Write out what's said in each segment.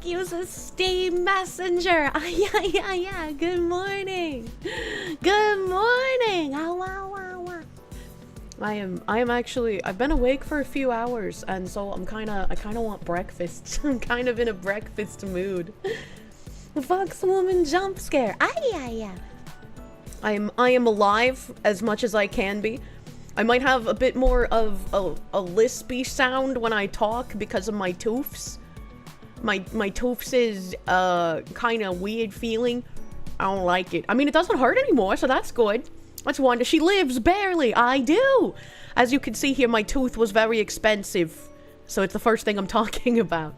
use a Steam Messenger. Yeah. Good morning. Good morning. I am actually, I've been awake for a few hours, and so I kind of want breakfast. I'm kind of in a breakfast mood. Fox woman jump scare. Yeah. I am alive as much as I can be. I might have a bit more of a lispy sound when I talk because of my toofs. My toofs is kind of weird feeling. I don't like it. I mean, it doesn't hurt anymore, so that's good. That's wonderful. She lives barely. I do. As you can see here, my tooth was very expensive, so it's the first thing I'm talking about.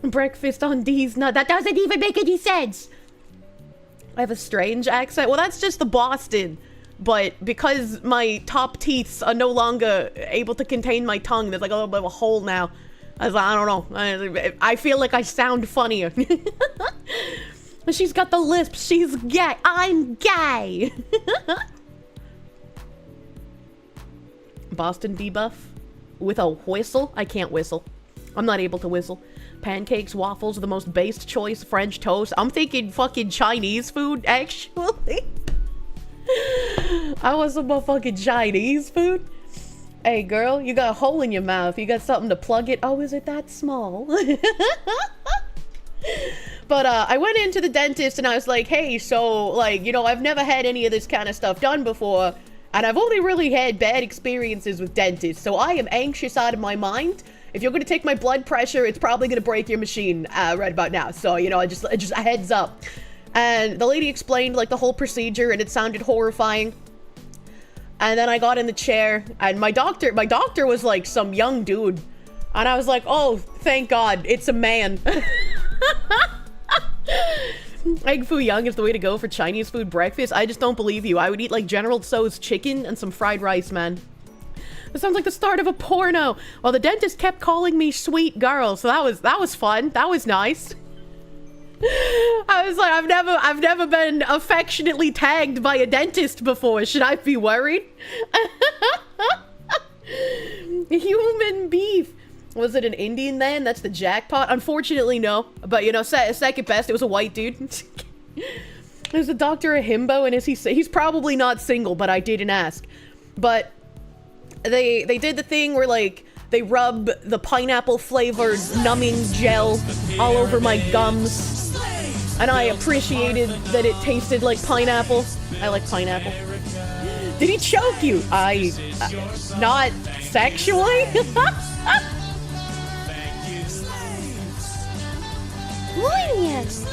Breakfast on D's nut. That doesn't even make any sense. I have a strange accent. Well, that's just the Boston. But because my top teeth are no longer able to contain my tongue, there's like a little bit of a hole now. I don't know. I feel like I sound funnier. She's got the lisp. She's gay. I'm gay. Boston debuff with a whistle. I can't whistle. I'm not able to whistle. Pancakes, waffles are the most based choice. French toast. I'm thinking fucking Chinese food, actually. I want some motherfucking Chinese food. Hey girl, you got a hole in your mouth. You got something to plug it? Oh, is it that small? But I went into the dentist and I was like, hey, so like, you know, I've never had any of this kind of stuff done before, and I've only really had bad experiences with dentists, so I am anxious out of my mind. If you're gonna take my blood pressure, it's probably gonna break your machine right about now. So, you know, just a heads up. And the lady explained like the whole procedure, and it sounded horrifying. And then I got in the chair, and my doctor was like some young dude, and I was like, oh, thank God, it's a man. Egg foo young is the way to go for Chinese food breakfast. I just don't believe you. I would eat like General Tso's chicken and some fried rice, man. This sounds like the start of a porno. Well, the dentist kept calling me sweet girl, so that was fun. That was nice. I was like, I've never been affectionately tagged by a dentist before. Should I be worried? Human beef. Was it an Indian then? That's the jackpot. Unfortunately, no. But you know, second best, it was a white dude. There's a Dr. Ahimbo, and he's probably not single, but I didn't ask. But they did the thing where like they rub the pineapple flavored numbing gel all over my gums, and I appreciated that it tasted like pineapple. I like pineapple. Did he choke you? Not sexually? Yes.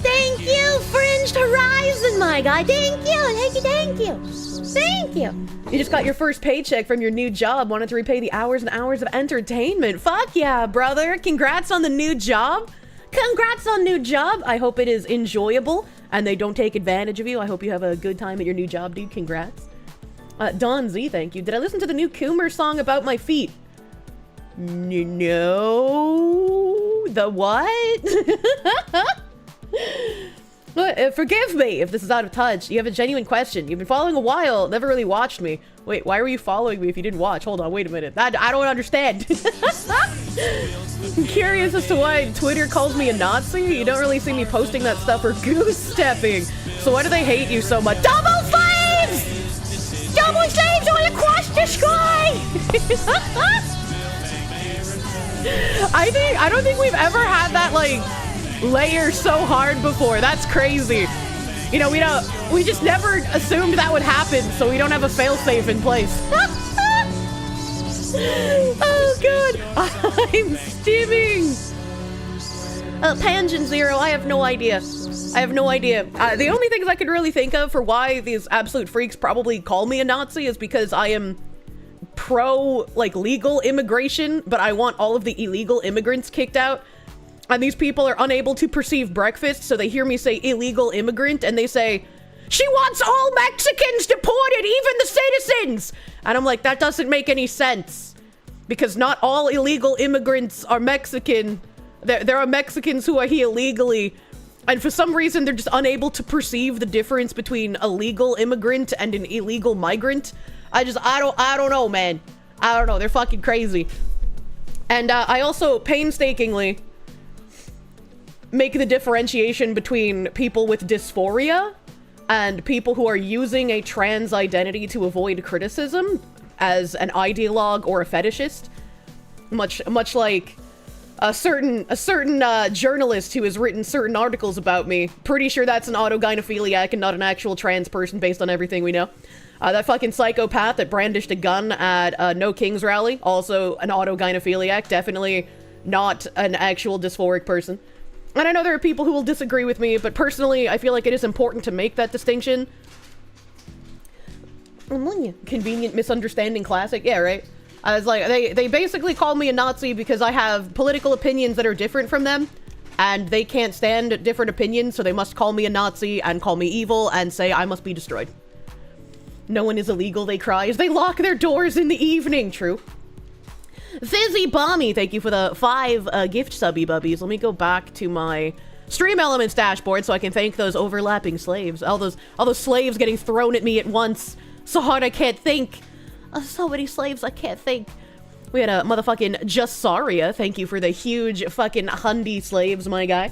Thank you, Fringed Horizon, my guy. Thank you. You just got your first paycheck from your new job. Wanted to repay the hours and hours of entertainment. Fuck yeah, brother. Congrats on the new job. I hope it is enjoyable and they don't take advantage of you. I hope you have a good time at your new job, dude. Congrats. Don Z, thank you. Did I listen to the new Coomer song about my feet? No. The what? Forgive me if this is out of touch. You have a genuine question. You've been following a while, never really watched me. Wait, why were you following me if you didn't watch? Hold on, wait a minute. I don't understand. I'm curious as to why Twitter calls me a Nazi. You don't really see me posting that stuff or goose stepping. So why do they hate you so much? Double slaves! Double slaves all across the sky! I don't think we've ever had that, like, layer so hard before. That's crazy. You know, we just never assumed that would happen, so we don't have a failsafe in place. Oh, God. I'm stimming. Pangent Zero, I have no idea. The only things I could really think of for why these absolute freaks probably call me a Nazi is because I am pro, like, legal immigration, but I want all of the illegal immigrants kicked out. And these people are unable to perceive breakfast, so they hear me say illegal immigrant, and they say, she wants all Mexicans deported, even the citizens! And I'm like, that doesn't make any sense. Because not all illegal immigrants are Mexican. There are Mexicans who are here illegally, and for some reason they're just unable to perceive the difference between a legal immigrant and an illegal migrant. I don't know, man. I don't know, they're fucking crazy. And I also painstakingly make the differentiation between people with dysphoria and people who are using a trans identity to avoid criticism as an ideologue or a fetishist. Much like a certain journalist who has written certain articles about me. Pretty sure that's an autogynephiliac and not an actual trans person based on everything we know. That fucking psychopath that brandished a gun at No Kings rally, also an autogynephiliac, definitely not an actual dysphoric person. And I know there are people who will disagree with me, but personally, I feel like it is important to make that distinction. Convenient misunderstanding classic, yeah, right? I was like, they basically call me a Nazi because I have political opinions that are different from them, and they can't stand different opinions, so they must call me a Nazi and call me evil and say I must be destroyed. No one is illegal, they cry as they lock their doors in the evening. True. Fizzy Bommy, thank you for the 5 gift subby bubbies. Let me go back to my Stream Elements dashboard so I can thank those overlapping slaves. All those slaves getting thrown at me at once. So hard I can't think. So many slaves I can't think. We had a motherfucking Jusaria, thank you for the huge fucking hundy slaves, my guy.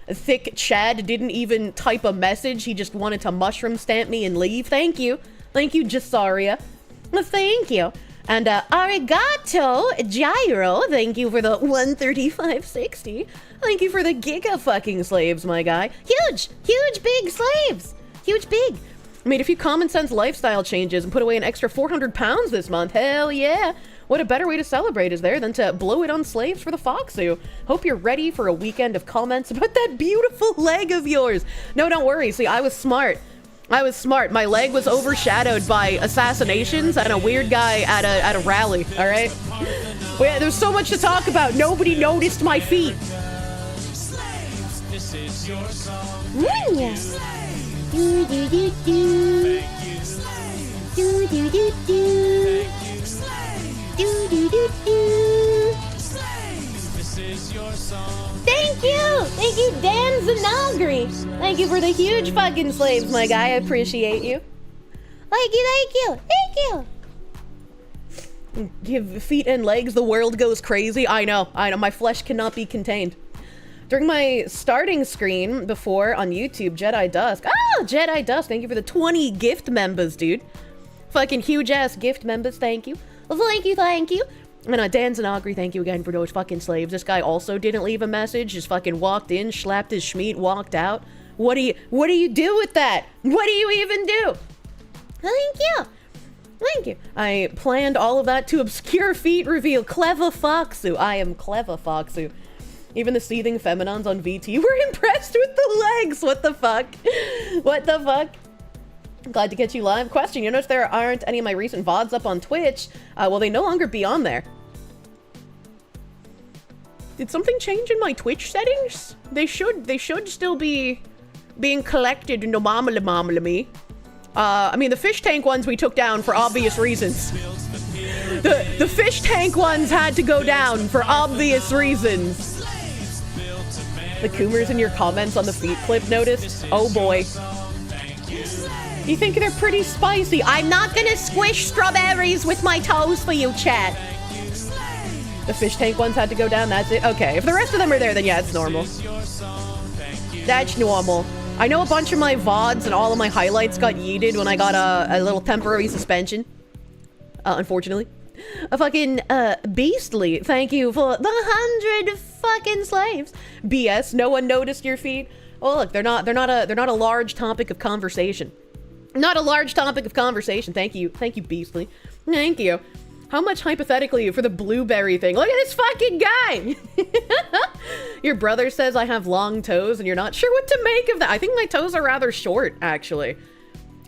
Thick Chad didn't even type a message, he just wanted to mushroom stamp me and leave. Thank you. Thank you, Jusaria. Thank you. And Arigato Gyro, thank you for the 135.60. Thank you for the giga fucking slaves, my guy. Huge big slaves. Huge big. I made a few common sense lifestyle changes and put away an extra 400 pounds this month. Hell yeah. What a better way to celebrate is there than to blow it on slaves for the Foxu. Hope you're ready for a weekend of comments about that beautiful leg of yours. No, don't worry. See, I was smart. My leg was overshadowed by assassinations and a weird guy at a rally, all right? There's so much to talk about. Nobody noticed my feet. Do do do do. Do do do do. Do do do do. Thank you, Dan Zanagri. Thank you for the huge fucking slaves, my guy. I appreciate you. Thank you. Give feet and legs, the world goes crazy. I know. My flesh cannot be contained. During my starting screen before on YouTube, Jedi Dusk. Oh, Jedi Dusk. Thank you for the 20 gift members, dude. Fucking huge ass gift members. Thank you. Thank you. And Dan Zanagri, thank you again for those fucking slaves. This guy also didn't leave a message, just fucking walked in, slapped his schmeat, walked out. What do you do with that? What do you even do? Thank you. I planned all of that to obscure feat reveal. Clever Foxu. I am Clever Foxu. Even the seething feminons on VT were impressed with the legs. What the fuck? Glad to get you live. Question, you notice there aren't any of my recent VODs up on Twitch? Will they no longer be on there? Did something change in my Twitch settings? They should still be being collected into me. I mean, the fish tank ones we took down for obvious reasons. The fish tank ones had to go down for obvious reasons. The Coomers in your comments on the feet clip noticed? Oh boy. You think they're pretty spicy? I'm not gonna squish strawberries with my toes for you, chat. The fish tank ones had to go down, that's it? Okay, if the rest of them are there, then yeah, it's normal. That's normal. I know a bunch of my VODs and all of my highlights got yeeted when I got a little temporary suspension. Unfortunately. A fucking, Beastly, thank you for the 100 fucking slaves. BS, no one noticed your feet. Oh look, they're not a large topic of conversation. Not a large topic of conversation. Thank you, Beastly. Thank you. How much hypothetically for the blueberry thing? Look at this fucking guy! Your brother says I have long toes and you're not sure what to make of that. I think my toes are rather short, actually.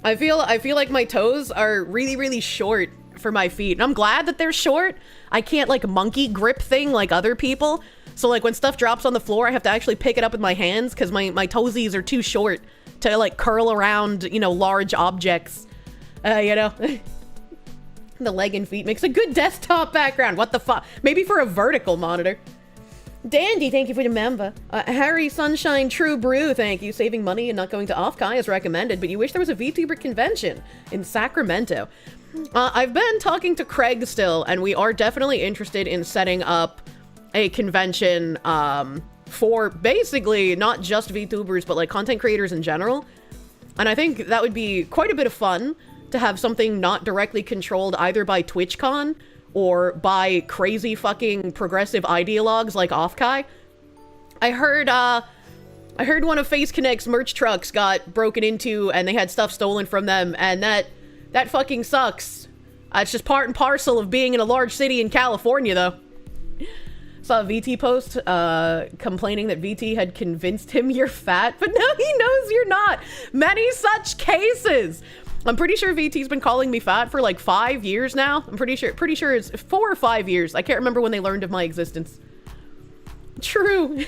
I feel like my toes are really, really short for my feet. And I'm glad that they're short. I can't like monkey grip thing like other people. So like when stuff drops on the floor, I have to actually pick it up with my hands because my toesies are too short to like curl around, you know, large objects. You know? The leg and feet makes a good desktop background. What the fuck? Maybe for a vertical monitor. Dandy, thank you for the member. Harry Sunshine True Brew, thank you. Saving money and not going to Offkai is recommended, but you wish there was a VTuber convention in Sacramento. I've been talking to Craig still, and we are definitely interested in setting up a convention for basically not just VTubers, but like content creators in general. And I think that would be quite a bit of fun to have something not directly controlled either by TwitchCon or by crazy fucking progressive ideologues like Offkai. I heard one of Face Connect's merch trucks got broken into and they had stuff stolen from them, and that fucking sucks. It's just part and parcel of being in a large city in California, though. Saw a VT post complaining that VT had convinced him you're fat, but now he knows you're not. Many such cases. I'm pretty sure VT's been calling me fat for like 5 years now. I'm pretty sure it's 4 or 5 years. I can't remember when they learned of my existence. True.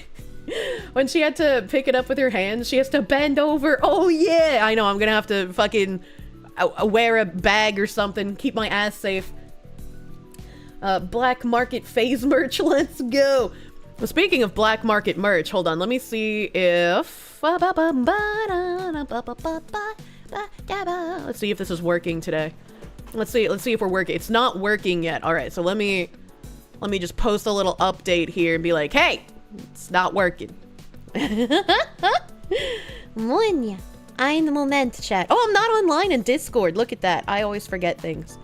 When she had to pick it up with her hands, she has to bend over. Oh yeah, I know, I'm gonna have to fucking wear a bag or something, keep my ass safe. Black market phase merch, let's go. Well, speaking of black market merch, hold on, let me see if... Let's see if this is working today. Let's see if we're working. It's not working yet. All right, so let me just post a little update here and be like, hey, it's not working. Monya, I'm the moment chat. Oh, I'm not online in Discord. Look at that. I always forget things.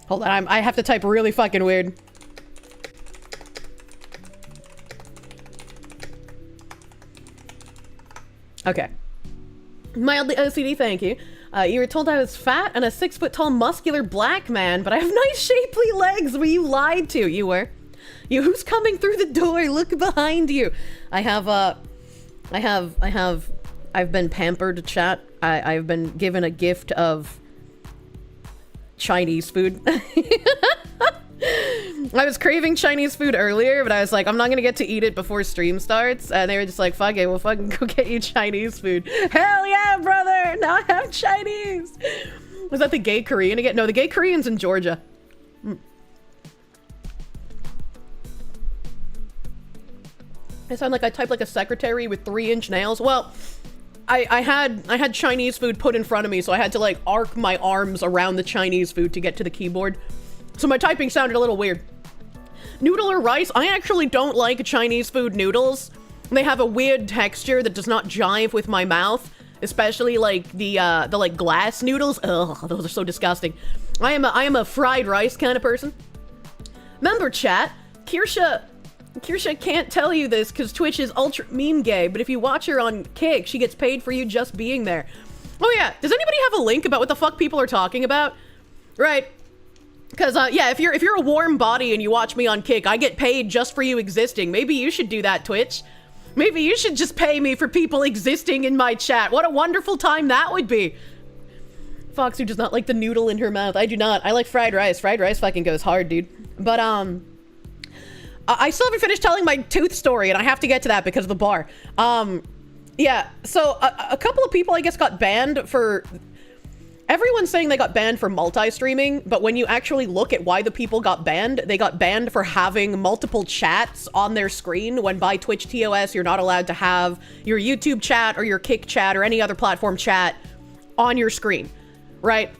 Hold on, I have to type really fucking weird. Okay. Mildly OCD, thank you. You were told I was fat and a 6-foot-tall muscular black man, but I have nice shapely legs. Were you lied to? You were. Who's coming through the door? Look behind you. I've been pampered, chat. I've been given a gift of Chinese food. I was craving Chinese food earlier, but I was like, I'm not gonna get to eat it before stream starts. And they were just like, fuck it, we'll fucking go get you Chinese food. Hell yeah, brother! Now I have Chinese! Was that the gay Korean again? No, the gay Korean's in Georgia. I sound like I typed like a secretary with 3-inch nails. Well, I had Chinese food put in front of me, so I had to like arc my arms around the Chinese food to get to the keyboard. So my typing sounded a little weird. Noodle or rice? I actually don't like Chinese food noodles. They have a weird texture that does not jive with my mouth, especially like the like glass noodles. Ugh, those are so disgusting. I am a fried rice kind of person. Remember, chat, Kirsche can't tell you this because Twitch is ultra meme gay, but if you watch her on Kick, she gets paid for you just being there. Oh yeah, does anybody have a link about what the fuck people are talking about? Right. Because, yeah, if you're a warm body and you watch me on Kick, I get paid just for you existing. Maybe you should do that, Twitch. Maybe you should just pay me for people existing in my chat. What a wonderful time that would be. Fox who does not like the noodle in her mouth. I do not. I like fried rice. Fried rice fucking goes hard, dude. But, I still haven't finished telling my tooth story, and I have to get to that because of the bar. Yeah, so a couple of people, I guess, got banned for... Everyone's saying they got banned for multi-streaming, but when you actually look at why the people got banned, they got banned for having multiple chats on their screen, when by Twitch TOS, you're not allowed to have your YouTube chat or your Kick chat or any other platform chat on your screen, right?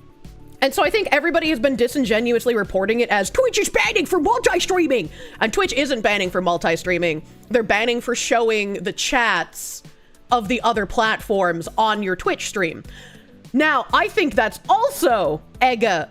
And so I think everybody has been disingenuously reporting it as Twitch is banning for multi-streaming, and Twitch isn't banning for multi-streaming. They're banning for showing the chats of the other platforms on your Twitch stream. Now, I think that's also mega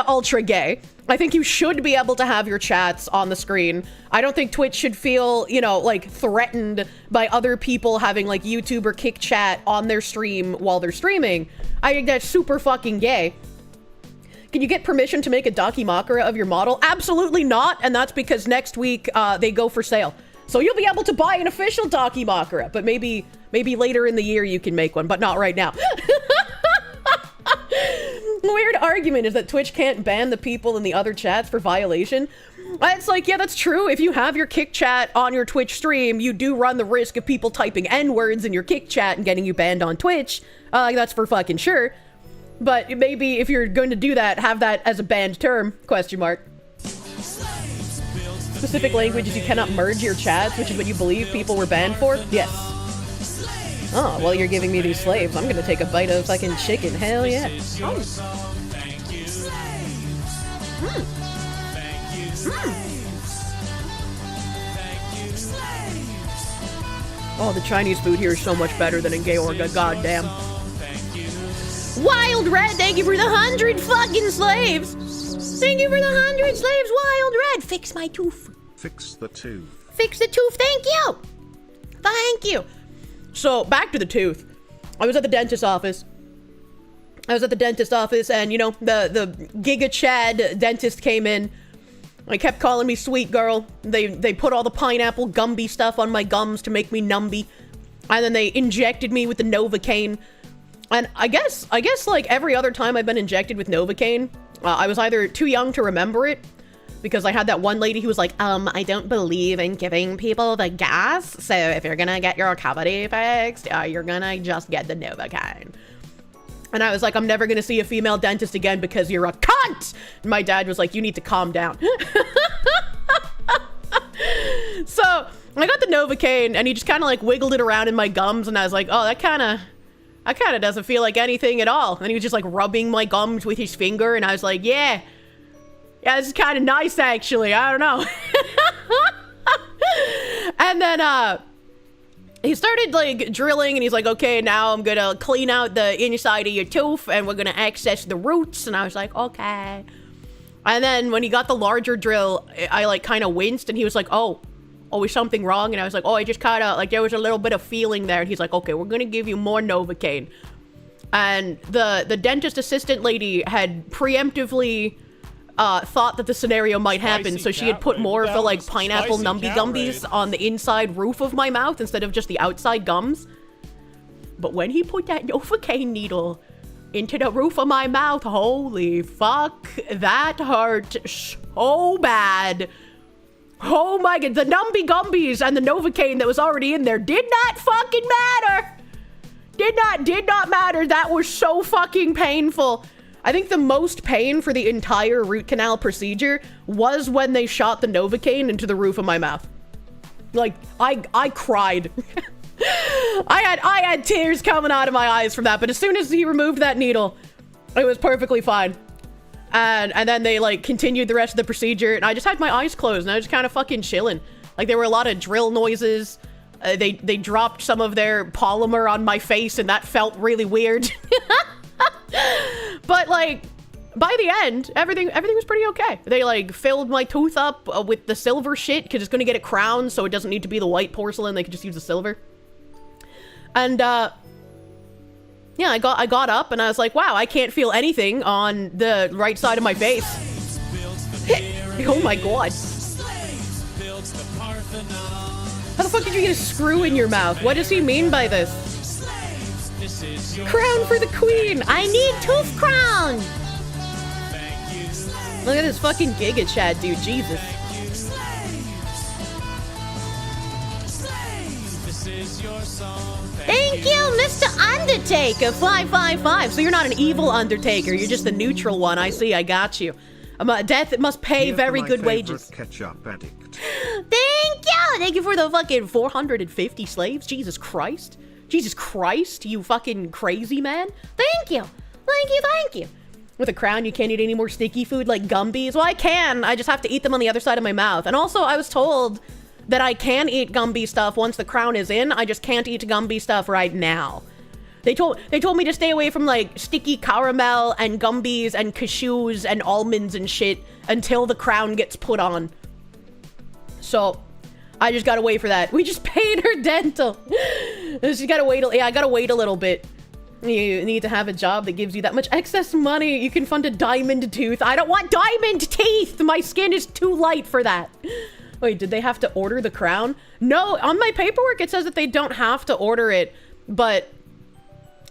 ultra gay. I think you should be able to have your chats on the screen. I don't think Twitch should feel, you know, like threatened by other people having like YouTube or Kick chat on their stream while they're streaming. I think that's super fucking gay. Can you get permission to make a Dakimakura of your model? Absolutely not, and that's because next week they go for sale. So you'll be able to buy an official Dakimakura, but maybe later in the year you can make one, but not right now. Weird argument is that Twitch can't ban the people in the other chats for violation. It's like, yeah, that's true. If you have your kick chat on your Twitch stream, you do run the risk of people typing N-words in your kick chat and getting you banned on Twitch. That's for fucking sure. But maybe if you're going to do that, have that as a banned term, question mark. Specific languages you cannot merge your chats, which is what you believe people were banned for? Yes. Oh, well, you're giving me these slaves. I'm gonna take a bite of fucking chicken. Hell yeah. Oh. Oh, the Chinese food here is so much better than in Georgia, goddamn. Wild Red, thank you for the 100 fucking slaves! Thank you for the 100 slaves, Wild Red! Fix my tooth. Fix the tooth. Fix the tooth, thank you! Thank you! So, back to the tooth. I was at the dentist's office. And, you know, the Giga Chad dentist came in. They kept calling me sweet girl. They put all the pineapple Gumby stuff on my gums to make me numby. And then they injected me with the Novocaine. And I guess like every other time I've been injected with Novocaine, I was either too young to remember it, because I had that one lady who was like, I don't believe in giving people the gas, so if you're gonna get your cavity fixed, you're gonna just get the Novocaine. And I was like, I'm never gonna see a female dentist again because you're a cunt! And my dad was like, you need to calm down. So, I got the Novocaine, and he just kind of like wiggled it around in my gums, and I was like, oh, that kind of doesn't feel like anything at all. And he was just like rubbing my gums with his finger, and I was like, yeah, this is kind of nice, actually. I don't know. And then, he started, like, drilling, and he's like, okay, now I'm gonna clean out the inside of your tooth, and we're gonna access the roots. And I was like, okay. And then when he got the larger drill, I like, kind of winced, and he was like, oh, is something wrong? And I was like, oh, I just kind of, like, there was a little bit of feeling there. And he's like, okay, we're gonna give you more Novocaine. And the dentist assistant lady had preemptively thought that the scenario might happen, so she had put more of the like pineapple numby gumbies on the inside roof of my mouth instead of just the outside gums. But when he put that Novocaine needle into the roof of my mouth, holy fuck, that hurt so bad. Oh my god, the numby gumbies and the Novocaine that was already in there did not fucking matter. Did not matter. That was so fucking painful. I think the most pain for the entire root canal procedure was when they shot the Novocaine into the roof of my mouth. Like, I cried. I had tears coming out of my eyes from that, but as soon as he removed that needle, it was perfectly fine. And then they, like, continued the rest of the procedure, and I just had my eyes closed, and I was just kind of fucking chilling. Like, there were a lot of drill noises. They dropped some of their polymer on my face, and that felt really weird. But, like, by the end, everything was pretty okay. They, like, filled my tooth up with the silver shit, because it's going to get a crown, so it doesn't need to be the white porcelain. They could just use the silver. And, yeah, I got up, and I was like, wow, I can't feel anything on the right side of my face. Oh my god. How the fuck did you get a screw in your mouth? What does he mean by this? Crown for the queen! I need tooth crown! Look at this fucking Giga Chad, dude. Jesus. Thank you, Mr. Undertaker, 555. So you're not an evil Undertaker, you're just the neutral one. I see, I got you. Death must pay very good wages. Ketchup addict. Thank you! Thank you for the fucking 450 slaves. Jesus Christ. Jesus Christ, you fucking crazy man. Thank you. Thank you, thank you. With a crown, you can't eat any more sticky food like Gumbies. Well, I can. I just have to eat them on the other side of my mouth. And also, I was told that I can eat Gumby stuff once the crown is in. I just can't eat Gumby stuff right now. They told me to stay away from, like, sticky caramel and Gumbies and cashews and almonds and shit until the crown gets put on. So, I just gotta wait for that. We just paid her dental. She's gotta wait. Yeah, I gotta wait a little bit. You need to have a job that gives you that much excess money. You can fund a diamond tooth. I don't want diamond teeth. My skin is too light for that. Wait, did they have to order the crown? No, on my paperwork it says that they don't have to order it, but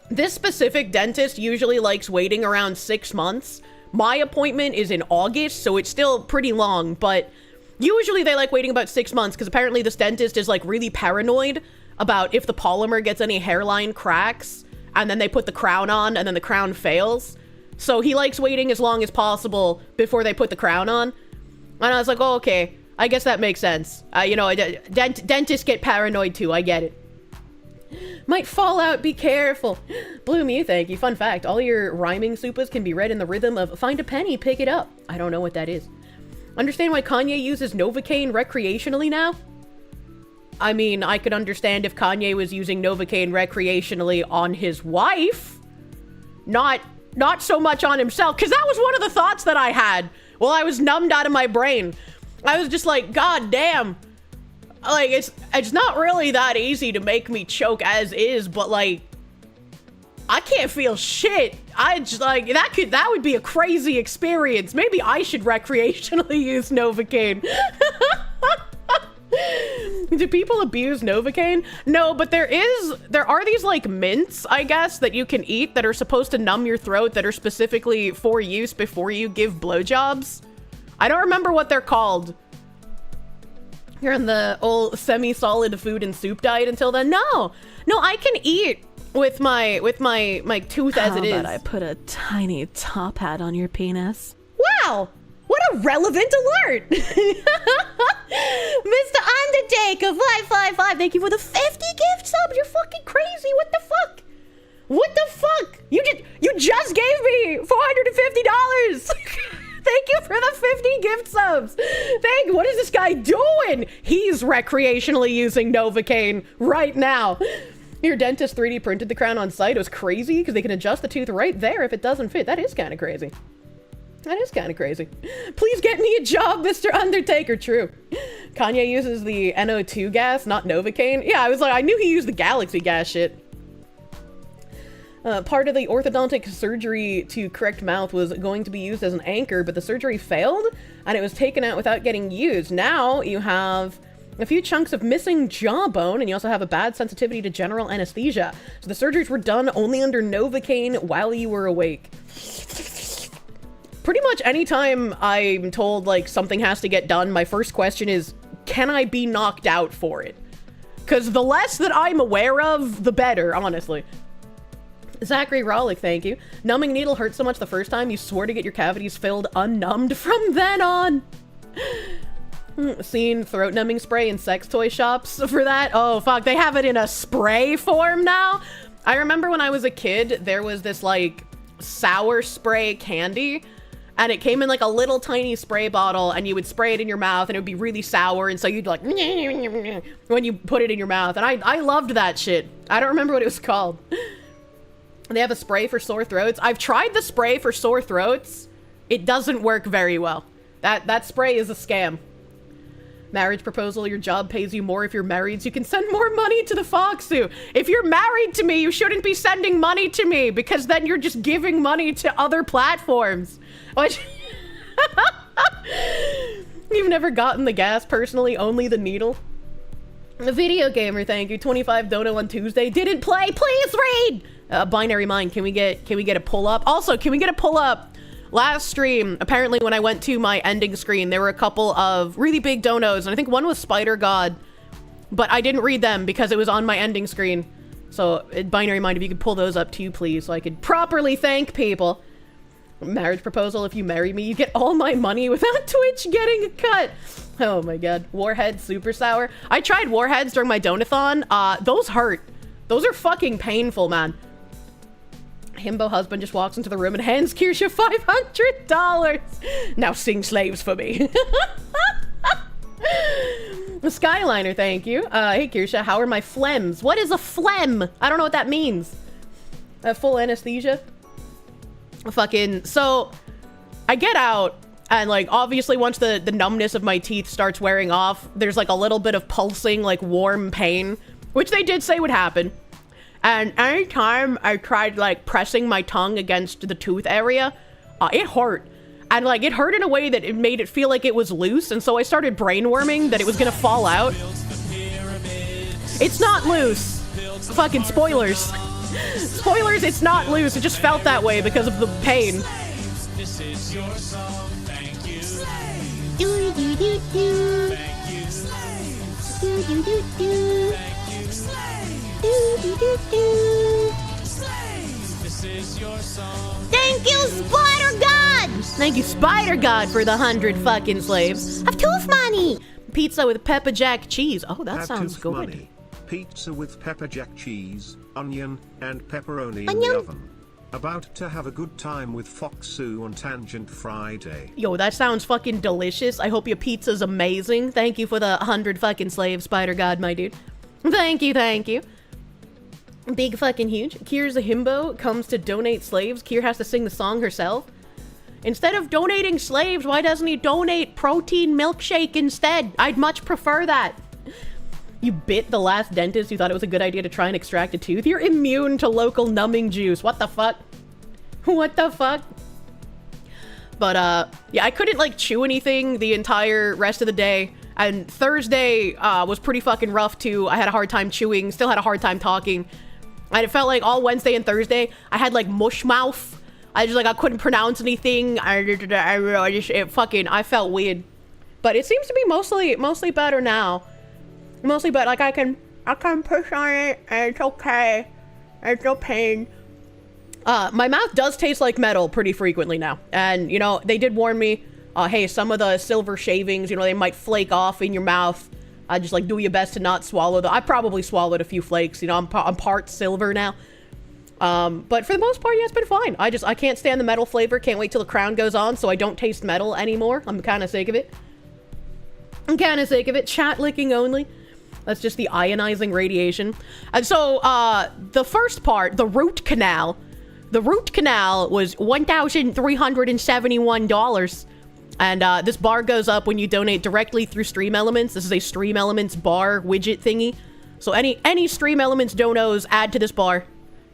this specific dentist usually likes waiting around 6 months. My appointment is in August, so it's still pretty long, but usually they like waiting about 6 months because apparently this dentist is like really paranoid about if the polymer gets any hairline cracks and then they put the crown on and then the crown fails. So he likes waiting as long as possible before they put the crown on. And I was like, oh, okay, I guess that makes sense. You know, dentists get paranoid too, I get it. Might fall out, be careful. Bloom, you thank you. Fun fact, all your rhyming supas can be read in the rhythm of find a penny, pick it up. I don't know what that is. Understand why Kanye uses Novocaine recreationally now? I mean, I could understand if Kanye was using Novocaine recreationally on his wife. Not so much on himself, because that was one of the thoughts that I had while I was numbed out of my brain. I was just like, God damn. Like, it's not really that easy to make me choke as is, but like, I can't feel shit. I just like, that would be a crazy experience. Maybe I should recreationally use Novocaine. Do people abuse Novocaine? No, but there are these like mints, I guess, that you can eat that are supposed to numb your throat that are specifically for use before you give blowjobs. I don't remember what they're called. You're on the old semi-solid food and soup diet until then? No, I can eat with my tooth as it is. How about I put a tiny top hat on your penis? Wow, what a relevant alert! Mr. Undertaker, 555, thank you for the 50 gift subs. You're fucking crazy. What the fuck? What the fuck? You just gave me $450. Thank you for the 50 gift subs. What is this guy doing? He's recreationally using Novocaine right now. Your dentist 3D printed the crown on site. It was crazy because they can adjust the tooth right there if it doesn't fit. That is kind of crazy. That is kind of crazy. Please get me a job, Mr. Undertaker. True. Kanye uses the NO2 gas, not Novocaine. Yeah, I knew he used the Galaxy gas shit. Part of the orthodontic surgery to correct mouth was going to be used as an anchor, but the surgery failed and it was taken out without getting used. Now you have a few chunks of missing jawbone and you also have a bad sensitivity to general anesthesia. So the surgeries were done only under Novocaine while you were awake. Pretty much anytime I'm told like something has to get done, my first question is, can I be knocked out for it? Because the less that I'm aware of, the better, honestly. Zachary Rollick, thank you. Numbing needle hurt so much the first time you swore to get your cavities filled unnumbed from then on. Seen throat numbing spray in sex toy shops for that? Oh fuck, they have it in a spray form now? I remember when I was a kid, there was this like sour spray candy and it came in like a little tiny spray bottle and you would spray it in your mouth and it would be really sour and so you'd like when you put it in your mouth, and I loved that shit. I don't remember what it was called. They have a spray for sore throats. I've tried the spray for sore throats. It doesn't work very well. That spray is a scam. Marriage proposal, your job pays you more if you're married, so you can send more money to the Foxu. If you're married to me, you shouldn't be sending money to me because then you're just giving money to other platforms. You've never gotten the gas personally, only the needle. The video gamer, thank you. 25 dono on Tuesday. Didn't play, please read! Binary Mind, can we get a pull up? Also, can we get a pull up? Last stream, apparently when I went to my ending screen, there were a couple of really big donos, and I think one was Spider God, but I didn't read them because it was on my ending screen. So, Binary Mind, if you could pull those up too, please, so I could properly thank people. Marriage proposal, if you marry me, you get all my money without Twitch getting a cut. Oh my god. Warhead super sour. I tried warheads during my donathon. Those hurt. Those are fucking painful, man. Himbo husband just walks into the room and hands Kirsche $500. Now sing slaves for me. Skyliner, thank you. Hey Kirsche, how are my phlegms? What is a phlegm? I don't know what that means. Full anesthesia? Fucking, so I get out and like obviously once the numbness of my teeth starts wearing off, there's like a little bit of pulsing, like warm pain, which they did say would happen. And anytime I tried like pressing my tongue against the tooth area, it hurt. And like it hurt in a way that it made it feel like it was loose, and so I started brainworming that it was gonna fall out. It's not loose. Fucking spoilers. Spoilers, it's not loose. It just felt that way because of the pain. Thank you, Spider God! Thank you, Spider God, for the 100 fucking slaves. Have tooth money! Pizza with pepper jack cheese. Oh, that sounds good. Money. Pizza with pepper jack cheese, onion, and pepperoni in the oven. About to have a good time with Foxu on Tangent Friday. Yo, that sounds fucking delicious. I hope your pizza's amazing. Thank you for the 100 fucking slaves, Spider God, my dude. Thank you, thank you. Big fucking huge. Kier's a himbo, comes to donate slaves. Kier has to sing the song herself. Instead of donating slaves, why doesn't he donate protein milkshake instead? I'd much prefer that. You bit the last dentist who thought it was a good idea to try and extract a tooth. You're immune to local numbing juice. What the fuck? What the fuck? But, yeah, I couldn't, like, chew anything the entire rest of the day. And Thursday, was pretty fucking rough, too. I had a hard time chewing, still had a hard time talking. And it felt like all Wednesday and Thursday, I had, like, mush mouth. I couldn't pronounce anything. I felt weird. But it seems to be mostly better now. Mostly better. Like, I can push on it, and it's okay. It's no pain. My mouth does taste like metal pretty frequently now. And, you know, they did warn me, hey, some of the silver shavings, you know, they might flake off in your mouth. Just, like, do your best to not swallow them. I probably swallowed a few flakes, you know, I'm part silver now. But for the most part, yeah, it's been fine. I can't stand the metal flavor. Can't wait till the crown goes on so I don't taste metal anymore. I'm kind of sick of it. Chat licking only. That's just the ionizing radiation. And so, the first part, the root canal was $1,371. And, this bar goes up when you donate directly through Stream Elements. This is a Stream Elements bar widget thingy. So any Stream Elements donos add to this bar.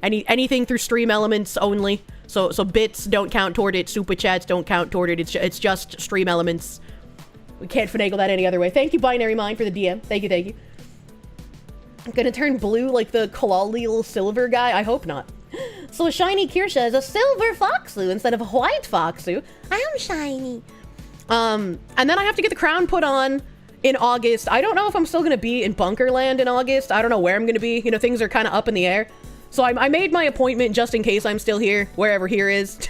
Anything through Stream Elements only. So bits don't count toward it. Super chats don't count toward it. It's just Stream Elements. We can't finagle that any other way. Thank you, Binary Mind, for the DM. Thank you. I'm gonna turn blue like the colloidal silver guy? I hope not. So a shiny Kirsche is a silver Foxu instead of a white Foxu. I am shiny. And then I have to get the crown put on in August. I don't know if I'm still gonna be in Bunkerland in August. I don't know where I'm gonna be. You know, things are kind of up in the air. So I made my appointment just in case I'm still here, wherever here is.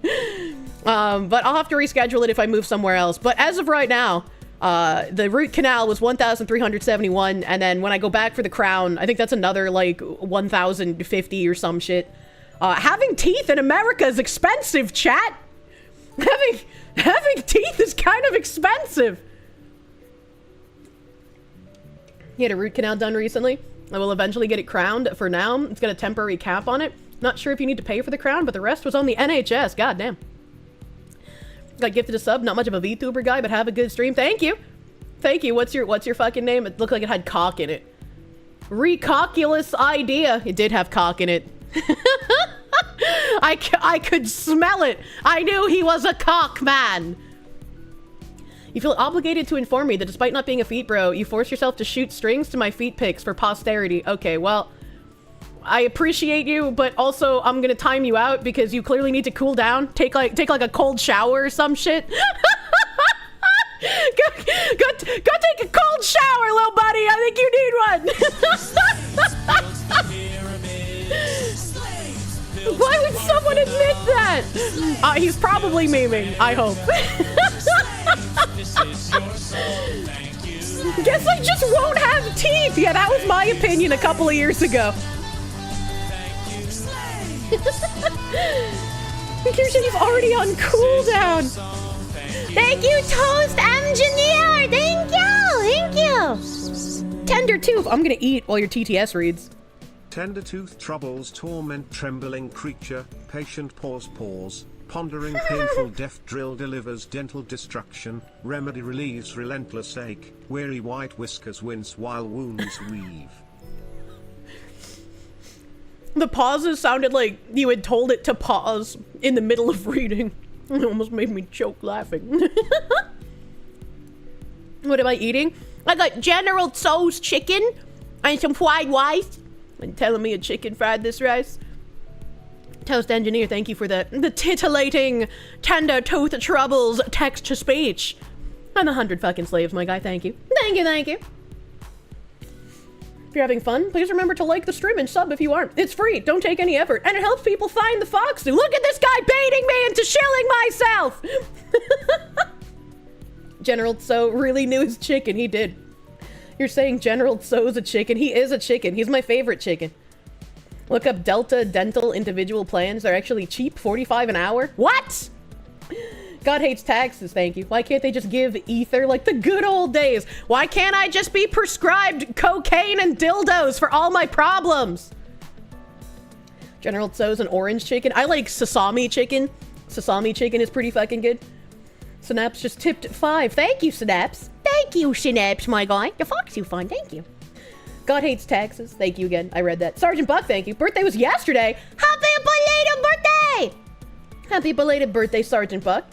But I'll have to reschedule it if I move somewhere else. But as of right now, the root canal was 1,371, and then when I go back for the crown, I think that's another, like, 1,050 or some shit. Having teeth in America is expensive, chat! Having teeth is kind of expensive! He had a root canal done recently. I will eventually get it crowned. For now, it's got a temporary cap on it. Not sure if you need to pay for the crown, but the rest was on the NHS. Goddamn. Got gifted a sub. Not much of a VTuber guy, but have a good stream. Thank you. Thank you. What's your fucking name? It looked like it had cock in it. Recockulous idea. It did have cock in it. I could smell it. I knew he was a cock man. You feel obligated to inform me that despite not being a feet bro, you force yourself to shoot strings to my feet pics for posterity. Okay, well, I appreciate you, but also I'm gonna time you out because you clearly need to cool down. Take like a cold shower or some shit. Go take a cold shower, little buddy. I think you need one. Why would someone admit that? He's probably memeing, I hope. Guess I just won't have teeth. Yeah, that was my opinion a couple of years ago. Kirsche is already on cooldown. Thank you, Toast Engineer. Thank you. Tender tooth. I'm gonna eat while your TTS reads. Tender tooth troubles torment trembling creature. Patient pause. Pondering painful death drill delivers dental destruction. Remedy relieves relentless ache. Weary white whiskers wince while wounds weave. The pauses sounded like you had told it to pause in the middle of reading. It almost made me choke laughing. What am I eating? I got General Tso's chicken and some fried rice. And telling me a chicken fried this rice. Toast engineer, thank you for the titillating tender tooth troubles text to speech. And 100 fucking slaves, my guy. Thank you. Thank you, thank you. If you're having fun, please remember to like the stream and sub if you aren't. It's free, don't take any effort, and it helps people find the Foxu. Look at this guy baiting me into shilling myself! General Tso really knew his chicken, he did. You're saying General Tso's a chicken? He is a chicken, he's my favorite chicken. Look up Delta Dental individual plans, they're actually cheap, 45 an hour. What? God hates taxes, thank you. Why can't they just give ether like the good old days? Why can't I just be prescribed cocaine and dildos for all my problems? General Tso's an orange chicken. I like sesame chicken. Sesame chicken is pretty fucking good. Synapse just tipped 5. Thank you, Synapse. Thank you, Synapse, my guy. The Fox you fun, thank you. God hates taxes. Thank you again. I read that. Sergeant Buck, thank you. Birthday was yesterday. Happy belated birthday! Happy belated birthday, Sergeant Buck.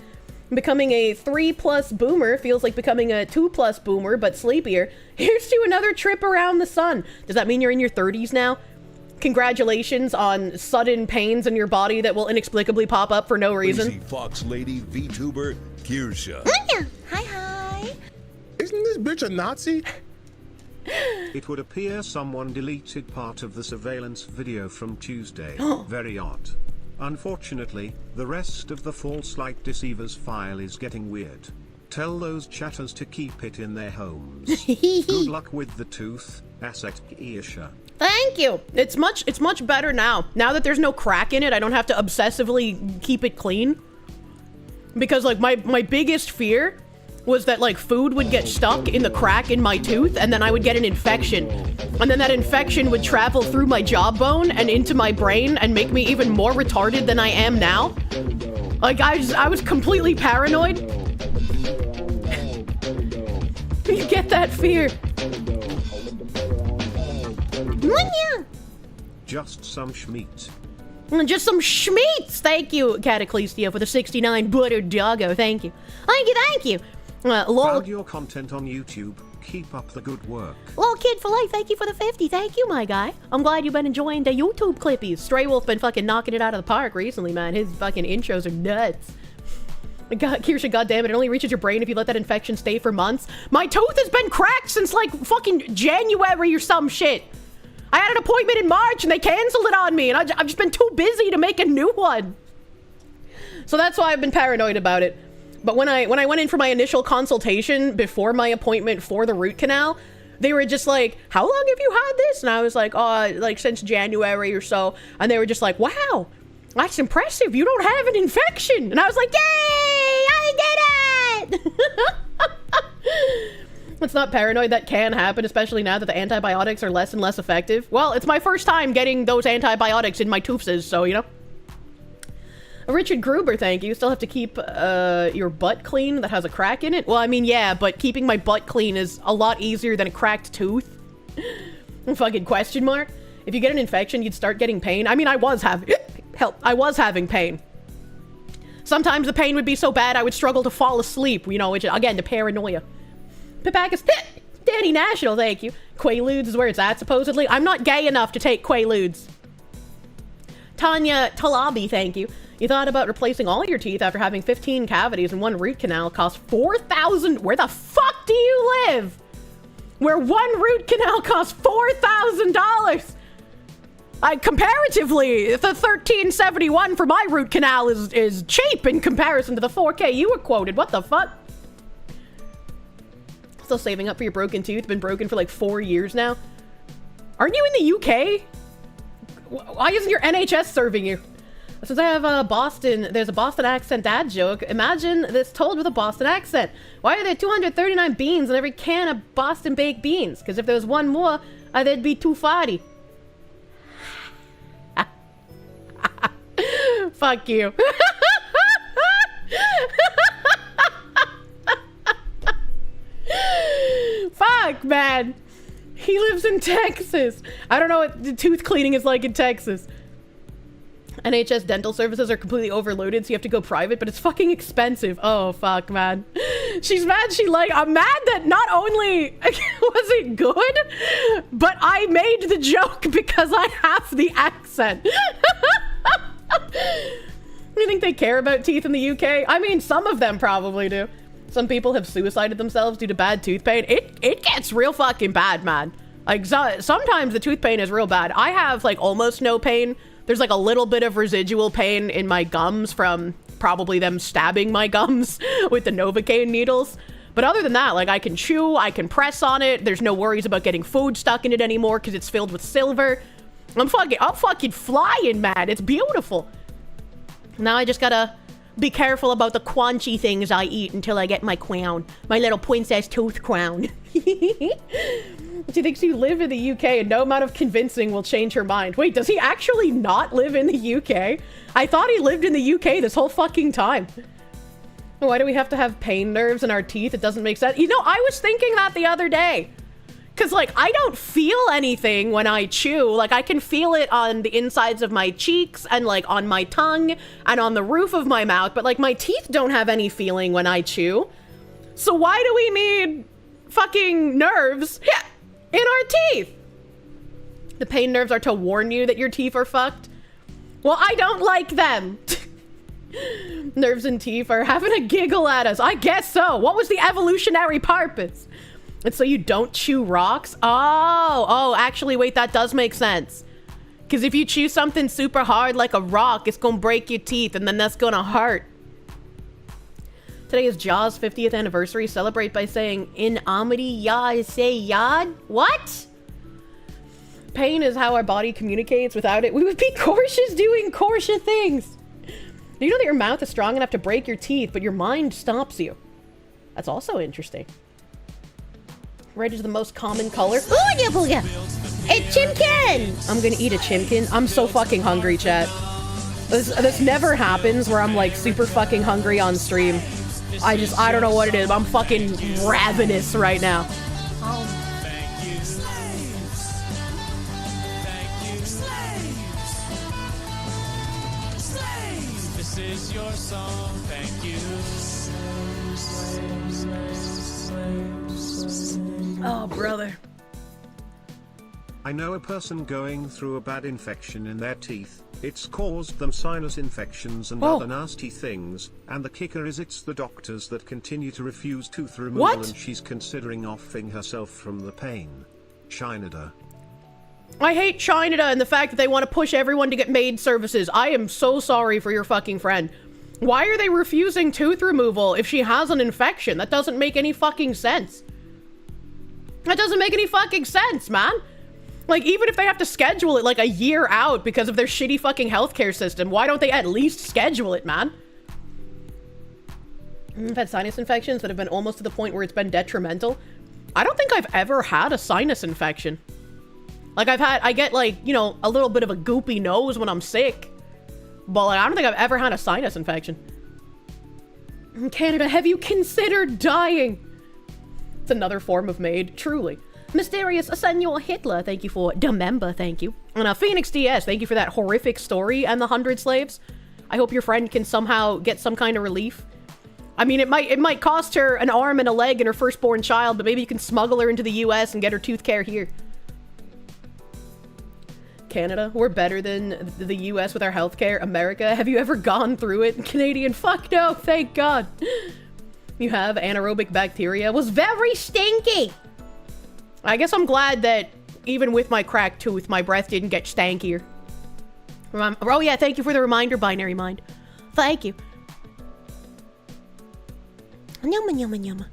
Becoming a 3+ boomer feels like becoming a 2+ boomer, but sleepier. Here's to another trip around the sun. Does that mean you're in your 30s now? Congratulations on sudden pains in your body that will inexplicably pop up for no reason. Crazy Fox Lady VTuber Kirsche. Hi. Isn't this bitch a Nazi? It would appear someone deleted part of the surveillance video from Tuesday. Very odd. Unfortunately, the rest of the false light deceivers file is getting weird. Tell those chatters to keep it in their homes. Good luck with the tooth, Asset Kirsche. Thank you. It's much better now. Now that there's no crack in it, I don't have to obsessively keep it clean. Because like my biggest fear was that like food would get stuck in the crack in my tooth and then I would get an infection. And then that infection would travel through my jawbone and into my brain and make me even more retarded than I am now. Like I was completely paranoid. You get that fear. Just some schmeat. Just some schmeats. Thank you, Cataclystia, for the 69 buttered doggo. Thank you. Thank you. Lol. Found your content on YouTube. Keep up the good work. Lol Kid for Life, thank you for the 50. Thank you, my guy. I'm glad you've been enjoying the YouTube clippies. Stray Wolf been fucking knocking it out of the park recently, man. His fucking intros are nuts. God, Kirsche, goddammit, it only reaches your brain if you let that infection stay for months. My tooth has been cracked since like fucking January or some shit. I had an appointment in March and they canceled it on me and I've just been too busy to make a new one. So that's why I've been paranoid about it. But when I went in for my initial consultation before my appointment for the root canal, they were just like, how long have you had this? And I was like, oh, like since January or so. And they were just like, wow, that's impressive. You don't have an infection. And I was like, yay, I did it. It's not paranoid. That can happen, especially now that the antibiotics are less and less effective. Well, it's my first time getting those antibiotics in my toothses, so, you know. Richard Gruber, thank you. Still have to keep your butt clean that has a crack in it? Well, I mean, yeah, but keeping my butt clean is a lot easier than a cracked tooth. Fucking question mark. If you get an infection, you'd start getting pain. I mean, I was having pain. Sometimes the pain would be so bad I would struggle to fall asleep, you know, which, again, the paranoia. Pipacus Danny National, thank you. Quaaludes is where it's at, supposedly. I'm not gay enough to take Quaaludes. Tanya Talabi, thank you. You thought about replacing all your teeth after having 15 cavities and one root canal cost $4,000. Where the fuck do you live? Where one root canal costs $4,000. Comparatively, the $1,371 for my root canal is cheap in comparison to the $4K you were quoted. What the fuck? Still saving up for your broken tooth. Been broken for like 4 years now. Aren't you in the UK? Why isn't your NHS serving you? Since I have there's a Boston accent dad joke. Imagine this told with a Boston accent. Why are there 239 beans in every can of Boston baked beans? Because if there was one more, there'd be 240. Fuck you. Fuck, man. He lives in Texas. I don't know what the tooth cleaning is like in Texas. NHS dental services are completely overloaded, so you have to go private, but it's fucking expensive. Oh, fuck, man. She's mad. I'm mad that not only was it good, but I made the joke because I have the accent. You think they care about teeth in the UK? I mean, some of them probably do. Some people have suicided themselves due to bad tooth pain. It gets real fucking bad, man. Like, sometimes the tooth pain is real bad. I have, like, almost no pain. There's, like, a little bit of residual pain in my gums from probably them stabbing my gums with the Novocaine needles. But other than that, like, I can chew, I can press on it. There's no worries about getting food stuck in it anymore because it's filled with silver. I'm fucking flying, man. It's beautiful. Now I just gotta be careful about the quanchy things I eat until I get my crown. My little princess tooth crown. She thinks you live in the UK and no amount of convincing will change her mind. Wait, does he actually not live in the UK? I thought he lived in the UK this whole fucking time. Why do we have to have pain nerves in our teeth? It doesn't make sense. You know, I was thinking that the other day. Cause like, I don't feel anything when I chew. Like, I can feel it on the insides of my cheeks and like on my tongue and on the roof of my mouth. But like, my teeth don't have any feeling when I chew. So why do we need fucking nerves in our teeth? The pain nerves are to warn you that your teeth are fucked. Well, I don't like them. Nerves and teeth are having a giggle at us. I guess so. What was the evolutionary purpose? It's so you don't chew rocks? Oh, actually, wait, that does make sense. Because if you chew something super hard like a rock, it's gonna break your teeth and then that's gonna hurt. Today is Jaws' 50th anniversary. Celebrate by saying, in Amity, ya say yad? What? Pain is how our body communicates. Without it, we would be cautious doing cautious things. Do you know that your mouth is strong enough to break your teeth, but your mind stops you? That's also interesting. Red is the most common color. Booyah, booyah! It's chimkin! I'm gonna eat a chimkin. I'm so fucking hungry, chat. This never happens where I'm like super fucking hungry on stream. I don't know what it is. I'm fucking ravenous right now. This is your song, thank you. Oh, brother. I know a person going through a bad infection in their teeth. It's caused them sinus infections and other nasty things, and the kicker is it's the doctors that continue to refuse tooth removal and she's considering offing herself from the pain. Chinada. I hate China and the fact that they want to push everyone to get maid services. I am so sorry for your fucking friend. Why are they refusing tooth removal if she has an infection? That doesn't make any fucking sense. That doesn't make any fucking sense, man. Like, even if they have to schedule it like a year out because of their shitty fucking healthcare system, why don't they at least schedule it, man? I've had sinus infections that have been almost to the point where it's been detrimental. I don't think I've ever had a sinus infection. Like, I get like, you know, a little bit of a goopy nose when I'm sick. But like, I don't think I've ever had a sinus infection. In Canada, have you considered dying? It's another form of maid, truly. Mysterious Senor Hitler, thank you for the member, thank you. And Phoenix DS, thank you for that horrific story and the 100 slaves. I hope your friend can somehow get some kind of relief. I mean, it might cost her an arm and a leg and her firstborn child, but maybe you can smuggle her into the US and get her tooth care here. Canada, we're better than the US with our healthcare. America, have you ever gone through it? Canadian, fuck no, thank God. You have anaerobic bacteria. Was very stinky. I guess I'm glad that even with my cracked tooth, my breath didn't get stankier. Oh yeah, thank you for the reminder, Binary Mind. Thank you. Nyama, nyama, nyama.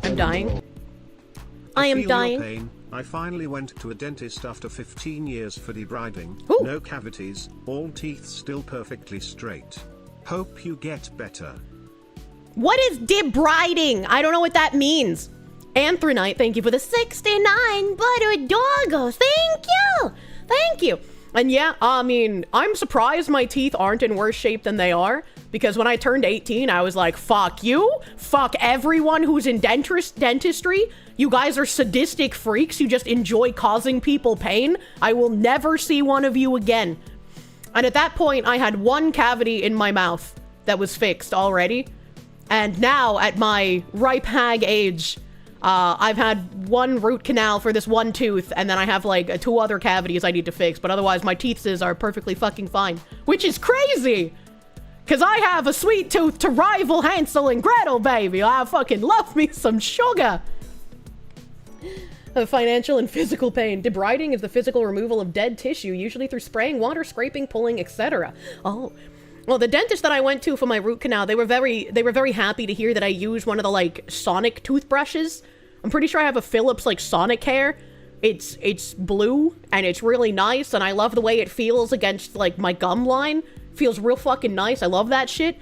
I'm dying. I am dying. Pain. I finally went to a dentist after 15 years for debriding. Ooh. No cavities, all teeth still perfectly straight. Hope you get better. What is debriding? I don't know what that means. Anthronite, thank you for the 69 butter doggos. Thank you. Thank you. And yeah, I mean, I'm surprised my teeth aren't in worse shape than they are, because when I turned 18, I was like, fuck you. Fuck everyone who's in dentistry. You guys are sadistic freaks. You just enjoy causing people pain. I will never see one of you again. And at that point, I had one cavity in my mouth that was fixed already. And now, at my ripe hag age, I've had one root canal for this one tooth, and then I have like 2 other cavities I need to fix, but otherwise my teeths are perfectly fucking fine. Which is crazy! Cause I have a sweet tooth to rival Hansel and Gretel, baby! I fucking love me some sugar! Financial and physical pain. Debriding is the physical removal of dead tissue, usually through spraying water, scraping, pulling, etc. Oh. Well, the dentist that I went to for my root canal, they were very happy to hear that I used one of the, like, Sonic toothbrushes. I'm pretty sure I have a Philips, like, Sonic hair. It's blue, and it's really nice, and I love the way it feels against, like, my gum line. Feels real fucking nice. I love that shit.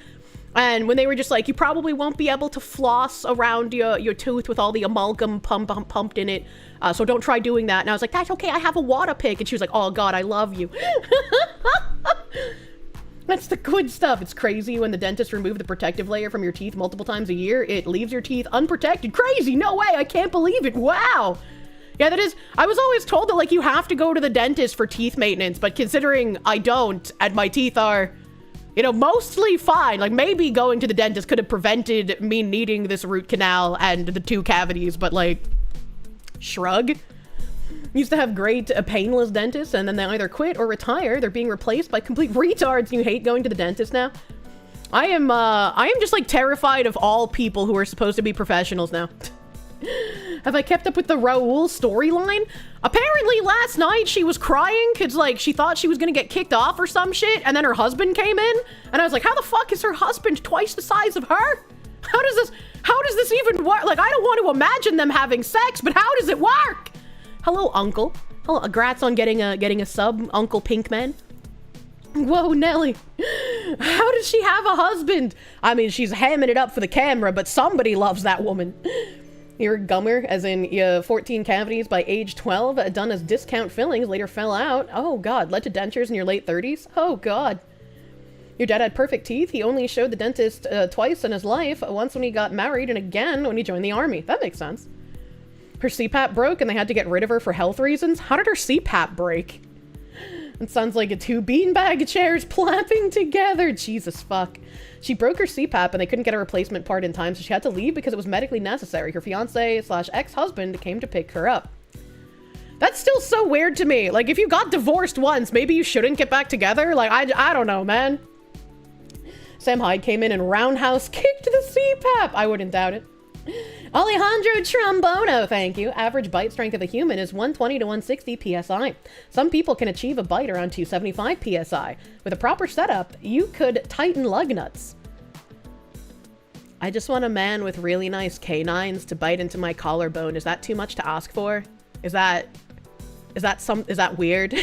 And when they were just like, you probably won't be able to floss around your tooth with all the amalgam pumped in it, so don't try doing that. And I was like, that's okay, I have a water pick. And she was like, oh god, I love you. That's the good stuff. It's crazy when the dentist removed the protective layer from your teeth multiple times a year. It leaves your teeth unprotected. Crazy! No way! I can't believe it! Wow! Yeah, that is... I was always told that, like, you have to go to the dentist for teeth maintenance, but considering I don't, and my teeth are, you know, mostly fine, like, maybe going to the dentist could have prevented me needing this root canal and the 2 cavities, but, like, shrug. Used to have great painless dentists, and then they either quit or retire. They're being replaced by complete retards, and you hate going to the dentist now. I am just, like, terrified of all people who are supposed to be professionals now. Have I kept up with the Raoul storyline? Apparently last night she was crying because, like, she thought she was gonna get kicked off or some shit, and then her husband came in, and I was like, how the fuck is her husband twice the size of her? How does this even work? Like, I don't want to imagine them having sex, but how does it work? Hello, Uncle. Hello, congrats on getting a sub, Uncle Pinkman. Whoa, Nelly. How does she have a husband? I mean, she's hamming it up for the camera, but somebody loves that woman. You're a gummer, as in 14 cavities by age 12, done as discount fillings, later fell out. Oh god, led to dentures in your late 30s? Oh god. Your dad had perfect teeth. He only showed the dentist twice in his life, once when he got married and again when he joined the army. That makes sense. Her CPAP broke and they had to get rid of her for health reasons. How did her CPAP break? It sounds like 2 beanbag chairs plapping together. Jesus fuck. She broke her CPAP and they couldn't get a replacement part in time, so she had to leave because it was medically necessary. Her fiance/ex-husband came to pick her up. That's still so weird to me. Like, if you got divorced once, maybe you shouldn't get back together? Like, I don't know, man. Sam Hyde came in and roundhouse kicked the CPAP. I wouldn't doubt it. Alejandro Trombono, thank you. Average bite strength of a human is 120 to 160 psi. Some people can achieve a bite around 275 psi. With a proper setup, you could tighten lug nuts. I just want a man with really nice canines to bite into my collarbone. Is that too much to ask for? Is that weird?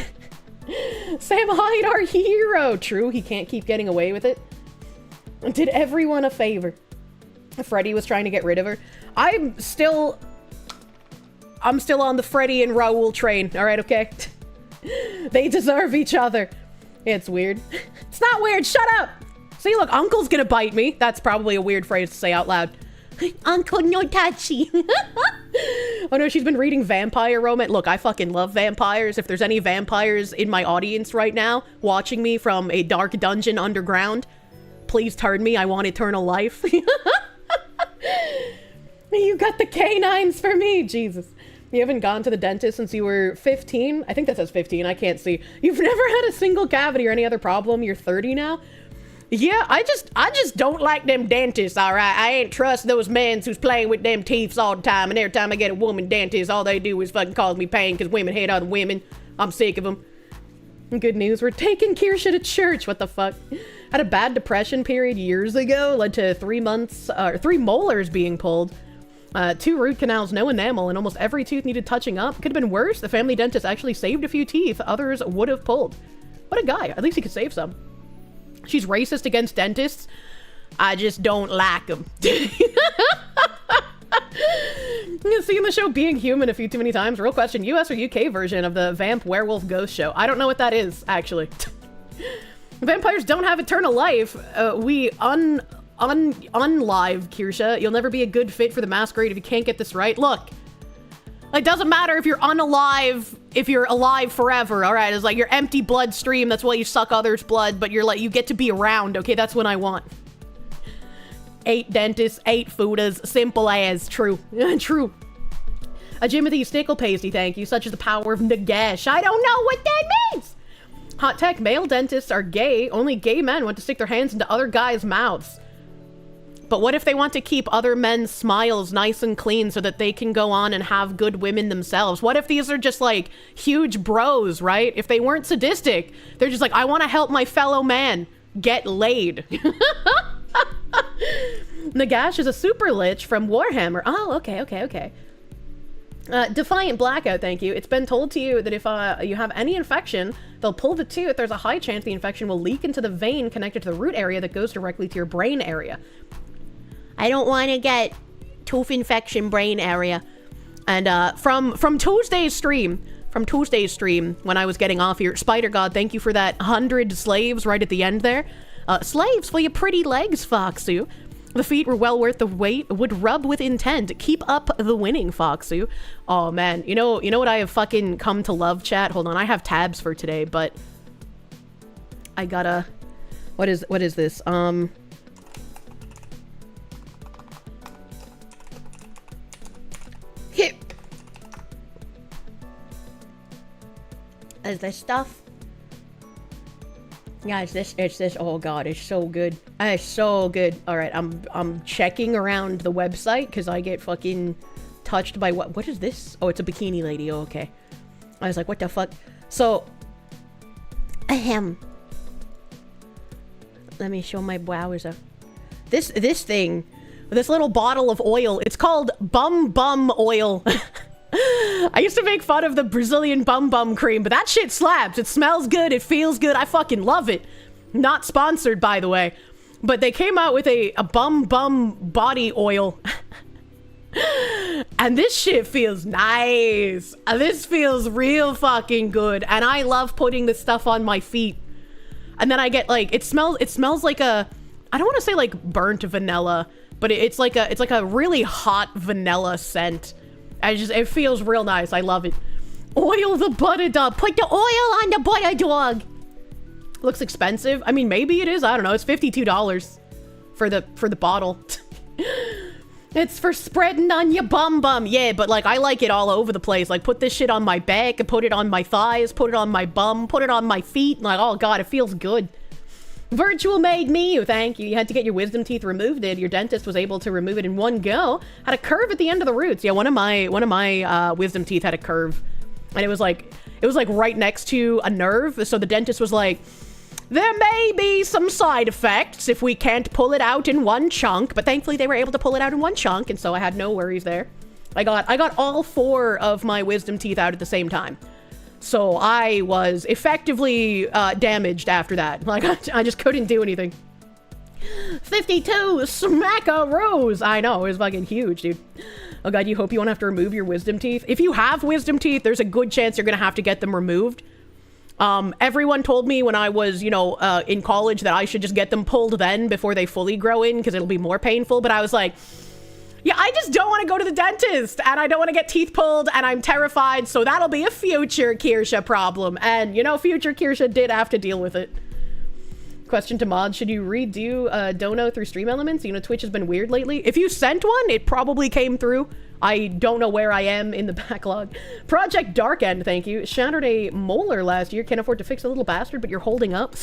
Sam Hyde, our hero. True, he can't keep getting away with it. Did everyone a favor. Freddy was trying to get rid of her. I'm still on the Freddy and Raoul train. All right, okay? They deserve each other. It's weird. It's not weird. Shut up. See, look, Uncle's gonna bite me. That's probably a weird phrase to say out loud. Uncle, no touchy. Oh no, she's been reading vampire romance. Look, I fucking love vampires. If there's any vampires in my audience right now, watching me from a dark dungeon underground, please turn me. I want eternal life. You got the canines for me. Jesus. You haven't gone to the dentist since you were 15? I think that says 15. I can't see. You've never had a single cavity or any other problem? You're 30 now? Yeah, I just don't like them dentists, alright? I ain't trust those men who's playing with them teeth all the time, and every time I get a woman dentist, all they do is fucking cause me pain because women hate other women. I'm sick of them. Good news, we're taking Kirsche to church. What the fuck? Had a bad depression period years ago, led to 3 molars being pulled. 2 root canals, no enamel, and almost every tooth needed touching up. Could have been worse. The family dentist actually saved a few teeth others would have pulled. What a guy. At least he could save some. She's racist against dentists. I just don't like them. Seeing the show Being Human a few too many times. Real question, US or UK version of the Vamp Werewolf Ghost show? I don't know what that is, actually. Vampires don't have eternal life. We unlive, Kirsche. You'll never be a good fit for the masquerade if you can't get this right. Look, it doesn't matter if you're unalive, if you're alive forever, all right? It's like your empty bloodstream. That's why you suck others' blood, but you're like, you get to be around, okay? That's what I want. 8 dentists, 8 fooders, simple as. True. True. A Jimothy Stickle Pasty, thank you. Such is the power of Nagash. I don't know what that means! Hot tech, male dentists are gay. Only gay men want to stick their hands into other guys' mouths. But what if they want to keep other men's smiles nice and clean so that they can go on and have good women themselves? What if these are just like huge bros, right? If they weren't sadistic, they're just like, I want to help my fellow man get laid. Nagash is a super lich from Warhammer. Oh, okay. Defiant Blackout, thank you. It's been told to you that if you have any infection, they'll pull the tooth. There's a high chance the infection will leak into the vein connected to the root area that goes directly to your brain area. I don't want to get tooth infection brain area. And from Tuesday's stream, when I was getting off here, Spider God, thank you for that 100 slaves right at the end there. Slaves for your pretty legs, Foxu. The feet were well worth the wait. Would rub with intent. Keep up the winning, Foxu. Oh man, you know what I have fucking come to love, chat? Hold on, I have tabs for today, but I gotta. What is this? Here. Is this stuff? Guys, it's this. Oh god, it's so good. It's so good. All right, I'm checking around the website because I get fucking touched by what is this? Oh, it's a bikini lady. Oh, okay. I was like, what the fuck? So, ahem. Let me show my browser. This thing, this little bottle of oil. It's called bum oil. I used to make fun of the Brazilian bum cream, but that shit slaps. It smells good. It feels good. I fucking love it. Not sponsored, by the way. But they came out with a bum body oil. And this shit feels nice. This feels real fucking good. And I love putting this stuff on my feet. And then I get like, it smells like a, I don't want to say like burnt vanilla, but it's like a really hot vanilla scent. It feels real nice. I love it. Oil the butter dog. Put the oil on the butter dog. Looks expensive. I mean, maybe it is. I don't know. It's $52 for the bottle. It's for spreading on your bum. Yeah, but like I like it all over the place. Like put this shit on my back, and put it on my thighs, put it on my bum, put it on my feet. Like, oh god, it feels good. Virtual made me, thank you. You had to get your wisdom teeth removed. Your dentist was able to remove it in one go. Had a curve at the end of the roots. Yeah, one of my wisdom teeth had a curve, and it was like right next to a nerve. So the dentist was like, there may be some side effects if we can't pull it out in one chunk, but thankfully they were able to pull it out in one chunk, and so I had no worries there. I got all 4 of my wisdom teeth out at the same time. So I was effectively damaged after that. Like, I just couldn't do anything. 52 smackaroos. I know, it was fucking huge, dude. Oh god, you hope you won't have to remove your wisdom teeth. If you have wisdom teeth, there's a good chance you're gonna have to get them removed. Everyone told me when I was, in college that I should just get them pulled then before they fully grow in because it'll be more painful. But I was like, yeah, I just don't want to go to the dentist, and I don't want to get teeth pulled, and I'm terrified, so that'll be a future Kirsche problem. And, future Kirsche did have to deal with it. Question to Mod, should you redo Dono through Stream Elements? Twitch has been weird lately. If you sent one, it probably came through. I don't know where I am in the backlog. Project Dark End, thank you. Shattered a molar last year. Can't afford to fix a little bastard, but you're holding up.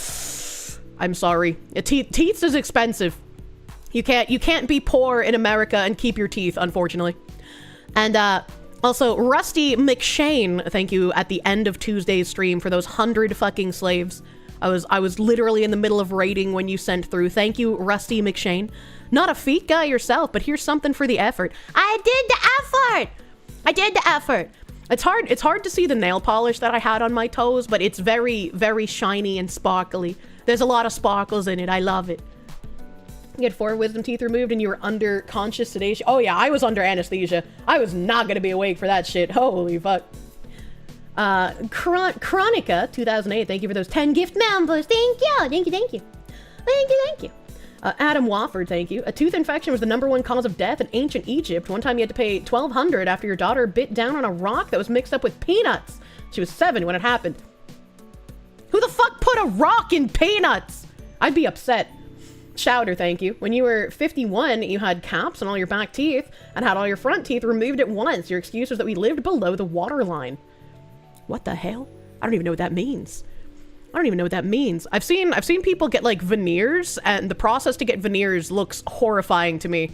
I'm sorry. Teeth is expensive. You can't be poor in America and keep your teeth, unfortunately. And also, Rusty McShane, thank you, at the end of Tuesday's stream for those 100 fucking slaves. I was literally in the middle of raiding when you sent through. Thank you, Rusty McShane. Not a feet guy yourself, but here's something for the effort. I did the effort! I did the effort! It's hard to see the nail polish that I had on my toes, but it's very, very shiny and sparkly. There's a lot of sparkles in it. I love it. You had 4 wisdom teeth removed and you were under conscious sedation. Oh yeah, I was under anesthesia. I was not gonna be awake for that shit. Holy fuck. Chronica 2008, thank you for those 10 gift members. Thank you. Thank you, thank you. Thank you, thank you. Adam Wofford, thank you. A tooth infection was the #1 cause of death in ancient Egypt. One time you had to pay $1,200 after your daughter bit down on a rock that was mixed up with peanuts. She was 7 when it happened. Who the fuck put a rock in peanuts? I'd be upset. Chowder, thank you. When you were 51, you had caps on all your back teeth and had all your front teeth removed at once. Your excuse was that we lived below the waterline. What the hell? I don't even know what that means. I don't even know what that means. I've seen people get like veneers, and the process to get veneers looks horrifying to me.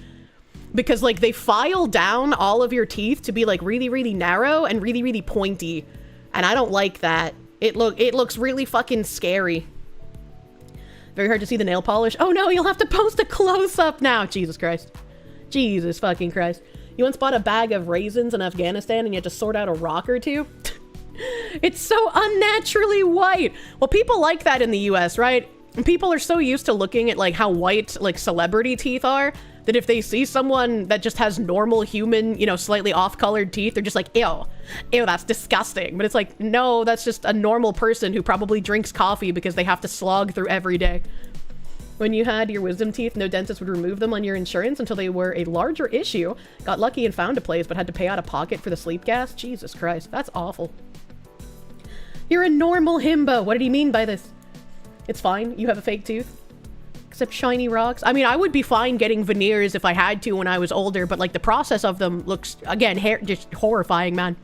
Because like they file down all of your teeth to be like really, really narrow and really, really pointy. And I don't like that. It looks really fucking scary. Very hard to see the nail polish. Oh no, you'll have to post a close-up now. Jesus Christ. Jesus fucking Christ. You once bought a bag of raisins in Afghanistan and you had to sort out a rock or two? It's so unnaturally white. Well, people like that in the US, right? And people are so used to looking at like how white like celebrity teeth are that if they see someone that just has normal human, you know, slightly off-colored teeth, they're just like, ew, that's disgusting. But it's like, no, that's just a normal person who probably drinks coffee because they have to slog through every day. When you had your wisdom teeth, no dentist would remove them on your insurance until they were a larger issue. Got lucky and found a place, but had to pay out of pocket for the sleep gas. Jesus Christ, that's awful. You're a normal himbo. What did he mean by this? It's fine. You have a fake tooth. Except shiny rocks. I mean, I would be fine getting veneers if I had to when I was older, but like the process of them looks, again, just horrifying, man.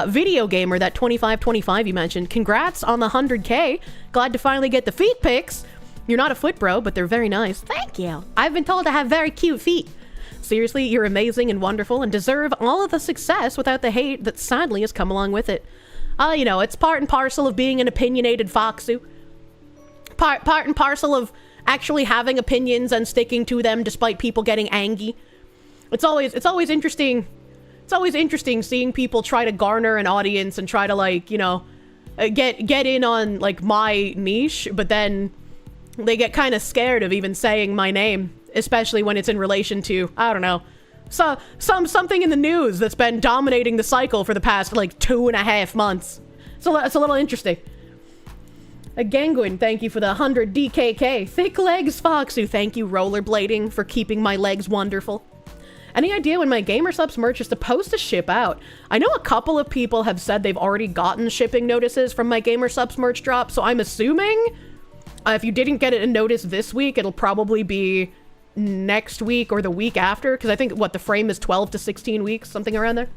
Video gamer, that 2525 you mentioned. Congrats on the 100K. Glad to finally get the feet pics. You're not a foot bro, but they're very nice. Thank you. I've been told to have very cute feet. Seriously, you're amazing and wonderful and deserve all of the success without the hate that sadly has come along with it. You know, it's part and parcel of being an opinionated foxu. Part and parcel of actually having opinions and sticking to them despite people getting angry. It's always interesting. It's always interesting seeing people try to garner an audience and try to like, you know, get in on like my niche, but then they get kind of scared of even saying my name, especially when it's in relation to, I don't know, something in the news that's been dominating the cycle for the past like 2.5 months. So it's a little interesting. A Ganguin, thank you for the 100 DKK. Thick legs, Foxu, thank you, rollerblading, for keeping my legs wonderful. Any idea when my Gamer Subs merch is supposed to ship out? I know a couple of people have said they've already gotten shipping notices from my Gamer Subs merch drop, so I'm assuming if you didn't get a notice this week, it'll probably be next week or the week after, because I think, what, the frame is 12 to 16 weeks, something around there.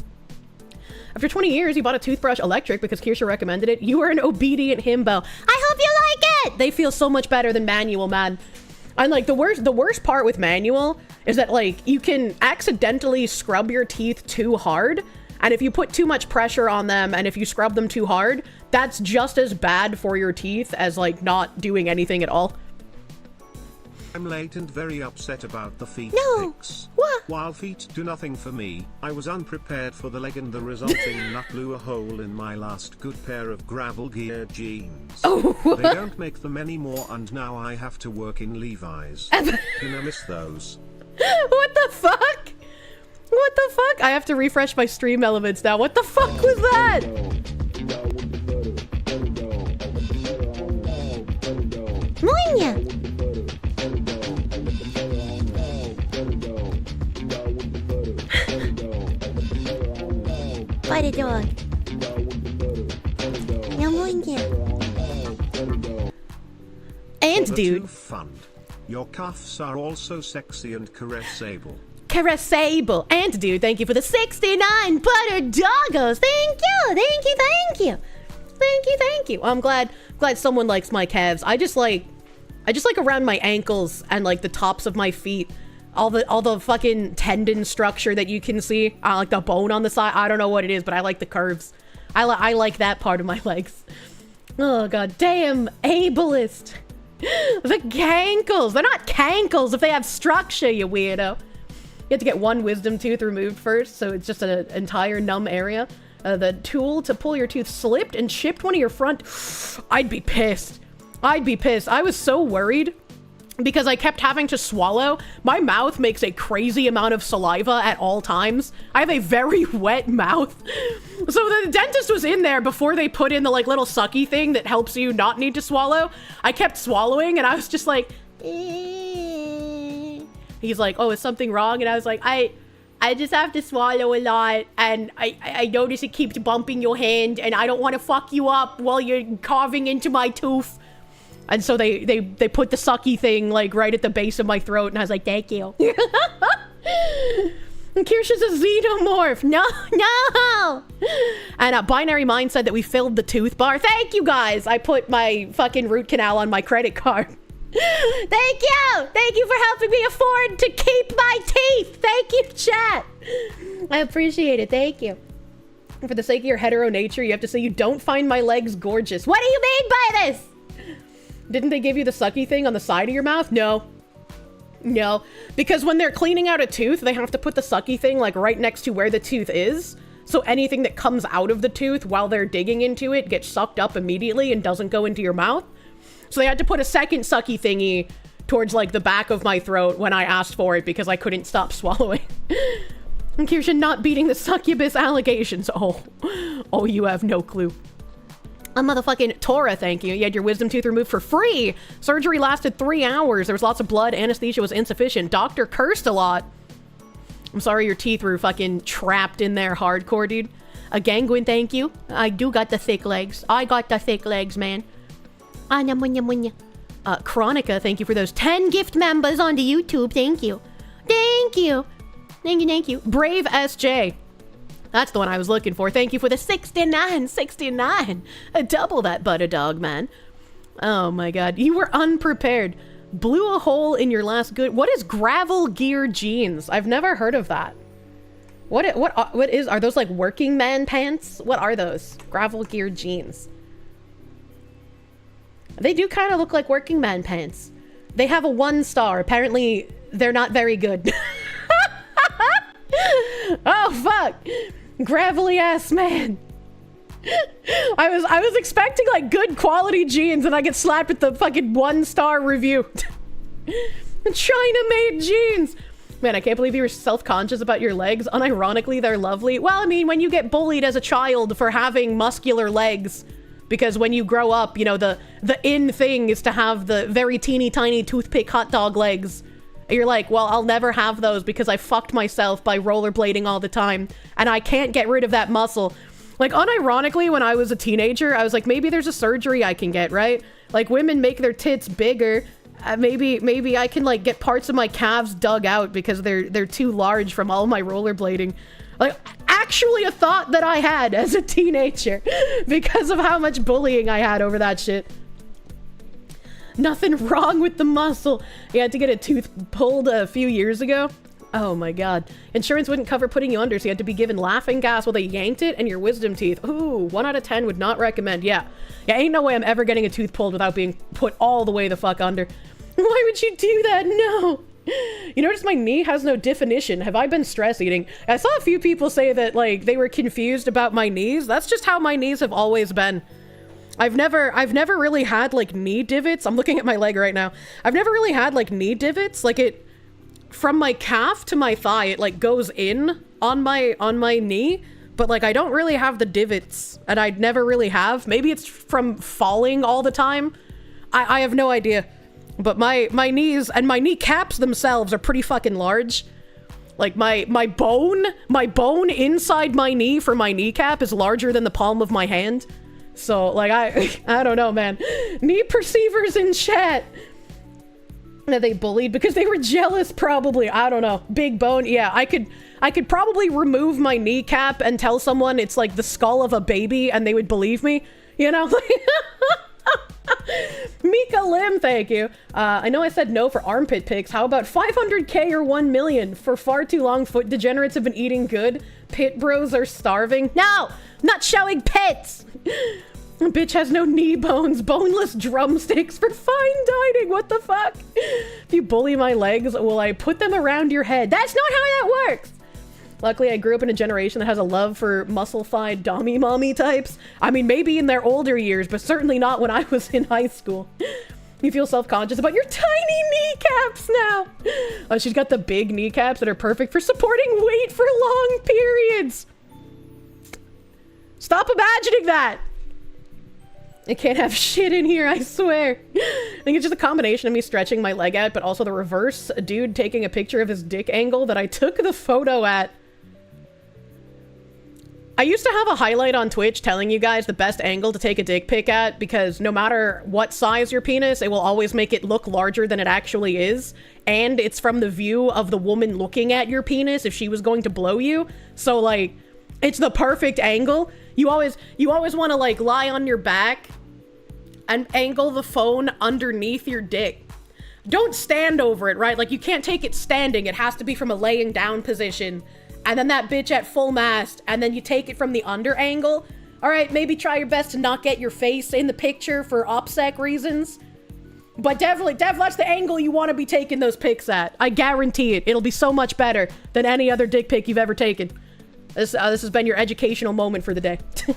After 20 years, you bought a toothbrush electric because Kirsche recommended it. You are an obedient himbo. I hope you like it! They feel so much better than manual, man. And like the worst part with manual is that like you can accidentally scrub your teeth too hard, and if you put too much pressure on them and if you scrub them too hard, that's just as bad for your teeth as like not doing anything at all. I'm late and very upset about the feet pics. What? While feet do nothing for me, I was unprepared for the leg and the resulting nut blew a hole in my last good pair of gravel gear jeans. Oh. They don't make them anymore and now I have to work in Levi's. Gonna miss those. What the fuck? What the fuck? I have to refresh my stream elements now. What the fuck was that? Moinya! Butter dog. And dude. Fun. Your cuffs are also sexy and caressable. Caressable. And dude, thank you for the 69 butter doggos. Thank you, thank you, thank you. Thank you, thank you. I'm glad someone likes my calves. I just like around my ankles and like the tops of my feet. All the fucking tendon structure that you can see. I like the bone on the side. I don't know what it is, but I like the curves. I like that part of my legs. Oh god damn, ableist. The cankles. They're not cankles if they have structure, you weirdo. You have to get one wisdom tooth removed first, so it's just an entire numb area. The tool to pull your tooth slipped and chipped one of your front. I'd be pissed. I'd be pissed. I was so worried because I kept having to swallow. My mouth makes a crazy amount of saliva at all times. I have a very wet mouth. So the dentist was in there before they put in the like little sucky thing that helps you not need to swallow. I kept swallowing and I was just like, he's like, oh, is something wrong? And I was like, I just have to swallow a lot, and I notice it keeps bumping your hand, and I don't want to fuck you up while you're carving into my tooth. And so they put the sucky thing like right at the base of my throat, and I was like, thank you. And Kirsche's a xenomorph. No. And Binary Mind said that we filled the tooth bar. Thank you guys. I put my fucking root canal on my credit card. Thank you! Thank you for helping me afford to keep my teeth! Thank you, chat! I appreciate it, thank you. And for the sake of your hetero nature, you have to say you don't find my legs gorgeous. What do you mean by this? Didn't they give you the sucky thing on the side of your mouth? No. Because when they're cleaning out a tooth, they have to put the sucky thing like right next to where the tooth is. So anything that comes out of the tooth while they're digging into it gets sucked up immediately and doesn't go into your mouth. So they had to put a second sucky thingy towards like the back of my throat when I asked for it because I couldn't stop swallowing. And Kirsche not beating the succubus allegations. Oh, you have no clue. A motherfucking Tora, thank you. You had your wisdom tooth removed for free. Surgery lasted 3 hours. There was lots of blood. Anesthesia was insufficient. Doctor cursed a lot. I'm sorry your teeth were fucking trapped in there hardcore, dude. A Ganguin, thank you. I do got the thick legs. I got the thick legs, man. Chronica, thank you for those 10 gift members onto YouTube. Thank you. Thank you. Brave SJ. That's the one I was looking for. Thank you for the 69. Double that butter dog, man. Oh my god. You were unprepared. Blew a hole in your last good... What is gravel gear jeans? I've never heard of that. What is... Are those like working man pants? What are those? Gravel gear jeans. They do kind of look like working man pants. They have a 1 star. Apparently, they're not very good. Oh, fuck. Gravelly ass man. I was expecting like good quality jeans and I get slapped with the fucking 1 star review. China made jeans. Man, I can't believe you were self-conscious about your legs. Unironically, they're lovely. Well, I mean, when you get bullied as a child for having muscular legs, because when you grow up, you know, the in thing is to have the very teeny tiny toothpick hot dog legs. You're like, well, I'll never have those because I fucked myself by rollerblading all the time and I can't get rid of that muscle. Like, unironically, when I was a teenager, I was like, maybe there's a surgery I can get, right? Like, women make their tits bigger. Maybe I can like get parts of my calves dug out because they're too large from all my rollerblading. Like, actually a thought that I had as a teenager because of how much bullying I had over that shit. Nothing wrong with the muscle. You had to get a tooth pulled a few years ago. Oh my god. Insurance wouldn't cover putting you under, so you had to be given laughing gas while they yanked it and your wisdom teeth. Ooh, 1 out of 10 would not recommend. Yeah, ain't no way I'm ever getting a tooth pulled without being put all the way the fuck under. Why would you do that? No. You notice my knee has no definition. Have I been stress eating? I saw a few people say that like they were confused about my knees. That's just how my knees have always been. I've never really had like knee divots. I'm looking at my leg right now. I've never really had like knee divots. Like it from my calf to my thigh, it like goes in on my knee, but like I don't really have the divots and I'd never really have. Maybe it's from falling all the time. I have no idea. But my knees and my kneecaps themselves are pretty fucking large. Like my bone inside my knee for my kneecap is larger than the palm of my hand. So like I don't know, man. Knee perceivers in chat. Are they bullied because they were jealous? Probably. I don't know. Big bone. Yeah, I could probably remove my kneecap and tell someone it's like the skull of a baby and they would believe me. You know? Mika Lim, thank you. I know I said no for armpit pics. How about 500k or 1 million? For far too long, foot degenerates have been eating good. Pit bros are starving. No! I'm not showing pits! Bitch has no knee bones, boneless drumsticks for fine dining. What the fuck? If you bully my legs, will I put them around your head? That's not how that works. Luckily, I grew up in a generation that has a love for muscle-fied dommy mommy types. I mean, maybe in their older years, but certainly not when I was in high school. You feel self-conscious about your tiny kneecaps now. She's got the big kneecaps that are perfect for supporting weight for long periods. Stop imagining that. I can't have shit in here, I swear. I think it's just a combination of me stretching my leg out, but also the reverse. A dude taking a picture of his dick angle that I took the photo at. I used to have a highlight on Twitch telling you guys the best angle to take a dick pic at, because no matter what size your penis, it will always make it look larger than it actually is. And it's from the view of the woman looking at your penis if she was going to blow you. So, like, it's the perfect angle. You always want to, like, lie on your back and angle the phone underneath your dick. Don't stand over it, right? Like, you can't take it standing. It has to be from a laying down position. And then that bitch at full mast, and then you take it from the under angle. All right, maybe try your best to not get your face in the picture for OPSEC reasons. But definitely, that's the angle you want to be taking those pics at. I guarantee it. It'll be so much better than any other dick pic you've ever taken. This has been your educational moment for the day. So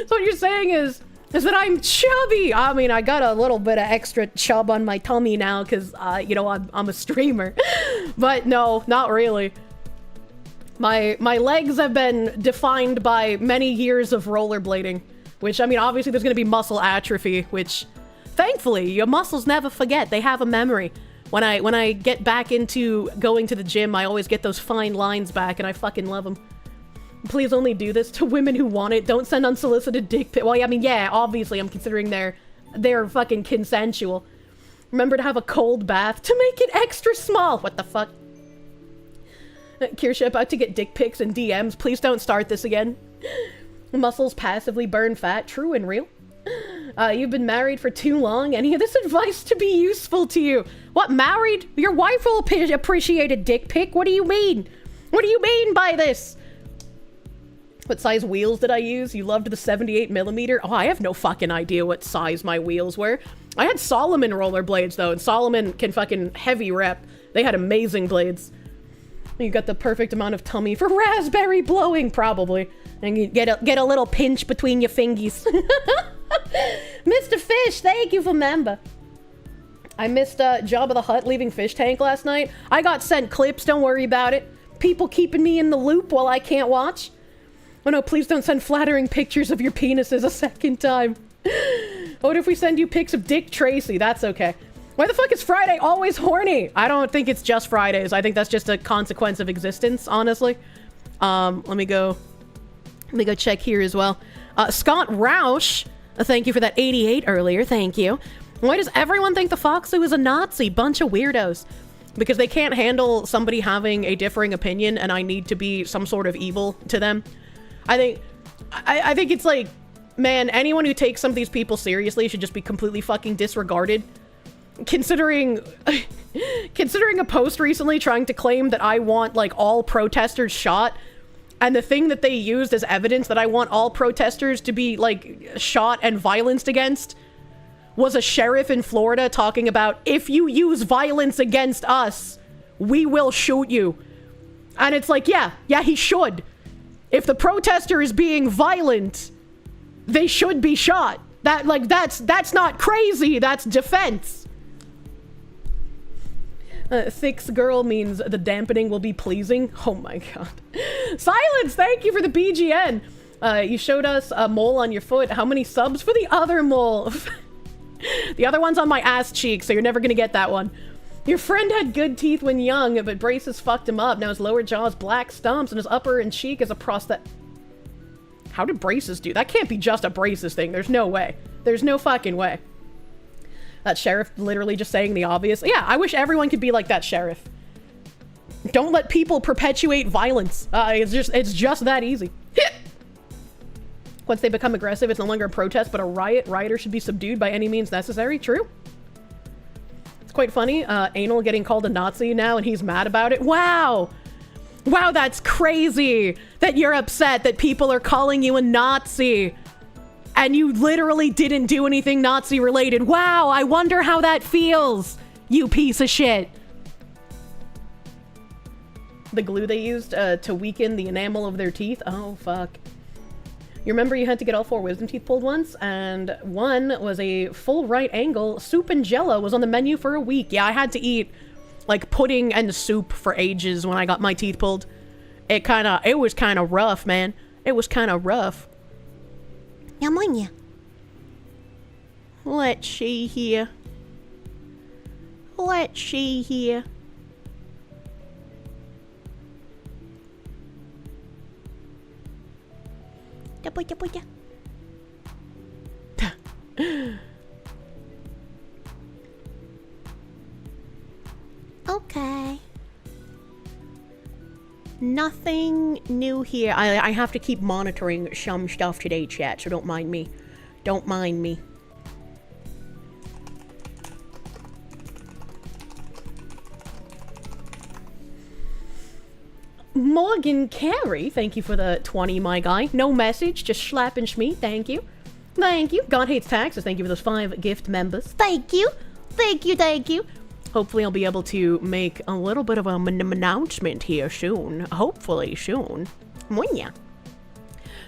what you're saying is that I'm chubby. I mean, I got a little bit of extra chub on my tummy now because, you know, I'm a streamer. But no, not really. My legs have been defined by many years of rollerblading, which, I mean, obviously there's going to be muscle atrophy, which, thankfully, your muscles never forget. They have a memory. When I get back into going to the gym, I always get those fine lines back, and I fucking love them. Please only do this to women who want it. Don't send unsolicited dick pics. Well, I mean, yeah, obviously I'm considering they're fucking consensual. Remember to have a cold bath to make it extra small. What the fuck? Kirsche about to get dick pics and DMs. Please don't start this again. Muscles passively burn fat. True and real. You've been married for too long. Any of this advice to be useful to you? What, married? Your wife will appreciate a dick pic. What do you mean? What do you mean by this? What size wheels did I use? You loved the 78mm. Oh, I have no fucking idea what size my wheels were. I had Solomon rollerblades though, and Solomon can fucking heavy rep. They had amazing blades. You got the perfect amount of tummy for raspberry blowing, probably. And you get a little pinch between your fingies. Mr. Fish, thank you for member. I missed Jabba the Hutt leaving Fish Tank last night. I got sent clips, don't worry about it. People keeping me in the loop while I can't watch. Oh no, please don't send flattering pictures of your penises a second time. What if we send you pics of Dick Tracy? That's okay. Why the fuck is Friday always horny? I don't think it's just Fridays. I think that's just a consequence of existence, honestly. Let me go check here as well. Scott Roush, thank you for that 88 earlier. Thank you. Why does everyone think the Foxu is a Nazi? Bunch of weirdos. Because they can't handle somebody having a differing opinion, and I need to be some sort of evil to them. I think it's like, man, anyone who takes some of these people seriously should just be completely fucking disregarded. Considering a post recently trying to claim that I want, like, all protesters shot, and the thing that they used as evidence that I want all protesters to be, like, shot and violenced against was a sheriff in Florida talking about, if you use violence against us, we will shoot you. And it's like, yeah, he should. If the protester is being violent, they should be shot. That's not crazy, that's defense. Thick's girl means the dampening will be pleasing. Oh my god. Silence, thank you for the BGN. You showed us a mole on your foot. How many subs for the other mole? The other one's on my ass cheek, so you're never gonna get that one. Your friend had good teeth when young, but braces fucked him up. Now his lower jaw is black stumps, and his upper and cheek is a prosthetic. How did braces do? That can't be just a braces thing. There's no way. There's no fucking way. That sheriff literally just saying the obvious. Yeah, I wish everyone could be like that sheriff. Don't let people perpetuate violence. It's just that easy. Once they become aggressive, it's no longer a protest, but a riot. Rioters should be subdued by any means necessary. True. It's quite funny. Anal getting called a Nazi now, and he's mad about it. Wow. Wow, that's crazy that you're upset that people are calling you a Nazi. and you literally didn't do anything Nazi related. Wow, I wonder how that feels, you piece of shit. The glue they used to weaken the enamel of their teeth? Oh, fuck. You remember you had to get all 4 wisdom teeth pulled once, and one was a full right angle. Soup and jello was on the menu for a week. Yeah, I had to eat, like, pudding and soup for ages when I got my teeth pulled. It was kind of rough, man. It was kind of rough. Let's see here. Let's see here. Okay. Nothing new here. I have to keep monitoring some stuff today, chat, so don't mind me. Don't mind me. Morgan Carey, thank you for the 20, my guy. No message, just slapping schmee, thank you. Thank you. God Hates Taxes, thank you for those 5 gift members. Thank you. Thank you, thank you. Hopefully I'll be able to make a little bit of a announcement here soon. Hopefully soon. Munya.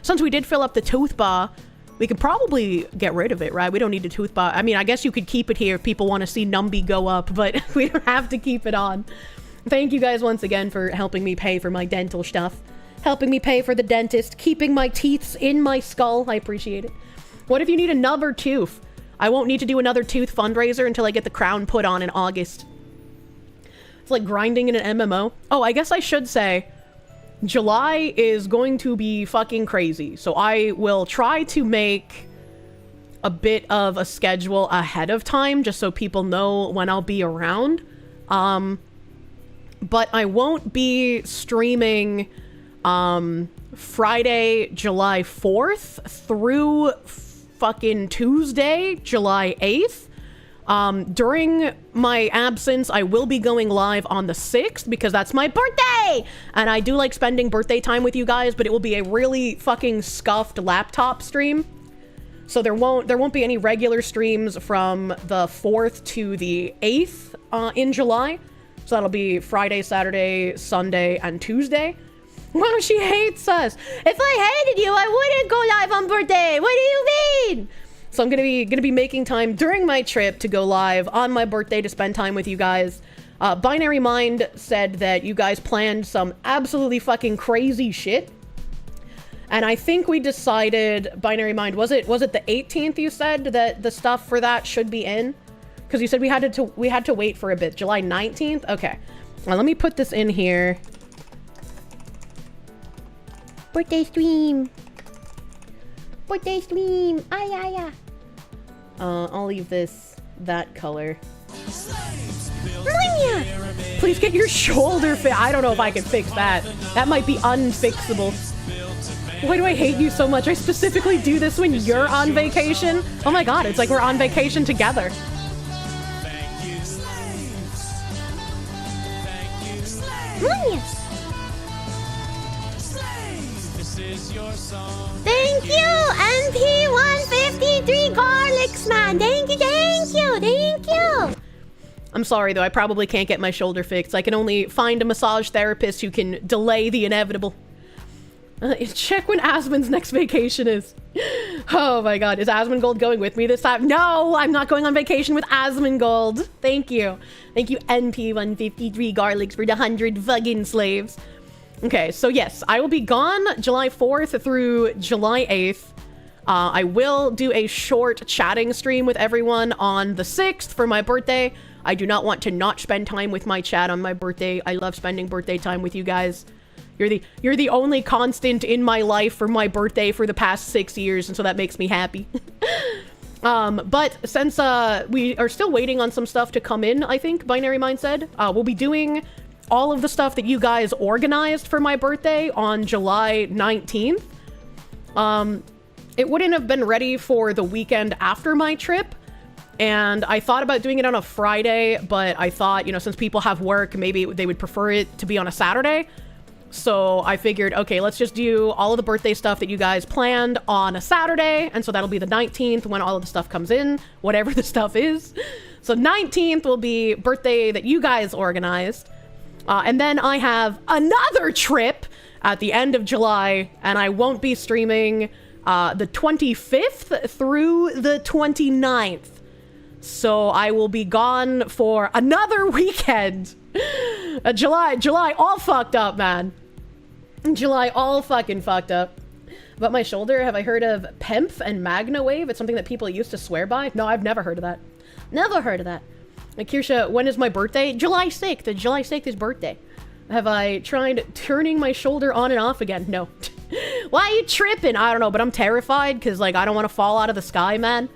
Since we did fill up the tooth bar, we could probably get rid of it, right? We don't need a tooth bar. I mean, I guess you could keep it here if people want to see Numby go up, but we don't have to keep it on. Thank you guys once again for helping me pay for my dental stuff. Helping me pay for the dentist. Keeping my teeth in my skull. I appreciate it. What if you need another tooth? I won't need to do another tooth fundraiser until I get the crown put on in August. It's like grinding in an MMO. Oh, I guess I should say, July is going to be fucking crazy. So I will try to make a bit of a schedule ahead of time, just so people know when I'll be around. But I won't be streaming Friday, July 4th through fucking Tuesday, July 8th. During my absence, I will be going live on the 6th because that's my birthday! And I do like spending birthday time with you guys, but it will be a really fucking scuffed laptop stream. So there won't be any regular streams from the 4th to the 8th in July. So that'll be Friday, Saturday, Sunday, and Tuesday. Wow, she hates us. If I hated you, I wouldn't go live on birthday. What do you mean? So I'm gonna be making time during my trip to go live on my birthday to spend time with you guys. Binary Mind said that you guys planned some absolutely fucking crazy shit. And I think we decided, Binary Mind, was it the 18th you said that the stuff for that should be in? Because you said we had to wait for a bit. July 19th? Okay. Now let me put this in here. Birthday stream. Birthday stream. I'll leave this that color. Please get your shoulder fit. I don't know if I can fix that. That might be unfixable. Why do I hate you so much? I specifically do this when you're on vacation. Oh my god, it's like we're on vacation together. Thank you, MP153 Garlics Man. Thank you, thank you, thank you. I'm sorry though, I probably can't get my shoulder fixed. I can only find a massage therapist who can delay the inevitable. Check when Asmon's next vacation is. Oh my god, is Asmongold going with me this time? No, I'm not going on vacation with Asmongold. Thank you. Thank you, NP153 Garlics, for the 100 fucking slaves. Okay, so yes, I will be gone July 4th through July 8th. I will do a short chatting stream with everyone on the 6th for my birthday. I do not want to not spend time with my chat on my birthday. I love spending birthday time with you guys. You're the only constant in my life for my birthday for the past 6 years, and so that makes me happy. But since we are still waiting on some stuff to come in, I think Binary Mind said, we'll be doing all of the stuff that you guys organized for my birthday on July 19th. It wouldn't have been ready for the weekend after my trip, and I thought about doing it on a Friday, but I thought, you know, since people have work, maybe they would prefer it to be on a Saturday. So I figured, okay, let's just do all of the birthday stuff that you guys planned on a Saturday. And so that'll be the 19th when all of the stuff comes in, whatever the stuff is. So 19th will be birthday that you guys organized. And then I have another trip at the end of July, and I won't be streaming the 25th through the 29th. So I will be gone for another weekend. July all fucked up, man. July all fucking fucked up. About my shoulder, have I heard of PEMF and Magna Wave? It's something that people used to swear by. No, I've never heard of that. Never heard of that. Kirsche, when is my birthday? July 6th. July 6th is birthday. Have I tried turning my shoulder on and off again? No. Why are you tripping? I don't know, but I'm terrified because, like, I don't want to fall out of the sky, man.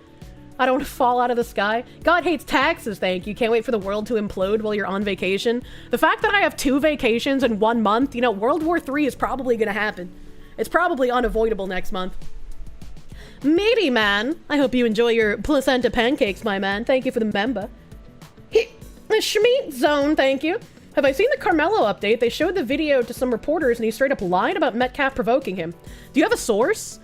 I don't want to fall out of the sky. God hates taxes, thank you. Can't wait for the world to implode while you're on vacation. The fact that I have 2 vacations in 1 month, you know, World War III is probably going to happen. It's probably unavoidable next month. Meaty man, I hope you enjoy your placenta pancakes, my man. Thank you for the member. Schmeat Zone, thank you. Have I seen the Carmelo update? They showed the video to some reporters and he straight up lied about Metcalf provoking him. Do you have a source?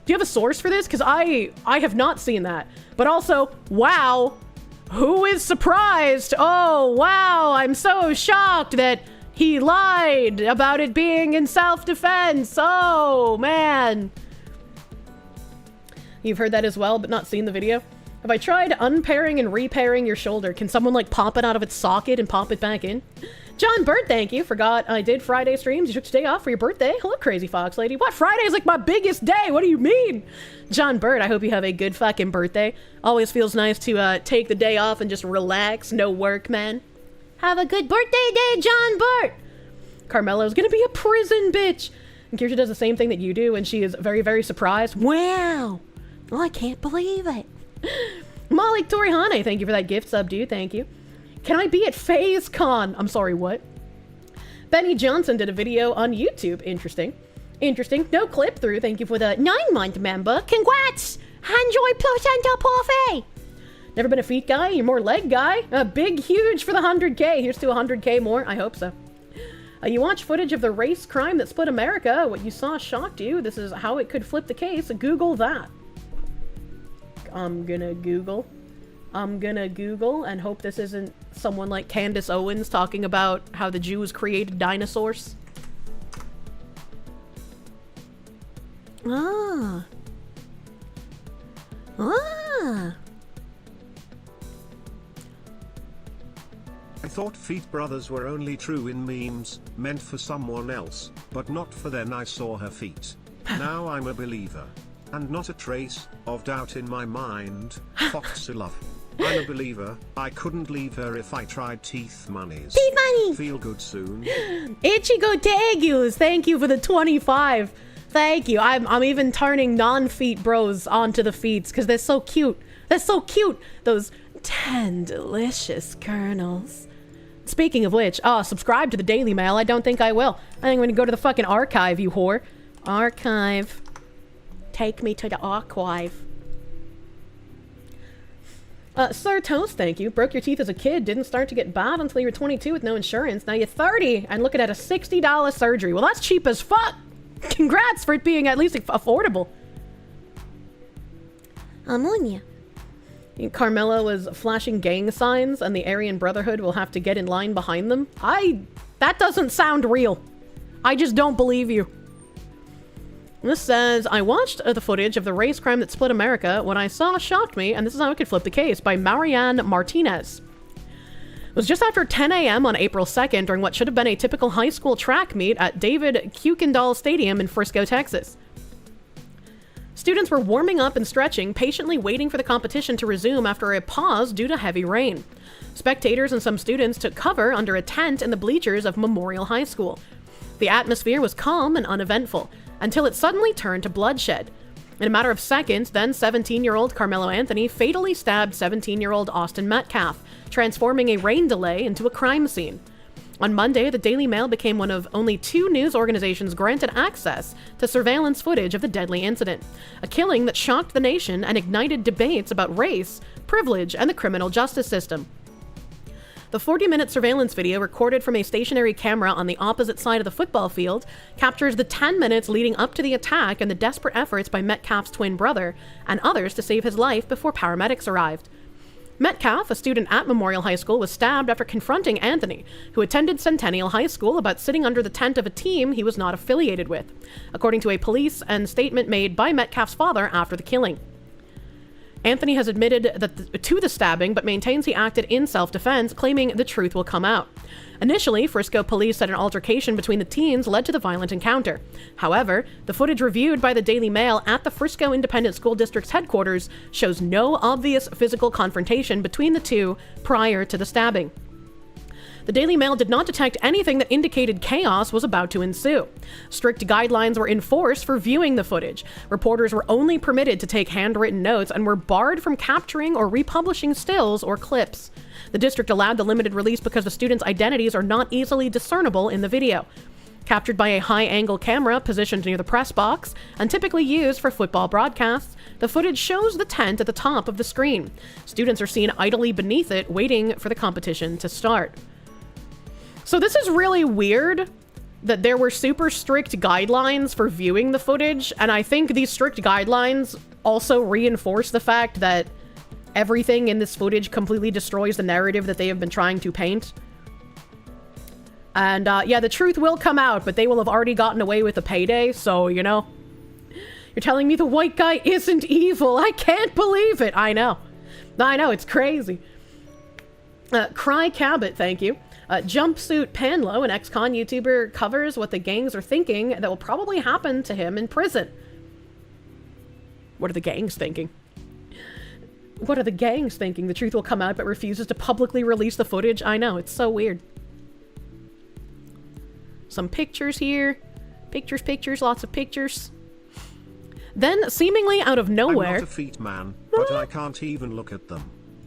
Do you have a source for this? Because I have not seen that. But also, wow, who is surprised? Oh, wow, I'm so shocked that he lied about it being in self-defense. Oh, man. You've heard that as well, but not seen the video? Have I tried unpairing and repairing your shoulder? Can someone, like, pop it out of its socket and pop it back in? John Burt, thank you. Forgot I did Friday streams. You took today off for your birthday. Hello, Crazy Fox Lady. What? Friday is like my biggest day. What do you mean? John Burt, I hope you have a good fucking birthday. Always feels nice to take the day off and just relax. No work, man. Have a good birthday day, John Burt. Carmelo's gonna be a prison bitch. And Kirsche does the same thing that you do, and she is very, very surprised. Wow. Oh, I can't believe it. Malik Torihane, thank you for that gift sub, dude. Thank you. Can I be at FazeCon? I'm sorry, what? Benny Johnson did a video on YouTube. Interesting. Interesting. No clip through. Thank you for the 9-month member. Congrats! Enjoy placenta parfait! Never been a feet guy? You're more leg guy? Big, huge for the 100K. Here's to 100K more. I hope so. You watch footage of the race crime that split America. What you saw shocked you. This is how it could flip the case. Google that. I'm gonna Google and hope this isn't someone like Candace Owens talking about how the Jews created dinosaurs. Ah. I thought Feet Brothers were only true in memes, meant for someone else, but not for then I saw her feet. Now I'm a believer. And not a trace of doubt in my mind. Foxy love. I'm a believer. I couldn't leave her if I tried teeth monies. Teeth money! Feel good soon. Ichigo Tegus, thank you for the 25. Thank you. I'm even turning non-feet bros onto the feets because they're so cute. They're so cute. Those 10 delicious kernels. Speaking of which, subscribe to the Daily Mail. I don't think I will. I think I'm gonna go to the fucking archive, you whore. Archive. Take me to the archive. Sir Toast, thank you. Broke your teeth as a kid. Didn't start to get bad until you were 22 with no insurance. Now you're 30 and looking at a $60 surgery. Well, that's cheap as fuck. Congrats for it being at least affordable. I'm on ya. Carmela was flashing gang signs and the Aryan Brotherhood will have to get in line behind them. That doesn't sound real. I just don't believe you. This says, I watched the footage of the race crime that split America. What I saw shocked me, and this is how it could flip the case, by Marianne Martinez. It was just after 10 a.m. on April 2nd during what should have been a typical high school track meet at David Kuykendall Stadium in Frisco, Texas. Students were warming up and stretching, patiently waiting for the competition to resume after a pause due to heavy rain. Spectators and some students took cover under a tent in the bleachers of Memorial High School. The atmosphere was calm and uneventful, until it suddenly turned to bloodshed. In a matter of seconds, then 17-year-old Carmelo Anthony fatally stabbed 17-year-old Austin Metcalf, transforming a rain delay into a crime scene. On Monday, the Daily Mail became one of only 2 news organizations granted access to surveillance footage of the deadly incident, a killing that shocked the nation and ignited debates about race, privilege, and the criminal justice system. The 40-minute surveillance video recorded from a stationary camera on the opposite side of the football field captures the 10 minutes leading up to the attack and the desperate efforts by Metcalf's twin brother and others to save his life before paramedics arrived. Metcalf, a student at Memorial High School, was stabbed after confronting Anthony, who attended Centennial High School, about sitting under the tent of a team he was not affiliated with, according to a police and statement made by Metcalf's father after the killing. Anthony has admitted to the stabbing, but maintains he acted in self-defense, claiming the truth will come out. Initially, Frisco police said an altercation between the teens led to the violent encounter. However, the footage reviewed by the Daily Mail at the Frisco Independent School District's headquarters shows no obvious physical confrontation between the two prior to the stabbing. The Daily Mail did not detect anything that indicated chaos was about to ensue. Strict guidelines were enforced for viewing the footage. Reporters were only permitted to take handwritten notes and were barred from capturing or republishing stills or clips. The district allowed the limited release because the students' identities are not easily discernible in the video. Captured by a high-angle camera positioned near the press box and typically used for football broadcasts, the footage shows the tent at the top of the screen. Students are seen idly beneath it, waiting for the competition to start. So this is really weird that there were super strict guidelines for viewing the footage, and I think these strict guidelines also reinforce the fact that everything in this footage completely destroys the narrative that they have been trying to paint. And yeah, the truth will come out, but they will have already gotten away with the payday, so, you know. You're telling me the white guy isn't evil. I can't believe it. I know, it's crazy. Cry Cabot, thank you. Jumpsuit Panlo, an ex-con YouTuber, covers what the gangs are thinking that will probably happen to him in prison. What are the gangs thinking? What are the gangs thinking? The truth will come out but refuses to publicly release the footage? I know, it's so weird. Some pictures here. Pictures, lots of pictures. Then, seemingly out of nowhere... I'm not a feet man, but I can't even look at them.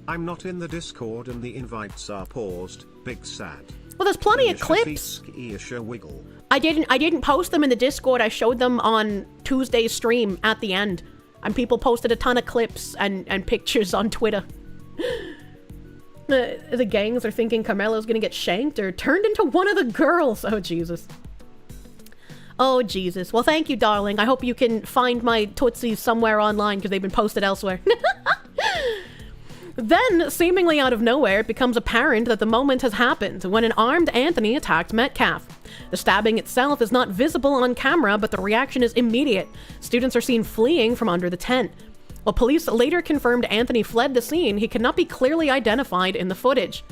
I'm not in the Discord and the invites are paused. Big sad. Well, there's plenty of clips. Wiggle. I didn't post them in the Discord. I showed them on Tuesday's stream at the end. And people posted a ton of clips and pictures on Twitter. The gangs are thinking Carmelo's gonna get shanked or turned into one of the girls. Oh, Jesus. Oh, Jesus. Well, thank you, darling. I hope you can find my Tootsies somewhere online because they've been posted elsewhere. Then, seemingly out of nowhere, it becomes apparent that the moment has happened when an armed Anthony attacked Metcalf. The stabbing itself is not visible on camera, but the reaction is immediate. Students are seen fleeing from under the tent. While police later confirmed Anthony fled the scene, he cannot be clearly identified in the footage.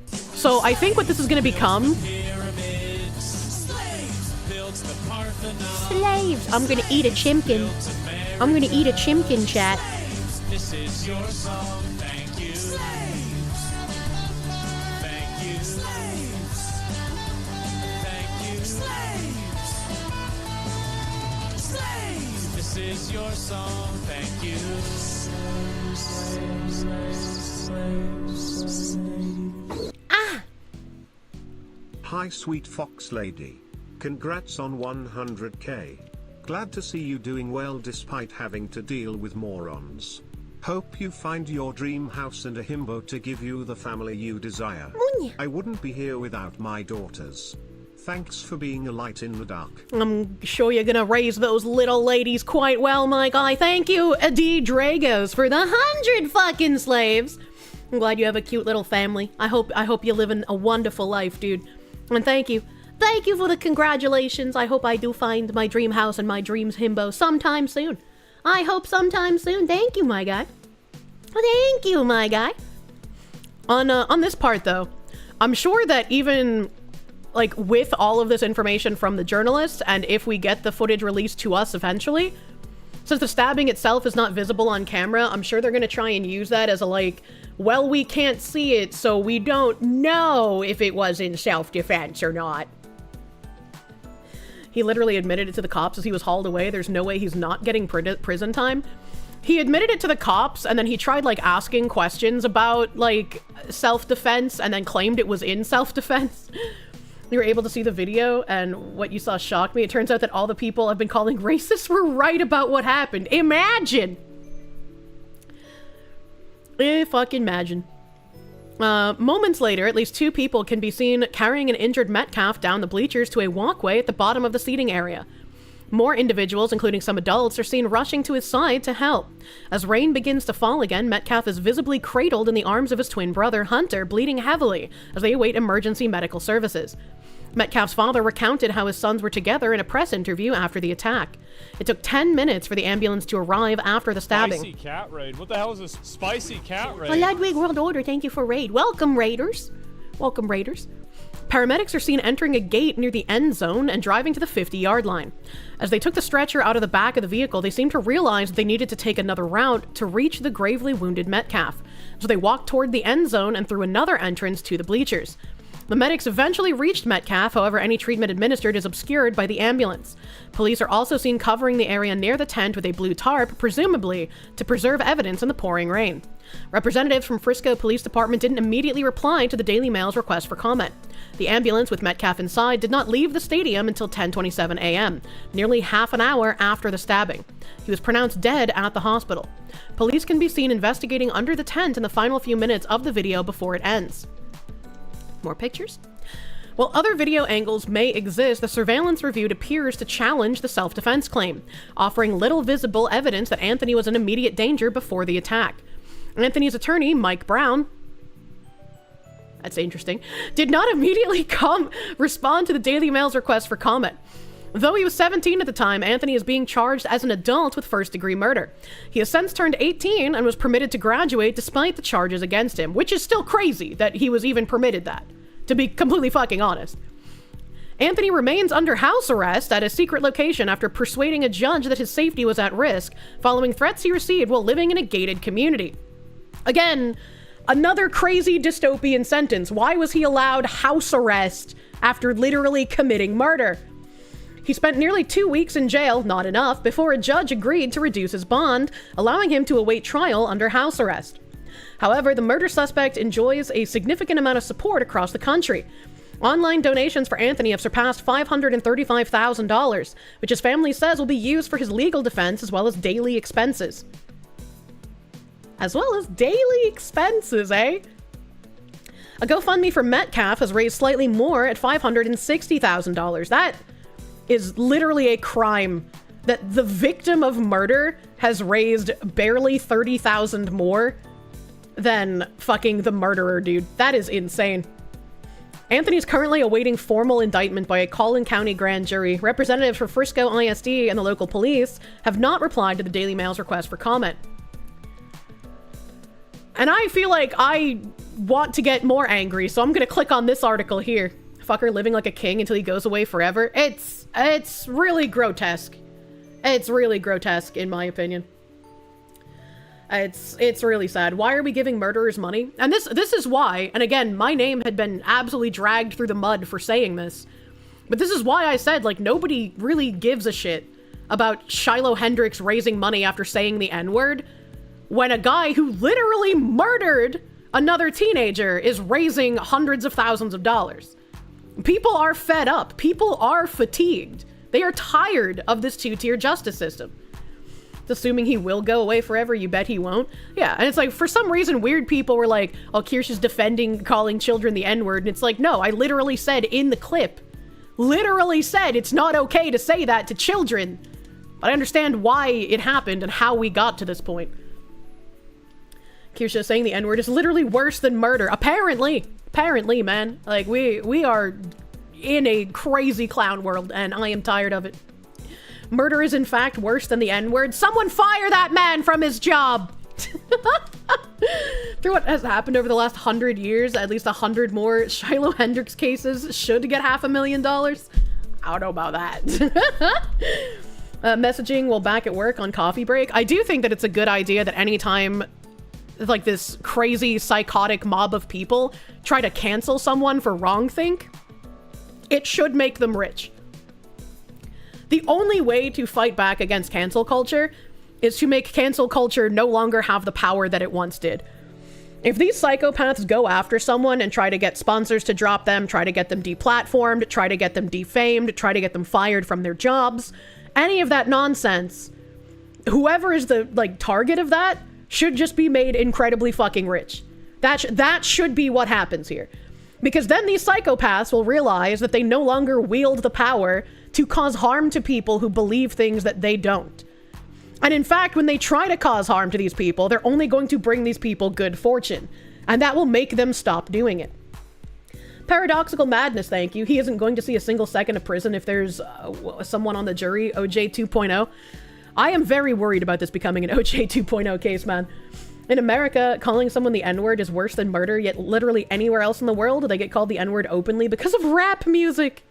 So I think what this is going to become... Slaves! I'm going to eat a chimkin. I'm going to eat a chimkin, chat. This is your song, thank you. Thank you. Thank you. This is your song, thank you. Ah! Hi, sweet fox lady. Congrats on 100k. Glad to see you doing well despite having to deal with morons. Hope you find your dream house and a himbo to give you the family you desire. I wouldn't be here without my daughters. Thanks for being a light in the dark. I'm sure you're gonna raise those little ladies quite well, my guy. Thank you, D. Dragos, for the 100 fucking slaves. I'm glad you have a cute little family. I hope you live in a wonderful life, dude. And thank you. Thank you for the congratulations. I hope I do find my dream house and my dreams himbo sometime soon. I hope sometime soon. Thank you, my guy. Thank you, my guy. On this part, though, I'm sure that even, like, with all of this information from the journalists, and if we get the footage released to us eventually, since the stabbing itself is not visible on camera, I'm sure they're going to try and use that as a, like, well, we can't see it, so we don't know if it was in self-defense or not. He literally admitted it to the cops as he was hauled away. There's no way he's not getting prison time. He admitted it to the cops, and then he tried, like, asking questions about, like, self-defense, and then claimed it was in self-defense. You were able to see the video, and what you saw shocked me. It turns out that all the people I've been calling racist were right about what happened. Imagine! Fucking imagine. Moments later, at least 2 people can be seen carrying an injured Metcalf down the bleachers to a walkway at the bottom of the seating area. More individuals, including some adults, are seen rushing to his side to help. As rain begins to fall again, Metcalf is visibly cradled in the arms of his twin brother, Hunter, bleeding heavily as they await emergency medical services. Metcalf's father recounted how his sons were together in a press interview after the attack. It took 10 minutes for the ambulance to arrive after the stabbing. Spicy cat raid. What the hell is this spicy cat raid? Well, Ludwig World Order, thank you for raid. Welcome, Raiders. Welcome, Raiders. Paramedics are seen entering a gate near the end zone and driving to the 50-yard line. As they took the stretcher out of the back of the vehicle, they seemed to realize that they needed to take another route to reach the gravely wounded Metcalf. So they walked toward the end zone and through another entrance to the bleachers. The medics eventually reached Metcalf, however, any treatment administered is obscured by the ambulance. Police are also seen covering the area near the tent with a blue tarp, presumably to preserve evidence in the pouring rain. Representatives from Frisco Police Department didn't immediately reply to the Daily Mail's request for comment. The ambulance with Metcalf inside did not leave the stadium until 10:27 a.m., nearly half an hour after the stabbing. He was pronounced dead at the hospital. Police can be seen investigating under the tent in the final few minutes of the video before it ends. More pictures? While other video angles may exist, the surveillance reviewed appears to challenge the self-defense claim, offering little visible evidence that Anthony was in immediate danger before the attack. Anthony's attorney, Mike Brown, that's interesting, did not immediately respond to the Daily Mail's request for comment. Though he was 17 at the time, Anthony is being charged as an adult with first-degree murder. He has since turned 18 and was permitted to graduate despite the charges against him, which is still crazy that he was even permitted that, to be completely fucking honest. Anthony remains under house arrest at a secret location after persuading a judge that his safety was at risk, following threats he received while living in a gated community. Again, another crazy dystopian sentence. Why was he allowed house arrest after literally committing murder? He spent nearly 2 weeks in jail, not enough, before a judge agreed to reduce his bond, allowing him to await trial under house arrest. However, the murder suspect enjoys a significant amount of support across the country. Online donations for Anthony have surpassed $535,000, which his family says will be used for his legal defense as well as daily expenses. As well as daily expenses, eh? A GoFundMe for Metcalf has raised slightly more at $560,000. That is literally a crime that the victim of murder has raised barely 30,000 more than fucking the murderer, dude. That is insane. Anthony's currently awaiting formal indictment by a Collin County grand jury. Representatives for Frisco ISD and the local police have not replied to the Daily Mail's request for comment. And I feel like I want to get more angry, so I'm gonna click on this article here. Fucker living like a king until he goes away forever. It's really grotesque. It's really grotesque, in my opinion. It's really sad. Why are we giving murderers money? And this is why, and again, my name had been absolutely dragged through the mud for saying this, but this is why I said, like, nobody really gives a shit about Shiloh Hendricks raising money after saying the N-word, when a guy who literally murdered another teenager is raising hundreds of thousands of dollars. People are fed up. People are fatigued. They are tired of this two-tier justice system. Assuming he will go away forever, you bet he won't. Yeah, and it's like, for some reason, weird people were like, oh, Kirsche defending calling children the N-word, and it's like, no, I literally said in the clip, literally said it's not okay to say that to children. But I understand why it happened and how we got to this point. Kirsche saying the N-word is literally worse than murder. Apparently, man. Like, we are in a crazy clown world, and I am tired of it. Murder is in fact worse than the N-word. Someone fire that man from his job! Through what has happened over the last 100 years, at least 100 more Shiloh Hendricks cases should get $500,000. I don't know about that. Messaging while back at work on coffee break. I do think that it's a good idea that anytime like this crazy psychotic mob of people try to cancel someone for wrongthink, it should make them rich. The only way to fight back against cancel culture is to make cancel culture no longer have the power that it once did. If these psychopaths go after someone and try to get sponsors to drop them, try to get them deplatformed, try to get them defamed, try to get them fired from their jobs, any of that nonsense, whoever is the, like, target of that should just be made incredibly fucking rich. That should be what happens here. Because then these psychopaths will realize that they no longer wield the power to cause harm to people who believe things that they don't. And in fact, when they try to cause harm to these people, they're only going to bring these people good fortune. And that will make them stop doing it. Paradoxical madness, thank you. He isn't going to see a single second of prison if there's someone on the jury, OJ 2.0. I am very worried about this becoming an OJ 2.0 case, man. In America, calling someone the N-word is worse than murder, yet literally anywhere else in the world, they get called the N-word openly because of rap music.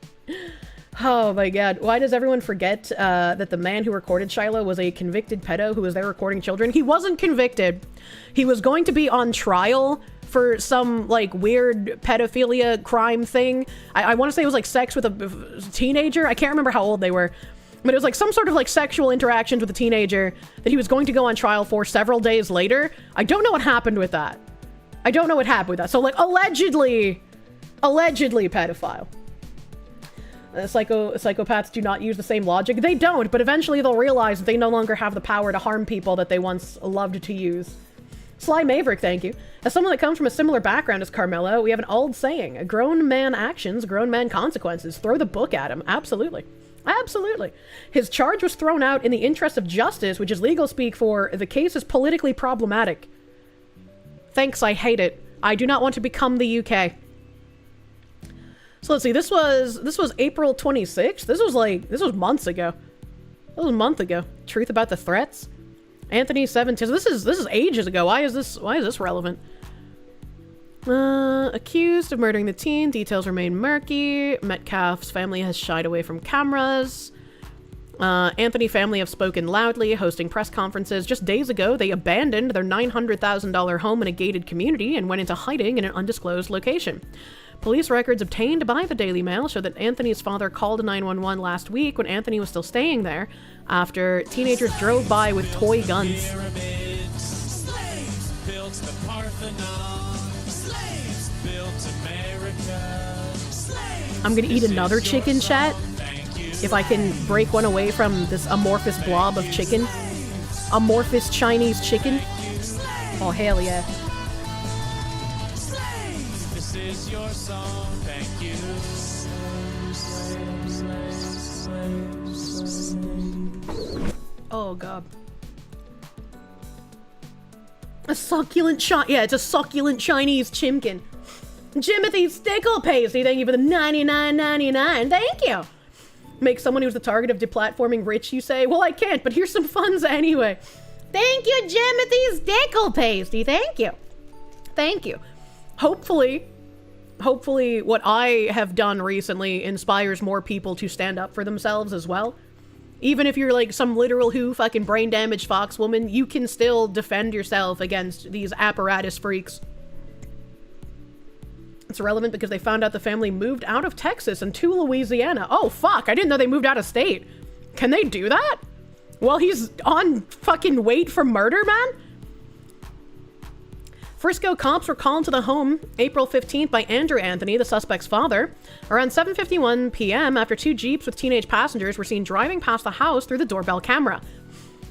Oh my god. Why does everyone forget that the man who recorded Shiloh was a convicted pedo who was there recording children? He wasn't convicted. He was going to be on trial for some, like, weird pedophilia crime thing. I want to say it was, like, sex with a teenager. I can't remember how old they were. But it was, like, some sort of, like, sexual interactions with a teenager that he was going to go on trial for several days later. I don't know what happened with that. I don't know what happened with that. So, like, allegedly pedophile. Psychopaths do not use the same logic. They don't, but eventually they'll realize that they no longer have the power to harm people that they once loved to use. Sly Maverick, thank you. As someone that comes from a similar background as Carmelo, we have an old saying, a grown man actions, grown man consequences. Throw the book at him. Absolutely. Absolutely. His charge was thrown out in the interest of justice, which is legal speak for the case is politically problematic. Thanks, I hate it. I do not want to become the UK. So let's see, this was April 26th. This was months ago. That was a month ago. Truth about the threats. Anthony 17. This is ages ago. Why is this relevant? Accused of murdering the teen. Details remain murky. Metcalf's family has shied away from cameras. Anthony family have spoken loudly, hosting press conferences. Just days ago, they abandoned their $900,000 home in a gated community and went into hiding in an undisclosed location. Police records obtained by the Daily Mail show that Anthony's father called 911 last week when Anthony was still staying there after teenagers drove by with toy guns. Slaves built the Parthenon. Slaves built America. Slaves. I'm gonna eat another chicken, chat, if I can break one away from this amorphous blob of chicken. Amorphous Chinese chicken. Oh, hell yeah. This is your song, thank you. Oh god. A succulent yeah, it's a succulent Chinese chimkin. Jimothy Stickle Pasty, thank you for the $99.99. Thank you. Make someone who's the target of deplatforming rich, you say? Well, I can't, but here's some funds anyway. Thank you, Jimothy Stickle Pasty. Thank you. Thank you. Hopefully what I have done recently inspires more people to stand up for themselves as well. Even if you're like some literal fucking brain damaged fox woman, you can still defend yourself against these apparatus freaks. It's relevant because they found out the family moved out of Texas and to Louisiana. Oh fuck, I didn't know they moved out of state. Can they do that? Well, he's on fucking wait for murder, man? Frisco cops were called to the home April 15th by Andrew Anthony, the suspect's father, around 7:51 p.m. after two Jeeps with teenage passengers were seen driving past the house through the doorbell camera.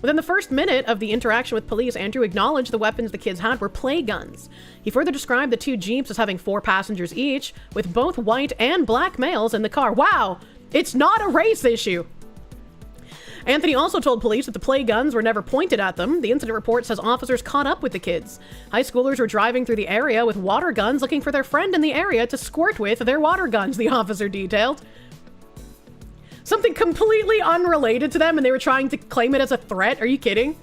Within the first minute of the interaction with police, Andrew acknowledged the weapons the kids had were play guns. He further described the two Jeeps as having 4 passengers each, with both white and black males in the car. Wow! It's not a race issue! Anthony also told police that the play guns were never pointed at them. The incident report says officers caught up with the kids. High schoolers were driving through the area with water guns looking for their friend in the area to squirt with their water guns, the officer detailed. Something completely unrelated to them and they were trying to claim it as a threat? Are you kidding?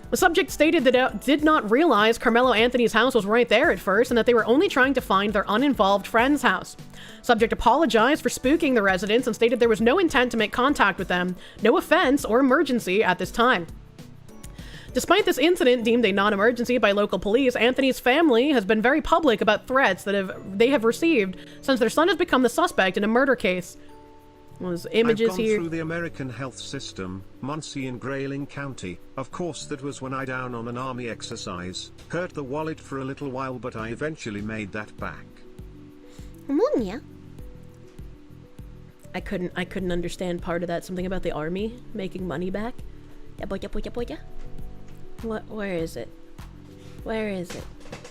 The subject stated that it did not realize Carmelo Anthony's house was right there at first and that they were only trying to find their uninvolved friend's house. Subject apologized for spooking the residents and stated there was no intent to make contact with them, no offense or emergency at this time. Despite this incident deemed a non-emergency by local police, Anthony's family has been very public about threats that they have received since their son has become the suspect in a murder case. There's images I've gone here. through the American health system, Muncie and Grayling County. Of course that was when I down on an army exercise. Hurt the wallet for a little while but I eventually made that back. Munya. I couldn't understand part of that. Something about the army making money back. Where is it? Where is it?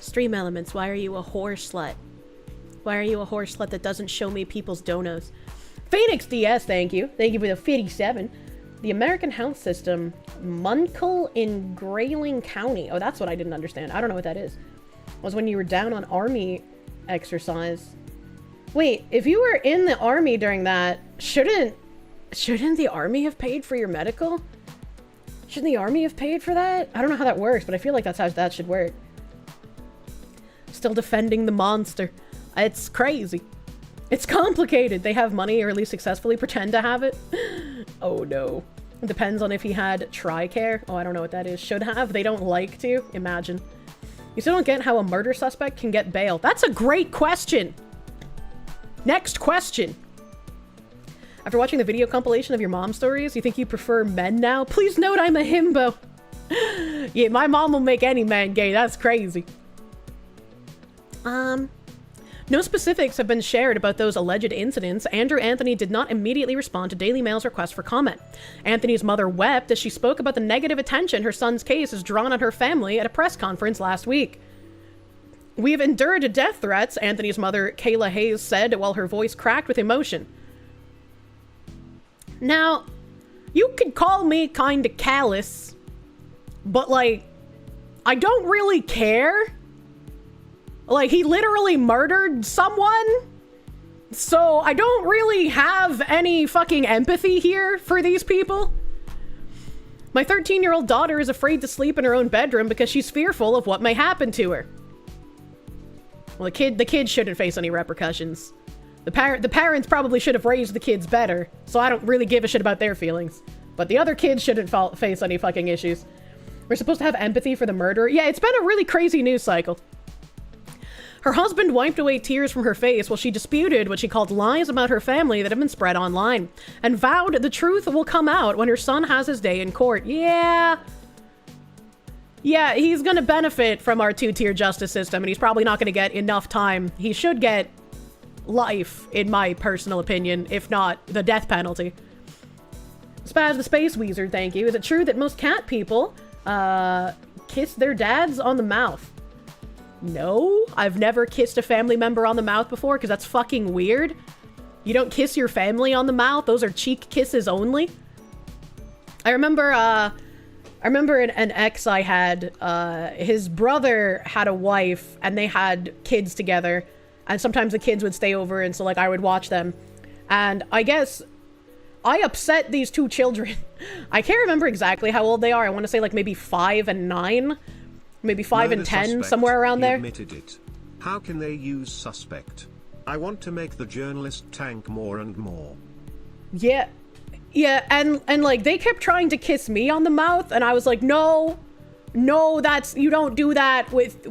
Stream elements, why are you a whore slut? Why are you a whore slut that doesn't show me people's donos? Phoenix DS, thank you. Thank you for the 57. The American health system, Munkle in Grayling County. Oh, that's what I didn't understand. I don't know what that is. Was when you were down on army exercise. Wait, if you were in the army during that, shouldn't the army have paid for your medical? Shouldn't the army have paid for that? I don't know how that works, but I feel like that's how that should work. Still defending the monster. It's crazy. It's complicated. They have money, or at least successfully pretend to have it. Oh no. It depends on if he had TRICARE. Oh, I don't know what that is. Should have. They don't like to. Imagine. You still don't get how a murder suspect can get bail. That's a great question. Next question. After watching the video compilation of your mom stories, you think you prefer men now? Please note I'm a himbo. Yeah, my mom will make any man gay. That's crazy. No specifics have been shared about those alleged incidents. Andrew Anthony did not immediately respond to Daily Mail's request for comment. Anthony's mother wept as she spoke about the negative attention her son's case has drawn on her family at a press conference last week. We have endured death threats, Anthony's mother, Kayla Hayes, said while her voice cracked with emotion. Now, you could call me kinda callous, but like, I don't really care. Like, he literally murdered someone, so I don't really have any fucking empathy here for these people. My 13-year-old daughter is afraid to sleep in her own bedroom because she's fearful of what may happen to her. Well, the kid shouldn't face any repercussions. The parents probably should have raised the kids better, so I don't really give a shit about their feelings. But the other kids shouldn't face any fucking issues. We're supposed to have empathy for the murderer. Yeah, it's been a really crazy news cycle. Her husband wiped away tears from her face while she disputed what she called lies about her family that have been spread online, and vowed the truth will come out when her son has his day in court. Yeah, he's gonna benefit from our two-tier justice system, and he's probably not gonna get enough time. He should get life, in my personal opinion, if not the death penalty. Spaz the Space Wizard, thank you. Is it true that most cat people kiss their dads on the mouth? No, I've never kissed a family member on the mouth before because that's fucking weird. You don't kiss your family on the mouth. Those are cheek kisses only. I remember an ex I had, his brother had a wife and they had kids together, and sometimes the kids would stay over, and so like I would watch them, and I guess I upset these two children. I can't remember exactly how old they are. I want to say like maybe 5 and 9. Maybe 5 and 10, somewhere around there. Admitted it. How can they use suspect? I want to make the journalist tank more and more. Yeah, and like they kept trying to kiss me on the mouth, and I was like, no, that's, you don't do that with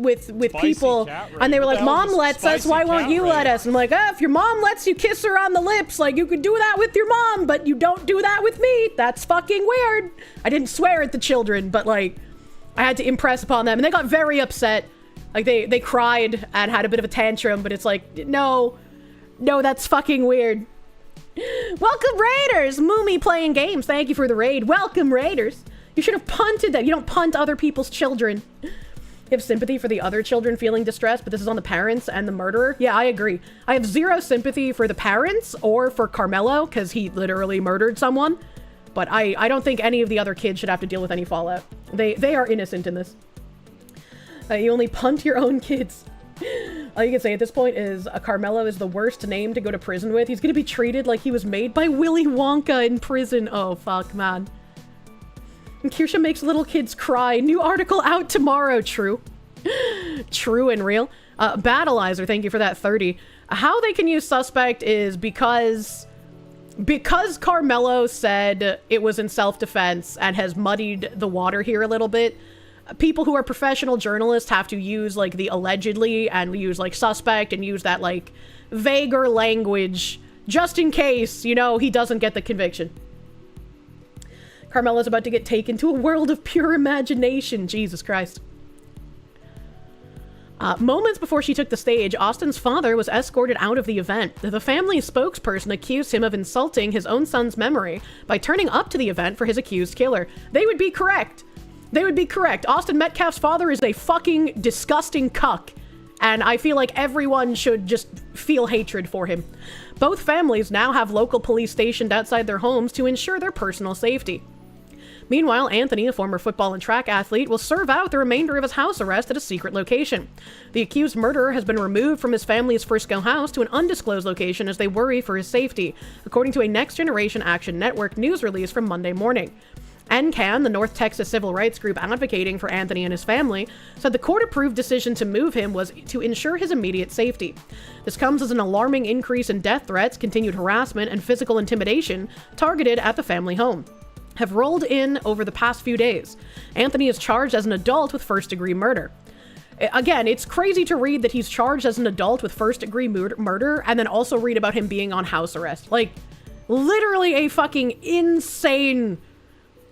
people. And they were like, Mom lets us, why won't you let us? I'm like, if your mom lets you kiss her on the lips, like you could do that with your mom, but you don't do that with me. That's fucking weird. I didn't swear at the children, but like, I had to impress upon them, and they got very upset. Like, they cried and had a bit of a tantrum, but it's like, no, that's fucking weird. Welcome, Raiders! Moomy playing games, thank you for the raid. Welcome, Raiders! You should have punted them. You don't punt other people's children. You have sympathy for the other children feeling distressed, but this is on the parents and the murderer? Yeah, I agree. I have zero sympathy for the parents or for Carmelo, because he literally murdered someone. But I don't think any of the other kids should have to deal with any fallout. They are innocent in this. You only punt your own kids. All you can say at this point is Carmelo is the worst name to go to prison with. He's gonna be treated like he was made by Willy Wonka in prison. Oh, fuck, man. And Kirsche makes little kids cry. New article out tomorrow. True. True and real. Battleizer, thank you for that 30. How they can use suspect is because Carmelo said it was in self-defense and has muddied the water here a little bit. People who are professional journalists have to use like the allegedly and use like suspect and use that like vaguer language just in case, you know, he doesn't get the conviction. Carmelo's about to get taken to a world of pure imagination. Jesus Christ. Moments before she took the stage, Austin's father was escorted out of the event. The family's spokesperson accused him of insulting his own son's memory by turning up to the event for his accused killer. They would be correct. They would be correct. Austin Metcalf's father is a fucking disgusting cuck. And I feel like everyone should just feel hatred for him. Both families now have local police stationed outside their homes to ensure their personal safety. Meanwhile, Anthony, a former football and track athlete, will serve out the remainder of his house arrest at a secret location. The accused murderer has been removed from his family's Frisco house to an undisclosed location as they worry for his safety, according to a Next Generation Action Network news release from Monday morning. NCAN, the North Texas civil rights group advocating for Anthony and his family, said the court-approved decision to move him was to ensure his immediate safety. This comes as an alarming increase in death threats, continued harassment, and physical intimidation targeted at the family home have rolled in over the past few days. Anthony is charged as an adult with first-degree murder. Again, it's crazy to read that he's charged as an adult with first-degree murder and then also read about him being on house arrest. Like, literally a fucking insane...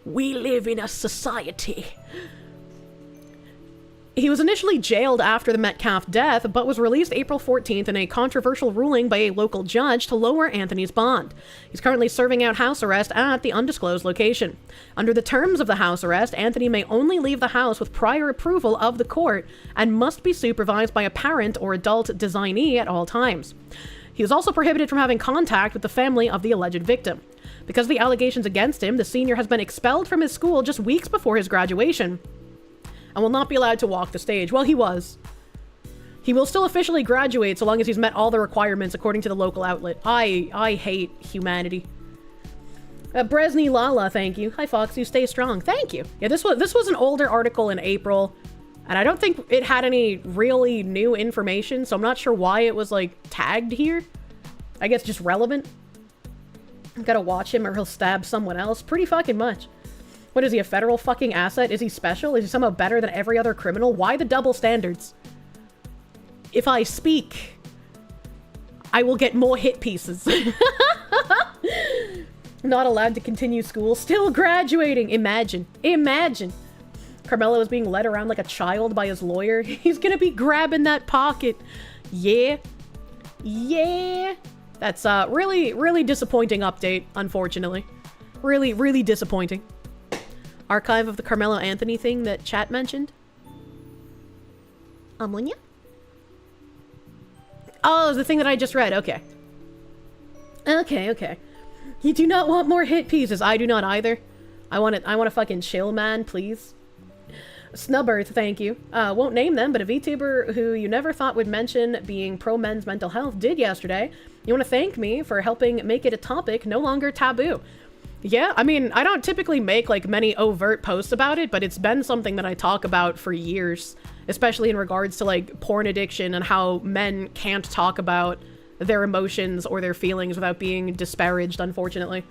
We live in a society. He was initially jailed after the Metcalf death, but was released April 14th in a controversial ruling by a local judge to lower Anthony's bond. He's currently serving out house arrest at the undisclosed location. Under the terms of the house arrest, Anthony may only leave the house with prior approval of the court and must be supervised by a parent or adult designee at all times. He was also prohibited from having contact with the family of the alleged victim. Because of the allegations against him, the senior has been expelled from his school just weeks before his graduation and will not be allowed to walk the stage. Well, he was. He will still officially graduate so long as he's met all the requirements according to the local outlet. I hate humanity. Bresny Lala, thank you. Hi, Fox, you stay strong. Thank you. Yeah, this was an older article in April, and I don't think it had any really new information, so I'm not sure why it was, like, tagged here. I guess just relevant. Gotta watch him or he'll stab someone else. Pretty fucking much. What is he, a federal fucking asset? Is he special? Is he somehow better than every other criminal? Why the double standards? If I speak, I will get more hit pieces. Not allowed to continue school. Still graduating. Imagine. Imagine. Carmelo is being led around like a child by his lawyer. He's gonna be grabbing that pocket. Yeah. Yeah. That's a really, really disappointing update, unfortunately. Really, really disappointing. Archive of the Carmelo Anthony thing that chat mentioned. Ammonia? Oh, the thing that I just read. Okay. Okay. You do not want more hit pieces. I do not either. I want to fucking chill, man, please. Snubbirth, thank you. Won't name them, but a VTuber who you never thought would mention being pro-men's mental health did yesterday. You want to thank me for helping make it a topic no longer taboo. Yeah, I mean, I don't typically make, like, many overt posts about it, but it's been something that I talk about for years, especially in regards to, like, porn addiction and how men can't talk about their emotions or their feelings without being disparaged, unfortunately.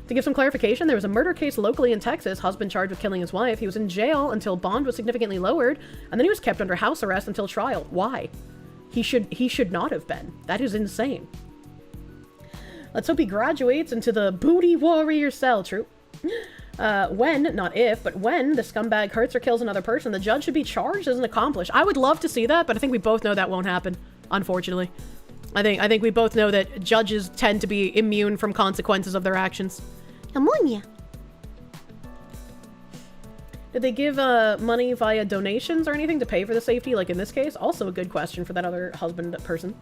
To give some clarification, there was a murder case locally in Texas, husband charged with killing his wife. He was in jail until bond was significantly lowered, and then he was kept under house arrest until trial. Why? He should not have been. That is insane. Let's hope he graduates into the booty warrior cell. True. When, not if, but when the scumbag hurts or kills another person, the judge should be charged as an accomplice. I would love to see that, but I think we both know that won't happen, unfortunately. I think we both know that judges tend to be immune from consequences of their actions. Ammonia. Did they give money via donations or anything to pay for the safety, like in this case? Also a good question for that other husband person.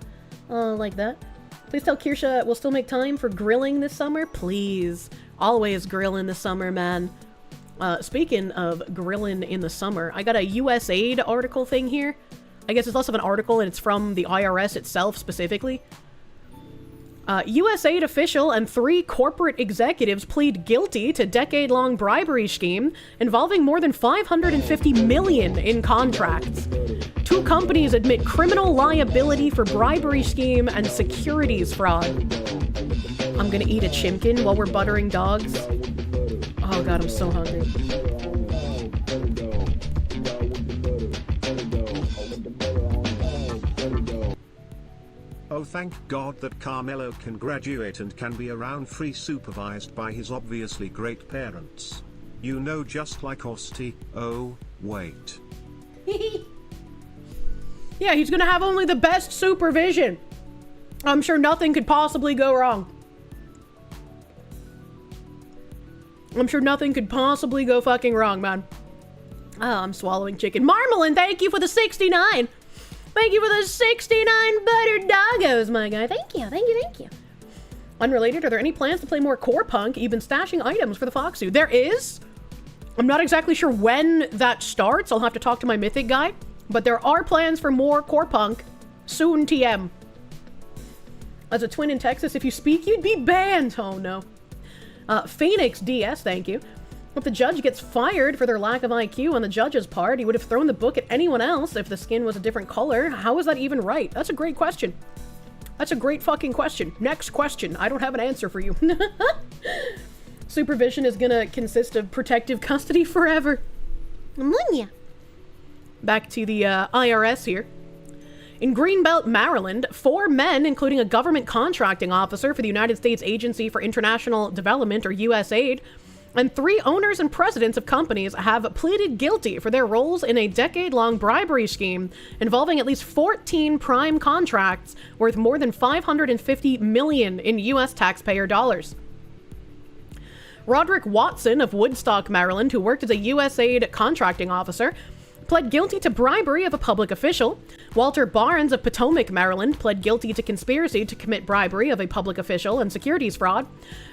Like that. Please tell Kirsche we'll still make time for grilling this summer. Please. Always grill in the summer, man. Speaking of grilling in the summer, I got a USAID article thing here. I guess it's less of an article and it's from the IRS itself specifically. USAID official and 3 corporate executives plead guilty to decade-long bribery scheme involving more than $550 million in contracts. 2 companies admit criminal liability for bribery scheme and securities fraud. I'm gonna eat a chimkin while we're buttering dogs. Oh god, I'm so hungry. Oh, thank God that Carmelo can graduate and can be around free supervised by his obviously great parents. You know, just like Osty. Oh, wait. Yeah, he's gonna have only the best supervision. I'm sure nothing could possibly go wrong. I'm sure nothing could possibly go fucking wrong, man. Oh, I'm swallowing chicken. Marmalin, thank you for the 69. Thank you for the 69 buttered doggos, my guy. Thank you, thank you, thank you. Unrelated, are there any plans to play more core punk? You've been stashing items for the Foxu. There is. I'm not exactly sure when that starts. I'll have to talk to my mythic guy. But there are plans for more core punk. Soon, TM. As a twin in Texas, if you speak, you'd be banned. Oh, no. Phoenix DS, thank you. If the judge gets fired for their lack of IQ on the judge's part, he would have thrown the book at anyone else if the skin was a different color. How is that even right? That's a great question. That's a great fucking question. Next question. I don't have an answer for you. Supervision is gonna consist of protective custody forever. Back to the IRS here. In Greenbelt, Maryland, 4 men, including a government contracting officer for the United States Agency for International Development, or USAID, and 3 owners and presidents of companies have pleaded guilty for their roles in a decade-long bribery scheme involving at least 14 prime contracts worth more than $550 million in U.S. taxpayer dollars. Roderick Watson of Woodstock, Maryland, who worked as a USAID contracting officer, pled guilty to bribery of a public official. Walter Barnes of Potomac, Maryland, pled guilty to conspiracy to commit bribery of a public official and securities fraud.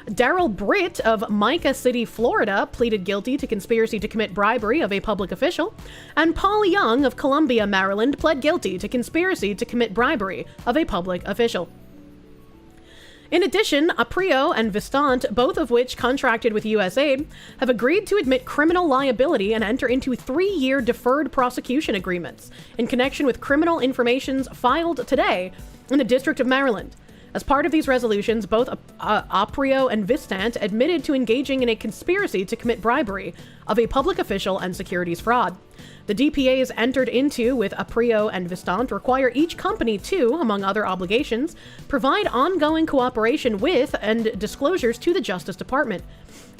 Daryl Britt of Mica City, Florida, pleaded guilty to conspiracy to commit bribery of a public official. And Paul Young of Columbia, Maryland, pled guilty to conspiracy to commit bribery of a public official. In addition, Aprio and Vistant, both of which contracted with USAID, have agreed to admit criminal liability and enter into 3-year deferred prosecution agreements in connection with criminal informations filed today in the District of Maryland. As part of these resolutions, both Aprio and Vistant admitted to engaging in a conspiracy to commit bribery of a public official and securities fraud. The DPAs entered into with Aprio and Vistant require each company to, among other obligations, provide ongoing cooperation with and disclosures to the Justice Department,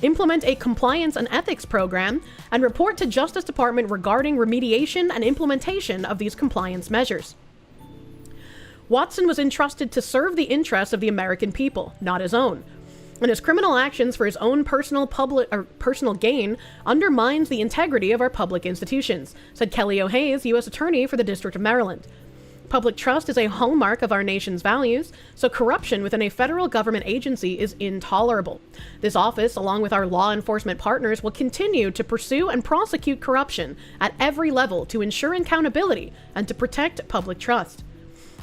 implement a compliance and ethics program, and report to Justice Department regarding remediation and implementation of these compliance measures. Watson was entrusted to serve the interests of the American people, not his own. And his criminal actions for his own personal gain undermines the integrity of our public institutions, said Kelly O'Hayes, U.S. Attorney for the District of Maryland. Public trust is a hallmark of our nation's values, so corruption within a federal government agency is intolerable. This office, along with our law enforcement partners, will continue to pursue and prosecute corruption at every level to ensure accountability and to protect public trust.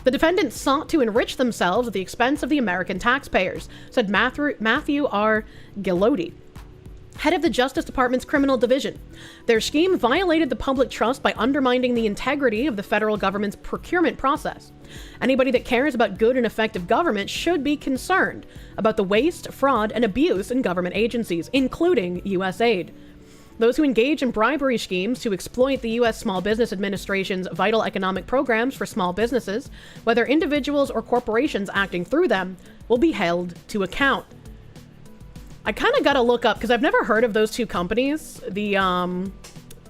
The defendants sought to enrich themselves at the expense of the American taxpayers, said Matthew R. Ghilotti, head of the Justice Department's criminal division. Their scheme violated the public trust by undermining the integrity of the federal government's procurement process. Anybody that cares about good and effective government should be concerned about the waste, fraud, and abuse in government agencies, including USAID. Those who engage in bribery schemes to exploit the U.S. Small Business Administration's vital economic programs for small businesses, whether individuals or corporations acting through them, will be held to account. I kind of got to look up, because I've never heard of those two companies, the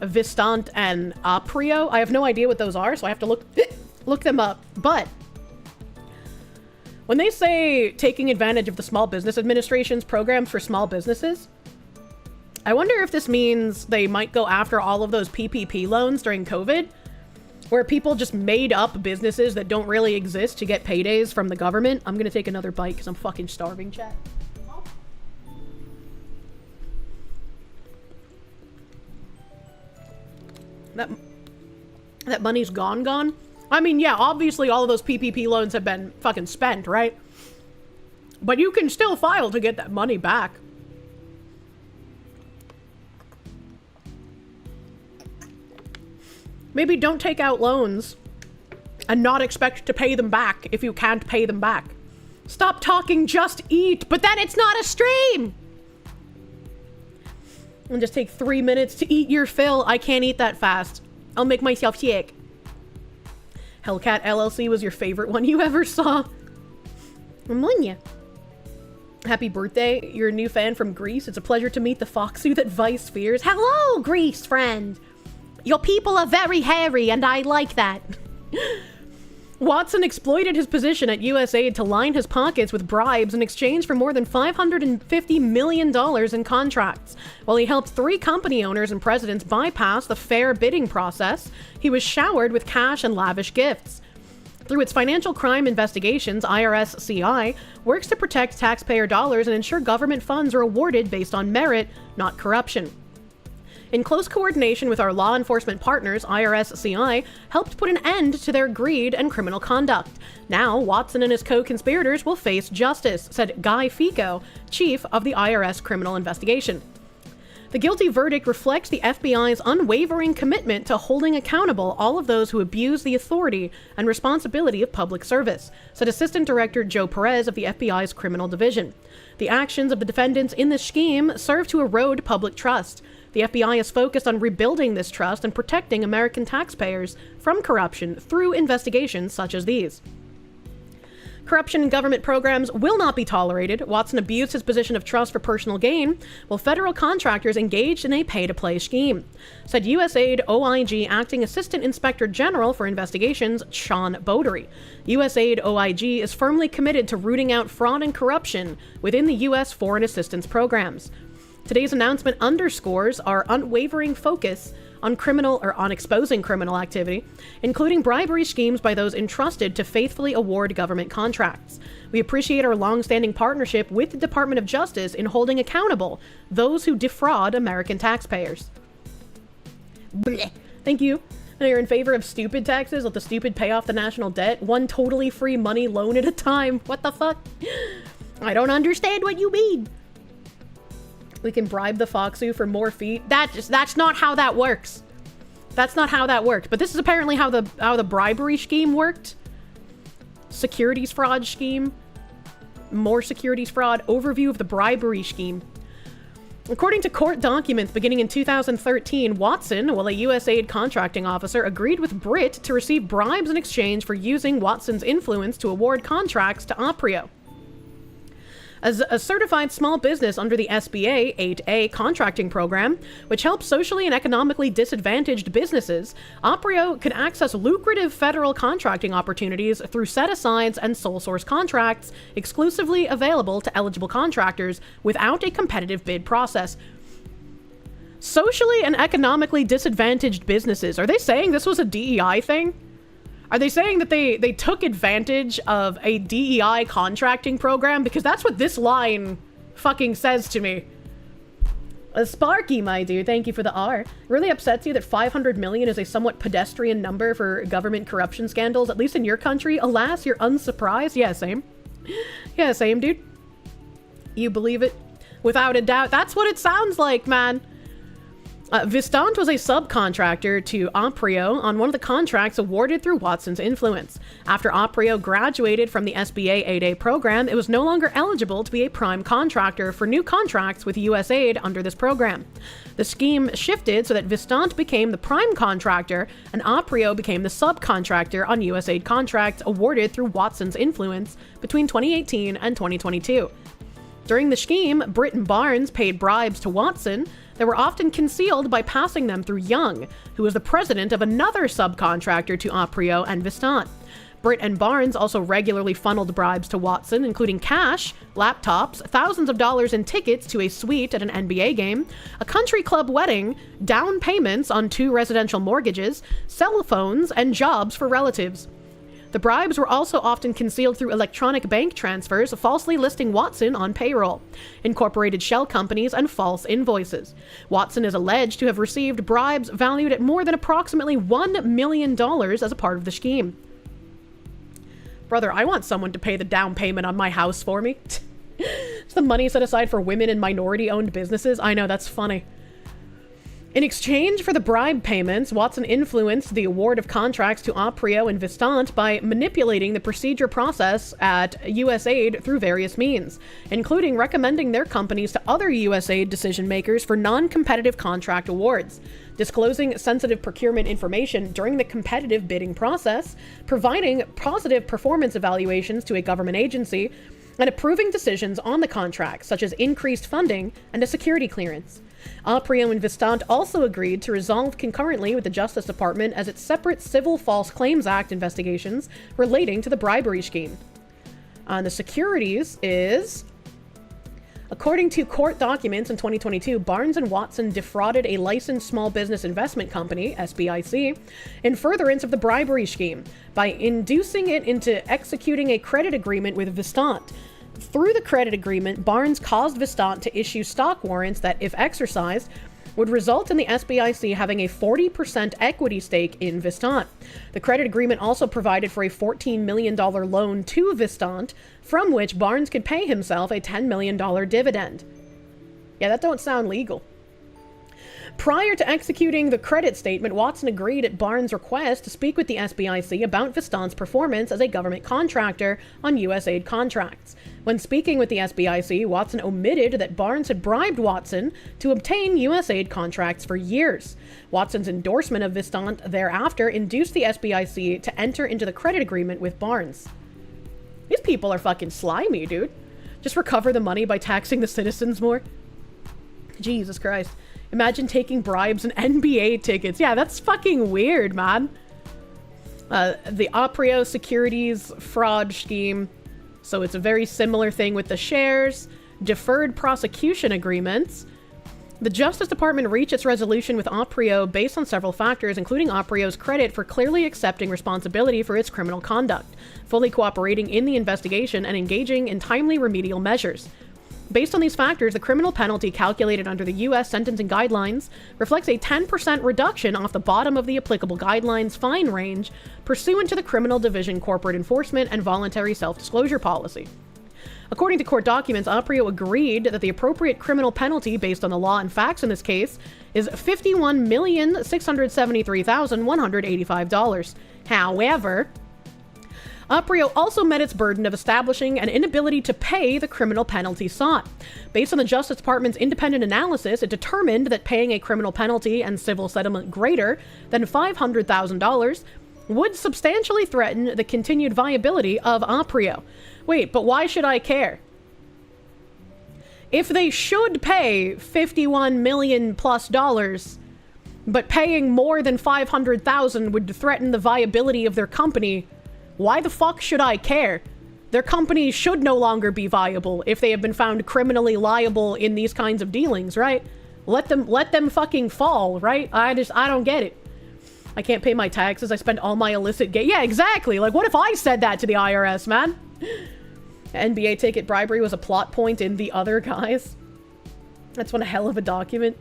Vistant and Aprio. I have no idea what those are, so I have to look them up. But when they say taking advantage of the Small Business Administration's programs for small businesses, I wonder if this means they might go after all of those PPP loans during COVID, where people just made up businesses that don't really exist to get paydays from the government. I'm gonna take another bite because I'm fucking starving, chat. That money's gone? I mean, yeah, obviously all of those PPP loans have been fucking spent, right? But you can still file to get that money back. Maybe don't take out loans and not expect to pay them back if you can't pay them back. Stop talking, just eat, but then it's not a stream! And just take 3 minutes to eat your fill. I can't eat that fast. I'll make myself sick. Hellcat LLC was your favorite one you ever saw. I'm on ya. Happy birthday. You're a new fan from Greece. It's a pleasure to meet the Foxu that Vice fears. Hello, Greece friend. Your people are very hairy, and I like that. Watson exploited his position at USAID to line his pockets with bribes in exchange for more than $550 million in contracts. While he helped 3 company owners and presidents bypass the fair bidding process, he was showered with cash and lavish gifts. Through its financial crime investigations, IRS-CI works to protect taxpayer dollars and ensure government funds are awarded based on merit, not corruption. In close coordination with our law enforcement partners, IRS-CI helped put an end to their greed and criminal conduct. Now, Watson and his co-conspirators will face justice, said Guy Fico, chief of the IRS criminal investigation. The guilty verdict reflects the FBI's unwavering commitment to holding accountable all of those who abuse the authority and responsibility of public service, said Assistant Director Joe Perez of the FBI's Criminal Division. The actions of the defendants in this scheme serve to erode public trust. The FBI is focused on rebuilding this trust and protecting American taxpayers from corruption through investigations such as these. Corruption in government programs will not be tolerated. Watson abused his position of trust for personal gain, while federal contractors engaged in a pay-to-play scheme, said USAID OIG Acting Assistant Inspector General for Investigations, Sean Bodery. USAID OIG is firmly committed to rooting out fraud and corruption within the U.S. foreign assistance programs. Today's announcement underscores our unwavering focus on exposing criminal activity, including bribery schemes by those entrusted to faithfully award government contracts. We appreciate our long-standing partnership with the Department of Justice in holding accountable those who defraud American taxpayers. Blech. Thank you. And you're in favor of stupid taxes? Let the stupid pay off the national debt? One totally free money loan at a time. What the fuck? I don't understand what you mean. We can bribe the Foxu for more feet. That's not how that works. That's not how that worked. But this is apparently how the bribery scheme worked. Securities fraud scheme. More securities fraud. Overview of the bribery scheme. According to court documents beginning in 2013, Watson, while a USAID contracting officer, agreed with Britt to receive bribes in exchange for using Watson's influence to award contracts to Aprio. As a certified small business under the SBA 8A contracting program, which helps socially and economically disadvantaged businesses, Aprio could access lucrative federal contracting opportunities through set-asides and sole source contracts exclusively available to eligible contractors without a competitive bid process. Socially and economically disadvantaged businesses. Are they saying this was a DEI thing? Are they saying that they took advantage of a DEI contracting program? Because that's what this line fucking says to me. Sparky, my dude, thank you for the R. Really upsets you that 500 million is a somewhat pedestrian number for government corruption scandals, at least in your country? Alas, you're unsurprised? Yeah, same. Yeah, same, dude. You believe it? Without a doubt. That's what it sounds like, man. Vistant was a subcontractor to Aprio on one of the contracts awarded through Watson's influence. After Aprio graduated from the SBA 8A program, it was no longer eligible to be a prime contractor for new contracts with USAID under this program. The scheme shifted so that Vistant became the prime contractor and Aprio became the subcontractor on USAID contracts awarded through Watson's influence between 2018 and 2022. During the scheme, Britt and Barnes paid bribes to Watson that were often concealed by passing them through Young, who was the president of another subcontractor to Aprio and Vistant. Britt and Barnes also regularly funneled bribes to Watson, including cash, laptops, thousands of dollars in tickets to a suite at an NBA game, a country club wedding, down payments on 2 residential mortgages, cell phones, and jobs for relatives. The bribes were also often concealed through electronic bank transfers, falsely listing Watson on payroll, incorporated shell companies, and false invoices. Watson is alleged to have received bribes valued at more than approximately $1 million as a part of the scheme. Brother, I want someone to pay the down payment on my house for me. It's the money set aside for women and minority-owned businesses. I know, that's funny. In exchange for the bribe payments, Watson influenced the award of contracts to Aprio and Vistant by manipulating the procedure process at USAID through various means, including recommending their companies to other USAID decision-makers for non-competitive contract awards, disclosing sensitive procurement information during the competitive bidding process, providing positive performance evaluations to a government agency, and approving decisions on the contract, such as increased funding and a security clearance. Aprio and Vistant also agreed to resolve concurrently with the Justice Department as its separate Civil False Claims Act investigations relating to the bribery scheme. On the securities is... According to court documents in 2022, Barnes & Watson defrauded a licensed small business investment company, SBIC, in furtherance of the bribery scheme by inducing it into executing a credit agreement with Vistant. Through the credit agreement, Barnes caused Vistant to issue stock warrants that, if exercised, would result in the SBIC having a 40% equity stake in Vistant. The credit agreement also provided for a $14 million loan to Vistant, from which Barnes could pay himself a $10 million dividend. Yeah, that don't sound legal. Prior to executing the credit statement, Watson agreed at Barnes' request to speak with the SBIC about Vistant's performance as a government contractor on U.S. aid contracts. When speaking with the SBIC, Watson omitted that Barnes had bribed Watson to obtain U.S. aid contracts for years. Watson's endorsement of Vistant thereafter induced the SBIC to enter into the credit agreement with Barnes. These people are fucking slimy, dude. Just recover the money by taxing the citizens more. Jesus Christ. Imagine taking bribes and NBA tickets. Yeah, that's fucking weird, man. The Aprio securities fraud scheme. So it's a very similar thing with the shares, deferred prosecution agreements. The Justice Department reached its resolution with Aprio based on several factors, including Aprio's credit for clearly accepting responsibility for its criminal conduct, fully cooperating in the investigation, and engaging in timely remedial measures. Based on these factors, the criminal penalty calculated under the U.S. sentencing guidelines reflects a 10% reduction off the bottom of the applicable guidelines fine range pursuant to the Criminal Division Corporate Enforcement and Voluntary Self-Disclosure Policy. According to court documents, Aprio agreed that the appropriate criminal penalty based on the law and facts in this case is $51,673,185. However, Aprio also met its burden of establishing an inability to pay the criminal penalty sought. Based on the Justice Department's independent analysis, it determined that paying a criminal penalty and civil settlement greater than $500,000 would substantially threaten the continued viability of Aprio. Wait, but why should I care? If they should pay $51 million plus, but paying more than $500,000 would threaten the viability of their company, why the fuck should I care? Their company should no longer be viable if they have been found criminally liable in these kinds of dealings, right? Let them fucking fall, right? I don't get it. I can't pay my taxes. I spend all my illicit Yeah, exactly. Like, what if I said that to the IRS, man? NBA ticket bribery was a plot point in The Other Guys. That's one hell of a document.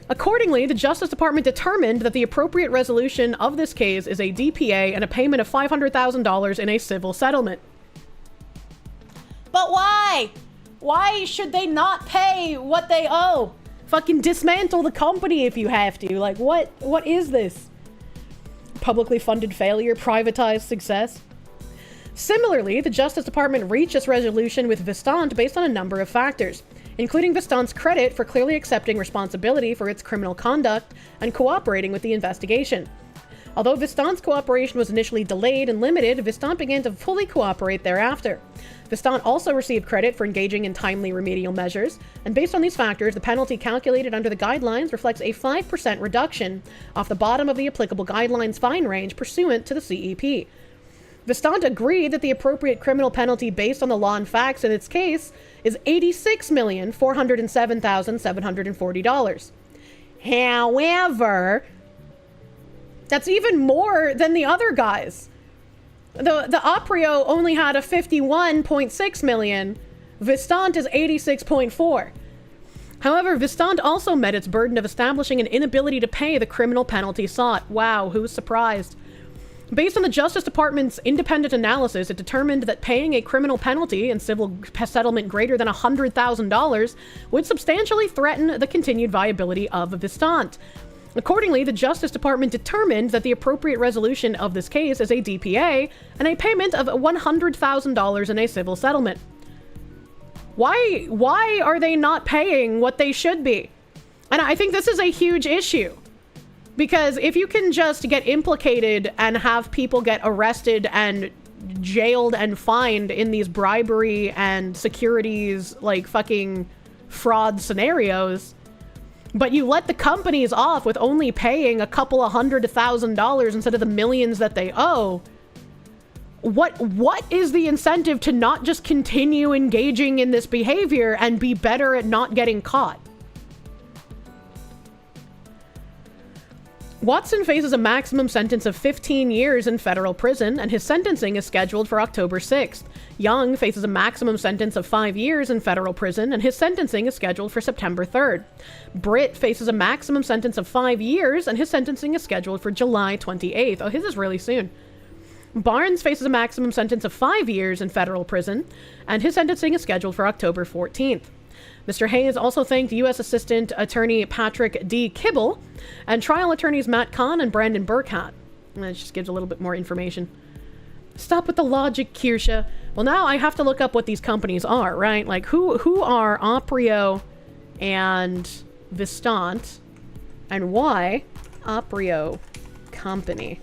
Accordingly, the Justice Department determined that the appropriate resolution of this case is a DPA and a payment of $500,000 in a civil settlement. But why? Why should they not pay what they owe? Fucking dismantle the company if you have to. Like, what is this? Publicly funded failure, privatized success? Similarly, the Justice Department reached its resolution with Vistant based on a number of factors, including Vistant's credit for clearly accepting responsibility for its criminal conduct and cooperating with the investigation. Although Vistant's cooperation was initially delayed and limited, Vistant began to fully cooperate thereafter. Vistant also received credit for engaging in timely remedial measures, and based on these factors, the penalty calculated under the guidelines reflects a 5% reduction off the bottom of the applicable guidelines fine range pursuant to the CEP. Vistant agreed that the appropriate criminal penalty based on the law and facts in its case is $86,407,740. However, that's even more than the other guys. The Aprio only had a 51.6 million. Vistant is 86.4. However, Vistant also met its burden of establishing an inability to pay the criminal penalty sought. Wow, who's surprised? Based on the Justice Department's independent analysis, it determined that paying a criminal penalty and civil settlement greater than $100,000 would substantially threaten the continued viability of Vistant. Accordingly, the Justice Department determined that the appropriate resolution of this case is a DPA and a payment of $100,000 in a civil settlement. Why are they not paying what they should be? And I think this is a huge issue. Because if you can just get implicated and have people get arrested and jailed and fined in these bribery and securities, like, fucking fraud scenarios, but you let the companies off with only paying a couple of $100,000 instead of the millions that they owe. What is the incentive to not just continue engaging in this behavior and be better at not getting caught? Watson faces a maximum sentence of 15 years in federal prison, and his sentencing is scheduled for October 6th. Young faces a maximum sentence of 5 years in federal prison, and his sentencing is scheduled for September 3rd. Britt faces a maximum sentence of 5 years, and his sentencing is scheduled for July 28th. Oh, his is really soon. Barnes faces a maximum sentence of 5 years in federal prison, and his sentencing is scheduled for October 14th. Mr. Hayes also thanked U.S. Assistant Attorney Patrick D. Kibble and trial attorneys Matt Kahn and Brandon Burkhardt. And it just gives a little bit more information. Stop with the logic, Kirsche. Well, now I have to look up what these companies are, right? Like, who are Aprio and Vistant, and why Aprio Company?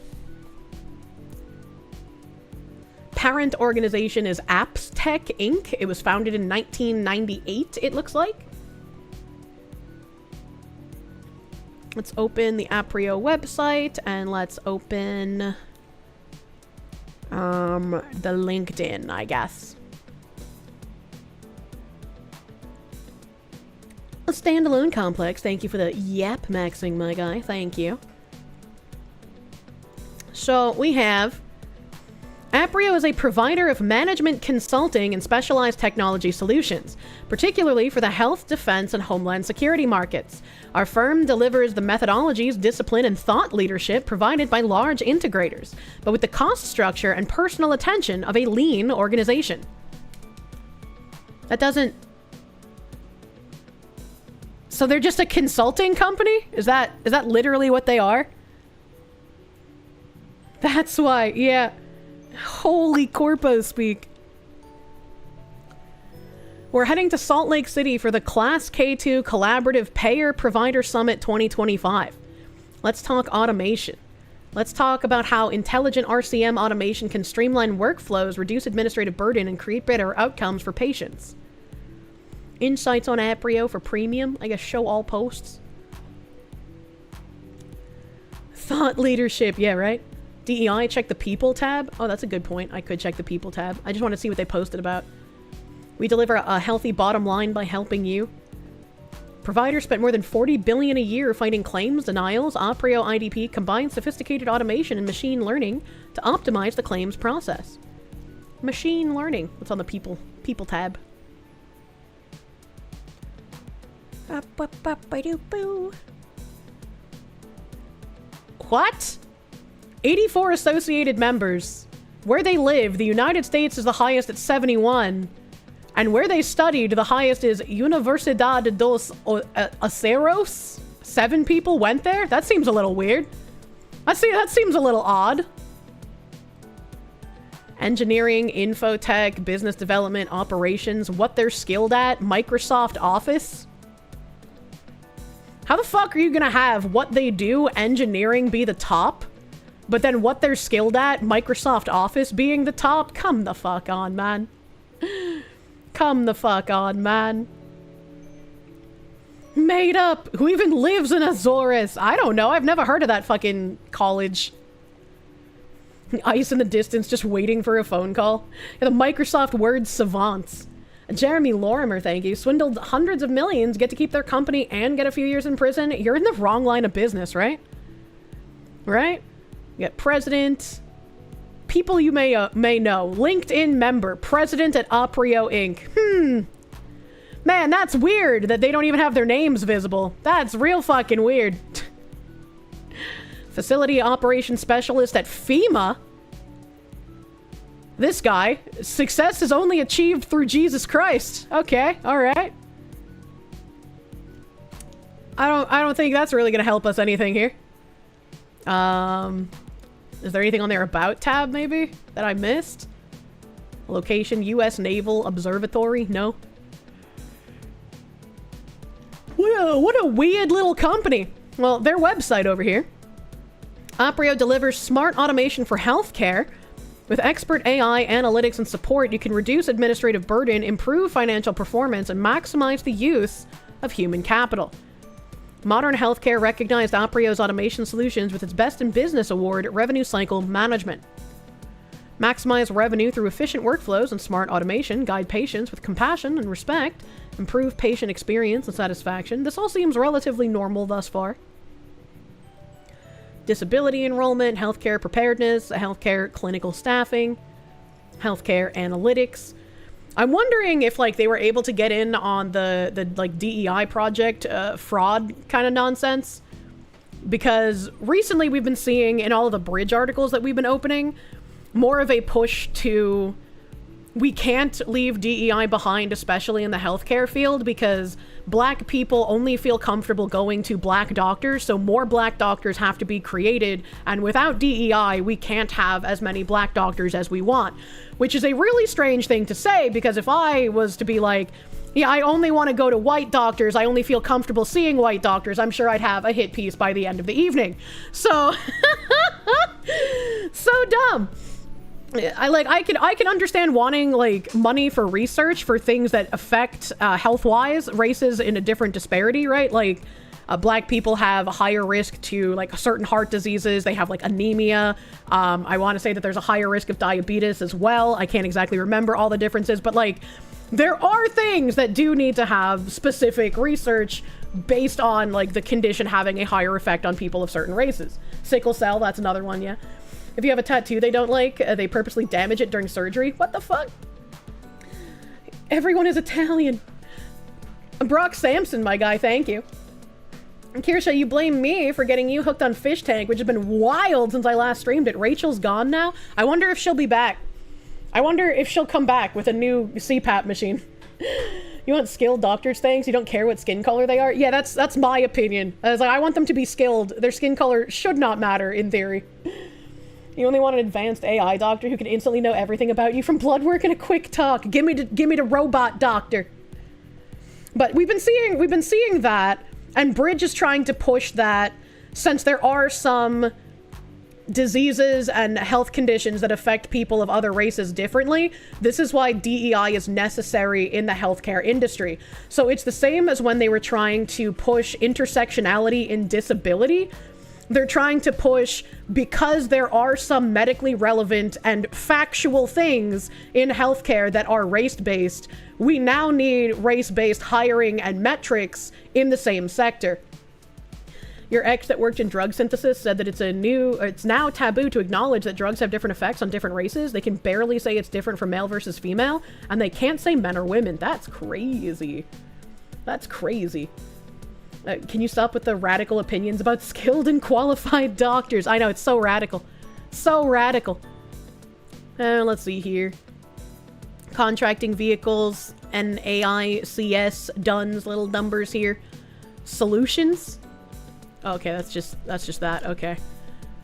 Parent organization is Apps Tech Inc. It was founded in 1998, it looks like. Let's open the Aprio website, and let's open the LinkedIn, I guess. A standalone complex. Thank you for the yapmaxxing, my guy. Thank you. So we have Aprio is a provider of management consulting and specialized technology solutions, particularly for the health, defense, and homeland security markets. Our firm delivers the methodologies, discipline, and thought leadership provided by large integrators, but with the cost structure and personal attention of a lean organization. That doesn't... So they're just a consulting company? Is that literally what they are? That's why, yeah. Holy corpo speak. We're heading to Salt Lake City for the Class K2 Collaborative Payer Provider Summit 2025. Let's talk automation. Let's talk about how intelligent RCM automation can streamline workflows, reduce administrative burden, and create better outcomes for patients. Insights on Aprio for premium. I guess show all posts. Thought leadership. Yeah, right? DEI, check the people tab. Oh, that's a good point. I could check the people tab. I just want to see what they posted about. We deliver a healthy bottom line by helping you. Providers spent more than $40 billion a year fighting claims denials. Aprio IDP combines sophisticated automation and machine learning to optimize the claims process. Machine learning. What's on the people tab? What? 84 associated members. Where they live, the United States is the highest at 71. And where they studied, the highest is Universidad dos Aceros. 7 people went there? That seems a little weird. That seems a little odd. Engineering, infotech, business development, operations, what they're skilled at, Microsoft Office. How the fuck are you gonna have what they do, engineering, be the top? But then what they're skilled at, Microsoft Office being the top? Come the fuck on, man. Come the fuck on, man. Made up. Who even lives in Azores? I don't know. I've never heard of that fucking college. Ice in the distance, just waiting for a phone call. Yeah, the Microsoft Word savants. Jeremy Lorimer, thank you. Swindled hundreds of millions, get to keep their company and get a few years in prison. You're in the wrong line of business, right? Right? You got president, people you may know, LinkedIn member, president at Aprio Inc. Man, that's weird that they don't even have their names visible. That's real fucking weird. Facility operations specialist at FEMA. This guy, success is only achieved through Jesus Christ. Okay, all right. I don't think that's really gonna help us anything here. Is there anything on their About tab, maybe, that I missed? Location, U.S. Naval Observatory? No. What a weird little company. Well, their website over here. Aprio delivers smart automation for healthcare With expert AI, analytics, and support, you can reduce administrative burden, improve financial performance, and maximize the use of human capital. Modern Healthcare recognized Aprio's automation solutions with its Best in Business Award, Revenue Cycle Management. Maximize revenue through efficient workflows and smart automation, guide patients with compassion and respect, improve patient experience and satisfaction. This all seems relatively normal thus far. Disability enrollment, healthcare preparedness, healthcare clinical staffing, healthcare analytics. I'm wondering if like they were able to get in on the like DEI project fraud kind of nonsense, because recently we've been seeing in all of the Bridge articles that we've been opening more of a push to we can't leave DEI behind, especially in the healthcare field, because black people only feel comfortable going to black doctors, so more black doctors have to be created, and without DEI, we can't have as many black doctors as we want. Which is a really strange thing to say, because if I was to be like, yeah, I only want to go to white doctors, I only feel comfortable seeing white doctors, I'm sure I'd have a hit piece by the end of the evening. So, so dumb. I can understand wanting like money for research for things that affect health-wise races in a different disparity, right? Like black people have a higher risk to like certain heart diseases. They have like anemia. I want to say that there's a higher risk of diabetes as well. I can't exactly remember all the differences, but like there are things that do need to have specific research based on like the condition having a higher effect on people of certain races. Sickle cell, that's another one, yeah. If you have a tattoo they don't like, they purposely damage it during surgery. What the fuck? Everyone is Italian. Brock Sampson, my guy, thank you. And Kirsche, you blame me for getting you hooked on Fish Tank, which has been wild since I last streamed it. Rachel's gone now. I wonder if she'll be back. I wonder if she'll come back with a new CPAP machine. You want skilled doctors things? You don't care what skin color they are? Yeah, that's my opinion. I was like, I want them to be skilled. Their skin color should not matter, in theory. You only want an advanced AI doctor who can instantly know everything about you from blood work and a quick talk. Give me the robot doctor. But we've been seeing that, and Bridge is trying to push that, since there are some diseases and health conditions that affect people of other races differently. This is why DEI is necessary in the healthcare industry. So it's the same as when they were trying to push intersectionality in disability. They're trying to push, because there are some medically relevant and factual things in healthcare that are race-based, we now need race-based hiring and metrics in the same sector. Your ex that worked in drug synthesis said that it's now taboo to acknowledge that drugs have different effects on different races. They can barely say it's different for male versus female, and they can't say men or women. That's crazy. That's crazy. Can you stop with the radical opinions about skilled and qualified doctors? I know, it's so radical. So radical. Let's see here. Contracting vehicles, NAICS, DUNS, little numbers here. Solutions? Okay, that's just that, okay.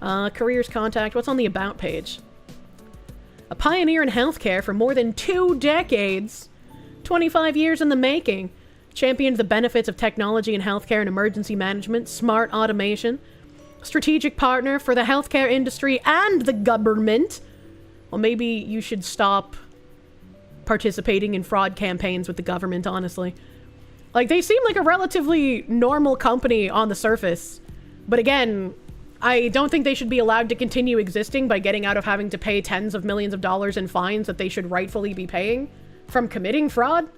Careers contact, what's on the about page? A pioneer in healthcare for more than 2 decades. 25 years in the making. Championed the benefits of technology in healthcare and emergency management, smart automation, strategic partner for the healthcare industry and the government. Well, maybe you should stop participating in fraud campaigns with the government, honestly. Like, they seem like a relatively normal company on the surface. But again, I don't think they should be allowed to continue existing by getting out of having to pay tens of millions of dollars in fines that they should rightfully be paying from committing fraud.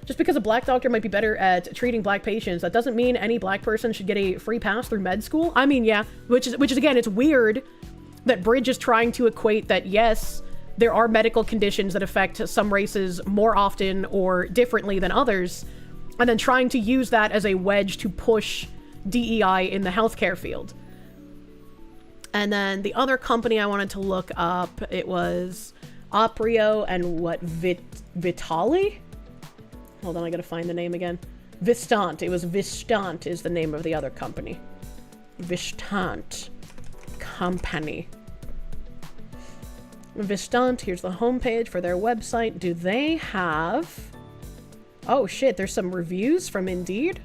Just because a black doctor might be better at treating black patients, that doesn't mean any black person should get a free pass through med school. I mean, yeah, which is again, it's weird that Bridge is trying to equate that, yes, there are medical conditions that affect some races more often or differently than others, and then trying to use that as a wedge to push DEI in the healthcare field. And then the other company I wanted to look up, it was Aprio and what, Vitali? Hold on, I gotta find the name again. Vistant. It was Vistant is the name of the other company. Vistant Company. Vistant, here's the homepage for their website. Do they have... Oh shit, there's some reviews from Indeed?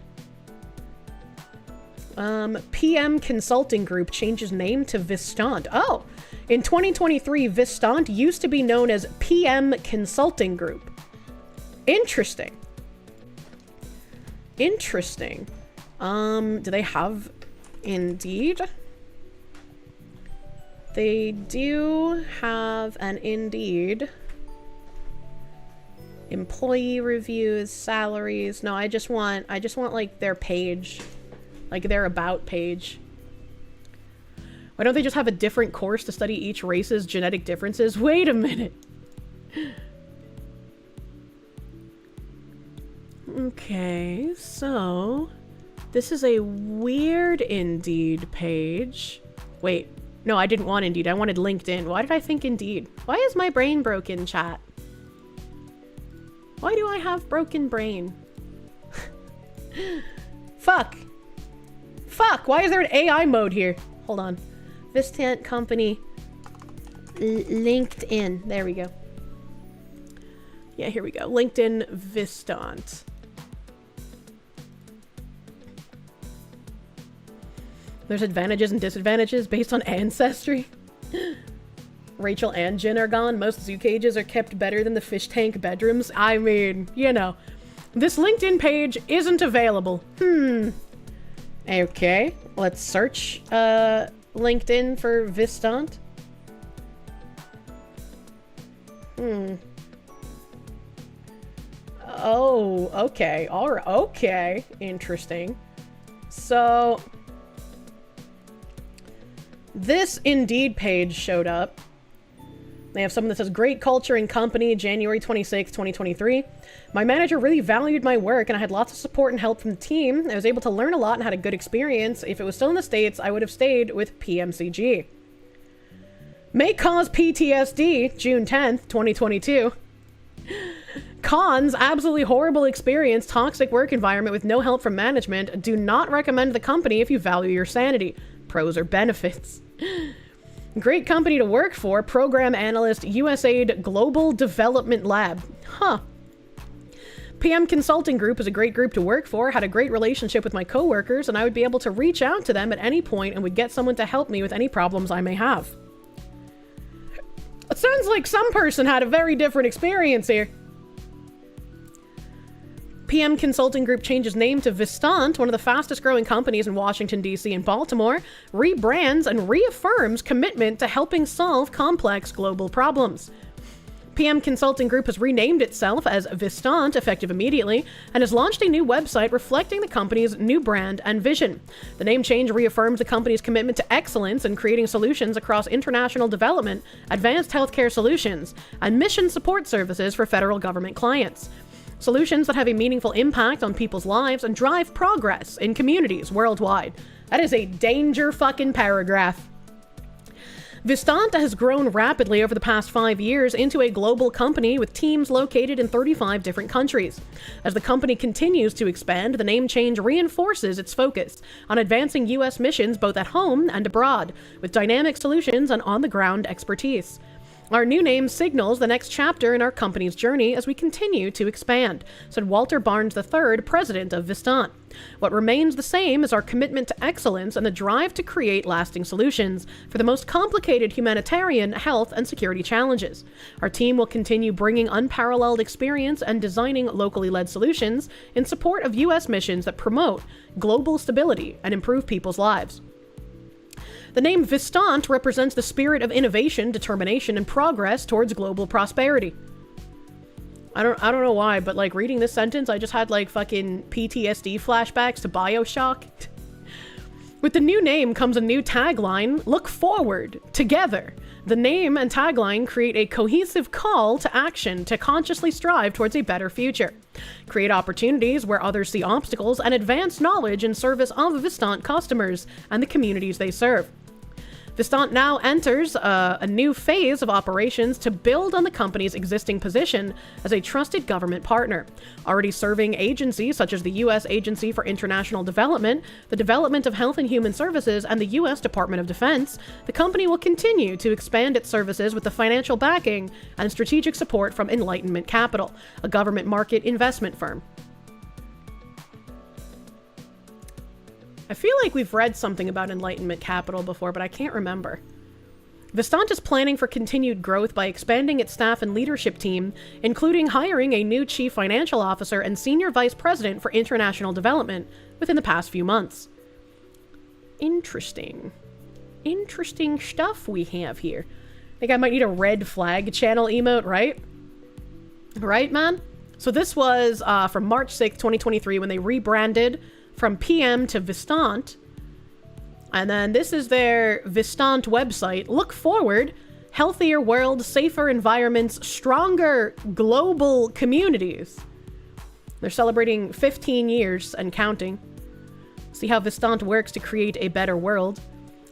PM Consulting Group changes name to Vistant. Oh, in 2023, Vistant used to be known as PM Consulting Group. Interesting. Interesting. Do they have Indeed? They do have an Indeed. Employee reviews, salaries. No, I just want like their page. Like their about page. Why don't they just have a different course to study each race's genetic differences? Wait a minute. Okay, so this is a weird Indeed page. Wait, no, I didn't want Indeed. I wanted LinkedIn. Why did I think Indeed? Why is my brain broken, chat? Why do I have broken brain? Fuck. Fuck, why is there an AI mode here? Hold on. Vistant company. LinkedIn. There we go. Yeah, here we go. LinkedIn Vistant. There's advantages and disadvantages based on ancestry. Rachel and Jin are gone. Most zoo cages are kept better than the fish tank bedrooms. I mean, you know. This LinkedIn page isn't available. Okay, let's search LinkedIn for Vistant. Oh, okay. Alright, okay. Interesting. So this Indeed page showed up. They have something that says, great culture and company, January 26, 2023. My manager really valued my work and I had lots of support and help from the team. I was able to learn a lot and had a good experience. If it was still in the States, I would have stayed with PMCG. May cause PTSD, June 10th, 2022. Cons, absolutely horrible experience, toxic work environment with no help from management. Do not recommend the company if you value your sanity. Pros or benefits. Great company to work for, program analyst, USAID Global Development Lab. Huh. PM Consulting Group is a great group to work for, had a great relationship with my coworkers, and I would be able to reach out to them at any point and would get someone to help me with any problems I may have. It sounds like some person had a very different experience here. PM Consulting Group changes name to Vistant, one of the fastest growing companies in Washington, D.C. and Baltimore, rebrands and reaffirms commitment to helping solve complex global problems. PM Consulting Group has renamed itself as Vistant effective immediately and has launched a new website reflecting the company's new brand and vision. The name change reaffirms the company's commitment to excellence in creating solutions across international development, advanced healthcare solutions, and mission support services for federal government clients. Solutions that have a meaningful impact on people's lives and drive progress in communities worldwide. That is a danger fucking paragraph. Vistant has grown rapidly over the past 5 years into a global company with teams located in 35 different countries. As the company continues to expand, the name change reinforces its focus on advancing U.S. missions both at home and abroad, with dynamic solutions and on-the-ground expertise. Our new name signals the next chapter in our company's journey as we continue to expand, said Walter Barnes III, president of Vistant. What remains the same is our commitment to excellence and the drive to create lasting solutions for the most complicated humanitarian, health, and security challenges. Our team will continue bringing unparalleled experience and designing locally led solutions in support of U.S. missions that promote global stability and improve people's lives. The name Vistant represents the spirit of innovation, determination, and progress towards global prosperity. I don't know why, but like reading this sentence, I just had like fucking PTSD flashbacks to BioShock. With the new name comes a new tagline, look forward, together. The name and tagline create a cohesive call to action to consciously strive towards a better future. Create opportunities where others see obstacles and advance knowledge in service of Vistant customers and the communities they serve. Vistant now enters a new phase of operations to build on the company's existing position as a trusted government partner. Already serving agencies such as the U.S. Agency for International Development, the Development of Health and Human Services, and the U.S. Department of Defense, the company will continue to expand its services with the financial backing and strategic support from Enlightenment Capital, a government market investment firm. I feel like we've read something about Enlightenment Capital before, but I can't remember. Vistant is planning for continued growth by expanding its staff and leadership team, including hiring a new chief financial officer and senior vice president for international development within the past few months. Interesting. Interesting stuff we have here. I think I might need a red flag channel emote, right? Right, man? So this was from March 6th, 2023, when they rebranded from PM to Vistant. And then this is their Vistant website. Look forward. Healthier world, safer environments, stronger global communities. They're celebrating 15 years and counting. See how Vistant works to create a better world.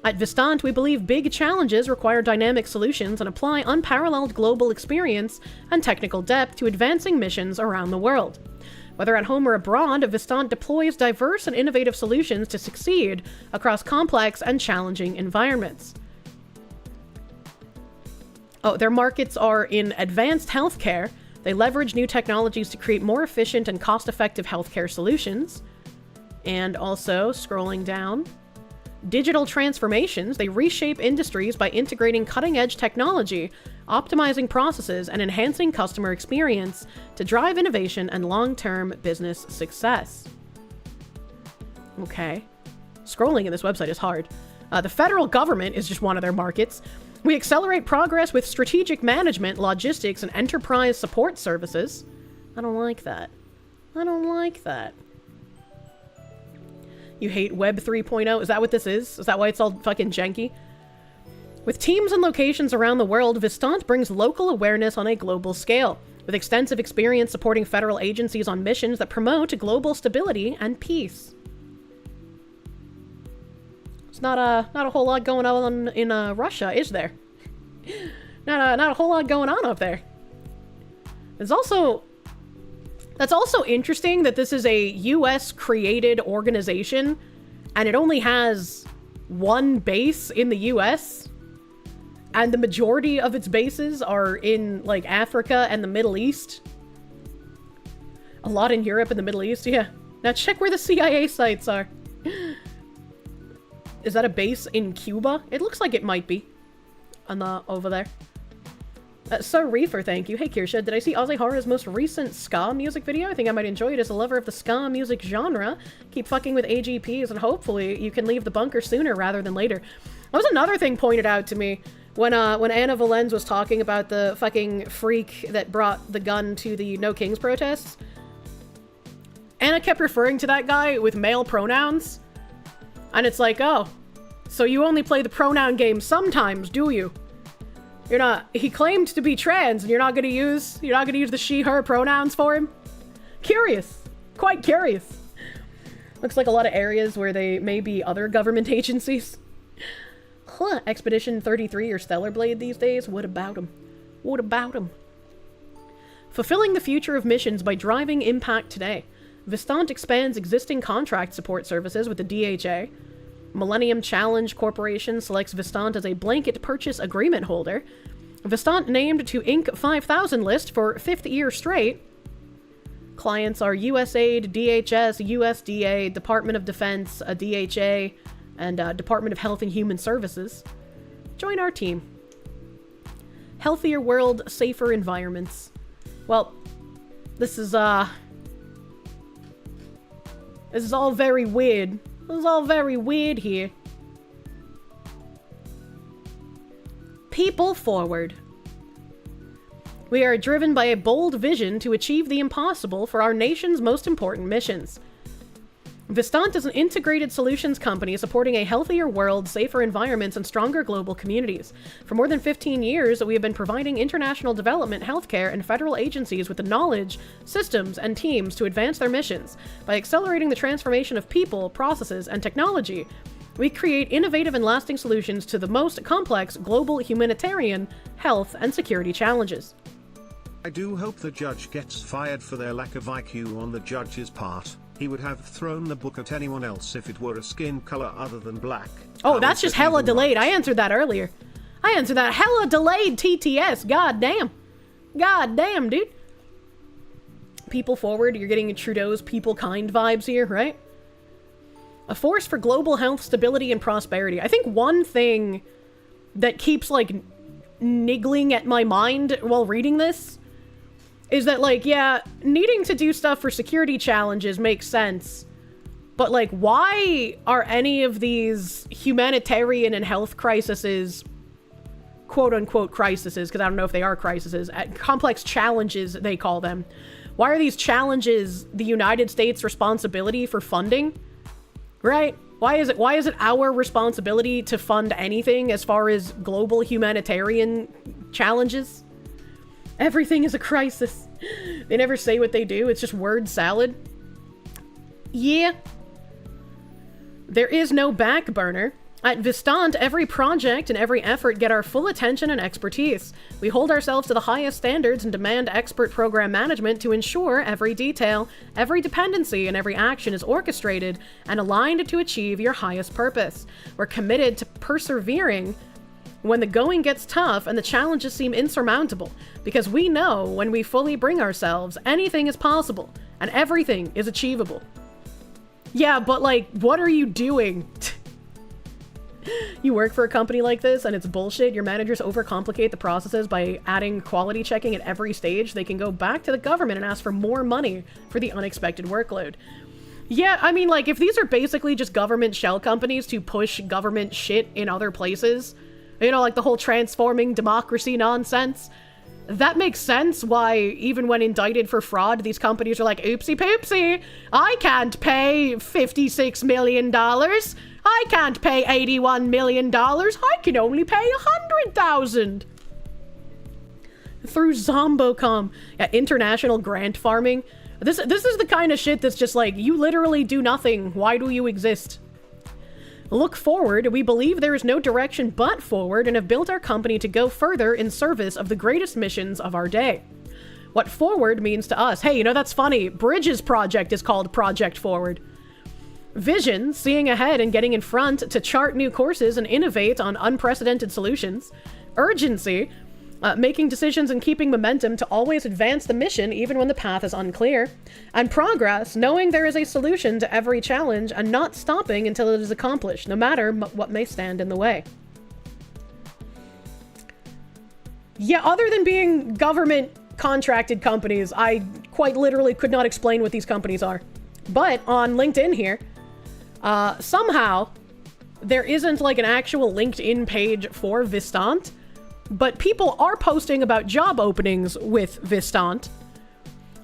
At Vistant, we believe big challenges require dynamic solutions and apply unparalleled global experience and technical depth to advancing missions around the world. Whether at home or abroad, Vistant deploys diverse and innovative solutions to succeed across complex and challenging environments. Oh, their markets are in advanced healthcare. They leverage new technologies to create more efficient and cost-effective healthcare solutions. And also, scrolling down, digital transformations. They reshape industries by integrating cutting-edge technology, optimizing processes, and enhancing customer experience to drive innovation and long-term business success. Okay. Scrolling in this website is hard. The federal government is just one of their markets. We accelerate progress with strategic management, logistics, and enterprise support services. I don't like that. I don't like that. You hate Web 3.0? Is that what this is? Is that why it's all fucking janky? With teams and locations around the world, Vistant brings local awareness on a global scale, with extensive experience supporting federal agencies on missions that promote global stability and peace. It's not a whole lot going on in Russia, is there? Not a whole lot going on up there. There's also... That's also interesting that this is a US-created organization, and it only has one base in the US, and the majority of its bases are in, like, Africa and the Middle East. A lot in Europe and the Middle East, yeah. Now check where the CIA sites are. Is that a base in Cuba? It looks like it might be. Over there. Sir Reefer, thank you. Hey, Kirsche, did I see Ozzy Hara's most recent ska music video? I think I might enjoy it as a lover of the ska music genre. Keep fucking with AGPs, and hopefully you can leave the bunker sooner rather than later. That was another thing pointed out to me when Anna Valenz was talking about the fucking freak that brought the gun to the No Kings protests. Anna kept referring to that guy with male pronouns. And it's like, oh, so you only play the pronoun game sometimes, do you? You're not, he claimed to be trans, and you're not gonna use the she, her pronouns for him? Curious. Quite curious. Looks like a lot of areas where they may be other government agencies. Huh, Expedition 33 or Stellar Blade these days? What about them? What about them? Fulfilling the future of missions by driving impact today. Vistant expands existing contract support services with the DHA. Millennium Challenge Corporation selects Vistant as a blanket purchase agreement holder. Vistant named to Inc. 5000 list for 5th year straight. Clients are USAID, DHS, USDA, Department of Defense, DHA, and Department of Health and Human Services. Join our team. Healthier world, safer environments. Well, this is all very weird. This is all very weird here. People forward. We are driven by a bold vision to achieve the impossible for our nation's most important missions. Vistant is an integrated solutions company supporting a healthier world, safer environments, and stronger global communities. For more than 15 years, we have been providing international development, healthcare, and federal agencies with the knowledge, systems, and teams to advance their missions. By accelerating the transformation of people, processes, and technology, we create innovative and lasting solutions to the most complex global humanitarian, health, and security challenges. I do hope the judge gets fired for their lack of IQ on the judge's part. He would have thrown the book at anyone else if it were a skin color other than black. Oh, that's just hella delayed. I answered that earlier. I answered that hella delayed TTS. God damn. God damn, dude. People forward. You're getting Trudeau's people kind vibes here, right? A force for global health, stability, and prosperity. I think one thing that keeps, like, niggling at my mind while reading this is that, like, yeah, needing to do stuff for security challenges makes sense. But, like, why are any of these humanitarian and health crises, quote-unquote crises, because I don't know if they are crises, complex challenges, they call them. Why are these challenges the United States' responsibility for funding? Right? Why is it our responsibility to fund anything as far as global humanitarian challenges? Everything is a crisis. They never say what they do, it's just word salad. Yeah. There is no back burner. At Vistant, every project and every effort get our full attention and expertise. We hold ourselves to the highest standards and demand expert program management to ensure every detail, every dependency, and every action is orchestrated and aligned to achieve your highest purpose. We're committed to persevering when the going gets tough and the challenges seem insurmountable, because we know when we fully bring ourselves, anything is possible and everything is achievable. Yeah, but like, what are you doing? You work for a company like this and it's bullshit. Your managers overcomplicate the processes by adding quality checking at every stage. They can go back to the government and ask for more money for the unexpected workload. Yeah, I mean, like, if these are basically just government shell companies to push government shit in other places, you know, like the whole transforming democracy nonsense, that makes sense why, even when indicted for fraud, these companies are like, oopsie poopsie, I can't pay $56 million. I can't pay $81 million. I can only pay $100,000. Through Zombocom. Yeah, international grant farming. This is the kind of shit that's just like, you literally do nothing. Why do you exist? Look forward. We believe there is no direction but forward and have built our company to go further in service of the greatest missions of our day. What forward means to us. Hey, you know, that's funny. Bridges project is called Project Forward. Vision, seeing ahead and getting in front to chart new courses and innovate on unprecedented solutions. Urgency, making decisions and keeping momentum to always advance the mission even when the path is unclear. And progress, knowing there is a solution to every challenge and not stopping until it is accomplished, no matter what may stand in the way. Yeah, other than being government contracted companies, I quite literally could not explain what these companies are. But on LinkedIn here, somehow there isn't like an actual LinkedIn page for Vistant, but people are posting about job openings with Vistant.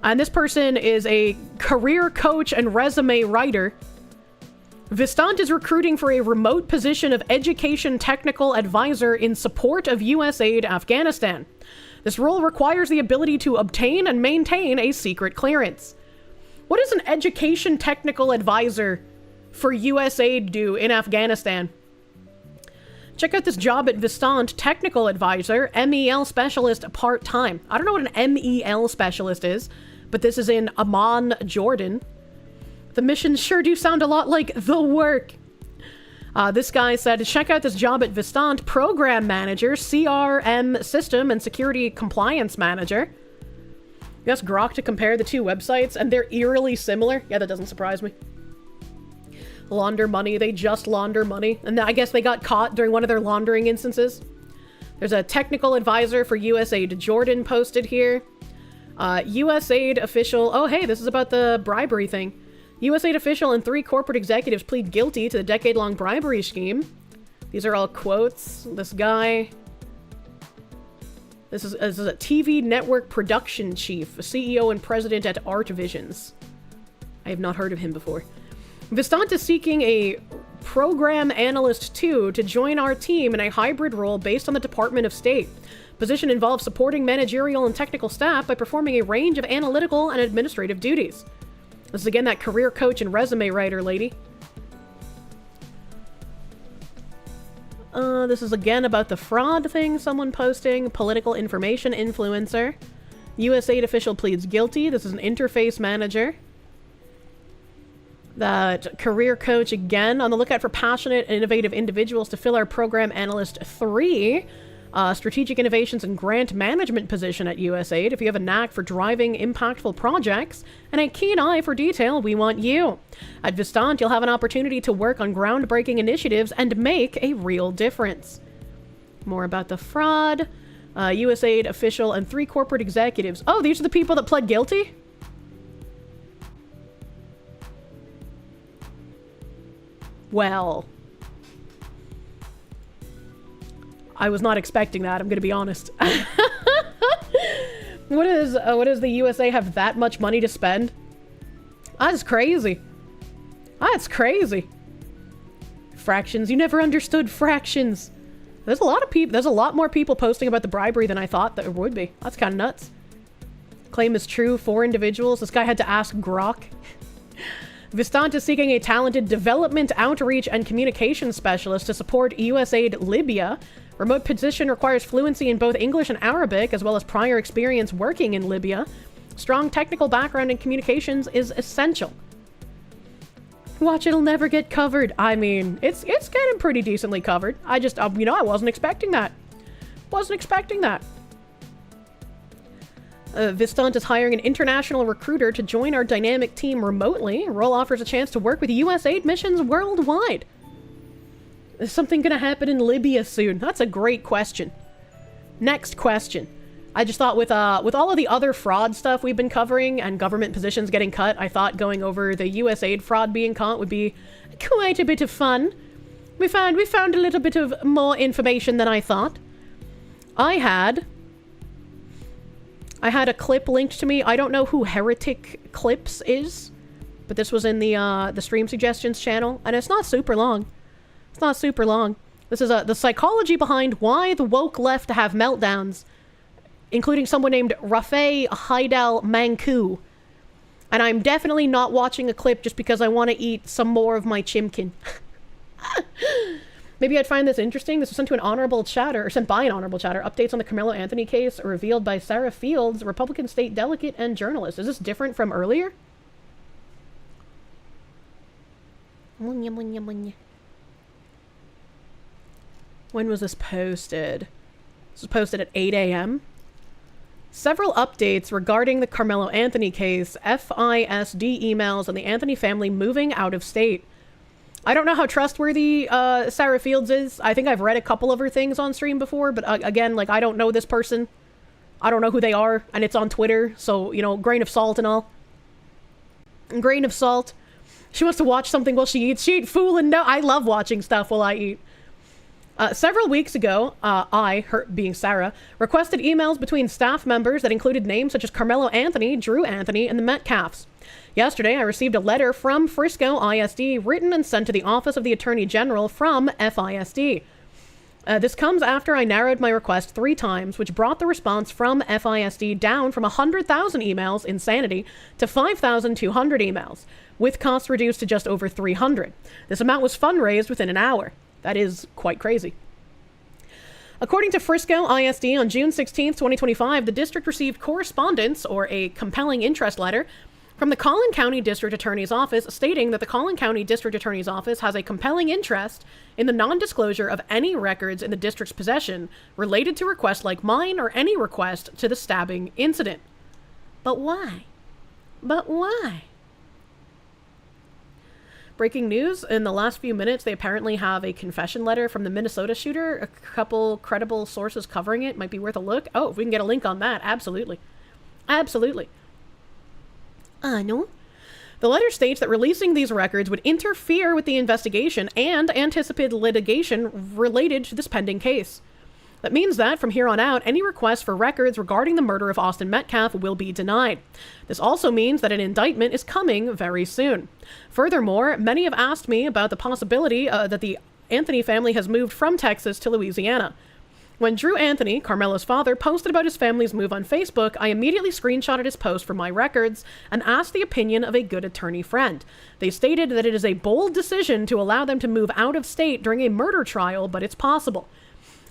And this person is a career coach and resume writer. Vistant is recruiting for a remote position of education technical advisor in support of USAID Afghanistan. This role requires the ability to obtain and maintain a secret clearance. What does an education technical advisor for USAID do in Afghanistan? Check out this job at Vistant, technical advisor, MEL specialist part-time. I don't know what an MEL specialist is, but this is in Amman, Jordan. The missions sure do sound a lot like the work. This guy said, check out this job at Vistant, program manager, CRM system and security compliance manager. You asked Grok to compare the two websites, and they're eerily similar. Yeah, that doesn't surprise me. Launder money. They just launder money. And I guess they got caught during one of their laundering instances. There's a technical advisor for USAID Jordan posted here. USAID official. Oh, hey, this is about the bribery thing. USAID official and 3 corporate executives plead guilty to the decade-long bribery scheme. These are all quotes. This guy. This is a TV network production chief, a CEO and president at Art Visions. I have not heard of him before. Vistant is seeking a program analyst 2 to join our team in a hybrid role based on the Department of State. Position involves supporting managerial and technical staff by performing a range of analytical and administrative duties. This is again that career coach and resume writer lady. This is again about the fraud thing someone posting. Political information influencer. USAID official pleads guilty. This is an interface manager. That career coach again, on the lookout for passionate and innovative individuals to fill our program analyst 3. strategic innovations and grant management position at USAID. If you have a knack for driving impactful projects and a keen eye for detail, we want you. At Vistant, you'll have an opportunity to work on groundbreaking initiatives and make a real difference. More about the fraud. USAID official and 3 corporate executives. Oh, these are the people that pled guilty? Well, I was not expecting that, I'm gonna be honest. What does the USA have that much money to spend? That's crazy. That's crazy. Fractions, you never understood fractions. There's a lot of people, there's a lot more people posting about the bribery than I thought there would be. That's kind of nuts. Claim is true, 4 individuals. This guy had to ask Grok. Vistant is seeking a talented development, outreach, and communication specialist to support USAID Libya. Remote position requires fluency in both English and Arabic, as well as prior experience working in Libya. Strong technical background in communications is essential. Watch, it'll never get covered. I mean, it's getting pretty decently covered. I just, I wasn't expecting that. Wasn't expecting that. Vistant is hiring an international recruiter to join our dynamic team remotely. Role offers a chance to work with USAID missions worldwide. Is something gonna happen in Libya soon? That's a great question. Next question. I just thought with all of the other fraud stuff we've been covering and government positions getting cut, I thought going over the USAID fraud being caught would be quite a bit of fun. We found a little bit of more information than I thought. I had a clip linked to me. I don't know who Heretic Clips is, but this was in the stream suggestions channel, and it's not super long. It's not super long. This is the psychology behind why the woke left have meltdowns, including someone named Rafay Haidal Manku. And I'm definitely not watching a clip just because I want to eat some more of my chimkin. Maybe I'd find this interesting. This was sent to an honorable chatter, or sent by an honorable chatter. Updates on the Carmelo Anthony case revealed by Sarah Fields, Republican state delegate and journalist. Is this different from earlier? When was this posted? This was posted at 8 a.m. Several updates regarding the Carmelo Anthony case, FISD emails, and the Anthony family moving out of state. I don't know how trustworthy Sarah Fields is. I think I've read a couple of her things on stream before, but again, like, I don't know this person. I don't know who they are, and it's on Twitter, so, grain of salt and all. Grain of salt. She wants to watch something while she eats. She ain't fooling. No, I love watching stuff while I eat. Several weeks ago, her being Sarah, requested emails between staff members that included names such as Carmelo Anthony, Drew Anthony, and the Metcalfs. Yesterday, I received a letter from Frisco ISD written and sent to the Office of the Attorney General from FISD. This comes after I narrowed my request 3 times, which brought the response from FISD down from 100,000 emails, insanity, to 5,200 emails, with costs reduced to just over 300. This amount was fundraised within an hour. That is quite crazy. According to Frisco ISD, on June 16, 2025, the district received correspondence, or a compelling interest letter, from the Collin County District Attorney's Office stating that the Collin County District Attorney's Office has a compelling interest in the non-disclosure of any records in the district's possession related to requests like mine or any request to the stabbing incident. But why? But why? Breaking news, in the last few minutes, they apparently have a confession letter from the Minnesota shooter. A couple credible sources covering it. Might be worth a look. Oh, if we can get a link on that, absolutely. Absolutely. No. The letter states that releasing these records would interfere with the investigation and anticipated litigation related to this pending case. That means that, from here on out, any request for records regarding the murder of Austin Metcalf will be denied. This also means that an indictment is coming very soon. Furthermore, many have asked me about the possibility that the Anthony family has moved from Texas to Louisiana. When Drew Anthony, Carmelo's father, posted about his family's move on Facebook, I immediately screenshotted his post for my records and asked the opinion of a good attorney friend. They stated that it is a bold decision to allow them to move out of state during a murder trial, but it's possible.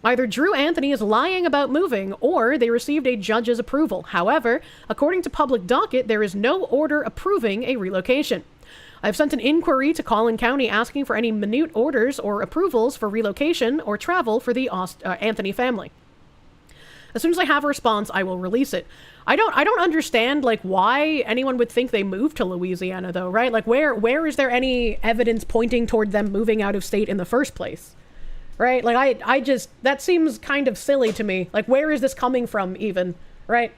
Either Drew Anthony is lying about moving, or they received a judge's approval. However, according to public docket, there is no order approving a relocation. I've sent an inquiry to Collin County asking for any minute orders or approvals for relocation or travel for the Anthony family. As soon as I have a response, I will release it. I don't understand, like, why anyone would think they moved to Louisiana, though, right? Like, where is there any evidence pointing toward them moving out of state in the first place? Right? Like, I just, that seems kind of silly to me. Like, where is this coming from, even? Right?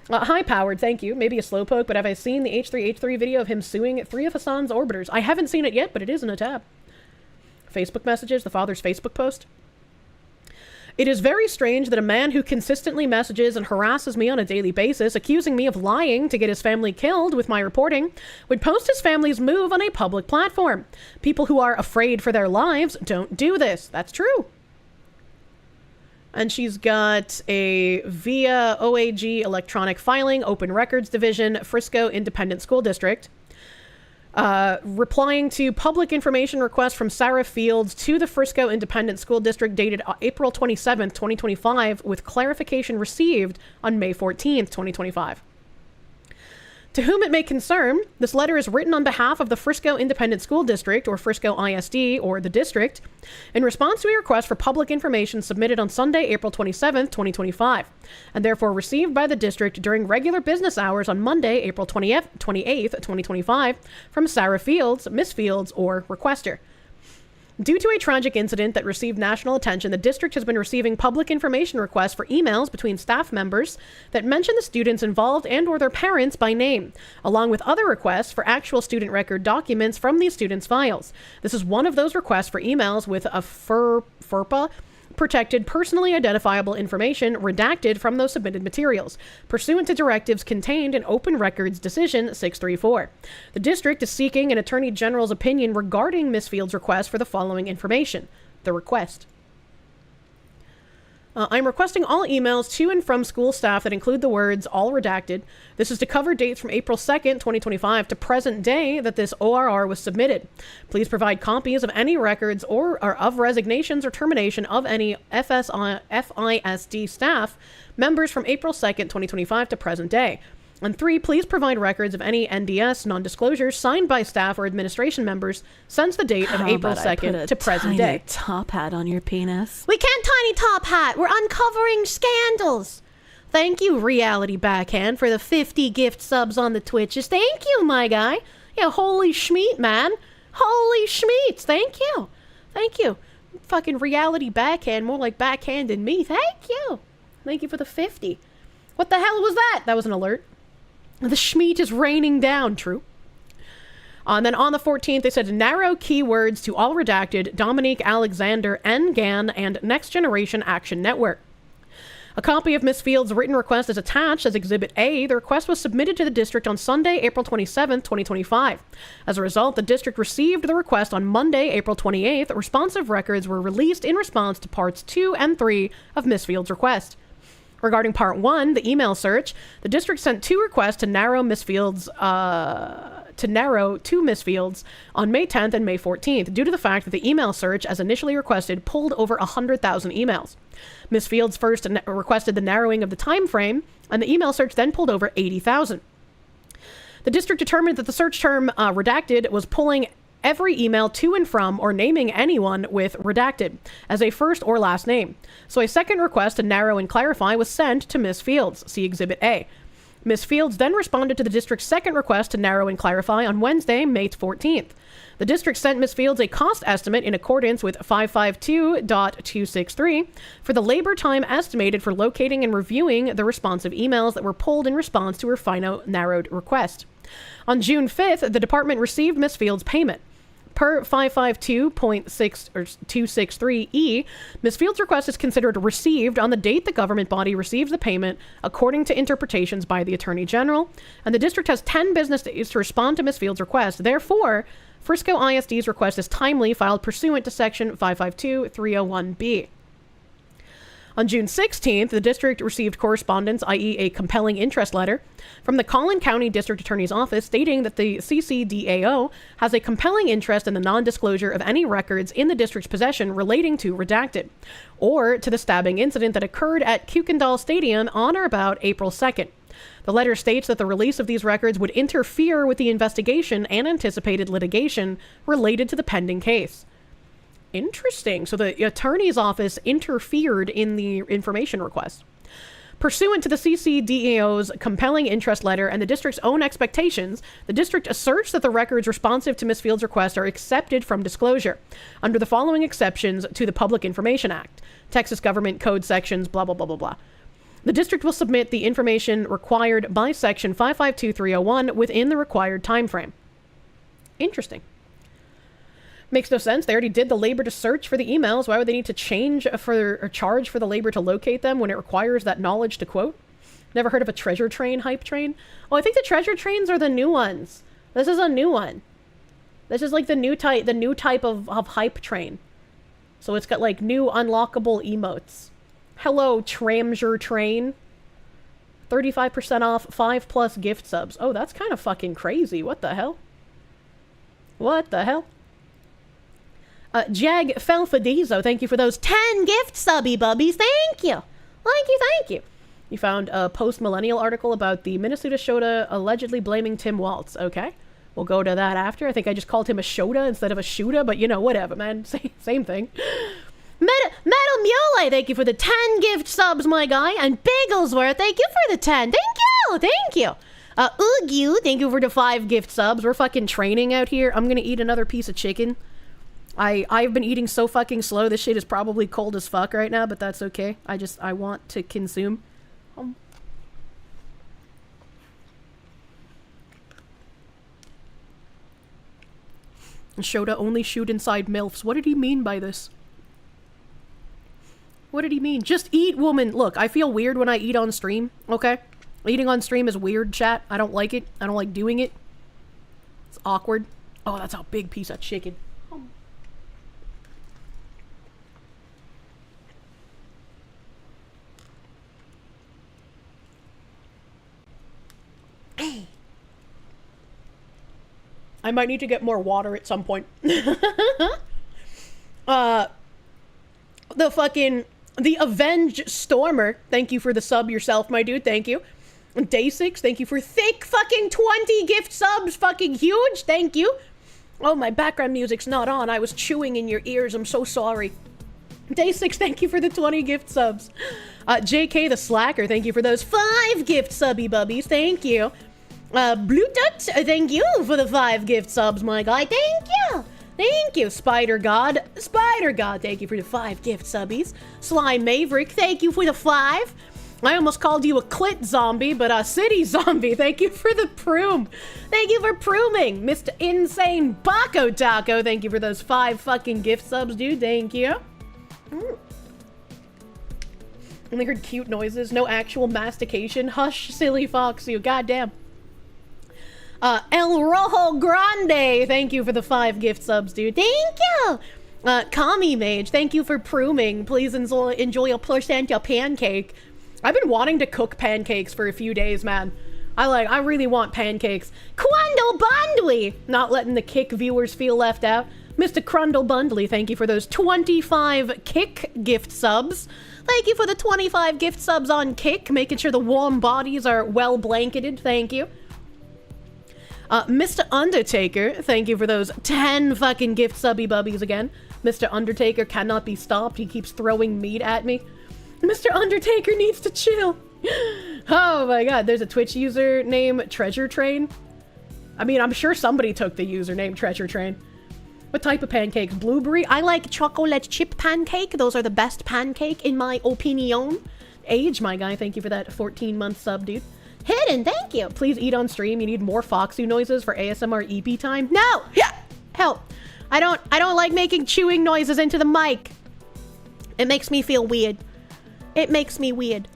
High powered, thank you. Maybe a slowpoke, but have I seen the H3H3 video of him suing 3 of Hassan's orbiters? I haven't seen it yet, but it is in a tab. Facebook messages, the father's Facebook post. It is very strange that a man who consistently messages and harasses me on a daily basis, accusing me of lying to get his family killed with my reporting, would post his family's move on a public platform. People who are afraid for their lives don't do this. That's true. And she's got a via OAG electronic filing, Open Records Division, Frisco Independent School District. Replying to public information request from Sarah Fields to the Frisco Independent School District dated April 27th, 2025, with clarification received on May 14th, 2025. To whom it may concern, this letter is written on behalf of the Frisco Independent School District, or Frisco ISD, or the district, in response to a request for public information submitted on Sunday, April 27th, 2025, and therefore received by the district during regular business hours on Monday, April 28th, 2025, from Sarah Fields, Miss Fields, or requester. Due to a tragic incident that received national attention, the district has been receiving public information requests for emails between staff members that mention the students involved and or their parents by name, along with other requests for actual student record documents from these students' files. This is one of those requests for emails with a FERPA protected personally identifiable information redacted from those submitted materials, pursuant to directives contained in Open Records Decision 634. The district is seeking an Attorney General's opinion regarding Ms. Fields' request for the following information. The request. I'm requesting all emails to and from school staff that include the words all redacted. This is to cover dates from April 2nd, 2025 to present day that this ORR was submitted. Please provide copies of any records or of resignations or termination of any FISD staff members from April 2nd, 2025 to present day. And 3, please provide records of any NDS non-disclosures signed by staff or administration members since the date of April 2nd to present day. Top hat on your penis. We can't tiny top hat. We're uncovering scandals. Thank you, Reality Backhand, for the 50 gift subs on the Twitches. Thank you, my guy. Yeah, holy schmeat, man. Holy schmeats. Thank you. Thank you. Fucking Reality Backhand, more like backhanded me. Thank you. Thank you for the 50. What the hell was that? That was an alert. The schmeat is raining down, true. And then on the 14th, they said narrow keywords to all redacted, Dominique Alexander, NGAN, and Next Generation Action Network. A copy of Ms. Fields' written request is attached as Exhibit A. The request was submitted to the district on Sunday, April 27th, 2025. As a result, the district received the request on Monday, April 28th. Responsive records were released in response to Parts 2 and 3 of Ms. Fields' request. Regarding Part 1, the email search, the district sent 2 requests to narrow Ms. Fields to Ms. Fields on May 10th and May 14th, due to the fact that the email search, as initially requested, pulled over 100,000 emails. Ms. Fields first requested the narrowing of the time frame, and the email search then pulled over 80,000. The district determined that the search term redacted was pulling every email to and from or naming anyone with redacted as a first or last name. So a second request to narrow and clarify was sent to Ms. Fields, see Exhibit A. Ms. Fields then responded to the district's second request to narrow and clarify on Wednesday, May 14th. The district sent Ms. Fields a cost estimate in accordance with 552.263 for the labor time estimated for locating and reviewing the responsive emails that were pulled in response to her final narrowed request. On June 5th, the department received Ms. Fields' payment. Per 552.263E, Ms. Fields' request is considered received on the date the government body receives the payment, according to interpretations by the Attorney General, and the district has 10 business days to respond to Ms. Fields' request. Therefore, Frisco ISD's request is timely, filed pursuant to Section 552.301B. On June 16th, the district received correspondence, i.e. a compelling interest letter, from the Collin County District Attorney's Office stating that the CCDAO has a compelling interest in the non-disclosure of any records in the district's possession relating to redacted, or to the stabbing incident that occurred at Kukendall Stadium on or about April 2nd. The letter states that the release of these records would interfere with the investigation and anticipated litigation related to the pending case. Interesting. So the attorney's office interfered in the information request. Pursuant to the CCDAO's compelling interest letter and the district's own expectations, the district asserts that the records responsive to Ms. Field's request are accepted from disclosure under the following exceptions to the Public Information Act, Texas Government Code sections, blah, blah, blah, blah, blah. The district will submit the information required by Section 552301 within the required time frame. Interesting. Makes no sense. They already did the labor to search for the emails. Why would they need to charge for the labor to locate them when it requires that knowledge to quote? Never heard of a treasure train hype train? Oh, I think the treasure trains are the new ones. This is a new one. This is like the new type of hype train. So it's got like new unlockable emotes. Hello, Tramsure Train. 35% off, 5+ gift subs. Oh, that's kind of fucking crazy. What the hell? What the hell? Jag Felfadizo, thank you for those 10 gift subby bubbies. Thank you. Thank you, thank you. You found a post-millennial article about the Minnesota Shota allegedly blaming Tim Waltz. Okay. We'll go to that after. I think I just called him a Shota instead of a Shooter, but you know, whatever, man. Same thing. Metal Mule, thank you for the 10 gift subs, my guy. And Bigglesworth, thank you for the 10. Thank you. Thank you. Oogu, thank you for the 5 gift subs. We're fucking training out here. I'm gonna eat another piece of chicken. I've been eating so fucking slow. This shit is probably cold as fuck right now, but that's okay. I want to consume. Shota only shoot inside MILFs. What did he mean by this? What did he mean? Just eat, woman. Look, I feel weird when I eat on stream, okay? Eating on stream is weird, chat. I don't like it. I don't like doing it. It's awkward. Oh, that's a big piece of chicken. I might need to get more water at some point. The Avenged Stormer, thank you for the sub yourself, my dude, thank you. Day 6, thank you for thick fucking 20 gift subs, fucking huge, thank you. Oh, my background music's not on, I was chewing in your ears, I'm so sorry. Day 6, thank you for the 20 gift subs. JK the Slacker, thank you for those 5 gift subby bubbies, thank you. Blue Tut, thank you for the 5 gift subs, my guy. Thank you. Thank you, Spider God, thank you for the 5 gift subbies. Slime Maverick, thank you for the 5. I almost called you a clit zombie, but City Zombie, thank you for the prune. Thank you for pruning. Mr. Insane Baco Taco, thank you for those 5 fucking gift subs, dude. Thank you. Only heard cute noises, no actual mastication. Hush, silly fox, you goddamn. El Rojo Grande, thank you for the 5 gift subs, dude. Thank you. Kami Mage, thank you for pruning. Please enjoy a placenta pancake. I've been wanting to cook pancakes for a few days, man. I really want pancakes. Quandle Bundley, not letting the Kick viewers feel left out. Mr. Crundle Bundley, thank you for those 25 Kick gift subs. Thank you for the 25 gift subs on Kick, making sure the warm bodies are well blanketed. Thank you. Mr. Undertaker, thank you for those 10 fucking gift subby bubbies again. Mr. Undertaker cannot be stopped. He keeps throwing meat at me. Mr. Undertaker needs to chill. Oh my god, there's a Twitch user named Treasure Train. I mean, I'm sure somebody took the username Treasure Train. What type of pancakes? Blueberry? I like chocolate chip pancake. Those are the best pancake in my opinion. Age, my guy, thank you for that 14-month sub, dude. Hidden, thank you. Please eat on stream. You need more Foxu noises for ASMR EP time. No! Yeah! Help. I don't like making chewing noises into the mic. It makes me feel weird. It makes me weird.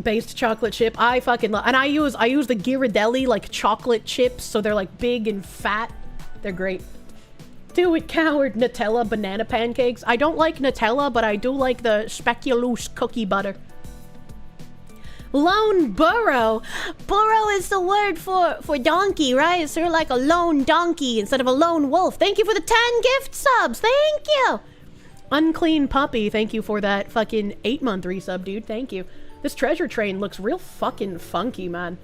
Based chocolate chip. I fucking love, and I use the Ghirardelli like chocolate chips, so they're like big and fat. They're great. Do it, coward. Nutella banana pancakes. I don't like Nutella, but I do like the speculoos cookie butter. Lone burrow. Burrow is the word for donkey, right? It's sort of like a lone donkey instead of a lone wolf. Thank you for the 10 gift subs. Thank you. Unclean puppy. Thank you for that fucking 8-month resub, dude. Thank you. This treasure train looks real fucking funky, man.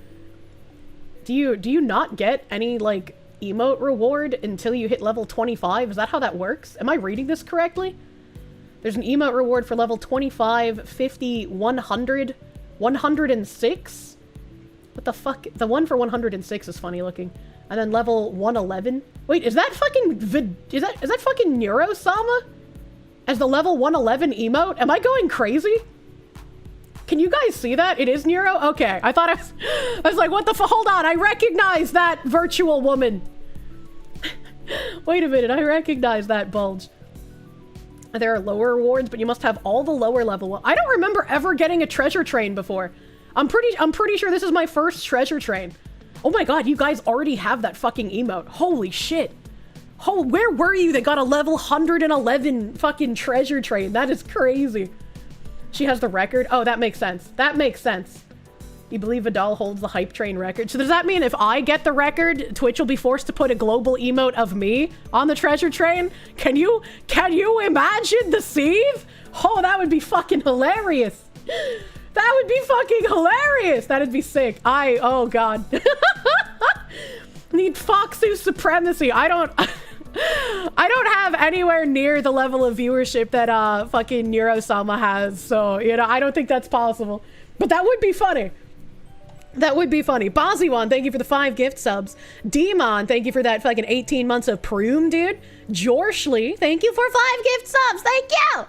Do you not get any, like, emote reward until you hit level 25? Is that how that works? Am I reading this correctly? There's an emote reward for level 25, 50, 100, 106? What the fuck? The one for 106 is funny looking. And then level 111. Wait, is that fucking is that fucking Neuro-sama? As the level 111 emote? Am I going crazy? Can you guys see that? It is Neuro? Okay. I thought I was like, what the fuck? Hold on. I recognize that virtual woman. Wait a minute. I recognize that bulge. There are lower rewards, but you must have all the lower level ones. I don't remember ever getting a treasure train before. I'm pretty sure this is my first treasure train. Oh my god, you guys already have that fucking emote. Holy shit. Oh, where were you that got a level 111 fucking treasure train? That is crazy. She has the record? Oh, that makes sense. That makes sense. You believe Vidal holds the hype train record. So does that mean if I get the record, Twitch will be forced to put a global emote of me on the treasure train? Can you imagine the scene? Oh, that would be fucking hilarious. That would be fucking hilarious. That'd be sick. Oh god. Need Foxu supremacy. I don't have anywhere near the level of viewership that fucking Neuro-sama has. So, you know, I don't think that's possible. But that would be funny. That would be funny. Baziwan, thank you for the 5 gift subs. Demon, thank you for that fucking 18 months of Proom, dude. Jorshley, thank you for 5 gift subs. Thank you.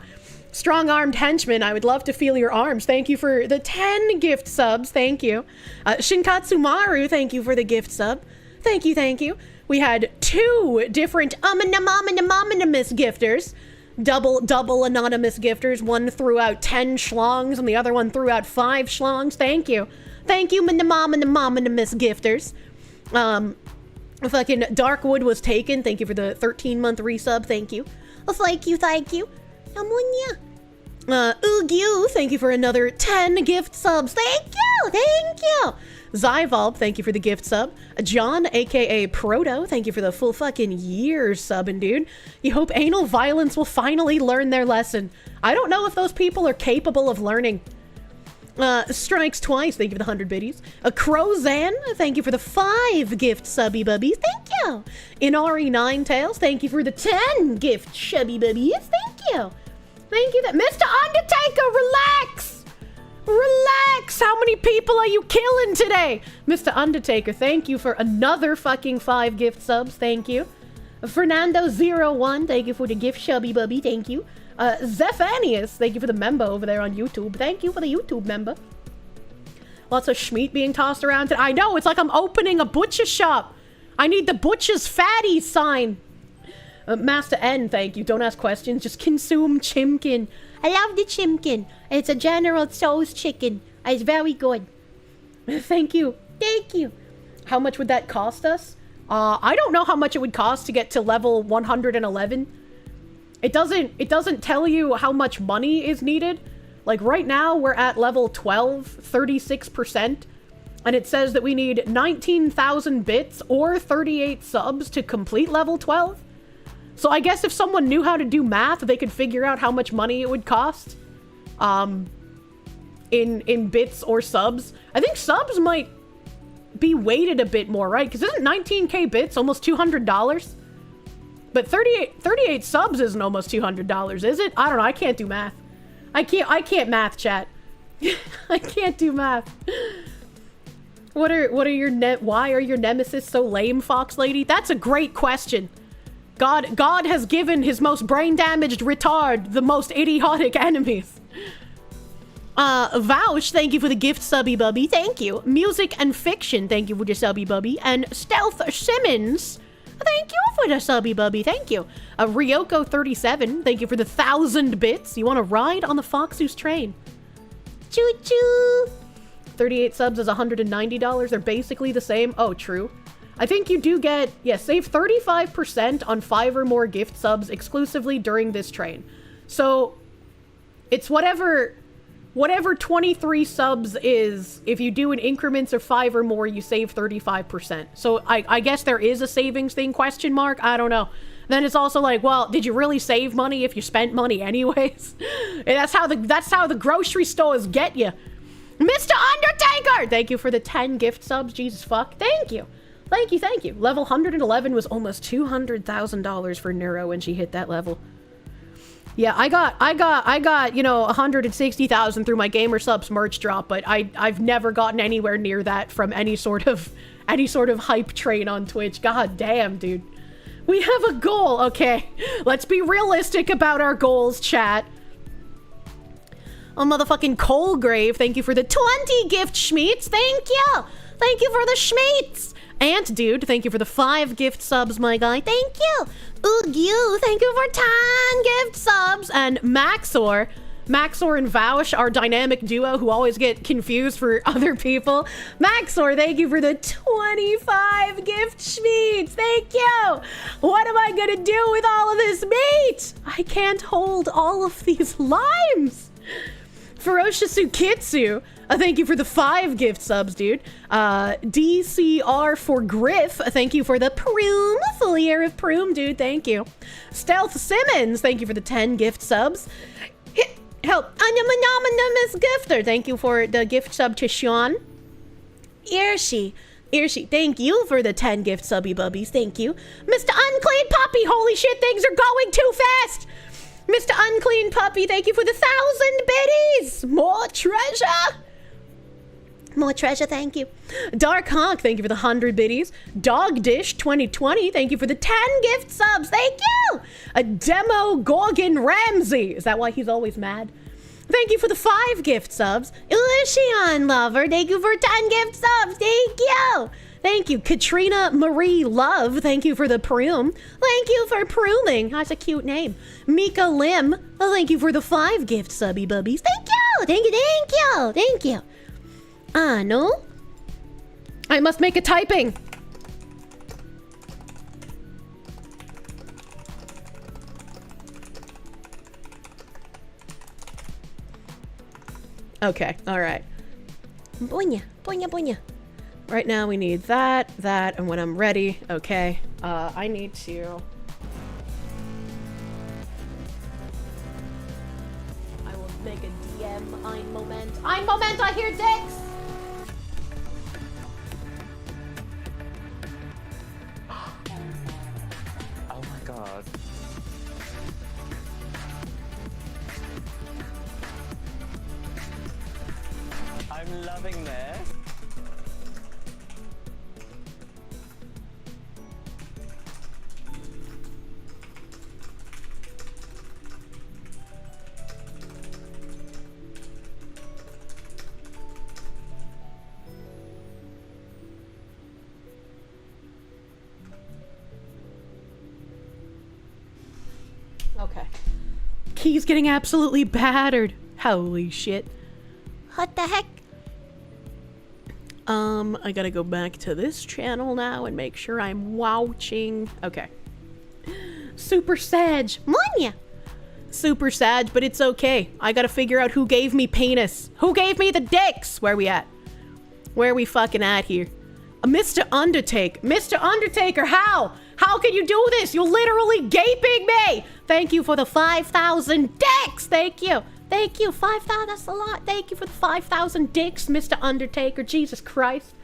Strong-armed henchman, I would love to feel your arms. Thank you for the 10 gift subs. Thank you. Shinkatsumaru, thank you for the gift sub. Thank you, thank you. We had 2 different anonymous gifters. Double anonymous gifters. One threw out 10 schlongs and the other one threw out 5 schlongs. Thank you. Thank you, anonymous gifters. Fucking Darkwood was taken. Thank you for the 13-month resub. Thank you. Thank you. Ugyu, thank you for another 10 gift subs. Thank you. Zyvolb, thank you for the gift sub. John, aka Proto, thank you for the full fucking year subbing, dude. You hope anal violence will finally learn their lesson. I don't know if those people are capable of learning. Strikes Twice, thank you for the 100 biddies. Crozan, thank you for the 5 gift subby bubbies. Thank you. Inari Ninetails, thank you for the 10 gift shubby bubbies. Thank you. Thank you. Mr. Undertaker, relax. Relax. How many people are you killing today? Mr. Undertaker, thank you for another fucking 5 gift subs. Thank you. Fernando01, thank you for the gift shubby bubby. Thank you. Zephanius, thank you for the member over there on YouTube. Thank you for the YouTube member. Lots of schmeat being tossed around. I know, it's like I'm opening a butcher shop. I need the butcher's fatty sign. Master N, thank you. Don't ask questions, just consume chimkin. I love the chimkin. It's a General Tso's chicken. It's very good. Thank you. Thank you. How much would that cost us? I don't know how much it would cost to get to level 111. It doesn't tell you how much money is needed. Like right now we're at level 12, 36%. And it says that we need 19,000 bits or 38 subs to complete level 12. So I guess if someone knew how to do math, they could figure out how much money it would cost. In bits or subs. I think subs might be weighted a bit more, right? Because isn't 19k bits almost $200? But 38 subs isn't almost $200, is it? I don't know. I can't do math. I can't math, chat. I can't do math. Why are your nemesis so lame, Fox Lady? That's a great question. God has given his most brain-damaged retard the most idiotic enemies. Vouch, thank you for the gift subby bubby. Thank you. Music and Fiction, thank you for the subby bubby. And Stealth Simmons, thank you for the subby bubby. Thank you. Ryoko37, thank you for the 1,000 bits. You want to ride on the Foxus train? Choo-choo. 38 subs is $190. They're basically the same. Oh, true. I think you do get, save 35% on 5 or more gift subs exclusively during this train. So, it's whatever 23 subs is, if you do in increments of 5 or more, you save 35%. So, I guess there is a savings thing, question mark? I don't know. Then it's also like, well, did you really save money if you spent money anyways? That's how the grocery stores get you. Mr. Undertaker! Thank you for the 10 gift subs. Jesus fuck. Thank you. Thank you. Level 111 was almost $200,000 for Neuro when she hit that level. Yeah, I got, you know, 160,000 through my Gamer Subs merch drop, but I've never gotten anywhere near that from any sort of hype train on Twitch. God damn, dude. We have a goal. Okay, let's be realistic about our goals, chat. Oh, motherfucking Coalgrave, thank you for the 20 gift schmeats. Thank you. Thank you for the schmeats. Ant Dude, thank you for the 5 gift subs, my guy. Thank you. Oog you, thank you for 10 gift subs. And Maxor and Vaush, our dynamic duo who always get confused for other people. Maxor, thank you for the 25 gift schmeats. Thank you. What am I gonna do with all of this meat? I can't hold all of these limes. Ferocious Ukitsu, thank you for the 5 gift subs, dude. DCR for Griff, thank you for the Proom, full year of Proom, dude, thank you. Stealth Simmons, thank you for the 10 gift subs. Help, anonymous gifter, thank you for the gift sub to Sean. Kirsche, thank you for the 10 gift subby bubbies, thank you. Mr. Unclean Puppy, holy shit, things are going too fast. Mr. Unclean Puppy, thank you for the 1,000 biddies! More treasure! More treasure, thank you. Dark Hawk, thank you for the 100 biddies. Dog Dish 2020, thank you for the 10 gift subs, thank you! A Demo Gorgon Ramsey, is that why he's always mad? Thank you for the 5 gift subs. Illusion Lover, thank you for 10 gift subs, thank you! Thank you, Katrina Marie Love. Thank you for the Proom. Thank you for Prooming. That's a cute name. Mika Lim. Thank you for the 5 gift subby bubbies. Thank you. Thank you. Thank you. Thank you. No. I must make a typing. Okay. All right. Boinya. Boinya. Boinya. Right now we need that, and when I'm ready, okay, I need to... I will make a DM, ein Moment, I hear dicks! Oh my god. I'm loving this. Okay. Key's getting absolutely battered. Holy shit. What the heck? I gotta go back to this channel now and make sure I'm watching. Okay. Super Sag. Monya! Super Sag, but it's okay. I gotta figure out who gave me penis. Who gave me the dicks? Where we at? Where are we fucking at here? Mr. Undertaker. Mr. Undertaker, how? How can you do this? You're literally gaping me! Thank you for the 5,000 dicks! Thank you! Thank you! 5,000, that's a lot! Thank you for the 5,000 dicks, Mr. Undertaker. Jesus Christ.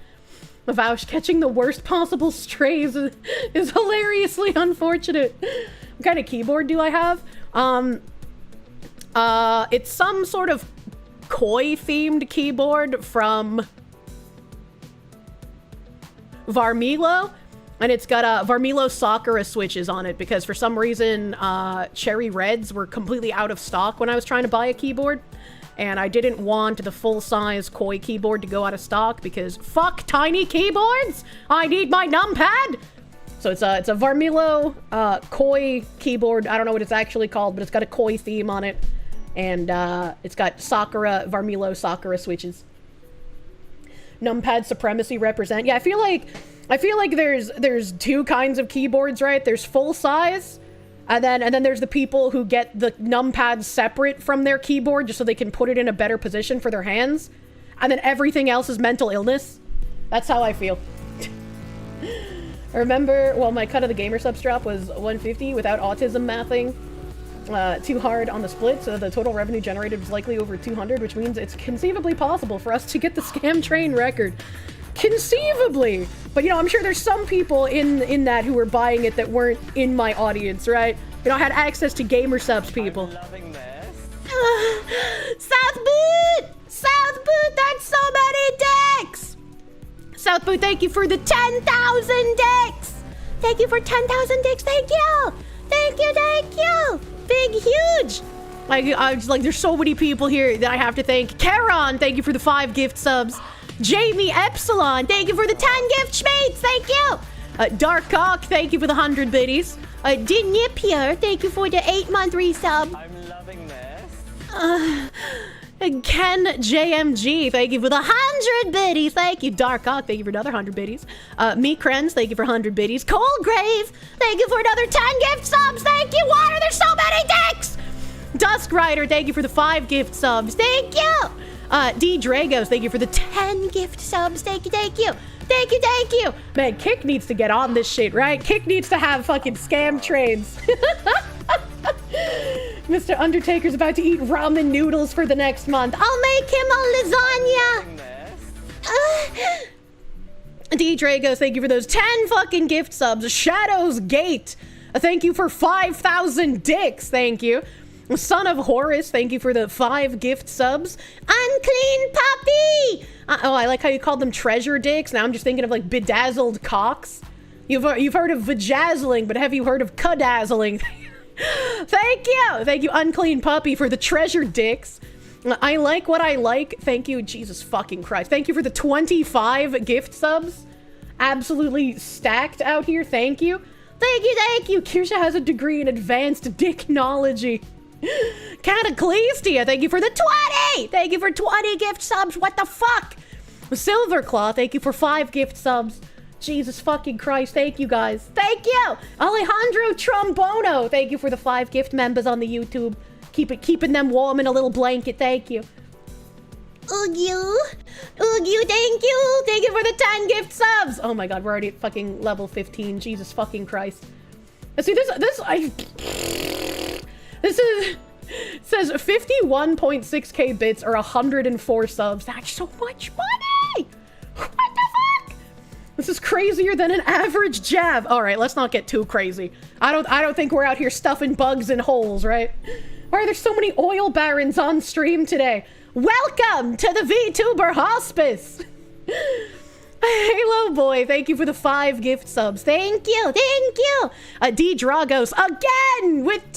Vouch, catching the worst possible strays is hilariously unfortunate. What kind of keyboard do I have? It's some sort of koi-themed keyboard from Varmilo. And it's got Varmilo Sakura switches on it because for some reason Cherry Reds were completely out of stock when I was trying to buy a keyboard. And I didn't want the full-size Koi keyboard to go out of stock because fuck tiny keyboards! I need my numpad! So it's a Varmilo Koi keyboard. I don't know what it's actually called, but it's got a Koi theme on it. And it's got Varmilo Sakura switches. Numpad supremacy represent. Yeah, I feel like there's two kinds of keyboards, right? There's full size, and then there's the people who get the numpads separate from their keyboard just so they can put it in a better position for their hands. And then everything else is mental illness. That's how I feel. I remember, well, my cut of the gamer subs drop was 150 without autism mathing too hard on the split, so the total revenue generated was likely over 200, which means it's conceivably possible for us to get the scam train record. Conceivably! But, you know, I'm sure there's some people in that who were buying it that weren't in my audience, right? You know, I had access to gamer subs, people. I'm loving this. South Boot! South Boot, that's so many dicks! South Boot, thank you for the 10,000 dicks! Thank you for 10,000 dicks, thank you! Thank you, thank you! Big, huge! I was like, there's so many people here that I have to thank. Karon, thank you for the 5 gift subs. Jamie Epsilon, thank you for the 10 gift schmates, thank you! Dark Cock, thank you for the 100 biddies. Dinipia, thank you for the 8-month resub. I'm loving this. Ken JMG, thank you for the 100 biddies. Thank you. Dark Cock, thank you for another 100 biddies. Me Krenz, thank you for 100 biddies. Coldgrave, thank you for another 10 gift subs. Thank you. Water, there's so many dicks. Dusk Rider, thank you for the 5 gift subs. Thank you. D Dragos, thank you for the 10 gift subs. Thank you, thank you. Thank you, thank you. Man, Kick needs to get on this shit, right? Kick needs to have fucking scam trains. Mr. Undertaker's about to eat ramen noodles for the next month. I'll make him a lasagna. D Dragos, thank you for those 10 fucking gift subs. Shadows Gate, thank you for 5,000 dicks. Thank you. Son of Horus, thank you for the 5 gift subs. Unclean Puppy! Oh, I like how you called them treasure dicks. Now I'm just thinking of like bedazzled cocks. You've heard of vajazzling, but have you heard of cadazzling? Thank you! Thank you, Unclean Puppy, for the treasure dicks. I like what I like. Thank you, Jesus fucking Christ. Thank you for the 25 gift subs. Absolutely stacked out here. Thank you. Thank you, thank you. Kirsche has a degree in advanced dicknology. Cataclystia, thank you for the 20! Thank you for 20 gift subs. What the fuck? Silverclaw, thank you for 5 gift subs. Jesus fucking Christ, thank you guys. Thank you! Alejandro Trombono, thank you for the 5 gift members on the YouTube. Keeping them warm in a little blanket, thank you. Oogie, thank you! Thank you for the 10 gift subs! Oh my god, we're already at fucking level 15. Jesus fucking Christ. See, this says 51.6k bits or 104 subs. That's so much money! What the fuck? This is crazier than an average jab. All right, let's not get too crazy. I don't think we're out here stuffing bugs in holes, right? Why are there so many oil barons on stream today? Welcome to the VTuber Hospice! Halo Boy, thank you for the 5 gift subs. Thank you, thank you! D Dragos, again, with 10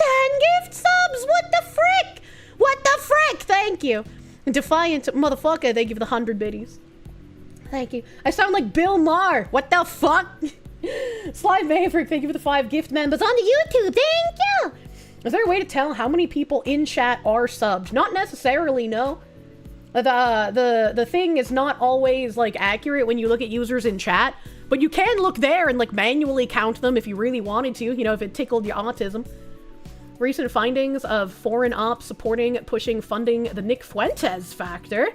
gift subs! What the frick? What the frick? Thank you. Defiant Motherfucker, thank you for the 100 biddies. Thank you. I sound like Bill Maher. What the fuck? Slide Maverick, thank you for the 5 gift members on the YouTube. Thank you! Is there a way to tell how many people in chat are subbed? Not necessarily, no. The thing is not always like accurate when you look at users in chat, but you can look there and like manually count them if you really wanted to, you know, if it tickled your autism. Recent findings of foreign ops pushing funding the Nick Fuentes factor.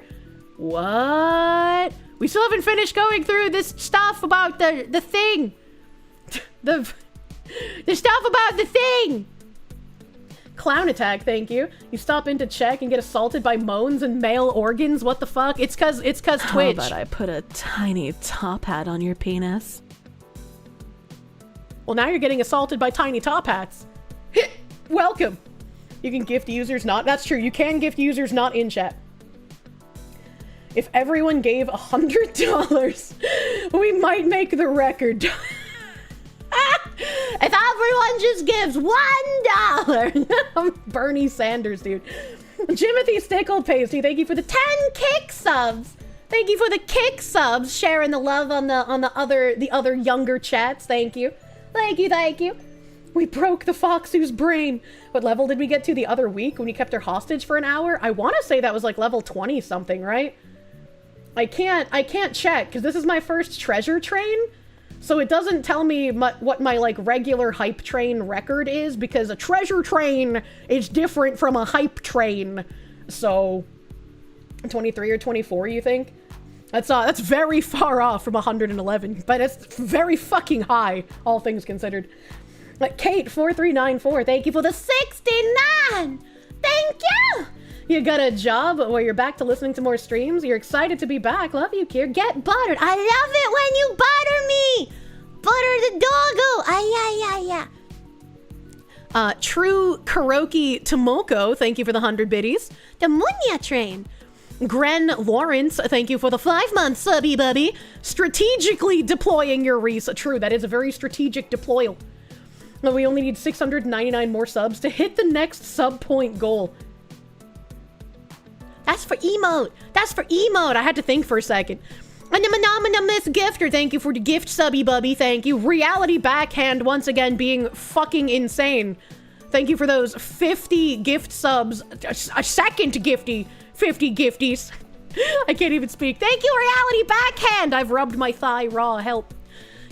What? We still haven't finished going through this stuff about the thing. The stuff about the thing. Clown Attack, thank you. You stop in to check and get assaulted by moans and male organs. What the fuck? It's cause Twitch. How about I put a tiny top hat on your penis? Well, now you're getting assaulted by tiny top hats. Welcome. You can gift users not. That's true. You can gift users not in chat. If everyone gave $100, we might make the record. If everyone just gives $1. Bernie Sanders, dude. Jimothy Stickle Pasty, thank you for the 10 kick subs. Thank you for the kick subs, sharing the love on the other younger chats. Thank you. Thank you, thank you. We broke the Foxu's brain. What level did we get to the other week when we kept her hostage for an hour? I want to say that was like level 20 something, right? I can't check because this is my first treasure train. So it doesn't tell me what my like regular hype train record is because a treasure train is different from a hype train. So 23 or 24, you think? That's very far off from 111, but it's very fucking high, all things considered. Kate4394, thank you for the 69! Thank you! You got a job where you're back to listening to more streams? You're excited to be back. Love you, Kier. Get buttered. I love it when you butter me! Butter the doggo! True Karaoke Tomoko, thank you for the 100 biddies. The Munya Train. Gren Lawrence, thank you for the 5 months, subby bubby. Strategically deploying your True, that is a very strategic deployal. No, we only need 699 more subs to hit the next sub point goal. That's for emote. That's for emote. I had to think for a second. Miss Gifter, thank you for the gift, subby bubby. Thank you. Reality Backhand once again being fucking insane. Thank you for those 50 gift subs. A second 50 gifties. I can't even speak. Thank you, Reality Backhand. I've rubbed my thigh raw. Help.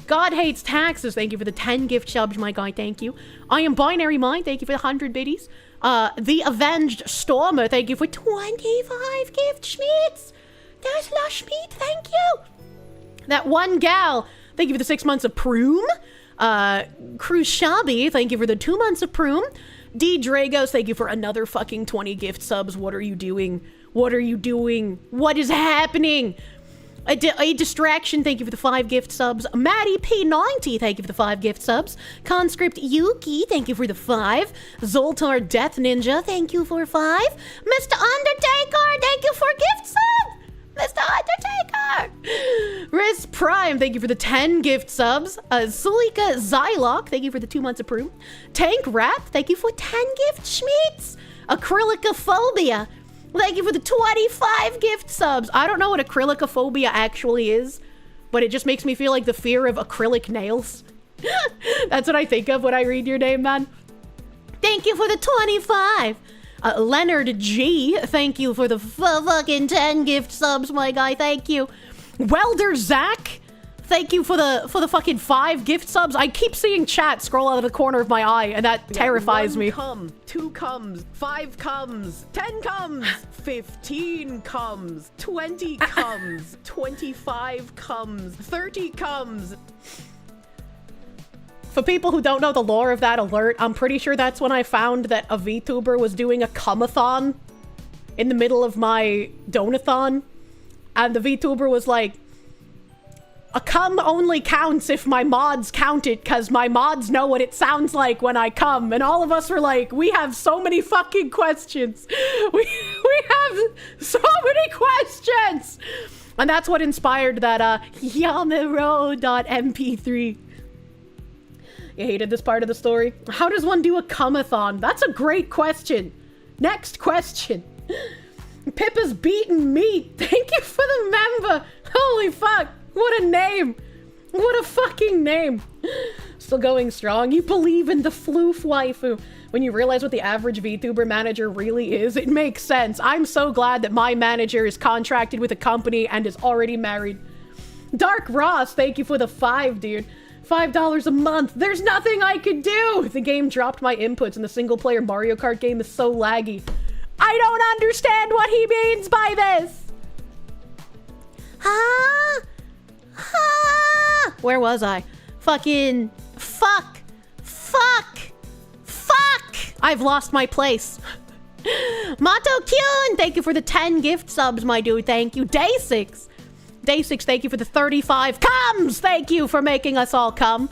God Hates Taxes. Thank you for the 10 gift subs, my guy. Thank you. I Am Binary Mind. Thank you for the 100 biddies. The Avenged Stormer. Thank you for 25 gift schmeats. There's Lush Meat, thank you! That one gal, thank you for the 6 months of Proom. Krushabi, thank you for the 2 months of Proom. D. Dragos, thank you for another fucking 20 gift subs. What are you doing? What are you doing? What is happening? A Distraction, thank you for the 5 gift subs. Maddie P90, thank you for the 5 gift subs. Conscript Yuki, thank you for the 5. Zoltar Death Ninja, thank you for 5. Mr. Undertaker, thank you for gift sub! Mr. Undertaker! Riz Prime, thank you for the 10 gift subs. Sulika Zylok, thank you for the 2 months of Proom. Tank Rap, thank you for 10 gift schmeats. Acrylicophobia, thank you for the 25 gift subs. I don't know what acrylicophobia actually is, but it just makes me feel like the fear of acrylic nails. That's what I think of when I read your name, man. Thank you for the 25. Leonard G, thank you for the fucking 10 gift subs, my guy. Thank you. Welder Zach, thank you for the fucking 5 gift subs. I keep seeing chat scroll out of the corner of my eye, and that terrifies me. 1 cum, 2 cums, 5 cums, 10 cums, 15 cums, 20 cums, 25 cums, 30 cums. For people who don't know the lore of that alert, I'm pretty sure that's when I found that a VTuber was doing a cumathon in the middle of my donathon. And the VTuber was like, a cum only counts if my mods count it, because my mods know what it sounds like when I come. And all of us were like, we have so many fucking questions. We have so many questions. And that's what inspired that Yamero.mp3. You hated this part of the story? How does one do a cumathon? That's a great question. Next question. Pippa's Beaten Meat. Thank you for the member. Holy fuck. What a name. What a fucking name. Still going strong. You believe in the floof waifu. When you realize what the average VTuber manager really is, it makes sense. I'm so glad that my manager is contracted with a company and is already married. Dark Ross, thank you for the 5, dude. $5 a month. There's nothing I could do. The game dropped my inputs and the single player Mario Kart game is so laggy. I don't understand what he means by this. Huh? Huh? Where was I? Fucking fuck. I've lost my place. Mato Kyun, thank you for the 10 gift subs, my dude. Thank you. Day 6, thank you for the 35 comes. Thank you for making us all come.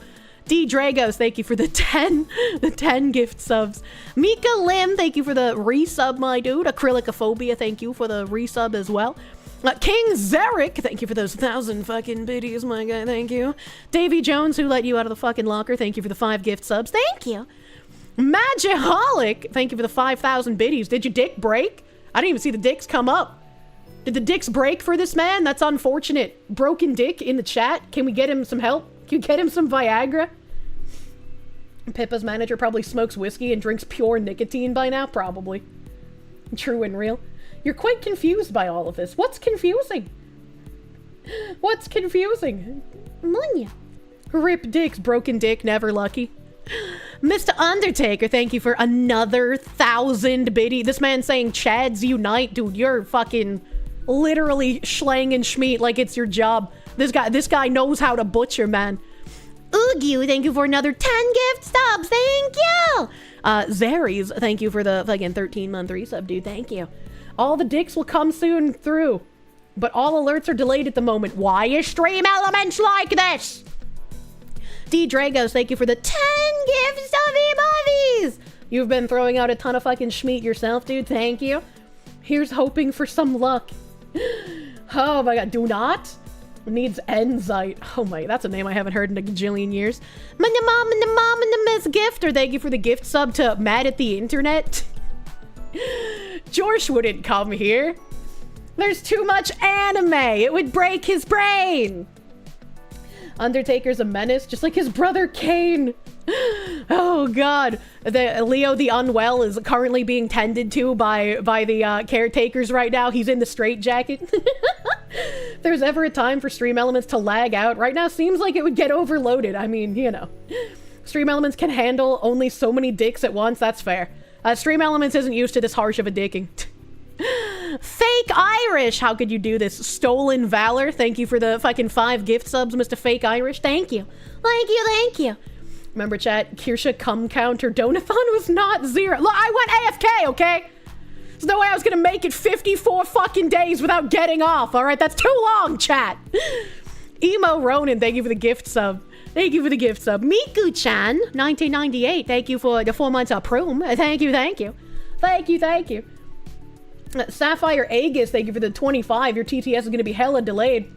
D Dragos, thank you for the 10 gift subs. Mika Lim, thank you for the resub, my dude. Acrylicophobia, thank you for the resub as well. King Zarek, thank you for those 1,000 fucking biddies, my guy. Thank you. Davy Jones, who let you out of the fucking locker, thank you for the 5 gift subs. Thank you. Magiholic, thank you for the 5,000 biddies. Did your dick break? I didn't even see the dicks come up. Did the dicks break for this man? That's unfortunate. Broken dick in the chat. Can we get him some help? Can you get him some Viagra? Pippa's manager probably smokes whiskey and drinks pure nicotine by now. Probably. True and real. You're quite confused by all of this. What's confusing? What's confusing? Munya. Rip dicks, broken dick, never lucky. Mr. Undertaker, thank you for another 1,000 biddy. This man saying Chads unite. Dude, you're fucking literally schlang and schmeat like it's your job. This guy knows how to butcher, man. Oogie, thank you for another 10 gift subs. Thank you. Zaries, thank you for the fucking 13-month resub, dude. Thank you. All the dicks will come soon through, but all alerts are delayed at the moment. Why is stream elements like this? D Dragos, thank you for the 10 gifts of emojis. You've been throwing out a ton of fucking schmeat yourself, dude. Thank you. Here's hoping for some luck. Oh my god, do not. Needs Enzite. Oh my, that's a name I haven't heard in a gajillion years. Mom and the Miss Gifter, thank you for the gift sub to Mad at the Internet. George wouldn't come here. There's too much anime. It would break his brain. Undertaker's a menace, just like his brother Kane. Oh god. Leo the Unwell is currently being tended to by the caretakers right now. He's in the straitjacket. If there's ever a time for Stream Elements to lag out, right now seems like it would get overloaded. I mean, you know. Stream Elements can handle only so many dicks at once, that's fair. Stream Elements isn't used to this harsh of a dicking. Fake Irish! How could you do this? Stolen Valor, thank you for the fucking 5 gift subs, Mr. Fake Irish. Thank you. Thank you, thank you. Remember, chat, Kirsche cum counter donathon was not 0. Look, I went AFK, okay? There's no way I was gonna make it 54 fucking days without getting off, alright? That's too long, chat. Emo Ronan, thank you for the gift sub. Thank you for the gift sub. Miku-chan, 1998, thank you for the 4 months of Proom. Thank you, thank you. Thank you, thank you. Sapphire Aegis, thank you for the 25. Your TTS is gonna be hella delayed.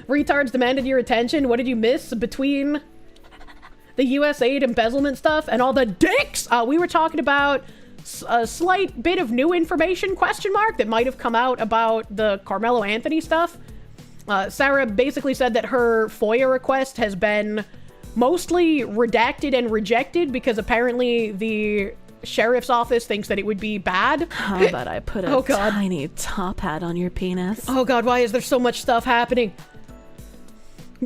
Retards demanded your attention. What did you miss between the US aid embezzlement stuff and all the dicks? We were talking about a slight bit of new information, question mark, that might have come out about the Carmelo Anthony stuff. Sarah basically said that her FOIA request has been mostly redacted and rejected because apparently the sheriff's office thinks that it would be bad. How about I put a tiny top hat on your penis? Oh god, why is there so much stuff happening?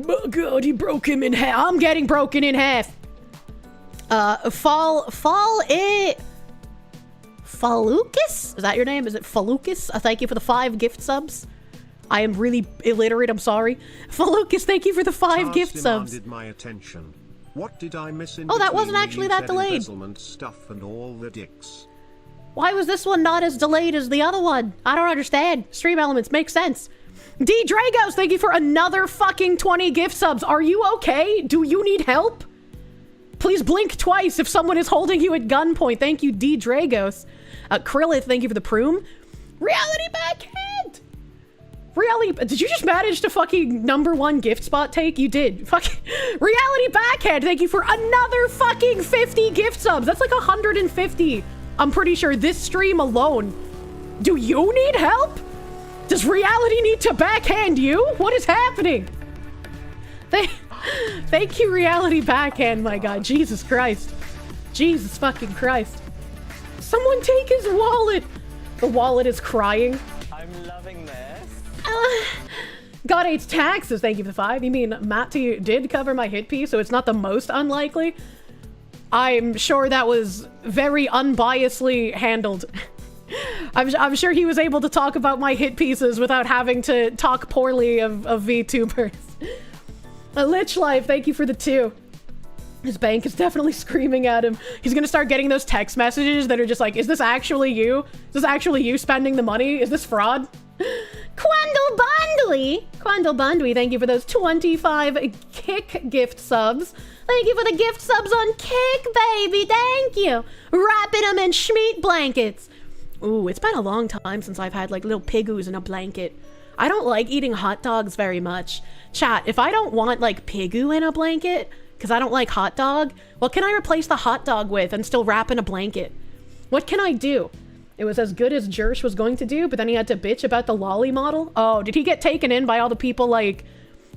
Oh god, he broke him in half. I'm getting broken in half. Falucas? Is that your name? Is it Falucas? Thank you for the 5 gift subs. I am really illiterate, I'm sorry. Falucas, thank you for the 5 gift subs. My attention. What did I miss in oh, that wasn't actually that delayed. Stuff and all the dicks. Why was this one not as delayed as the other one? I don't understand. Stream Elements make sense. D Dragos, thank you for another fucking 20 gift subs. Are you okay? Do you need help? Please blink twice if someone is holding you at gunpoint. Thank you, D Dragos. Krillith, thank you for the Proom. Reality Backhand! Reality, did you just manage to fucking #1 gift spot take? You did. Fucking Reality Backhand, thank you for another fucking 50 gift subs. That's like 150. I'm pretty sure this stream alone. Do you need help? Does reality need to backhand you? What is happening? Thank you, Reality Backhand, my god. Jesus Christ. Jesus fucking Christ. Someone take his wallet. The wallet is crying. I'm loving this. God hates taxes. Thank you for the 5. You mean Matty did cover my hit piece, so it's not the most unlikely? I'm sure that was very unbiasedly handled. I'm sure he was able to talk about my hit pieces without having to talk poorly of VTubers. Lich Life, thank you for the 2. His bank is definitely screaming at him. He's gonna start getting those text messages that are just like, is this actually you? Is this actually you spending the money? Is this fraud? Quandle Bundly, thank you for those 25 Kick gift subs. Thank you for the gift subs on Kick, baby. Thank you. Wrapping them in schmeat blankets. Ooh, it's been a long time since I've had like little piggoos in a blanket. I don't like eating hot dogs very much. Chat, if I don't want like pigoo in a blanket, because I don't like hot dog, what can I replace the hot dog with and still wrap in a blanket? What can I do? It was as good as Jersh was going to do, but then he had to bitch about the lolly model. Oh, did he get taken in by all the people like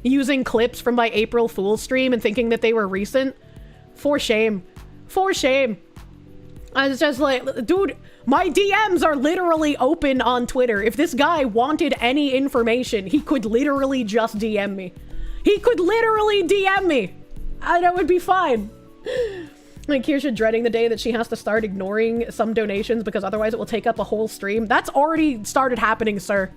using clips from my April Fool's stream and thinking that they were recent? For shame. For shame. I was just like, dude, my DMs are literally open on Twitter. If this guy wanted any information, he could literally just DM me. He could literally DM me. And it would be fine. Like Kirsche dreading the day that she has to start ignoring some donations because otherwise it will take up a whole stream. That's already started happening, sir.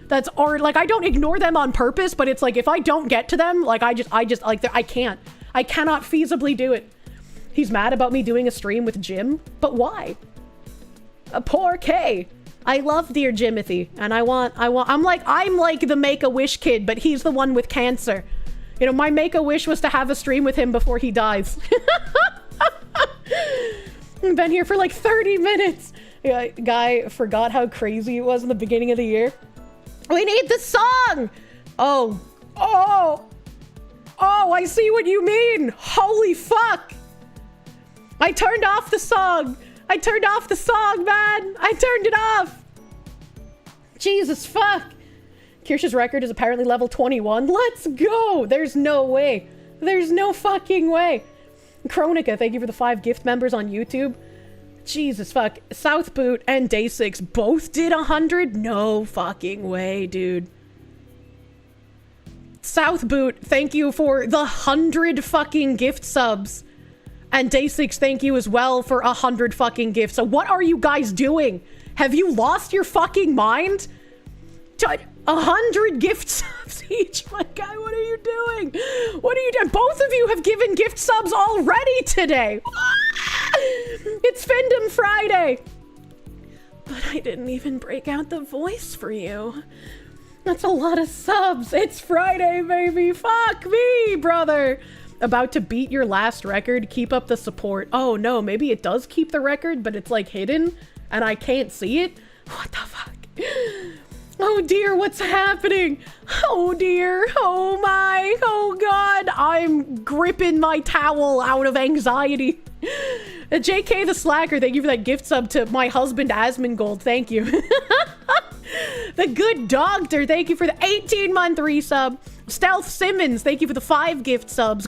That's already, like, I don't ignore them on purpose, but it's like, if I don't get to them, like, I can't. I cannot feasibly do it. He's mad about me doing a stream with Jim, but why? Poor K. I love dear Jimothy, and I'm like the Make-A-Wish kid, but he's the one with cancer. You know, my make-a-wish was to have a stream with him before he dies. I've been here for like 30 minutes. Yeah, guy forgot how crazy it was in the beginning of the year. We need the song! Oh, I see what you mean! Holy fuck! I turned off the song! I turned off the song, man! I turned it off! Jesus fuck! Kirsch's record is apparently level 21. Let's go! There's no way. There's no fucking way. Chronica, thank you for the 5 gift members on YouTube. Jesus fuck. Southboot and Day6 both did 100? No fucking way, dude. Southboot, thank you for the 100 fucking gift subs. And Day6, thank you as well for 100 fucking gifts. So what are you guys doing? Have you lost your fucking mind? 100 gift subs each? My guy, what are you doing? What are you doing? Both of you have given gift subs already today. It's Findom Friday. But I didn't even break out the voice for you. That's a lot of subs. It's Friday, baby. Fuck me, brother. About to beat your last record. Keep up the support. Oh no, maybe it does keep the record, but it's like hidden and I can't see it. What the fuck? Oh dear, what's happening? Oh dear, oh my, oh god, I'm gripping my towel out of anxiety. JK the Slacker, thank you for that gift sub to my husband Asmongold, thank you. The Good Doctor, thank you for the 18-month resub. Stealth Simmons, thank you for the 5 gift subs.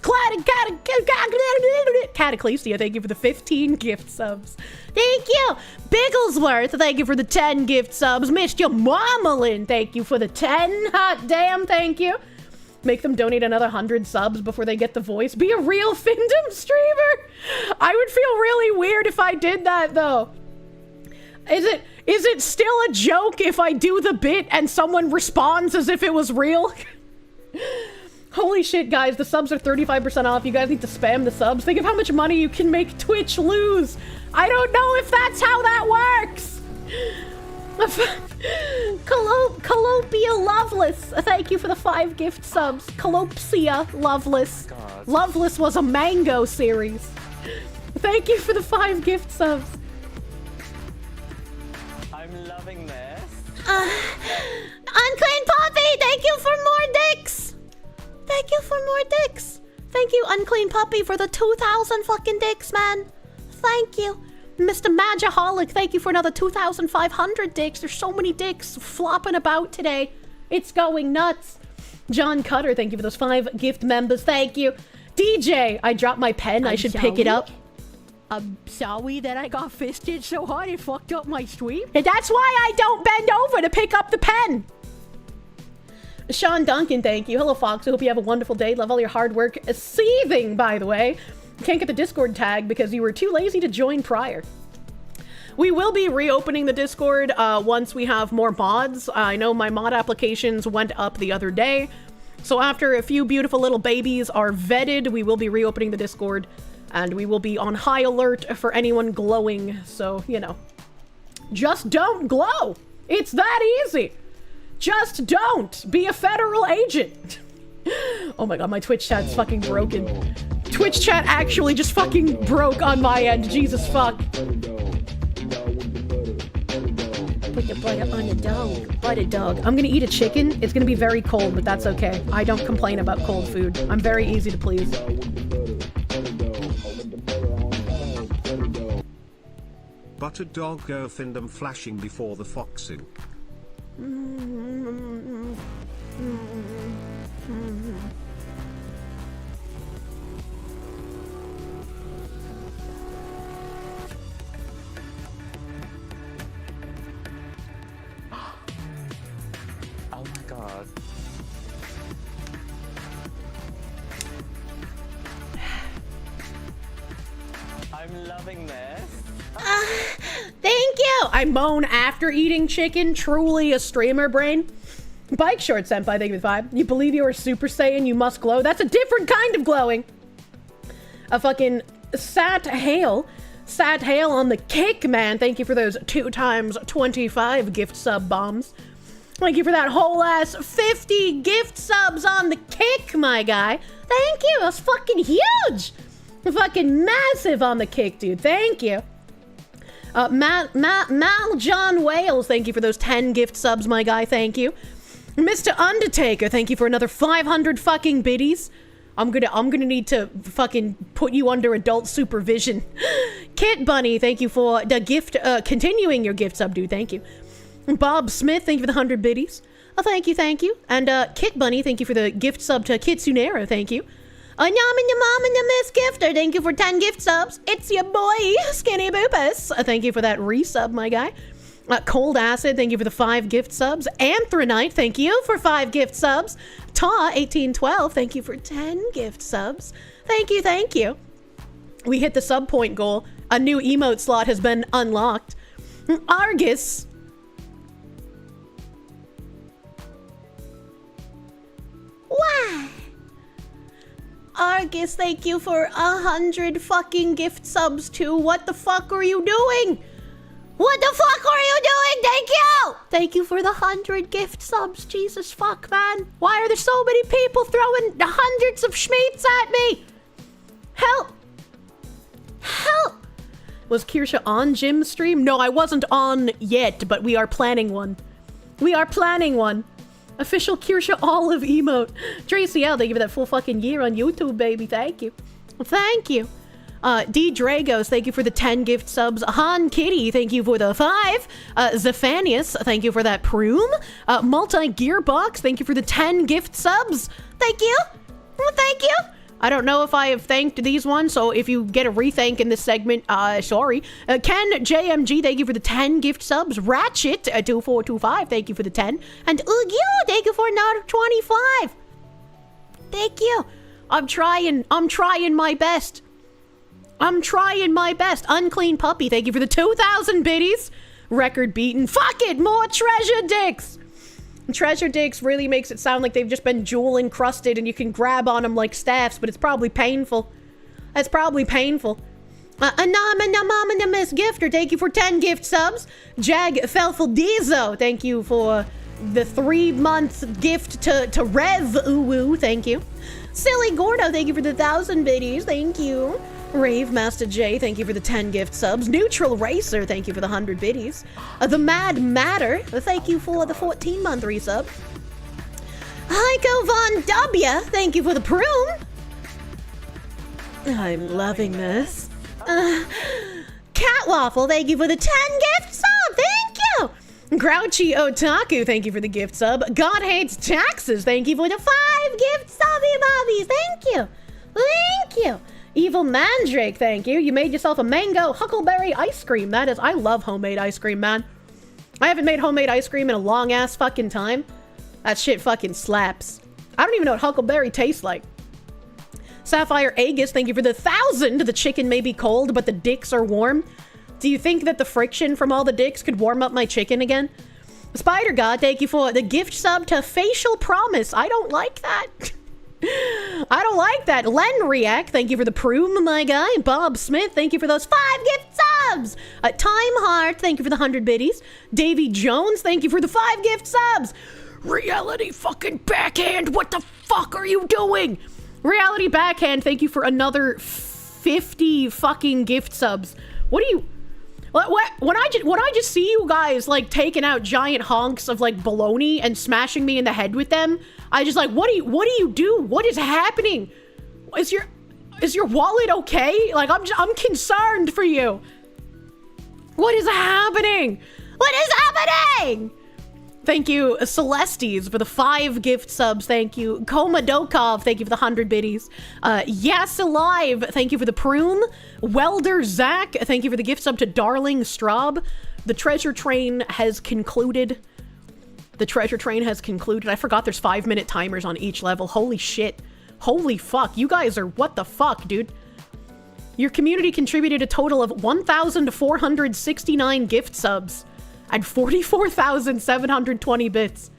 Cataclystia, thank you for the 15 gift subs. Thank you. Bigglesworth, thank you for the 10 gift subs. Mr. Marmalin, thank you for the 10. Hot damn, thank you. Make them donate another 100 subs before they get the voice. Be a real Findom streamer. I would feel really weird if I did that, though. Is it still a joke if I do the bit and someone responds as if it was real? Holy shit, guys, the subs are 35% off. You guys need to spam the subs. Think of how much money you can make Twitch lose. I don't know if that's how that works. Colopia Loveless, thank you for the 5 gift subs. Colopsia Loveless. God. Loveless was a mango series. Thank you for the 5 gift subs. I'm loving this. Unclean Puppy, thank you for more dicks. Thank you for more dicks. Thank you, Unclean Puppy, for the 2,000 fucking dicks, man. Thank you. Mr. Magiholic, thank you for another 2,500 dicks. There's so many dicks flopping about today. It's going nuts. John Cutter, thank you for those 5 gift members. Thank you. DJ, I dropped my pen. I should pick it up. I'm sorry that I got fisted so hard it fucked up my stream. And that's why I don't bend over to pick up the pen. Sean Duncan, thank you. Hello, Fox. I hope you have a wonderful day. Love all your hard work. Seething, by the way. Can't get the Discord tag because you were too lazy to join prior. We will be reopening the Discord once we have more mods. I know my mod applications went up the other day. So after a few beautiful little babies are vetted, we will be reopening the Discord. And we will be on high alert for anyone glowing. So, you know, just don't glow. It's that easy. Just don't be a federal agent. Oh my god, my Twitch chat's fucking broken. Twitch chat actually just fucking broke on my end. Jesus fuck. Put the butter on the dog. Butter dog. I'm gonna eat a chicken. It's gonna be very cold, but that's okay. I don't complain about cold food. I'm very easy to please. Butter dog go Findom flashing before the foxing. Oh my god. I'm loving this. Thank you! I moan after eating chicken. Truly a streamer brain. Bike Short Senpai, thank you for the 5. You believe you are Super Saiyan, you must glow. That's a different kind of glowing. A fucking Sat Hale. Sat Hale on the kick, man. Thank you for those 2 times 25 gift sub bombs. Thank you for that whole ass 50 gift subs on the kick, my guy. Thank you. That's fucking huge. Fucking massive on the kick, dude. Thank you. Mal John Wales, thank you for those 10 gift subs, my guy. Thank you. Mr. Undertaker, thank you for another 500 fucking biddies. I'm gonna need to fucking put you under adult supervision. Kit Bunny, thank you for the gift, continuing your gift sub, dude. Thank you. Bob Smith, thank you for the 100 biddies. Oh, thank you. And Kit Bunny, thank you for the gift sub to Kitsunero. Thank you. Nyam and your mom and the Miss Gifter, thank you for 10 gift subs. It's your boy, Skinny Boopus. Thank you for that resub, my guy. Cold Acid, thank you for the 5 gift subs. Anthronite, thank you for 5 gift subs. Ta1812, thank you for 10 gift subs. Thank you. We hit the sub point goal. A new emote slot has been unlocked. Argus. Why? Argus, thank you for 100 fucking gift subs too. What the fuck are you doing? What the fuck are you doing? Thank you! Thank you for the 100 gift subs. Jesus fuck, man. Why are there so many people throwing hundreds of schmeats at me? Help! Was Kirsche on Jim's stream? No, I wasn't on yet, but we are planning one. Official Kirsche Olive emote. Tracy L, thank you for that full fucking year on YouTube, baby. Thank you. D Dragos, thank you for the 10 gift subs. Han Kitty, thank you for the 5. Zephanius, thank you for that Proom. Multi Gearbox, thank you for the 10 gift subs. Thank you. I don't know if I have thanked these ones, so if you get a rethank in this segment, sorry. Ken JMG, thank you for the 10 gift subs. Ratchet 2425, thank you for the 10. And Ugyu, thank you for another 25. Thank you. I'm trying my best. Unclean Puppy, thank you for the 2,000 biddies. Record beaten. Fuck it, more treasure dicks. Treasure dicks really makes it sound like they've just been jewel encrusted and you can grab on them like staffs, but it's probably painful. Miss Gifter, thank you for 10 gift subs. Jag Felfeldizo, thank you for the 3-month gift to Rev Uwu, thank you. Silly Gordo, thank you for the 1,000 biddies, thank you. Rave Master J, thank you for the 10 gift subs. Neutral Racer, thank you for the 100 biddies. The Mad Matter, thank you for the 14-month resub. Heiko Von W, thank you for the Prune. I'm loving this. Catwaffle, thank you for the 10 gift sub, thank you. Grouchy Otaku, thank you for the gift sub. God Hates Taxes, thank you for the 5 gift subby bobbies, thank you. Evil Mandrake, thank you. You made yourself a mango huckleberry ice cream. I love homemade ice cream, man. I haven't made homemade ice cream in a long ass fucking time. That shit fucking slaps. I don't even know what huckleberry tastes like. Sapphire Aegis, thank you for the 1,000. The chicken may be cold, but the dicks are warm. Do you think that the friction from all the dicks could warm up my chicken again? Spider God, thank you for the gift sub to Facial Promise. I don't like that. Len React, thank you for the Proom, my guy. Bob Smith, thank you for those 5 gift subs. Time Heart, thank you for the 100 biddies. Davy Jones, thank you for the 5 gift subs. Reality fucking Backhand, what the fuck are you doing? Reality Backhand, thank you for another 50 fucking gift subs. What do you... When I just see you guys like taking out giant honks of like bologna and smashing me in the head with them, I just like, what do you do? What is happening? Is your wallet okay? Like I'm concerned for you. What is happening? Thank you, Celestes, for the 5 gift subs. Thank you, Komadokov. Thank you for the 100 biddies. Yes Alive. Thank you for the Proom. Welder Zach. Thank you for the gift sub to Darling Straub. The treasure train has concluded. I forgot there's 5-minute timers on each level. Holy shit. Holy fuck. You guys are what the fuck, dude. Your community contributed a total of 1,469 gift subs. And 44,720 bits.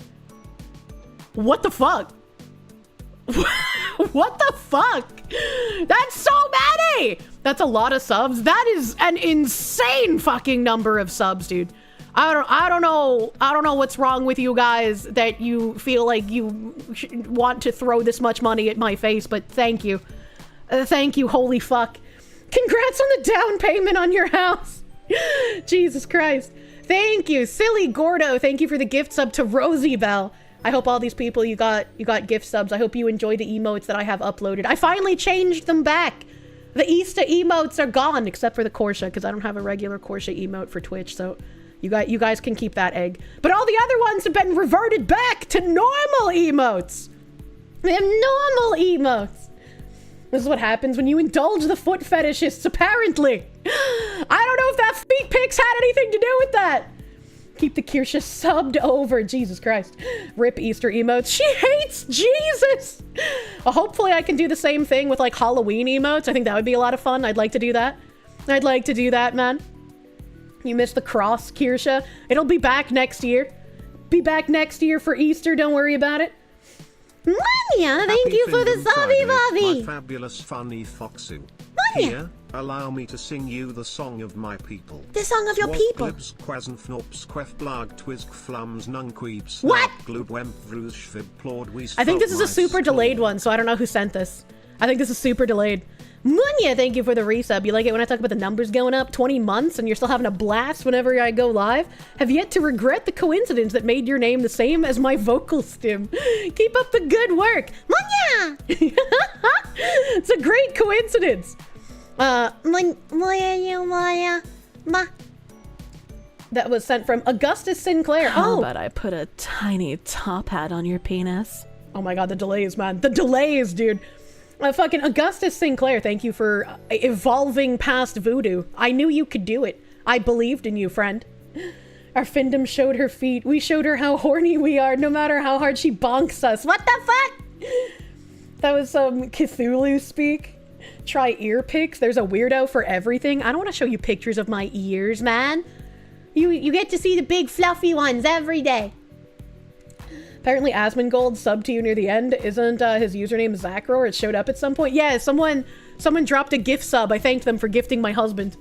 What the fuck? What the fuck? That's so many! That's a lot of subs. That is an insane fucking number of subs, dude. I don't know what's wrong with you guys that you feel like you want to throw this much money at my face, but thank you. Thank you, holy fuck. Congrats on the down payment on your house. Jesus Christ. Thank you, Silly Gordo. Thank you for the gift sub to Rosie Bell. I hope all these people you got gift subs. I hope you enjoy the emotes that I have uploaded. I finally changed them back. The Easter emotes are gone, except for the Kirsche, because I don't have a regular Kirsche emote for Twitch, so you guys can keep that egg. But all the other ones have been reverted back to normal emotes. Them normal emotes. This is what happens when you indulge the foot fetishists, apparently. I don't know if that feet pics had anything to do with that. Keep the Kirsche subbed over. Jesus Christ. Rip Easter emotes. She hates Jesus. Well, hopefully I can do the same thing with like Halloween emotes. I think that would be a lot of fun. I'd like to do that. I'd like to do that, man. You missed the cross, Kirsche. It'll be back next year. Be back next year for Easter. Don't worry about it. Manya, thank you for the subby My bobby. fabulous funny foxu. Manya. Here, allow me to sing you the song of my people. The song of your people. Glibs, quasenfnops, quefblag, twisk, flums, nunqueeps. What? I think this is a super delayed one, so I don't know who sent this. I think this is super delayed. Munya, thank you for the resub. You like it when I talk about the numbers going up 20 months and you're still having a blast whenever I go live? Have yet to regret the coincidence that made your name the same as my vocal stim. Keep up the good work. Munya! It's a great coincidence. That was sent from Augustus Sinclair. How about I put a tiny top hat on your penis? Oh my god, the delays, man. The delays, dude. Fucking Augustus Sinclair, thank you for evolving past voodoo. I knew you could do it. I believed in you, friend. Our findom showed her feet. We showed her how horny we are, no matter how hard she bonks us. What the fuck? That was some Cthulhu speak. Try ear pics. There's a weirdo for everything. I don't want to show you pictures of my ears, man. You get to see the big fluffy ones every day. Apparently Asmongold subbed to you near the end. Isn't his username Zacro? It showed up at some point. Yeah, someone dropped a gift sub. I thanked them for gifting my husband.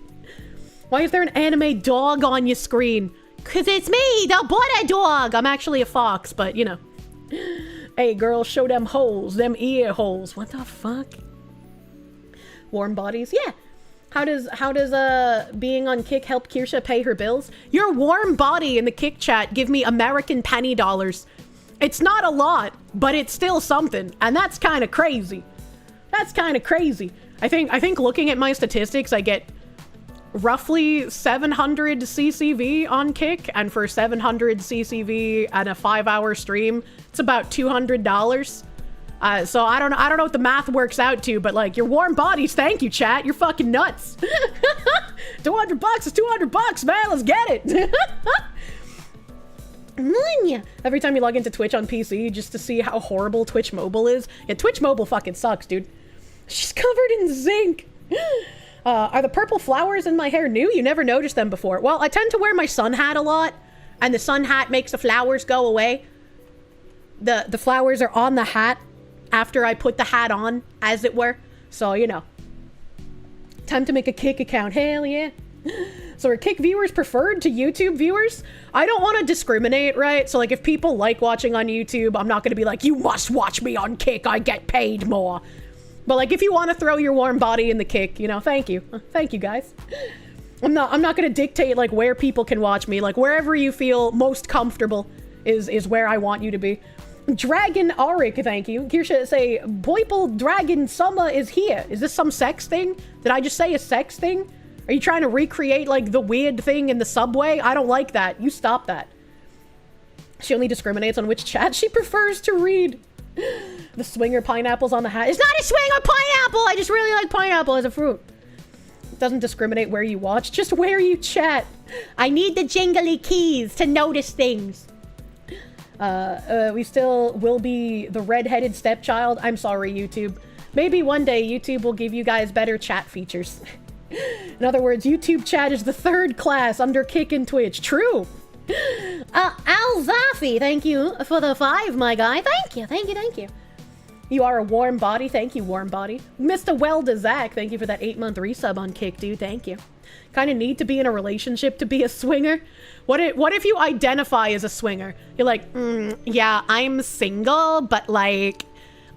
Why is there an anime dog on your screen? Cause it's me, the Buddha dog. I'm actually a fox, but you know. Hey girl, show them holes, them ear holes. What the fuck? Warm bodies? Yeah. How does being on Kick help Kirsche pay her bills? Your warm body in the Kick chat give me American penny dollars. It's not a lot, but it's still something, and that's kind of crazy. That's kind of crazy. I think looking at my statistics, I get roughly 700 CCV on Kick, and for 700 CCV and a 5-hour stream, it's about $200. So I don't know what the math works out to, but like your warm bodies, thank you, chat. You're fucking nuts. $200 is $200, man. Let's get it. Every time you log into Twitch on PC just to see how horrible Twitch Mobile is. Yeah, Twitch Mobile fucking sucks, dude. She's covered in zinc. Are the purple flowers in my hair new? You never noticed them before. Well, I tend to wear my sun hat a lot, and the sun hat makes the flowers go away. The flowers are on the hat after I put the hat on, as it were. So, you know. Time to make a Kick account. Hell yeah. So are Kick viewers preferred to YouTube viewers? I don't want to discriminate, right? So like if people like watching on YouTube, I'm not going to be like, you must watch me on Kick, I get paid more. But like if you want to throw your warm body in the Kick, you know, thank you. Thank you guys. I'm not going to dictate like where people can watch me. Like wherever you feel most comfortable is where I want you to be. Dragon Auric, thank you. Kirsche say, Boiple Dragon Summer is here. Is this some sex thing? Did I just say a sex thing? Are you trying to recreate, like, the weird thing in the subway? I don't like that. You stop that. She only discriminates on which chat she prefers to read. The swinger pineapples on the hat. It's not a swinger pineapple! I just really like pineapple as a fruit. It doesn't discriminate where you watch, just where you chat. I need the jingly keys to notice things. We still will be the red-headed stepchild. I'm sorry, YouTube. Maybe one day YouTube will give you guys better chat features. In other words, YouTube chat is the third class under Kick and Twitch. True. Al Zafi, thank you for the 5, my guy. Thank you. You are a warm body. Thank you, warm body. Mr. Welda Zach, thank you for that 8-month resub on Kick, dude. Thank you. Kind of need to be in a relationship to be a swinger. What if you identify as a swinger? You're like, yeah, I'm single, but like,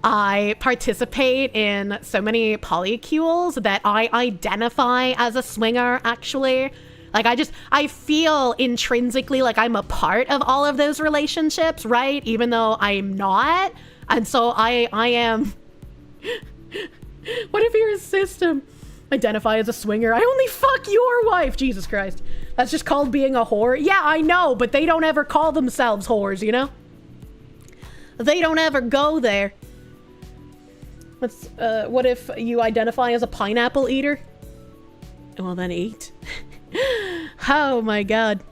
I participate in so many polycules that I identify as a swinger, actually. Like, I feel intrinsically like I'm a part of all of those relationships, right? Even though I'm not. And so I am... What if you're a system? Identify as a swinger. I only fuck your wife. Jesus Christ. That's just called being a whore. Yeah, I know, but they don't ever call themselves whores, you know? They don't ever go there. What if you identify as a pineapple eater? Well, then eat. Oh my god.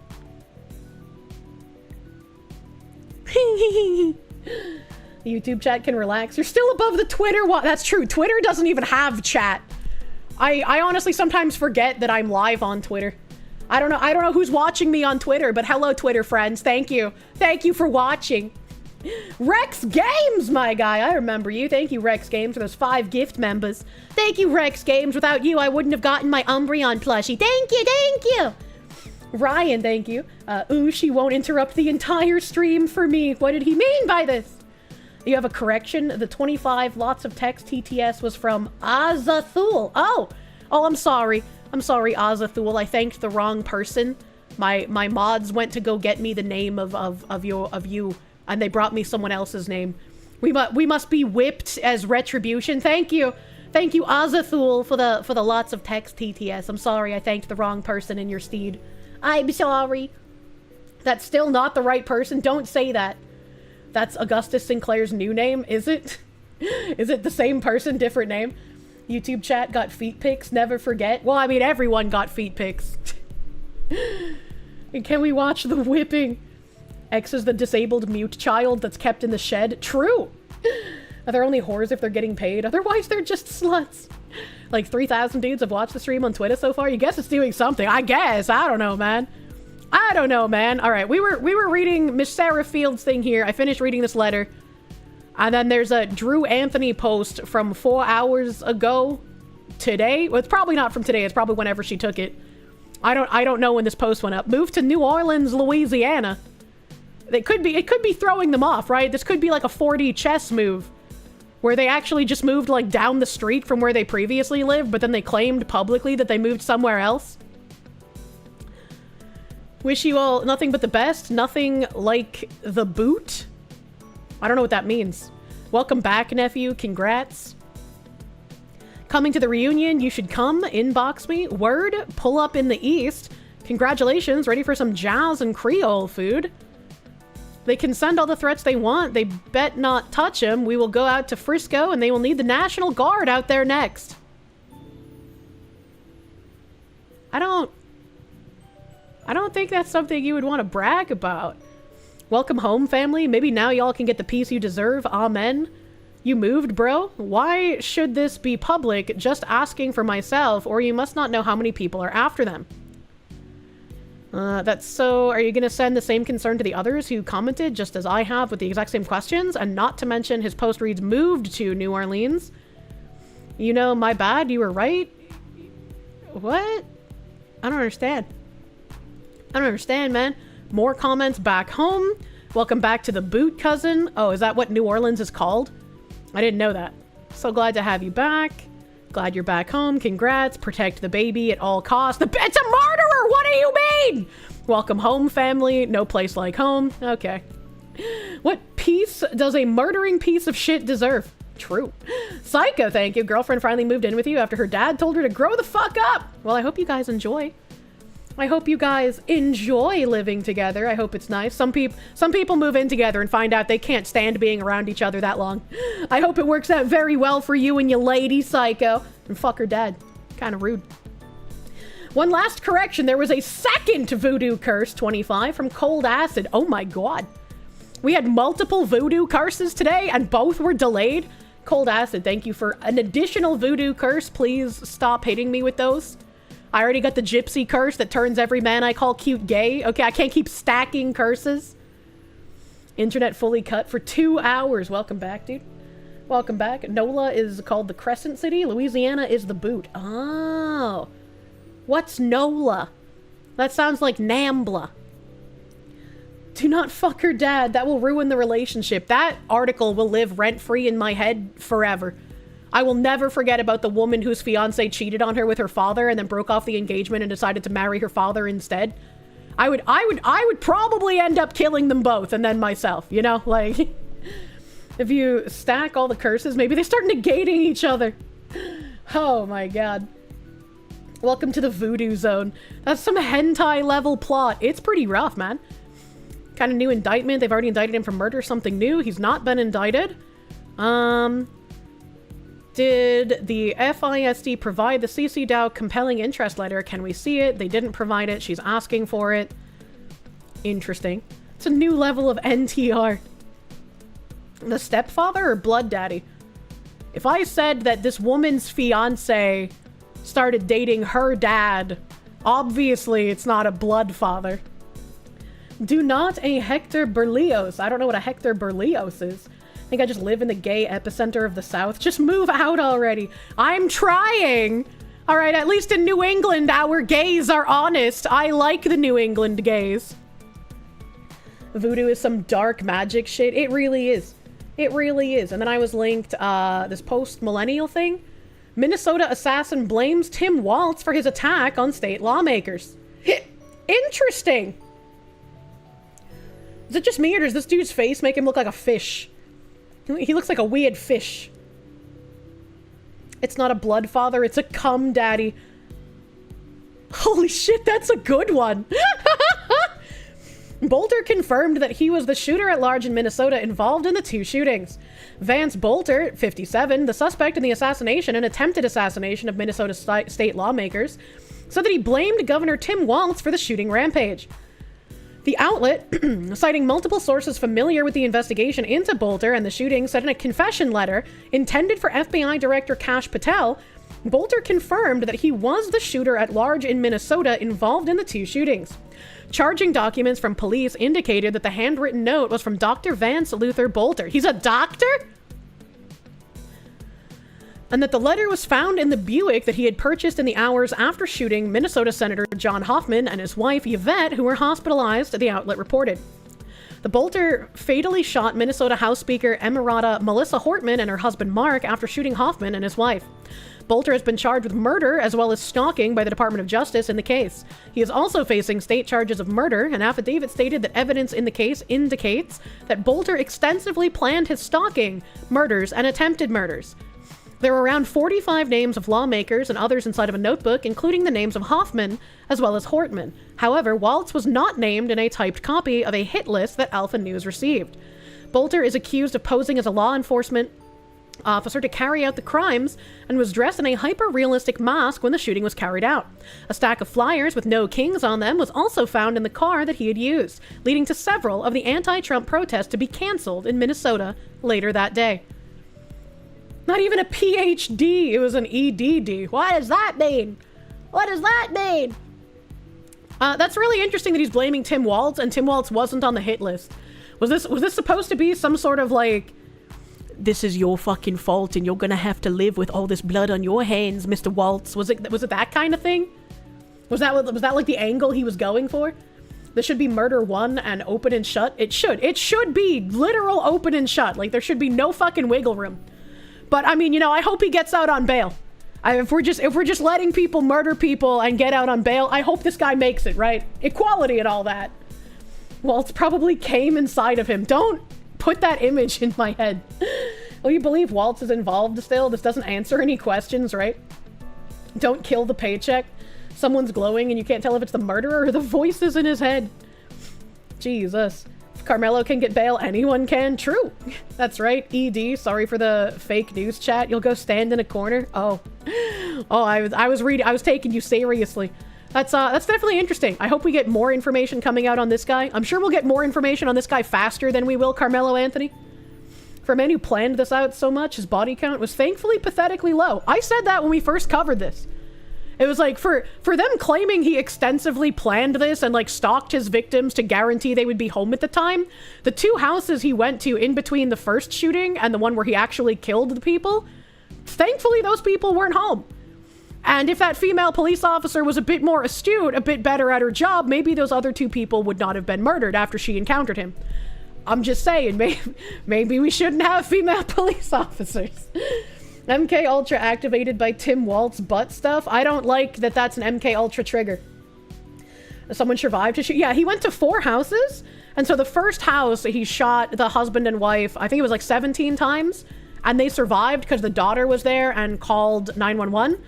YouTube chat can relax. You're still above the Twitter. That's true. Twitter doesn't even have chat. I honestly sometimes forget that I'm live on Twitter. I don't know who's watching me on Twitter, but hello, Twitter friends. Thank you. Thank you for watching. Rex Games, my guy. I remember you. Thank you, Rex Games, for those 5 gift members. Thank you, Rex Games. Without you, I wouldn't have gotten my Umbreon plushie. Thank you, thank you. Ryan, thank you. Ooh, she won't interrupt the entire stream for me. What did he mean by this? You have a correction. The 25 lots of text TTS was from Azathul. Oh, I'm sorry. I'm sorry, Azathul. I thanked the wrong person. My mods went to go get me the name of you, and they brought me someone else's name. We must be whipped as retribution. Thank you, Azathul, for the lots of text TTS. I'm sorry, I thanked the wrong person in your steed. I'm sorry. That's still not the right person. Don't say that. That's Augustus Sinclair's new name, is it? Is it the same person, different name? YouTube chat got feet pics, never forget. Well, I mean, everyone got feet pics. And can we watch the whipping? X is the disabled mute child that's kept in the shed. True! Are there only whores if they're getting paid? Otherwise, they're just sluts. Like 3,000 dudes have watched the stream on Twitter so far. You guess it's doing something. I guess. I don't know, man. All right, we were reading Miss Sarah Field's thing here. I finished reading this letter. And then there's a Drew Anthony post from 4 hours ago today. Well, it's probably not from today. It's probably whenever she took it. I don't know when this post went up. Moved to New Orleans, Louisiana. It could be throwing them off, right? This could be like a 4D chess move where they actually just moved like down the street from where they previously lived, but then they claimed publicly that they moved somewhere else. Wish you all nothing but the best. Nothing like the boot. I don't know what that means. Welcome back, nephew. Congrats. Coming to the reunion. You should come. Inbox me. Word. Pull up in the east. Congratulations. Ready for some jazz and Creole food. They can send all the threats they want. They bet not touch him. We will go out to Frisco and they will need the National Guard out there next. I don't think that's something you would want to brag about. Welcome home, family. Maybe now y'all can get the peace you deserve. Amen. You moved, bro? Why should this be public? Just asking for myself, or you must not know how many people are after them. That's so... Are you gonna send the same concern to the others who commented, just as I have, with the exact same questions? And not to mention his post reads, moved to New Orleans. You know, my bad, you were right. What? I don't understand. I don't understand, man. More comments back home. Welcome back to the boot, cousin. Oh, is that what New Orleans is called? I didn't know that. So glad to have you back. Glad you're back home. Congrats. Protect the baby at all costs. It's a murderer! What do you mean? Welcome home, family. No place like home. Okay. What piece does a murdering piece of shit deserve? True. Psycho, thank you. Girlfriend finally moved in with you after her dad told her to grow the fuck up. Well, I hope you guys enjoy. I hope you guys enjoy living together. I hope it's nice. Some people move in together and find out they can't stand being around each other that long. I hope it works out very well for you and your lady, Psycho. And fuck her dad. Kind of rude. One last correction. There was a second voodoo curse, 25, from Cold Acid. Oh my god. We had multiple voodoo curses today and both were delayed. Cold Acid, thank you for an additional voodoo curse. Please stop hitting me with those. I already got the gypsy curse that turns every man I call cute gay. Okay, I can't keep stacking curses. Internet fully cut for 2 hours. Welcome back, dude. Welcome back. NOLA is called the Crescent City. Louisiana is the boot. Oh. What's NOLA? That sounds like NAMBLA. Do not fuck her dad. That will ruin the relationship. That article will live rent-free in my head forever. I will never forget about the woman whose fiance cheated on her with her father and then broke off the engagement and decided to marry her father instead. I would probably end up killing them both and then myself, you know? Like, if you stack all the curses, maybe they start negating each other. Oh my god. Welcome to the voodoo zone. That's some hentai level plot. It's pretty rough, man. Kind of new indictment. They've already indicted him for murder. Something new. He's not been indicted. Did the FISD provide the CC DAO compelling interest letter? Can we see it? They didn't provide it. She's asking for it. Interesting. It's a new level of NTR. The stepfather or blood daddy? If I said that this woman's fiance started dating her dad, obviously it's not a blood father. Do not a Hector Berlioz. I don't know what a Hector Berlioz is. I think I just live in the gay epicenter of the South. Just move out already. I'm trying. All right, at least in New England, our gays are honest. I like the New England gays. Voodoo is some dark magic shit. It really is. It really is. And then I was linked this post-millennial thing. Minnesota assassin blames Tim Waltz for his attack on state lawmakers. Interesting. Is it just me or does this dude's face make him look like a fish? He looks like a weird fish. It's not a blood father, it's a cum daddy. Holy shit, that's a good one. Bolter confirmed that he was the shooter at large in Minnesota involved in the two shootings. Vance Bolter, 57, the suspect in the assassination and attempted assassination of Minnesota state lawmakers, said that he blamed Governor Tim Waltz for the shooting rampage. The outlet, citing multiple sources familiar with the investigation into Bolter and the shooting, said in a confession letter intended for FBI Director Kash Patel, Bolter confirmed that he was the shooter at large in Minnesota involved in the two shootings. Charging documents from police indicated that the handwritten note was from Dr. Vance Luther Bolter. He's a doctor? And that the letter was found in the Buick that he had purchased in the hours after shooting Minnesota Senator John Hoffman and his wife Yvette, who were hospitalized, the outlet reported. The Bolter fatally shot Minnesota House Speaker Emirata Melissa Hortman and her husband Mark after shooting Hoffman and his wife. Bolter has been charged with murder as well as stalking by the Department of Justice in the case. He is also facing state charges of murder. An affidavit stated that evidence in the case indicates that Bolter extensively planned his stalking, murders, and attempted murders. There were around 45 names of lawmakers and others inside of a notebook, including the names of Hoffman as well as Hortman. However, Waltz was not named in a typed copy of a hit list that Alpha News received. Bolter is accused of posing as a law enforcement officer to carry out the crimes and was dressed in a hyper-realistic mask when the shooting was carried out. A stack of flyers with no kings on them was also found in the car that he had used, leading to several of the anti-Trump protests to be canceled in Minnesota later that day. Not even a PhD, it was an EDD. What does that mean? What does that mean? That's really interesting that he's blaming Tim Waltz, and Tim Waltz wasn't on the hit list. Was this supposed to be some sort of like, this is your fucking fault and you're gonna have to live with all this blood on your hands, Mr. Waltz? Was it that kind of thing? Was that like the angle he was going for? This should be murder one and open and shut. It should be literal open and shut. Like there should be no fucking wiggle room. But I mean, you know, I hope he gets out on bail. If we're just letting people murder people and get out on bail, I hope this guy makes it, right? Equality and all that. Waltz probably came inside of him. Don't put that image in my head. Will you believe Waltz is involved still? This doesn't answer any questions, right? Don't kill the paycheck. Someone's glowing and you can't tell if it's the murderer or the voices in his head. Jesus. If Carmelo can get bail, anyone can. True. That's right. ED, sorry for the fake news chat. You'll go stand in a corner. Oh, I was taking you seriously. That's definitely interesting. I hope we get more information coming out on this guy. I'm sure we'll get more information on this guy faster than we will Carmelo Anthony. For a man who planned this out so much, his body count was thankfully pathetically low. I said that when we first covered this. It was like, for them claiming he extensively planned this and like stalked his victims to guarantee they would be home at the time, the 2 houses he went to in between the first shooting and the one where he actually killed the people, thankfully those people weren't home. And if that female police officer was a bit more astute, a bit better at her job, maybe those other 2 people would not have been murdered after she encountered him. I'm just saying, maybe we shouldn't have female police officers. MK Ultra activated by Tim Walt's butt stuff. I don't like that that's an MK Ultra trigger. Someone survived to shoot. Yeah, he went to 4 houses. And so the first house, he shot the husband and wife, I think it was like 17 times. And they survived because the daughter was there and called 911.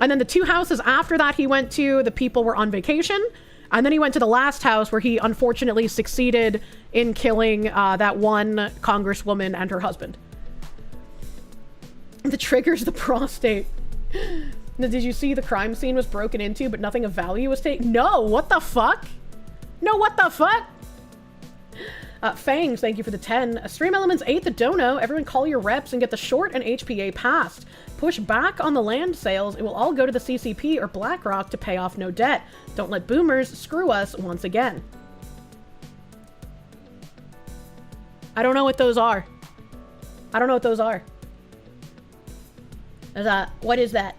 And then the 2 houses after that he went to, the people were on vacation. And then he went to the last house where he unfortunately succeeded in killing that one congresswoman and her husband. The trigger's the prostate. Did you see the crime scene was broken into, but nothing of value was taken? No, what the fuck? No, what the fuck? Fangs, thank you for the 10. Stream Elements 8 the dono. Everyone call your reps and get the short and HPA passed. Push back on the land sales. It will all go to the CCP or BlackRock to pay off no debt. Don't let boomers screw us once again. I don't know what those are. I don't know what those are. What is that?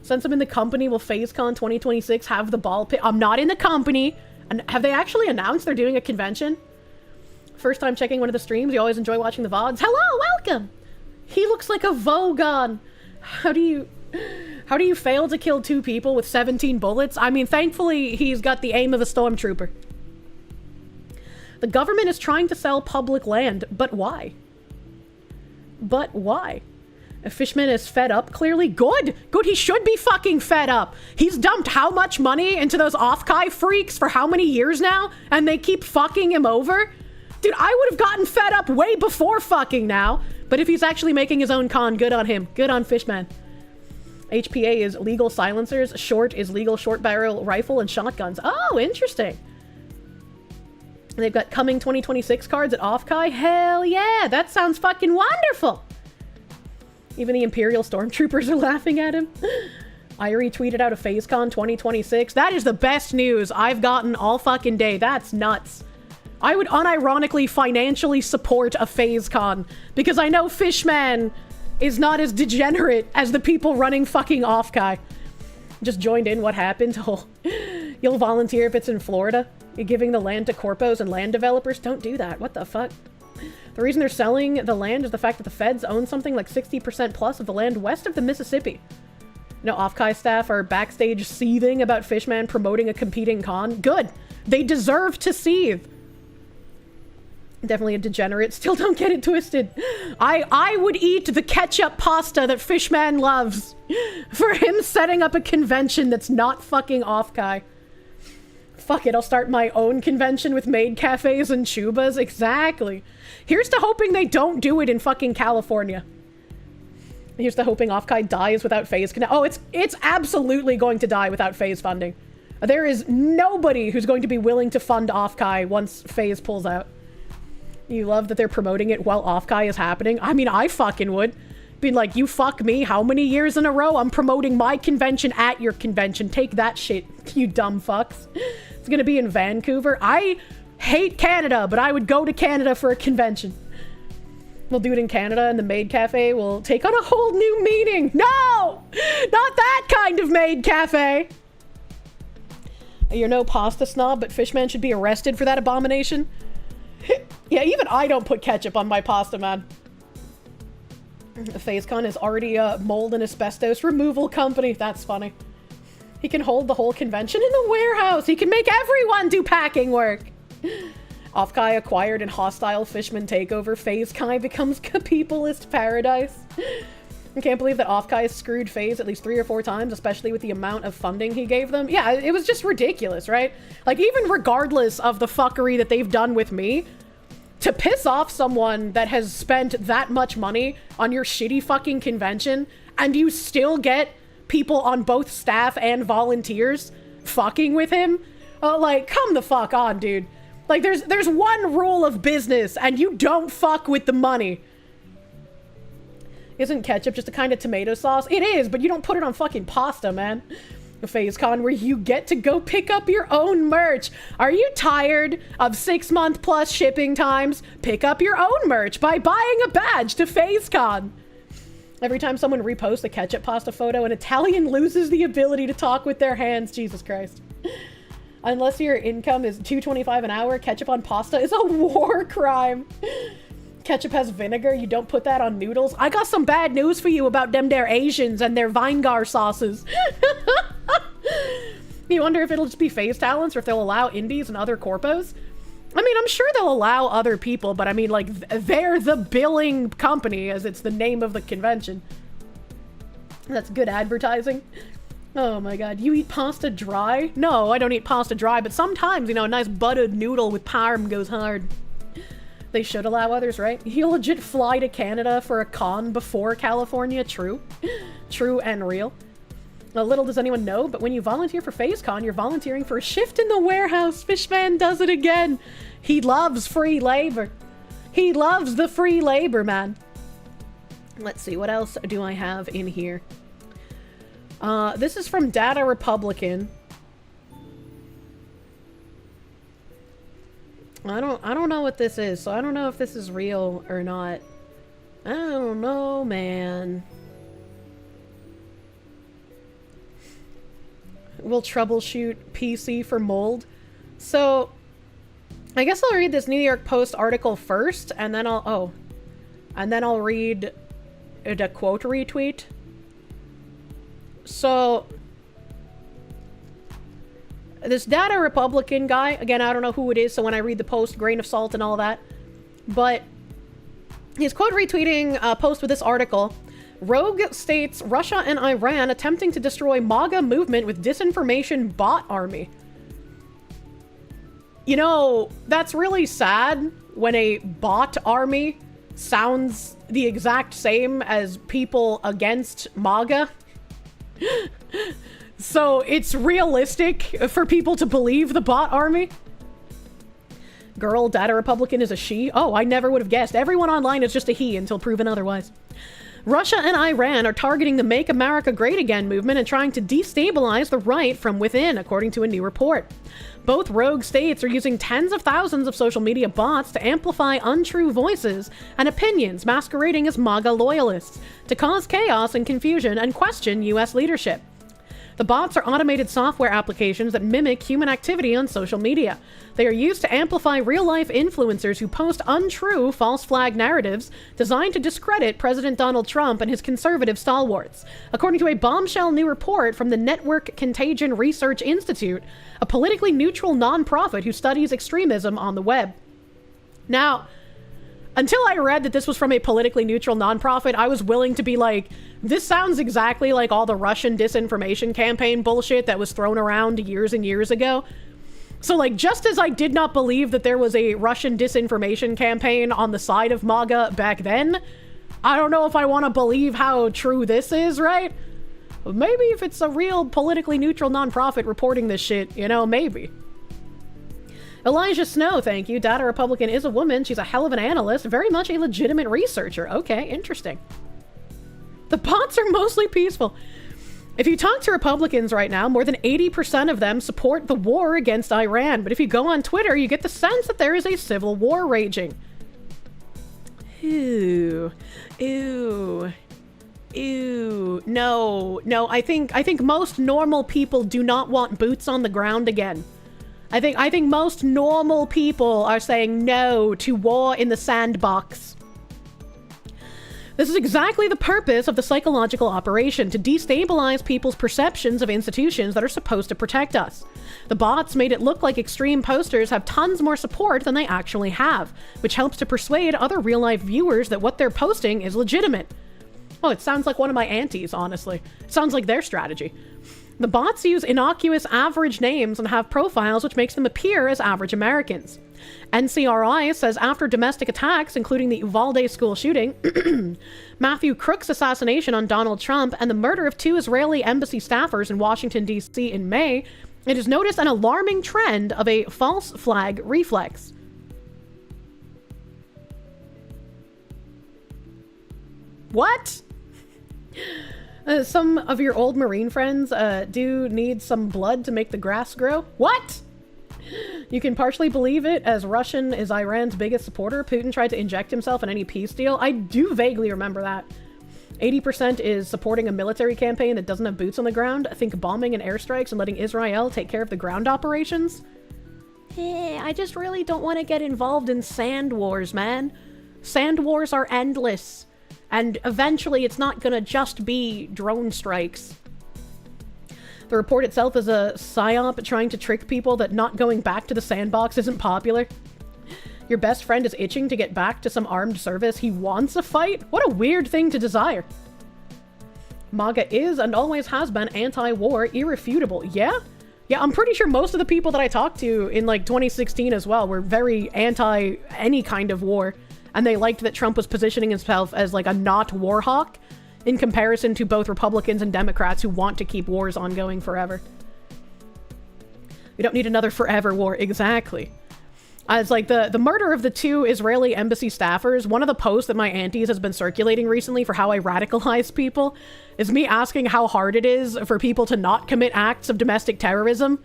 Since I'm in the company, will FazeCon 2026 have the ball pit? I'm not in the company. And have they actually announced they're doing a convention? First time checking one of the streams. You always enjoy watching the VoDs. Hello, welcome! He looks like a Vogon. How do you fail to kill 2 people with 17 bullets? I mean, thankfully, he's got the aim of a stormtrooper. The government is trying to sell public land, but why? But why? Fishman is fed up, clearly. Good! Good, he should be fucking fed up! He's dumped how much money into those Okage freaks for how many years now? And they keep fucking him over? Dude, I would have gotten fed up way before fucking now. But if he's actually making his own con, good on him. Good on Fishman. HPA is legal silencers. Short is legal short barrel rifle and shotguns. Oh, interesting. They've got coming 2026 cards at Okage. Hell yeah, that sounds fucking wonderful. Even the Imperial Stormtroopers are laughing at him. Irie tweeted out a FazeCon 2026. That is the best news I've gotten all fucking day. That's nuts. I would unironically financially support a FazeCon because I know Fishman is not as degenerate as the people running fucking Okage. Just joined in. What happened? Oh, you'll volunteer if it's in Florida. You're giving the land to corpos and land developers. Don't do that. What the fuck? The reason they're selling the land is the fact that the feds own something like 60% plus of the land west of the Mississippi. You know, Okage staff are backstage seething about Fishman promoting a competing con. Good. They deserve to seethe. Definitely a degenerate. Still don't get it twisted. I would eat the ketchup pasta that Fishman loves for him setting up a convention that's not fucking Okage. Fuck it, I'll start my own convention with maid cafes and chubas. Exactly. Here's to hoping they don't do it in fucking California. Here's to hoping Okage dies without phase connect. Oh, it's absolutely going to die without phase funding. There is nobody who's going to be willing to fund Okage once phase pulls out. You love that they're promoting it while Okage is happening? I mean, I fucking would. Being like, you fuck me, how many years in a row? I'm promoting my convention at your convention. Take that shit, you dumb fucks. It's gonna be in Vancouver. I hate Canada, but I would go to Canada for a convention. We'll do it in Canada, and the maid cafe will take on a whole new meaning. No! Not that kind of maid cafe! You're no pasta snob, but Fishman should be arrested for that abomination. Yeah, even I don't put ketchup on my pasta, man. FazeCon is already a mold and asbestos removal company. That's funny. He can hold the whole convention in the warehouse. He can make everyone do packing work. Okage acquired in hostile Fishman takeover. FazeCon becomes peopleist paradise. I can't believe that Okage screwed FaZe at least 3 or 4 times, especially with the amount of funding he gave them. Yeah, it was just ridiculous, right? Like, even regardless of the fuckery that they've done with me, to piss off someone that has spent that much money on your shitty fucking convention, and you still get people on both staff and volunteers fucking with him, like, come the fuck on, dude. Like, there's one rule of business, and you don't fuck with the money. Isn't ketchup just a kind of tomato sauce? It is, but you don't put it on fucking pasta, man. FazeCon where you get to go pick up your own merch. Are you tired of 6-month plus shipping times? Pick up your own merch by buying a badge to FazeCon. Every time someone reposts a ketchup pasta photo, an Italian loses the ability to talk with their hands. Jesus Christ. Unless your income is $2.25 an hour, ketchup on pasta is a war crime. Ketchup has vinegar. You don't put that on noodles. I got some bad news for you about them there Asians and their Vinegar sauces. You wonder if it'll just be phase talents or if they'll allow indies and other corpos. I mean, I'm sure they'll allow other people, but I mean, like, they're the billing company, as it's the name of the convention. That's good advertising. Oh my god. You eat pasta dry? No, I don't eat pasta dry, but sometimes, you know, a nice buttered noodle with parm goes hard. They should allow others, right? You legit fly to Canada for a con before California. True. True and real. Little does anyone know, but when you volunteer for FazeCon, you're volunteering for a shift in the warehouse. Fishman does it again. He loves free labor. He loves the free labor, man. Let's see, what else do I have in here? This is from Data Republican. I don't know what this is, so I don't know if this is real or not. I don't know, man. Will troubleshoot PC for mold. So, I guess I'll read this New York Post article first, and then I'll read the quote retweet. So, this Data Republican guy, again, I don't know who it is, so when I read the post, grain of salt and all that, but he's quote retweeting a post with this article. Rogue states Russia and Iran attempting to destroy MAGA movement with disinformation bot army. You know, that's really sad when a bot army sounds the exact same as people against MAGA. So it's realistic for people to believe the bot army. Girl, Data Republican is a she. Oh, I never would have guessed. Everyone online is just a he until proven otherwise. Russia and Iran are targeting the Make America Great Again movement and trying to destabilize the right from within, according to a new report. Both rogue states are using tens of thousands of social media bots to amplify untrue voices and opinions masquerading as MAGA loyalists, to cause chaos and confusion and question U.S. leadership. The bots are automated software applications that mimic human activity on social media. They are used to amplify real-life influencers who post untrue false flag narratives designed to discredit President Donald Trump and his conservative stalwarts, according to a bombshell new report from the Network Contagion Research Institute, a politically neutral nonprofit who studies extremism on the web. Now, until I read that this was from a politically neutral nonprofit, I was willing to be like, this sounds exactly like all the Russian disinformation campaign bullshit that was thrown around years and years ago. So, like, just as I did not believe that there was a Russian disinformation campaign on the side of MAGA back then, I don't know if I want to believe how true this is, right? Maybe if it's a real politically neutral nonprofit reporting this shit, you know, maybe. Elijah Snow, thank you. Data Republican is a woman. She's a hell of an analyst. Very much a legitimate researcher. Okay, interesting. The bots are mostly peaceful. If you talk to Republicans right now, more than 80% of them support the war against Iran. But if you go on Twitter, you get the sense that there is a civil war raging. Ew. Ew. Ew. No. I think most normal people do not want boots on the ground again. I think most normal people are saying no to war in the sandbox. This is exactly the purpose of the psychological operation, to destabilize people's perceptions of institutions that are supposed to protect us. The bots made it look like extreme posters have tons more support than they actually have, which helps to persuade other real-life viewers that what they're posting is legitimate. Oh, it sounds like one of my aunties, honestly. It sounds like their strategy. The bots use innocuous average names and have profiles which makes them appear as average Americans. NCRI says after domestic attacks, including the Uvalde school shooting, Matthew Crook's assassination on Donald Trump, and the murder of 2 Israeli embassy staffers in Washington, D.C. in May, it has noticed an alarming trend of a false flag reflex. What? Some of your old Marine friends do need some blood to make the grass grow. What? You can partially believe it, as Russian is Iran's biggest supporter. Putin tried to inject himself in any peace deal. I do vaguely remember that. 80% is supporting a military campaign that doesn't have boots on the ground. I think bombing and airstrikes and letting Israel take care of the ground operations. I just really don't want to get involved in sand wars, man. Sand wars are endless. And eventually it's not gonna just be drone strikes. The report itself is a psyop trying to trick people that not going back to the sandbox isn't popular. Your best friend is itching to get back to some armed service. He wants a fight? What a weird thing to desire. MAGA is and always has been anti-war, irrefutable. Yeah? Yeah, I'm pretty sure most of the people that I talked to in like 2016 as well were very anti any kind of war. And they liked that Trump was positioning himself as like a not war hawk in comparison to both Republicans and Democrats who want to keep wars ongoing forever. We don't need another forever war. Exactly. As like the murder of the 2 Israeli embassy staffers, one of the posts that my aunties has been circulating recently for how I radicalize people is me asking how hard it is for people to not commit acts of domestic terrorism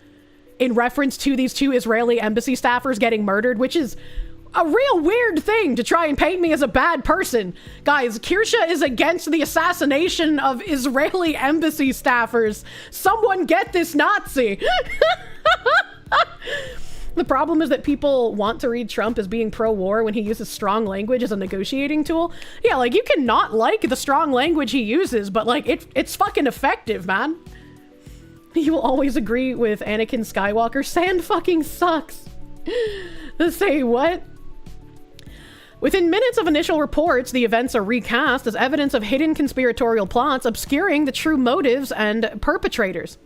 in reference to these 2 Israeli embassy staffers getting murdered, which is a real weird thing to try and paint me as a bad person. Guys, Kirsche is against the assassination of Israeli embassy staffers. Someone get this Nazi. The problem is that people want to read Trump as being pro-war when he uses strong language as a negotiating tool. Yeah, like, you can not like the strong language he uses, but, like, it's fucking effective, man. You will always agree with Anakin Skywalker. Sand fucking sucks. Say what? Within minutes of initial reports, the events are recast as evidence of hidden conspiratorial plots obscuring the true motives and perpetrators.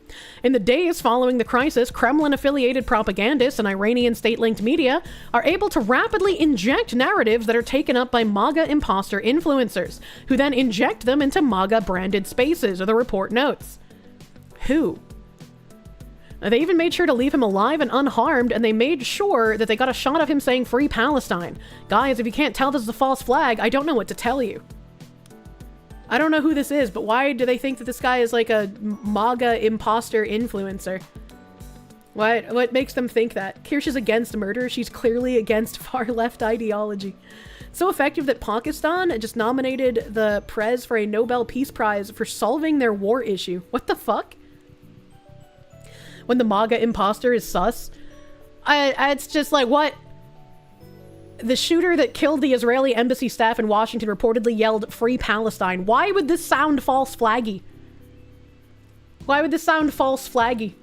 In the days following the crisis, Kremlin-affiliated propagandists and Iranian state-linked media are able to rapidly inject narratives that are taken up by MAGA imposter influencers, who then inject them into MAGA-branded spaces, or the report notes. Who? They even made sure to leave him alive and unharmed, and they made sure that they got a shot of him saying Free Palestine. Guys, if you can't tell this is a false flag, I don't know what to tell you. I don't know who this is, but why do they think that this guy is like a MAGA imposter influencer? What makes them think that? Kirsche is against murder. She's clearly against far-left ideology. So effective that Pakistan just nominated the Prez for a Nobel Peace Prize for solving their war issue. What the fuck? When the MAGA imposter is sus. It's just like, what? The shooter that killed the Israeli embassy staff in Washington reportedly yelled, Free Palestine. Why would this sound false flaggy? Why would this sound false flaggy?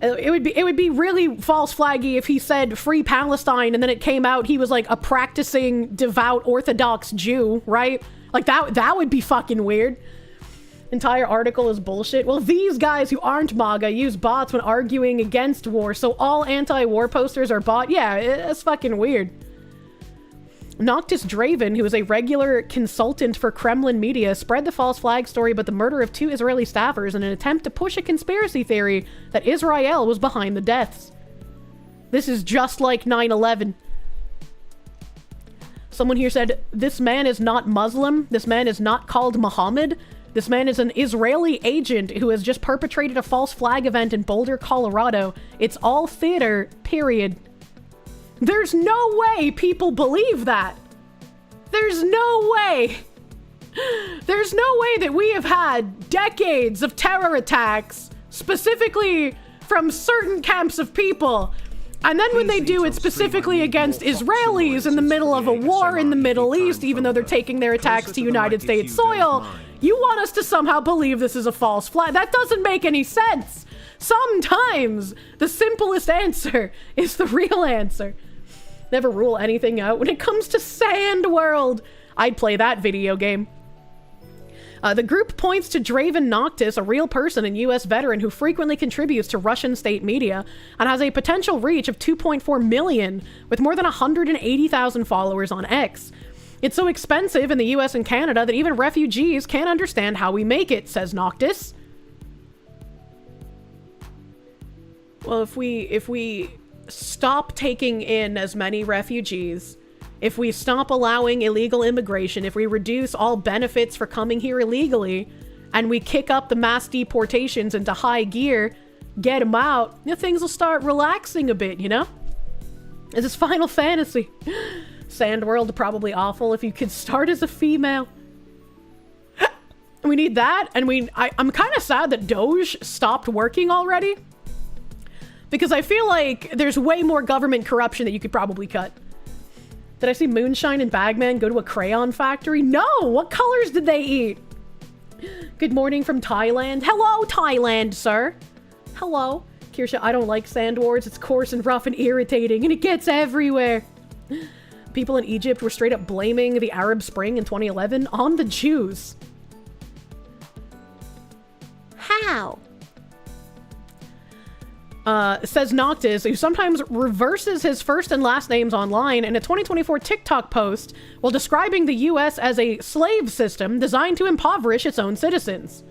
It would be really false flaggy if he said Free Palestine and then it came out he was like a practicing devout Orthodox Jew, right? Like that would be fucking weird. Entire article is bullshit. Well, these guys who aren't MAGA use bots when arguing against war, so all anti-war posters are bot. Yeah, it's fucking weird. Noctis Draven, who is a regular consultant for Kremlin media, spread the false flag story about the murder of 2 Israeli staffers in an attempt to push a conspiracy theory that Israel was behind the deaths. This is just like 9/11. Someone here said, this man is not Muslim. This man is not called Muhammad. This man is an Israeli agent who has just perpetrated a false flag event in Boulder, Colorado. It's all theater, period. There's no way people believe that. There's no way. There's no way that we have had decades of terror attacks, specifically from certain camps of people. And then when they do it specifically against Israelis in the middle of a war in the Middle East, even though they're taking their attacks to United States soil, you want us to somehow believe this is a false flag. That doesn't make any sense. Sometimes the simplest answer is the real answer. Never rule anything out. When it comes to Sand World, I'd play that video game. The group points to Draven Noctis, a real person and US veteran who frequently contributes to Russian state media and has a potential reach of 2.4 million with more than 180,000 followers on X. It's so expensive in the US and Canada that even refugees can't understand how we make it, says Noctis. Well, if we stop taking in as many refugees if we stop allowing illegal immigration, if we reduce all benefits for coming here illegally, and we kick up the mass deportations into high gear, get them out, things will start relaxing a bit, you know? This is Final Fantasy. Sandworld, probably awful if you could start as a female. We need that, and I'm kind of sad that Doge stopped working already. Because I feel like there's way more government corruption that you could probably cut. Did I see Moonshine and Bagman go to a crayon factory? No! What colors did they eat? Good morning from Thailand. Hello, Thailand, sir. Hello. Kirsche, I don't like Sand Wars. It's coarse and rough and irritating, and it gets everywhere. People in Egypt were straight up blaming the Arab Spring in 2011 on the Jews. How? Says Noctis, who sometimes reverses his first and last names online in a 2024 TikTok post while describing the US as a slave system designed to impoverish its own citizens.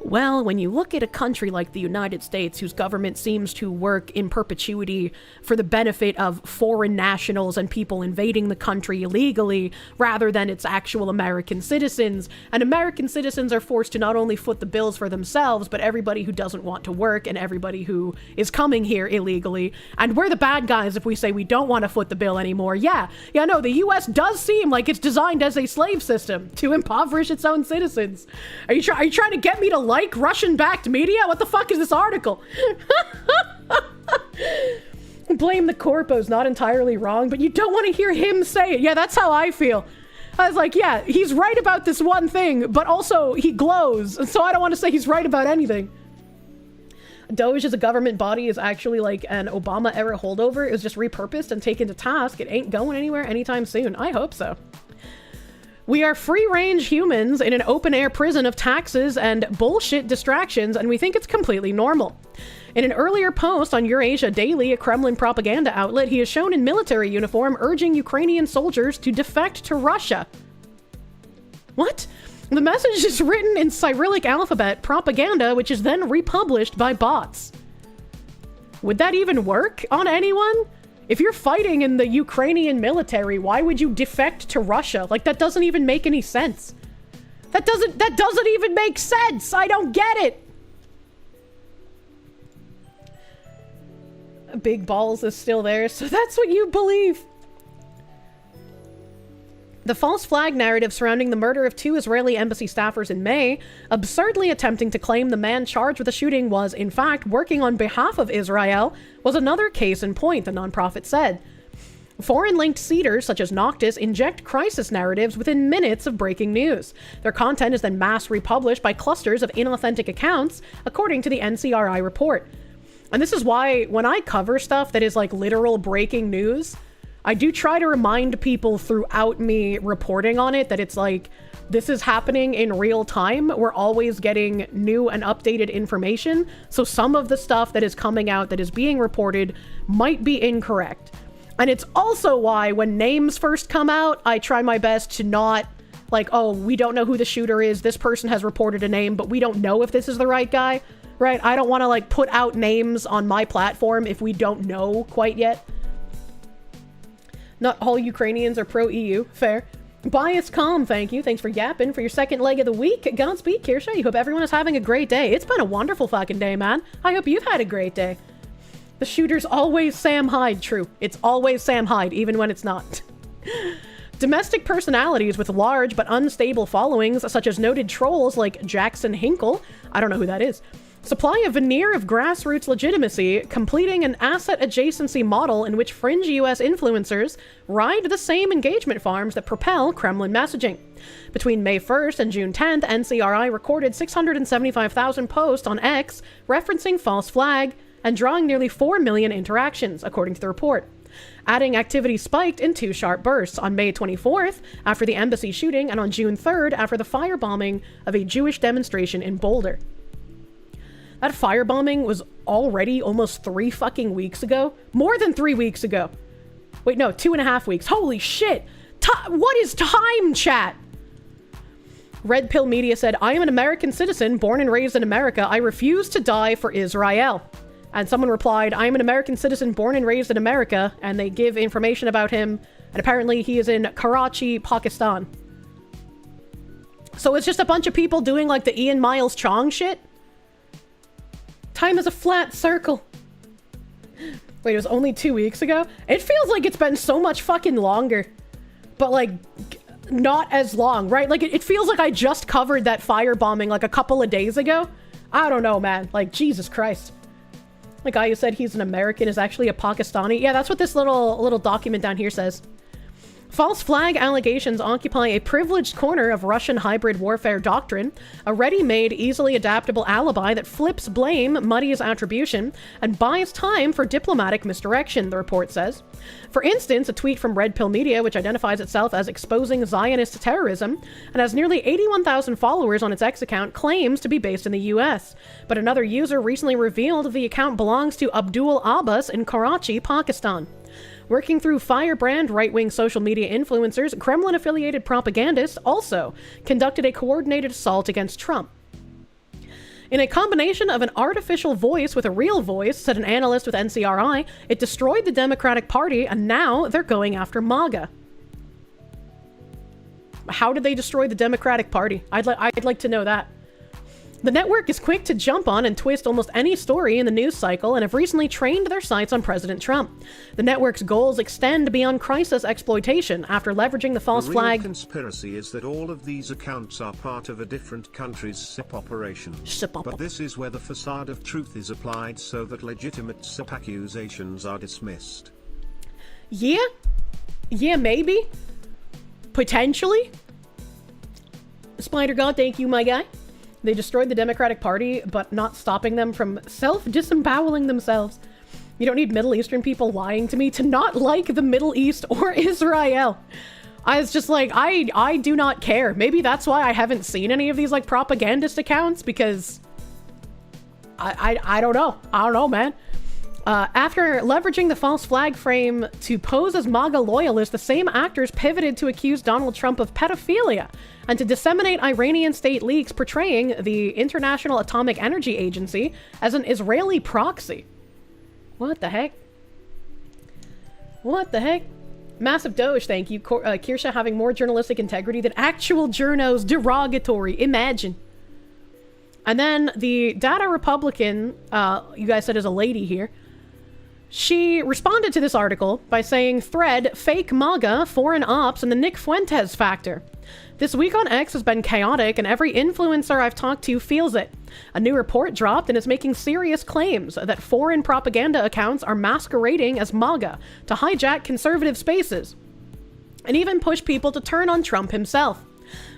Well, when you look at a country like the United States, whose government seems to work in perpetuity for the benefit of foreign nationals and people invading the country illegally, rather than its actual American citizens, and American citizens are forced to not only foot the bills for themselves, but everybody who doesn't want to work and everybody who is coming here illegally, and we're the bad guys if we say we don't want to foot the bill anymore. Yeah, no, the US does seem like it's designed as a slave system to impoverish its own citizens. Are you trying to get me to like Russian-backed media? What the fuck is this article? Blame the corpos, not entirely wrong, but you don't want to hear him say it. Yeah, that's how I feel. I was like, yeah, he's right about this one thing, but also he glows, so I don't want to say he's right about anything. Doge as a government body is actually like an Obama-era holdover. It was just repurposed and taken to task. It ain't going anywhere anytime soon. I hope so. We are free-range humans in an open-air prison of taxes and bullshit distractions, and we think it's completely normal. In an earlier post on Eurasia Daily, a Kremlin propaganda outlet, he is shown in military uniform urging Ukrainian soldiers to defect to Russia. What? The message is written in Cyrillic alphabet propaganda, which is then republished by bots. Would that even work on anyone? If you're fighting in the Ukrainian military, why would you defect to Russia? Like, that doesn't even make any sense. That doesn't even make sense! I don't get it! Big Balls is still there, so that's what you believe. The false flag narrative surrounding the murder of 2 Israeli embassy staffers in May, absurdly attempting to claim the man charged with the shooting was, in fact, working on behalf of Israel, was another case in point, the nonprofit said. Foreign-linked seeders, such as Noctis, inject crisis narratives within minutes of breaking news. Their content is then mass republished by clusters of inauthentic accounts, according to the NCRI report. And this is why, when I cover stuff that is like literal breaking news, I do try to remind people throughout me reporting on it that it's like, this is happening in real time. We're always getting new and updated information. So some of the stuff that is coming out that is being reported might be incorrect. And it's also why when names first come out, I try my best to not like, oh, we don't know who the shooter is. This person has reported a name, but we don't know if this is the right guy, right? I don't want to like put out names on my platform if we don't know quite yet. Not all Ukrainians are pro-EU. Fair. Bias Calm, thank you. Thanks for yapping for your second leg of the week. Godspeed, Kirsche. You hope everyone is having a great day. It's been a wonderful fucking day, man. I hope you've had a great day. The shooter's always Sam Hyde. True. It's always Sam Hyde, even when it's not. Domestic personalities with large but unstable followings, such as noted trolls like Jackson Hinkle, I don't know who that is, supply a veneer of grassroots legitimacy, completing an asset adjacency model in which fringe US influencers ride the same engagement farms that propel Kremlin messaging. Between May 1st and June 10th, NCRI recorded 675,000 posts on X referencing false flag and drawing nearly 4 million interactions, according to the report. Adding activity spiked in 2 sharp bursts, on May 24th, after the embassy shooting, and on June 3rd, after the firebombing of a Jewish demonstration in Boulder. That firebombing was already almost 3 fucking weeks ago. More than 3 weeks ago. Wait, no, 2.5 weeks. Holy shit! What is time, chat? Red Pill Media said, I am an American citizen born and raised in America. I refuse to die for Israel. And someone replied, I am an American citizen born and raised in America, and they give information about him, and apparently he is in Karachi, Pakistan. So it's just a bunch of people doing like the Ian Miles Chong shit? Time is a flat circle. Wait, it was only 2 weeks ago? It feels like it's been so much fucking longer. But like, not as long, right? Like, it feels like I just covered that firebombing like a couple of days ago. I don't know, man. Like, Jesus Christ. The guy who said he's an American is actually a Pakistani. Yeah, that's what this little document down here says. False flag allegations occupy a privileged corner of Russian hybrid warfare doctrine, a ready-made, easily adaptable alibi that flips blame, muddies attribution, and buys time for diplomatic misdirection, the report says. For instance, a tweet from Red Pill Media, which identifies itself as exposing Zionist terrorism and has nearly 81,000 followers on its X account, claims to be based in the US. But another user recently revealed the account belongs to Abdul Abbas in Karachi, Pakistan. Working through firebrand right-wing social media influencers, Kremlin-affiliated propagandists also conducted a coordinated assault against Trump. In a combination of an artificial voice with a real voice, said an analyst with NCRI, it destroyed the Democratic Party, and now they're going after MAGA. How did they destroy the Democratic Party? I'd like to know that. The network is quick to jump on and twist almost any story in the news cycle and have recently trained their sights on President Trump. The network's goals extend beyond crisis exploitation after leveraging the false flag. The conspiracy is that all of these accounts are part of a different country's SIP operation. But this is where the facade of truth is applied so that legitimate SIP accusations are dismissed. Yeah? Yeah, maybe? Potentially? Spider God, thank you, my guy. They destroyed the Democratic Party, but not stopping them from self-disemboweling themselves. You don't need Middle Eastern people lying to me to not like the Middle East or Israel. I was just like, I do not care. Maybe that's why I haven't seen any of these like propagandist accounts, because I don't know. I don't know, man. After leveraging the false flag frame to pose as MAGA loyalists, the same actors pivoted to accuse Donald Trump of pedophilia and to disseminate Iranian state leaks portraying the International Atomic Energy Agency as an Israeli proxy. What the heck? What the heck? Massive Doge, thank you. Kirsche having more journalistic integrity than actual journos. Derogatory. Imagine. And then the Data Republican, you guys said is a lady here. She responded to this article by saying, thread, fake MAGA, foreign ops, and the Nick Fuentes factor. This week on X has been chaotic, and every influencer I've talked to feels it. A new report dropped and is making serious claims that foreign propaganda accounts are masquerading as MAGA to hijack conservative spaces and even push people to turn on Trump himself.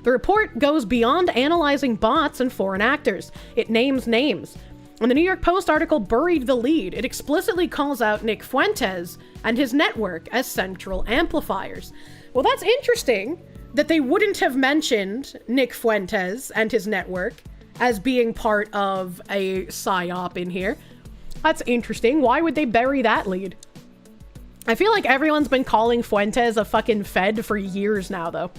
The report goes beyond analyzing bots and foreign actors. It names names. And the New York Post article buried the lead. It explicitly calls out Nick Fuentes and his network as central amplifiers. Well, that's interesting that they wouldn't have mentioned Nick Fuentes and his network as being part of a psyop in here. That's interesting. Why would they bury that lead? I feel like everyone's been calling Fuentes a fucking Fed for years now, though.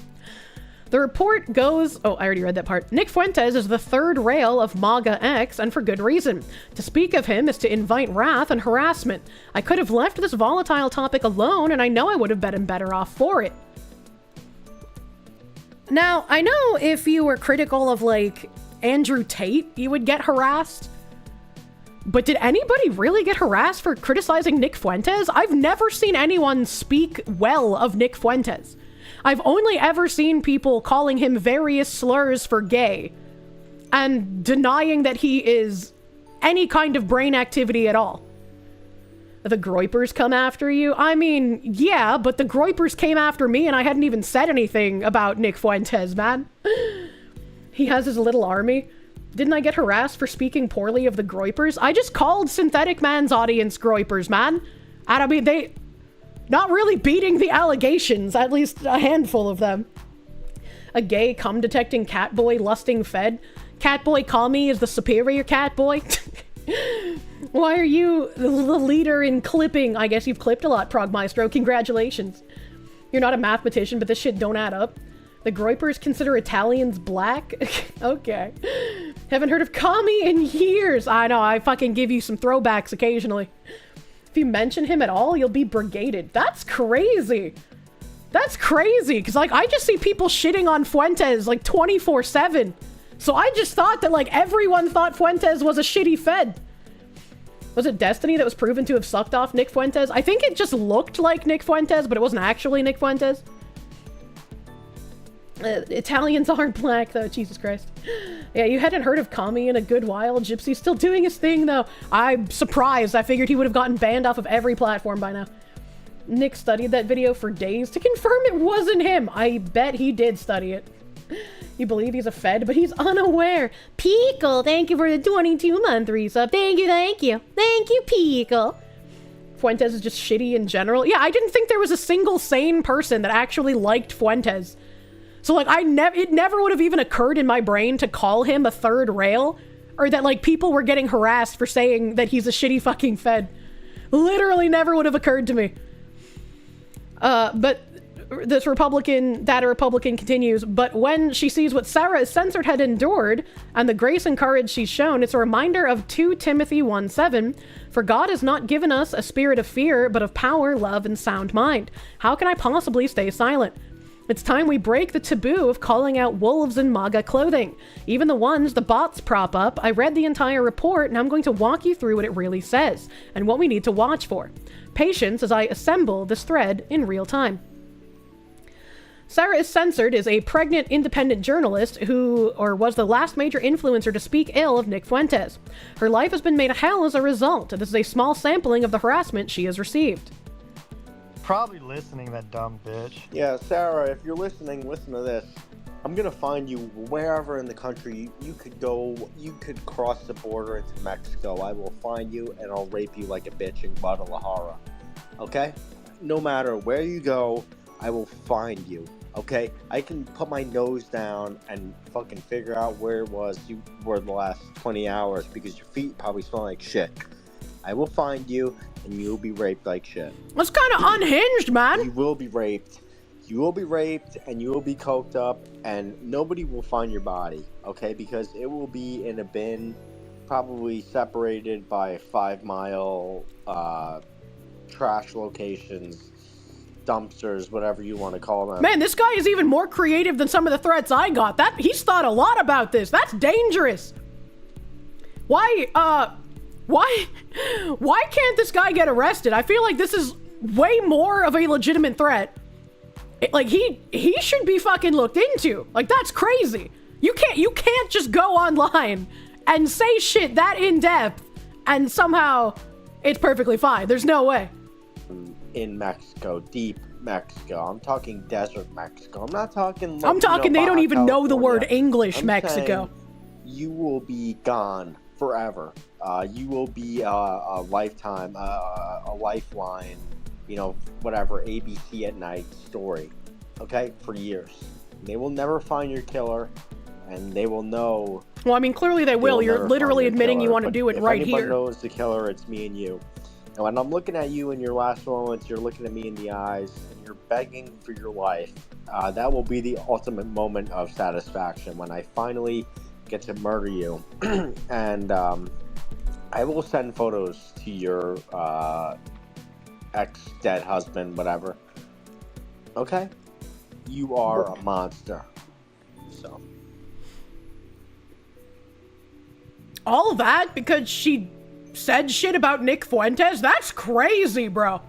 The report goes... Oh, I already read that part. Nick Fuentes is the third rail of MAGA X, and for good reason. To speak of him is to invite wrath and harassment. I could have left this volatile topic alone, and I know I would have been better off for it. Now, I know if you were critical of, like, Andrew Tate, you would get harassed. But did anybody really get harassed for criticizing Nick Fuentes? I've never seen anyone speak well of Nick Fuentes. I've only ever seen people calling him various slurs for gay and denying that he is any kind of brain activity at all. The Groypers come after you? I mean, yeah, but the Groypers came after me and I hadn't even said anything about Nick Fuentes, man. He has his little army. Didn't I get harassed for speaking poorly of the Groypers? I just called Synthetic Man's audience Groypers, man. And I mean, they... Not really beating the allegations, at least a handful of them. A gay cum-detecting catboy lusting fed. Catboy Kami is the superior catboy. Why are you the leader in clipping? I guess you've clipped a lot, Progmaestro. Congratulations. You're not a mathematician, but this shit don't add up. The Groypers consider Italians black? Okay. Haven't heard of Kami in years. I know, I fucking give you some throwbacks occasionally. If you mention him at all, you'll be brigaded. That's crazy. That's crazy, because, like, I just see people shitting on Fuentes, like, 24/7. So I just thought that, like, everyone thought Fuentes was a shitty Fed. Was it Destiny that was proven to have sucked off Nick Fuentes? I think it just looked like Nick Fuentes, but it wasn't actually Nick Fuentes. Italians aren't black, though. Jesus Christ. Yeah, you hadn't heard of Kami in a good while. Gypsy's still doing his thing, though. I'm surprised. I figured he would have gotten banned off of every platform by now. Nick studied that video for days to confirm it wasn't him. I bet he did study it. You believe he's a Fed, but he's unaware. Pickle, thank you for the 22-month resub. Thank you, thank you. Thank you, Pickle. Fuentes is just shitty in general. Yeah, I didn't think there was a single sane person that actually liked Fuentes. So, like, it never would have even occurred in my brain to call him a third rail, or that, like, people were getting harassed for saying that he's a shitty fucking Fed. Literally never would have occurred to me. But this Republican continues, but when she sees what Sarah Censored had endured, and the grace and courage she's shown, it's a reminder of 2 Timothy 1:7, for God has not given us a spirit of fear, but of power, love, and sound mind. How can I possibly stay silent? It's time we break the taboo of calling out wolves in MAGA clothing. Even the ones the bots prop up. I read the entire report, and I'm going to walk you through what it really says, and what we need to watch for. Patience as I assemble this thread in real time. Sarah is Censored is a pregnant independent journalist who was the last major influencer to speak ill of Nick Fuentes. Her life has been made a hell as a result, and this is a small sampling of the harassment she has received. Probably listening, that dumb bitch. Yeah, Sarah, if you're listening, listen to this. I'm gonna find you wherever in the country you could go. You could cross the border into Mexico. I will find you and I'll rape you like a bitch in Guadalajara. Okay? No matter where you go, I will find you. Okay? I can put my nose down and fucking figure out where it was you were the last 20 hours because your feet probably smell like shit. I will find you and you'll be raped like shit. That's kind of unhinged, man. You will be raped. You will be raped and you will be coked up and nobody will find your body, okay? Because it will be in a bin, probably separated by 5-mile trash locations, dumpsters, whatever you want to call them. Man, this guy is even more creative than some of the threats I got. He's thought a lot about this. That's dangerous. Why can't this guy get arrested? I feel like this is way more of a legitimate threat. Like, he should be fucking looked into. Like, that's crazy. You can't just go online and say shit that in-depth and somehow it's perfectly fine. There's no way. In Mexico, deep Mexico. I'm talking desert Mexico. I'm not talking... I'm talking they don't even know the word English, I'm Mexico. You will be gone forever. You will be a lifetime, a lifeline, whatever, ABC at night story, okay, for years. They will never find your killer, and they will know... Well, I mean, clearly they will. You're literally admitting you want to do it right here. If anyone knows the killer, it's me and you. And when I'm looking at you in your last moments, you're looking at me in the eyes, and you're begging for your life. That will be the ultimate moment of satisfaction when I finally get to murder you. And I will send photos to your ex-dead husband, whatever. Okay? You are a monster. So. All that because she said shit about Nick Fuentes? That's crazy, bro.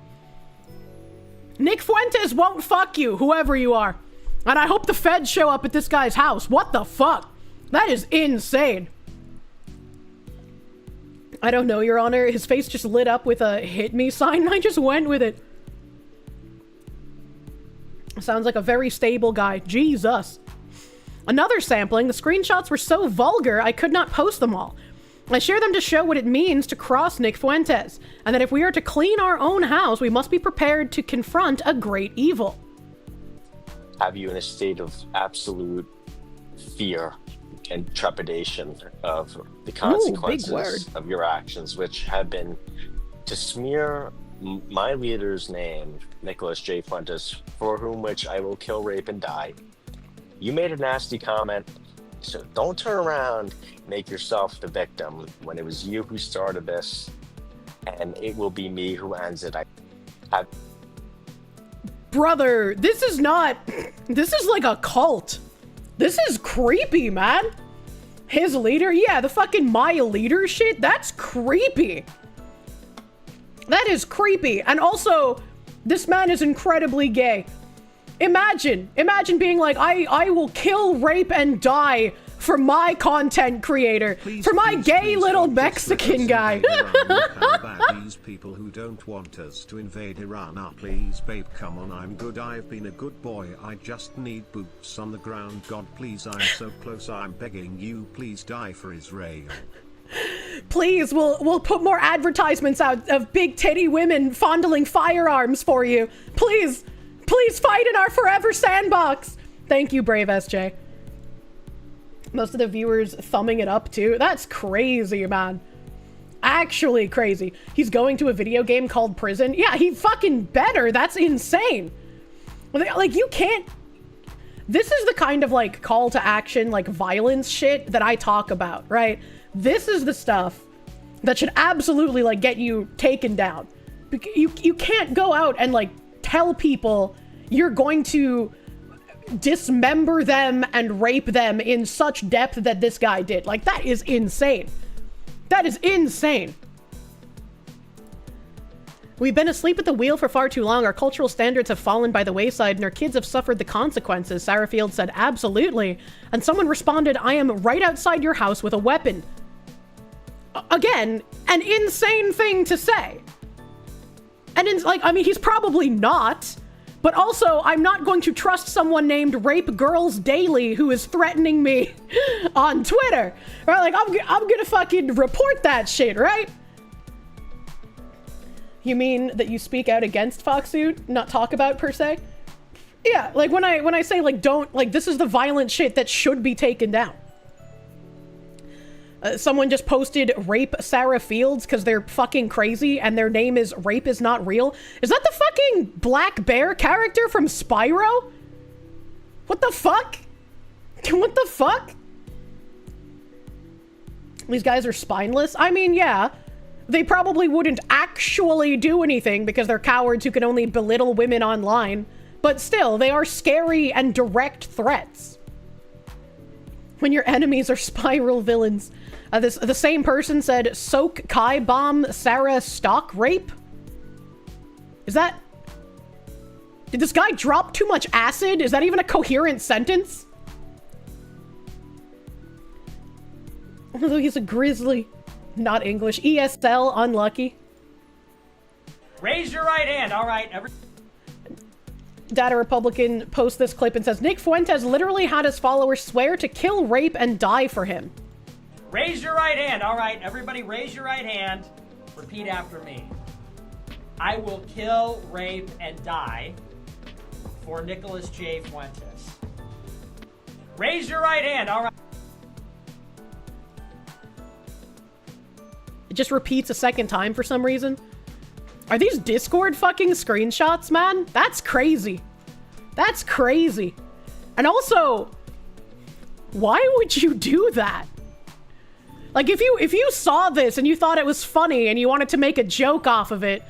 Nick Fuentes won't fuck you, whoever you are. And I hope the feds show up at this guy's house. What the fuck? That is insane. I don't know, Your Honor. His face just lit up with a hit me sign and I just went with it. Sounds like a very stable guy. Jesus. Another sampling. The screenshots were so vulgar I could not post them all. I share them to show what it means to cross Nick Fuentes, and that if we are to clean our own house, we must be prepared to confront a great evil. Have you in a state of absolute fear and trepidation of the consequences of your actions, which have been to smear my leader's name, Nicholas J. Fuentes, for whom which I will kill, rape, and die, You made a nasty comment, so don't turn around, make yourself the victim when it was you who started this, and it will be me who ends it. Brother, this is not... This is like a cult. This is creepy, man. His leader? Yeah, the fucking my leader shit? That's creepy. That is creepy. And also, this man is incredibly gay. Imagine being like, I will kill, rape, and die for my content creator, for my gay little Mexican guy. These people who don't want us to invade Iran are please, babe, come on, I'm good, I've been a good boy, I just need boots on the ground, God please, I'm so close, I'm begging you, please die for Israel. Please, we'll put more advertisements out of big titty women fondling firearms for you. Please fight in our forever sandbox. Thank you, Brave SJ. Most of the viewers thumbing it up too. That's crazy, man. Actually crazy. He's going to a video game called Prison. Yeah, he fucking better. That's insane. Like, you can't... This is the kind of, like, call to action, like, violence shit that I talk about, right? This is the stuff that should absolutely, like, get you taken down. You can't go out and, like, tell people you're going to dismember them and rape them in such depth that this guy did. Like, that is insane. That is insane. We've been asleep at the wheel for far too long. Our cultural standards have fallen by the wayside and our kids have suffered the consequences. Sarah Field said, absolutely. And someone responded, I am right outside your house with a weapon. Again, an insane thing to say. And it's like, I mean, he's probably not. But also, I'm not going to trust someone named Rape Girls Daily who is threatening me on Twitter. Right? Like, I'm gonna fucking report that shit, right? You mean that you speak out against Foxsuit, not talk about per se? Yeah, like when I say like don't, like this is the violent shit that should be taken down. Someone just posted rape Sarah Fields because they're fucking crazy and their name is Rape Is Not Real. Is that the fucking Black Bear character from Spyro? What the fuck? What the fuck? These guys are spineless? I mean, yeah. They probably wouldn't actually do anything because they're cowards who can only belittle women online. But still, they are scary and direct threats. When your enemies are spiral villains. The same person said, Soak Kai Bomb Sarah Stock Rape? Is that... Did this guy drop too much acid? Is that even a coherent sentence? Although he's a grizzly. Not English. ESL, unlucky. Raise your right hand. All right. Data Republican posts this clip and says, Nick Fuentes literally had his followers swear to kill, rape, and die for him. Raise your right hand. All right. Everybody raise your right hand. Repeat after me. I will kill, rape, and die for Nicholas J. Fuentes. Raise your right hand. All right. It just repeats a second time for some reason. Are these Discord fucking screenshots, man? That's crazy. That's crazy. And also, why would you do that? Like, if you saw this and you thought it was funny and you wanted to make a joke off of it,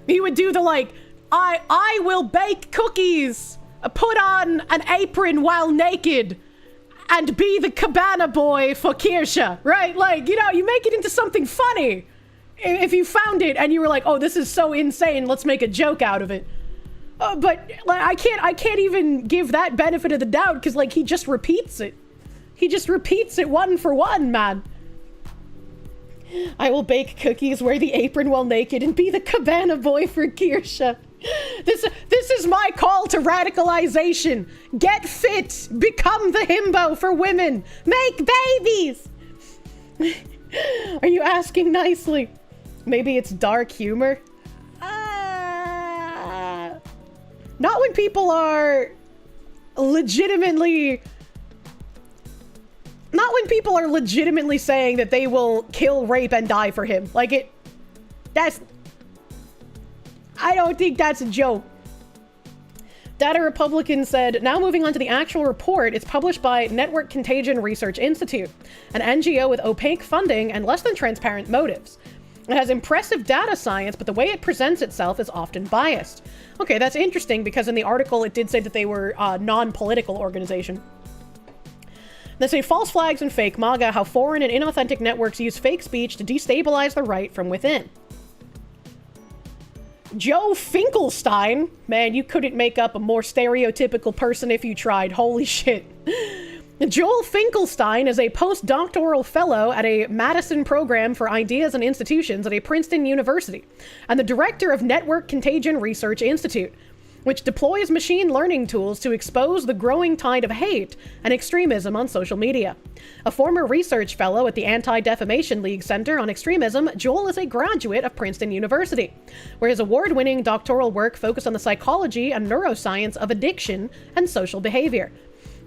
you would do the, like, I will bake cookies, put on an apron while naked, and be the cabana boy for Kirsche, right? Like, you know, you make it into something funny. If you found it and you were like, oh, this is so insane, let's make a joke out of it. But like, I can't even give that benefit of the doubt because, like, he just repeats it. He just repeats it one for one, man. I will bake cookies, wear the apron while naked, and be the cabana boy for Kirsche. This is my call to radicalization. Get fit. Become the himbo for women. Make babies. Are you asking nicely? Maybe it's dark humor? Not when people are legitimately... Not when people are legitimately saying that they will kill, rape, and die for him. Like, that's... I don't think that's a joke. Data Republican said, now moving on to the actual report, it's published by Network Contagion Research Institute, an NGO with opaque funding and less than transparent motives. It has impressive data science, but the way it presents itself is often biased. Okay, that's interesting because in the article it did say that they were a non-political organization. They say false flags and fake MAGA, how foreign and inauthentic networks use fake speech to destabilize the right from within. Joe Finkelstein. Man, you couldn't make up a more stereotypical person if you tried. Holy shit. Joel Finkelstein is a postdoctoral fellow at a Madison Program for Ideas and Institutions at a Princeton University, and the director of Network Contagion Research Institute, which deploys machine learning tools to expose the growing tide of hate and extremism on social media. A former research fellow at the Anti-Defamation League Center on Extremism, Joel is a graduate of Princeton University, where his award-winning doctoral work focused on the psychology and neuroscience of addiction and social behavior.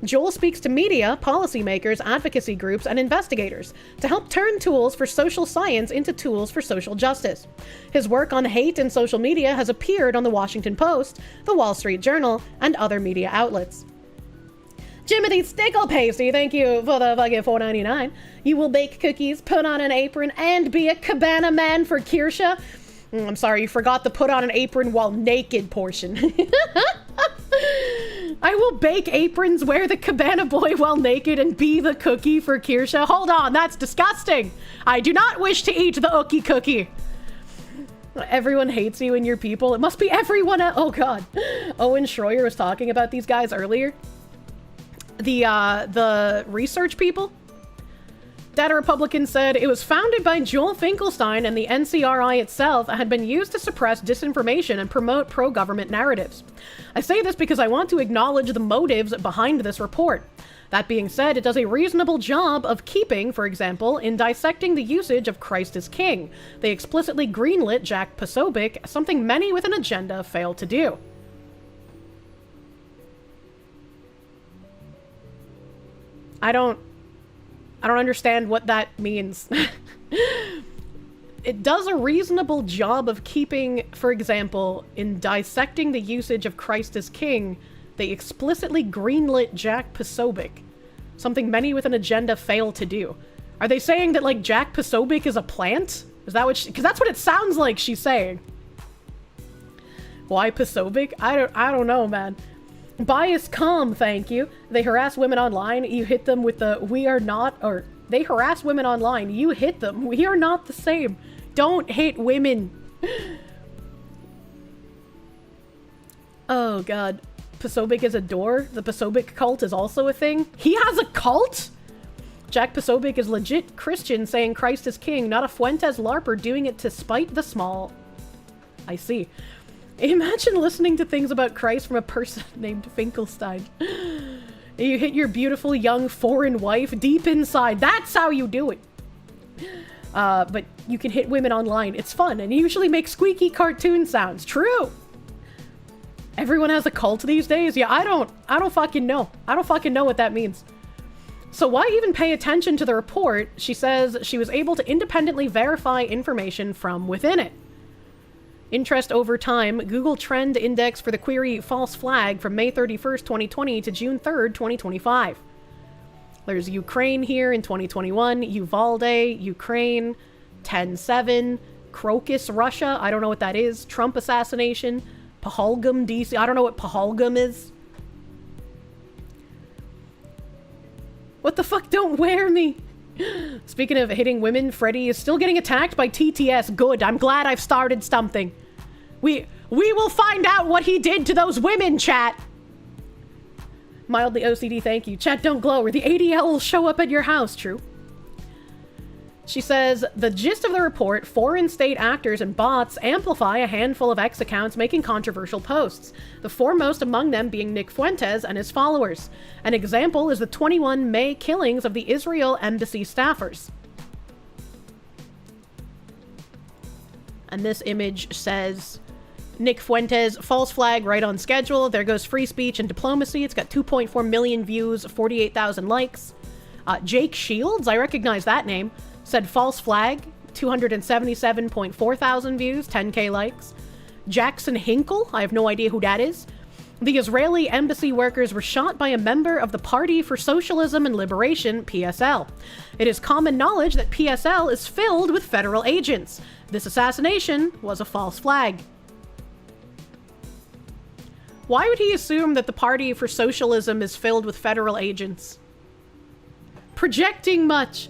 Joel speaks to media, policymakers, advocacy groups, and investigators to help turn tools for social science into tools for social justice. His work on hate and social media has appeared on the Washington Post, the Wall Street Journal, and other media outlets. Jimothy Stickle Pasty, thank you for the fucking $4.99. You will bake cookies, put on an apron, and be a cabana man for Kirsche. I'm sorry, you forgot the put on an apron while naked portion. I will bake aprons, wear the cabana boy while naked, and be the cookie for Kirsche. Hold on, that's disgusting. I do not wish to eat the ookie cookie. Everyone hates you and your people. It must be everyone. Oh god. Owen Schroyer was talking about these guys earlier. The research people. Data Republican said it was founded by Joel Finkelstein, and the NCRI itself had been used to suppress disinformation and promote pro-government narratives. I say this because I want to acknowledge the motives behind this report. That being said, it does a reasonable job of keeping, for example, in dissecting the usage of Christ as King. They explicitly greenlit Jack Posobiec, something many with an agenda fail to do. I don't understand what that means. It does a reasonable job of keeping, for example, in dissecting the usage of Christ as King, they explicitly greenlit Jack Posobiec, something many with an agenda fail to do. Are they saying that, like, Jack Posobiec is a plant? Is that what because that's what it sounds like she's saying. Why Posobiec? I don't know, man. Bias calm, thank you. They harass women online, you hit them with the we are not, or they harass women online, you hit them. We are not the same. Don't hit women. Oh god. Posobiec is a door? The Posobiec cult is also a thing? He has a cult? Jack Posobiec is legit Christian saying Christ is king, not a Fuentes LARPer doing it to spite the small. I see. Imagine listening to things about Christ from a person named Finkelstein. You hit your beautiful young foreign wife deep inside. That's how you do it. But you can hit women online. It's fun and you usually make squeaky cartoon sounds. True. Everyone has a cult these days. Yeah, I don't fucking know. I don't fucking know what that means. So why even pay attention to the report? She says she was able to independently verify information from within it. Interest over time, Google Trend Index for the query false flag from May 31st, 2020 to June 3rd, 2025. There's Ukraine here in 2021, Uvalde, Ukraine, 10-7, Crocus, Russia, I don't know what that is, Trump assassination, Pahalgam, DC, I don't know what Pahalgam is. What the fuck, don't wear me! Speaking of hitting women, Freddy is still getting attacked by TTS. Good, I'm glad I've started something. We will find out what he did to those women, chat! Mildly OCD, thank you. Chat, don't glow, or the ADL will show up at your house, true. She says, the gist of the report, foreign state actors and bots amplify a handful of X accounts making controversial posts, the foremost among them being Nick Fuentes and his followers. An example is the 21 May killings of the Israel embassy staffers. And this image says, Nick Fuentes, false flag, right on schedule. There goes free speech and diplomacy. It's got 2.4 million views, 48,000 likes. Jake Shields, I recognize that name. Said false flag, 277.4 thousand views, 10k likes. Jackson Hinkle, I have no idea who that is. The Israeli embassy workers were shot by a member of the Party for Socialism and Liberation, PSL. It is common knowledge that PSL is filled with federal agents. This assassination was a false flag. Why would he assume that the Party for Socialism is filled with federal agents? Projecting much.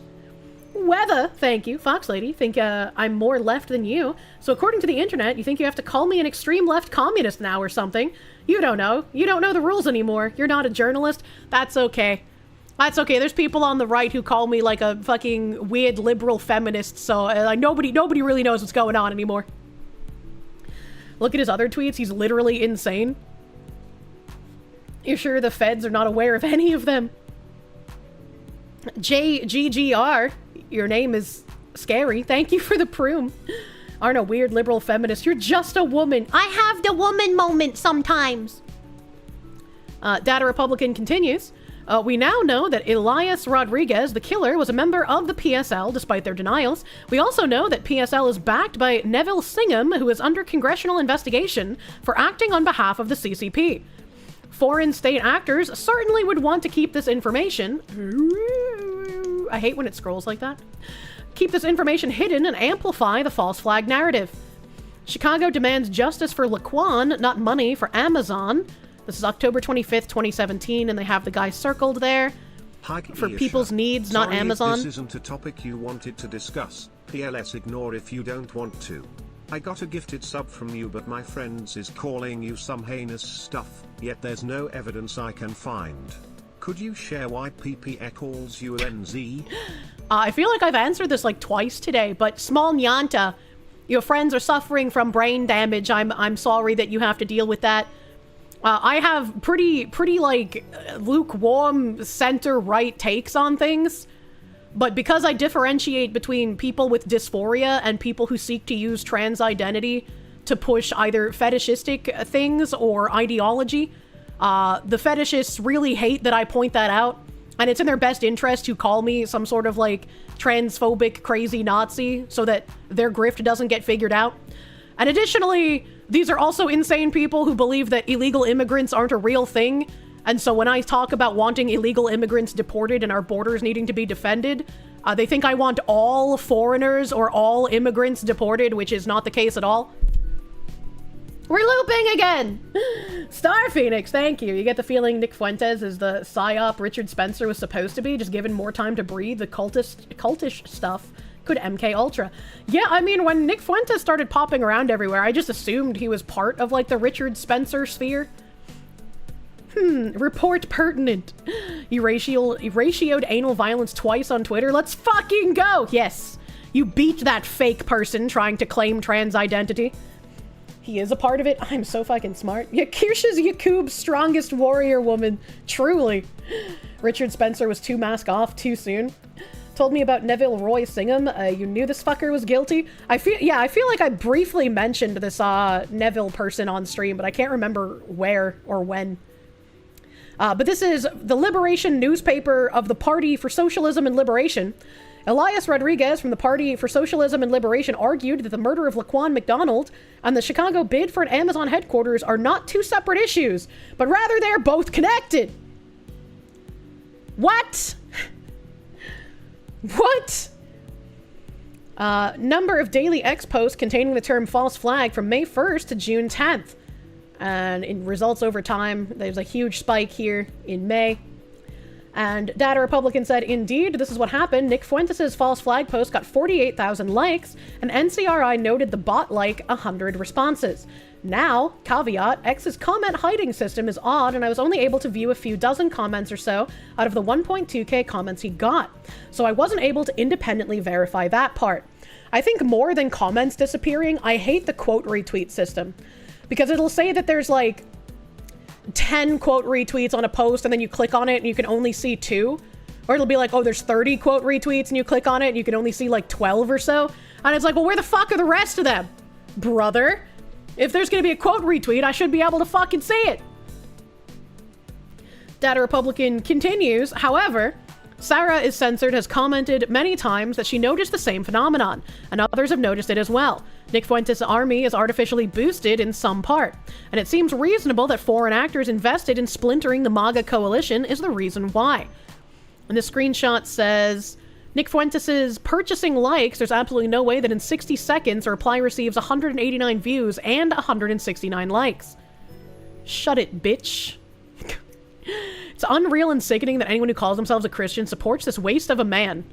Weather, thank you, Fox Lady, think I'm more left than you. So according to the internet, you think you have to call me an extreme left communist now or something. You don't know. You don't know the rules anymore. You're not a journalist. That's okay. That's okay. There's people on the right who call me like a fucking weird liberal feminist, so nobody really knows what's going on anymore. Look at his other tweets. He's literally insane. You're sure the feds are not aware of any of them? JGGR, your name is scary. Thank you for the proom. Aren't a weird liberal feminist. You're just a woman. I have the woman moment sometimes. Data Republican continues. We now know that Elias Rodriguez, the killer, was a member of the PSL, despite their denials. We also know that PSL is backed by Neville Singham, who is under congressional investigation for acting on behalf of the CCP. Foreign state actors certainly would want to keep this information. I hate when it scrolls like that. Keep this information hidden and amplify the false flag narrative. Chicago demands justice for Laquan, not money for Amazon. This is October 25th, 2017, and they have the guy circled there. For people's needs, not Amazon. If this isn't a topic you wanted to discuss, PLS ignore if you don't want to. I got a gifted sub from you, but my friends is calling you some heinous stuff, yet there's no evidence I can find. Could you share why PPE calls you NZ? I feel like I've answered this like twice today, but small Nyanta, your friends are suffering from brain damage. I'm sorry that you have to deal with that. I have pretty like lukewarm center-right takes on things, but because I differentiate between people with dysphoria and people who seek to use trans identity to push either fetishistic things or ideology, the fetishists really hate that I point that out, and it's in their best interest to call me some sort of like transphobic crazy Nazi so that their grift doesn't get figured out. And additionally, these are also insane people who believe that illegal immigrants aren't a real thing. And so when I talk about wanting illegal immigrants deported and our borders needing to be defended, they think I want all foreigners or all immigrants deported, which is not the case at all. We're looping again! Star Phoenix, thank you. You get the feeling Nick Fuentes is the psyop Richard Spencer was supposed to be, just given more time to breathe. The cultish stuff could MK Ultra. Yeah, I mean, when Nick Fuentes started popping around everywhere, I just assumed he was part of, like, the Richard Spencer sphere. Report pertinent. You ratioed anal violence twice on Twitter. Let's fucking go! Yes. You beat that fake person trying to claim trans identity. He is a part of it. I'm so fucking smart. Yeah, Kirsche's Yakub's strongest warrior woman. Truly. Richard Spencer was too mask off too soon. Told me about Neville Roy Singham. You knew this fucker was guilty. I feel like I briefly mentioned this Neville person on stream, but I can't remember where or when. But this is the Liberation newspaper of the Party for Socialism and Liberation. Elias Rodriguez from the Party for Socialism and Liberation argued that the murder of Laquan McDonald and the Chicago bid for an Amazon headquarters are not two separate issues, but rather they're both connected. What? What? Number of daily X posts containing the term false flag from May 1st to June 10th. And in results over time, there's a huge spike here in May. And Data Republican said, indeed, this is what happened. Nick Fuentes' false flag post got 48,000 likes, and NCRI noted the bot like 100 responses. Now, caveat, X's comment hiding system is odd, and I was only able to view a few dozen comments or so out of the 1.2k comments he got. So I wasn't able to independently verify that part. I think more than comments disappearing, I hate the quote retweet system. Because it'll say that there's like 10 quote retweets on a post, and then you click on it and you can only see 2. Or it'll be like, oh, there's 30 quote retweets, and you click on it and you can only see like 12 or so. And it's like, well, where the fuck are the rest of them? Brother, if there's gonna be a quote retweet, I should be able to fucking see it. Data Republican continues, however, Sarah is Censored has commented many times that she noticed the same phenomenon, and others have noticed it as well. Nick Fuentes' army is artificially boosted in some part, and it seems reasonable that foreign actors invested in splintering the MAGA coalition is the reason why. And the screenshot says, Nick Fuentes' purchasing likes, there's absolutely no way that in 60 seconds a reply receives 189 views and 169 likes. Shut it, bitch. It's unreal and sickening that anyone who calls themselves a Christian supports this waste of a man.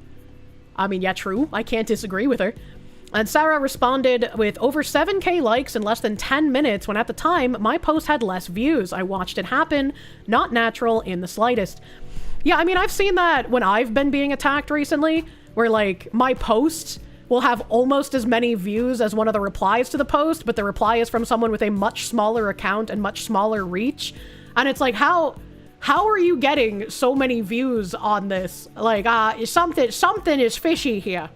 I mean, yeah, true. I can't disagree with her. And Sarah responded with over 7k likes in less than 10 minutes when at the time my post had less views. I watched it happen. Not natural in the slightest. Yeah, I mean, I've seen that when I've been being attacked recently, where like my post will have almost as many views as one of the replies to the post, but the reply is from someone with a much smaller account and much smaller reach. And it's like, how are you getting so many views on this? Like, something is fishy here.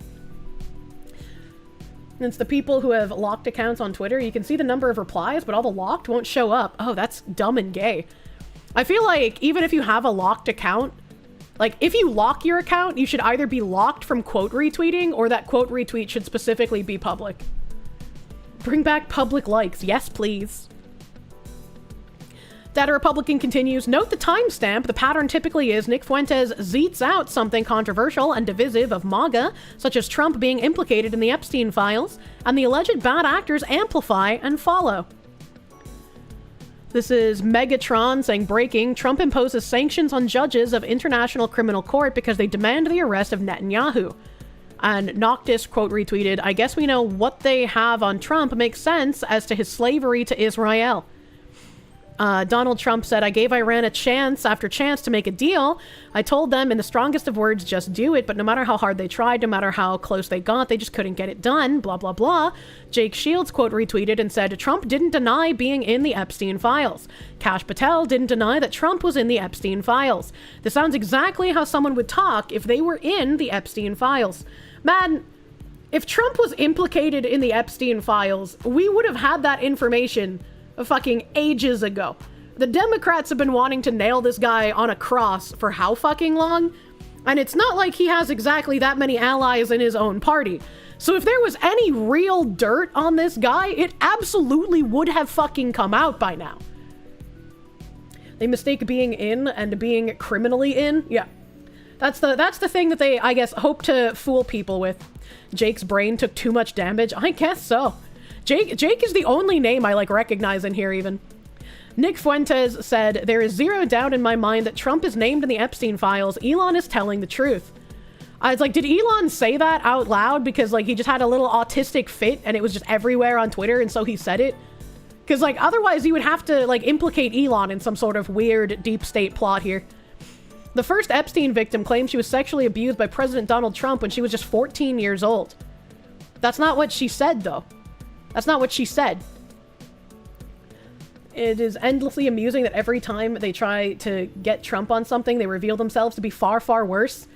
And it's the people who have locked accounts on Twitter. You can see the number of replies, but all the locked won't show up. Oh, that's dumb and gay. I feel like even if you have a locked account, like if you lock your account, you should either be locked from quote retweeting or that quote retweet should specifically be public. Bring back public likes. Yes, please. Data Republican continues, note the timestamp. The pattern typically is Nick Fuentes zeets out something controversial and divisive of MAGA, such as Trump being implicated in the Epstein files, and the alleged bad actors amplify and follow. This is Megatron saying, breaking, Trump imposes sanctions on judges of International Criminal Court because they demand the arrest of Netanyahu. And Noctis quote retweeted, I guess we know what they have on Trump makes sense as to his slavery to Israel. Donald Trump said, I gave Iran a chance after chance to make a deal. I told them in the strongest of words, just do it. But no matter how hard they tried, no matter how close they got, they just couldn't get it done. Blah, blah, blah. Jake Shields quote retweeted and said, Trump didn't deny being in the Epstein files. Kash Patel didn't deny that Trump was in the Epstein files. This sounds exactly how someone would talk if they were in the Epstein files. Man, if Trump was implicated in the Epstein files, we would have had that information fucking ages ago. The Democrats have been wanting to nail this guy on a cross for how fucking long? And it's not like he has exactly that many allies in his own party. So if there was any real dirt on this guy, it absolutely would have fucking come out by now. They mistake being in and being criminally in. Yeah. That's the thing that they, I guess, hope to fool people with. Jake's brain took too much damage. I guess so. Jake is the only name I recognize in here even. Nick Fuentes said, there is zero doubt in my mind that Trump is named in the Epstein files. Elon is telling the truth. I was like, did Elon say that out loud because he just had a little autistic fit and it was just everywhere on Twitter and so he said it? Because otherwise you would have to implicate Elon in some sort of weird deep state plot here. The first Epstein victim claimed she was sexually abused by President Donald Trump when she was just 14 years old. That's not what she said though. That's not what she said. It is endlessly amusing that every time they try to get Trump on something, they reveal themselves to be far, far worse.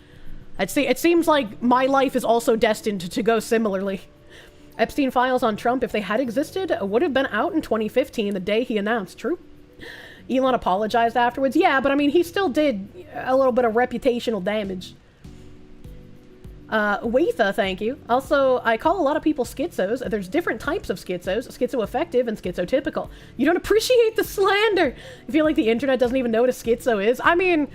It seems like my life is also destined to go similarly. Epstein files on Trump, if they had existed, would have been out in 2015, the day he announced. True. Elon apologized afterwards. Yeah, but I mean, he still did a little bit of reputational damage. Waitha, thank you. Also, I call a lot of people schizos. There's different types of schizos, schizoaffective and schizotypical. You don't appreciate the slander. I feel like the internet doesn't even know what a schizo is. I mean,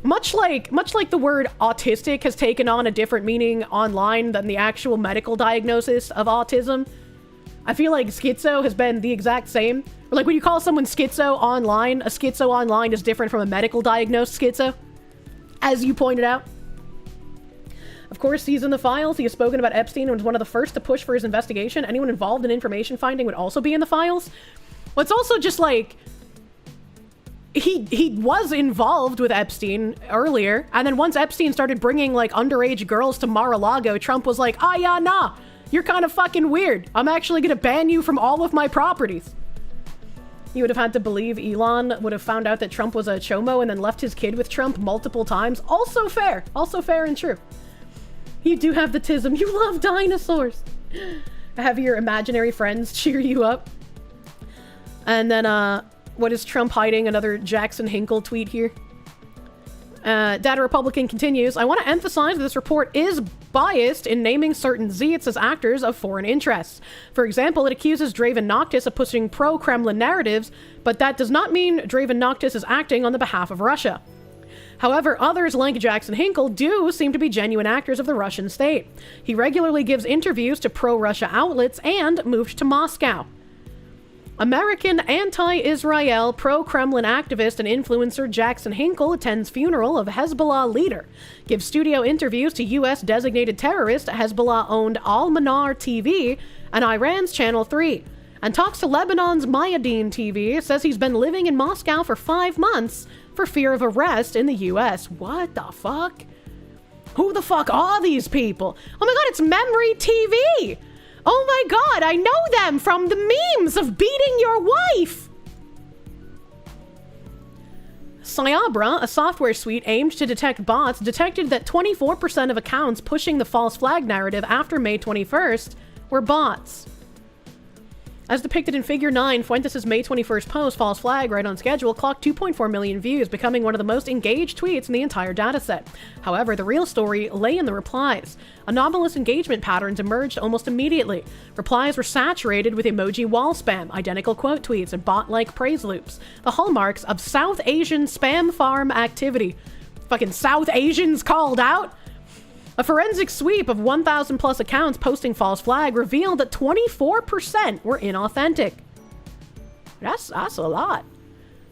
much like the word autistic has taken on a different meaning online than the actual medical diagnosis of autism, I feel like schizo has been the exact same. Or when you call someone schizo online, a schizo online is different from a medical diagnosed schizo, as you pointed out. Of course, he's in the files. He has spoken about Epstein and was one of the first to push for his investigation. Anyone involved in information finding would also be in the files. Well, it's also just he was involved with Epstein earlier, and then once Epstein started bringing underage girls to Mar-a-Lago, Trump was like, ah, yeah, nah, you're kind of fucking weird. I'm actually gonna ban you from all of my properties. You would have had to believe Elon would have found out that Trump was a chomo and then left his kid with Trump multiple times. Also fair and true. You do have the tism. You love dinosaurs. Have your imaginary friends cheer you up. And then, what is Trump hiding? Another Jackson Hinkle tweet here. Data Republican continues, I want to emphasize that this report is biased in naming certain Zeets as actors of foreign interests. For example, it accuses Draven Noctis of pushing pro-Kremlin narratives, but that does not mean Draven Noctis is acting on the behalf of Russia. However, others like Jackson Hinkle do seem to be genuine actors of the Russian state. He regularly gives interviews to pro-Russia outlets and moved to Moscow. American anti-Israel, pro-Kremlin activist and influencer Jackson Hinkle attends funeral of Hezbollah leader, gives studio interviews to U.S. designated terrorist Hezbollah-owned Al-Manar TV and Iran's Channel 3, and talks to Lebanon's Mayadeen TV, says he's been living in Moscow for 5 months for fear of arrest in the U.S. What the fuck? Who the fuck are these people? Oh my god, it's Memory TV! Oh my god, I know them from the memes of beating your wife! Cyabra, a software suite aimed to detect bots, detected that 24% of accounts pushing the false flag narrative after May 21st were bots. As depicted in Figure 9, Fuentes' May 21st post, False Flag, right on schedule, clocked 2.4 million views, becoming one of the most engaged tweets in the entire dataset. However, the real story lay in the replies. Anomalous engagement patterns emerged almost immediately. Replies were saturated with emoji wall spam, identical quote tweets, and bot-like praise loops. The hallmarks of South Asian spam farm activity. Fucking South Asians called out? A forensic sweep of 1,000 plus accounts posting false flag revealed that 24% were inauthentic. That's a lot.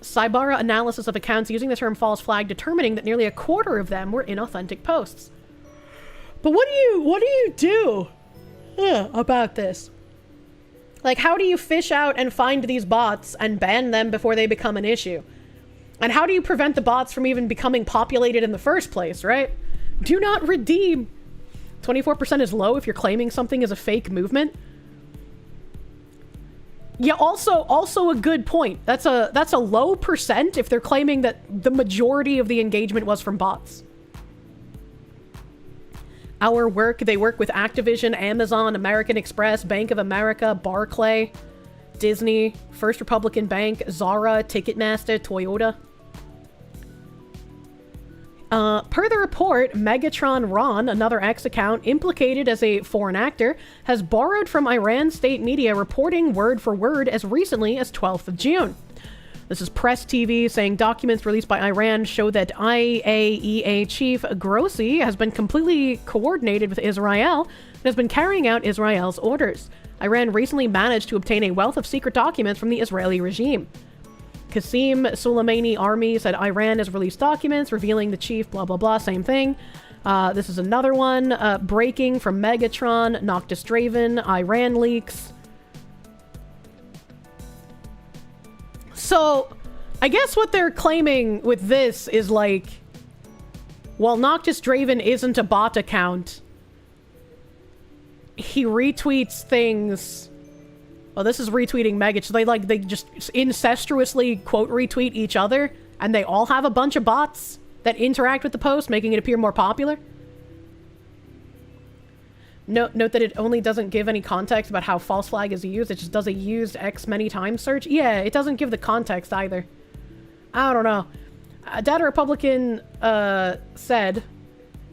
Cybara analysis of accounts using the term false flag determining that nearly a quarter of them were inauthentic posts. But what do you do about this? Like, how do you fish out and find these bots and ban them before they become an issue? And how do you prevent the bots from even becoming populated in the first place, right? Do not redeem. 24% is low if you're claiming something is a fake movement. Yeah, also a good point. That's a low percent if they're claiming that the majority of the engagement was from bots. They work with Activision, Amazon, American Express, Bank of America, Barclay, Disney, First Republican Bank, Zara, Ticketmaster, Toyota. Per the report, Megatron Ron, another X account implicated as a foreign actor, has borrowed from Iran state media reporting word for word as recently as 12th of June. This is Press TV saying documents released by Iran show that IAEA chief Grossi has been completely coordinated with Israel and has been carrying out Israel's orders. Iran recently managed to obtain a wealth of secret documents from the Israeli regime. Qasem Soleimani army said Iran has released documents revealing the chief, blah, blah, blah, same thing. This is another one. Breaking from Megatron, Noctis Draven, Iran leaks. So, I guess what they're claiming with this is like, while Noctis Draven isn't a bot account, he retweets things. Well, this is retweeting Megatron. So they just incestuously quote retweet each other, and they all have a bunch of bots that interact with the post, making it appear more popular. Note that it only doesn't give any context about how false flag is used. It just does a used X many times search. Yeah, it doesn't give the context either. I don't know. Data Republican said,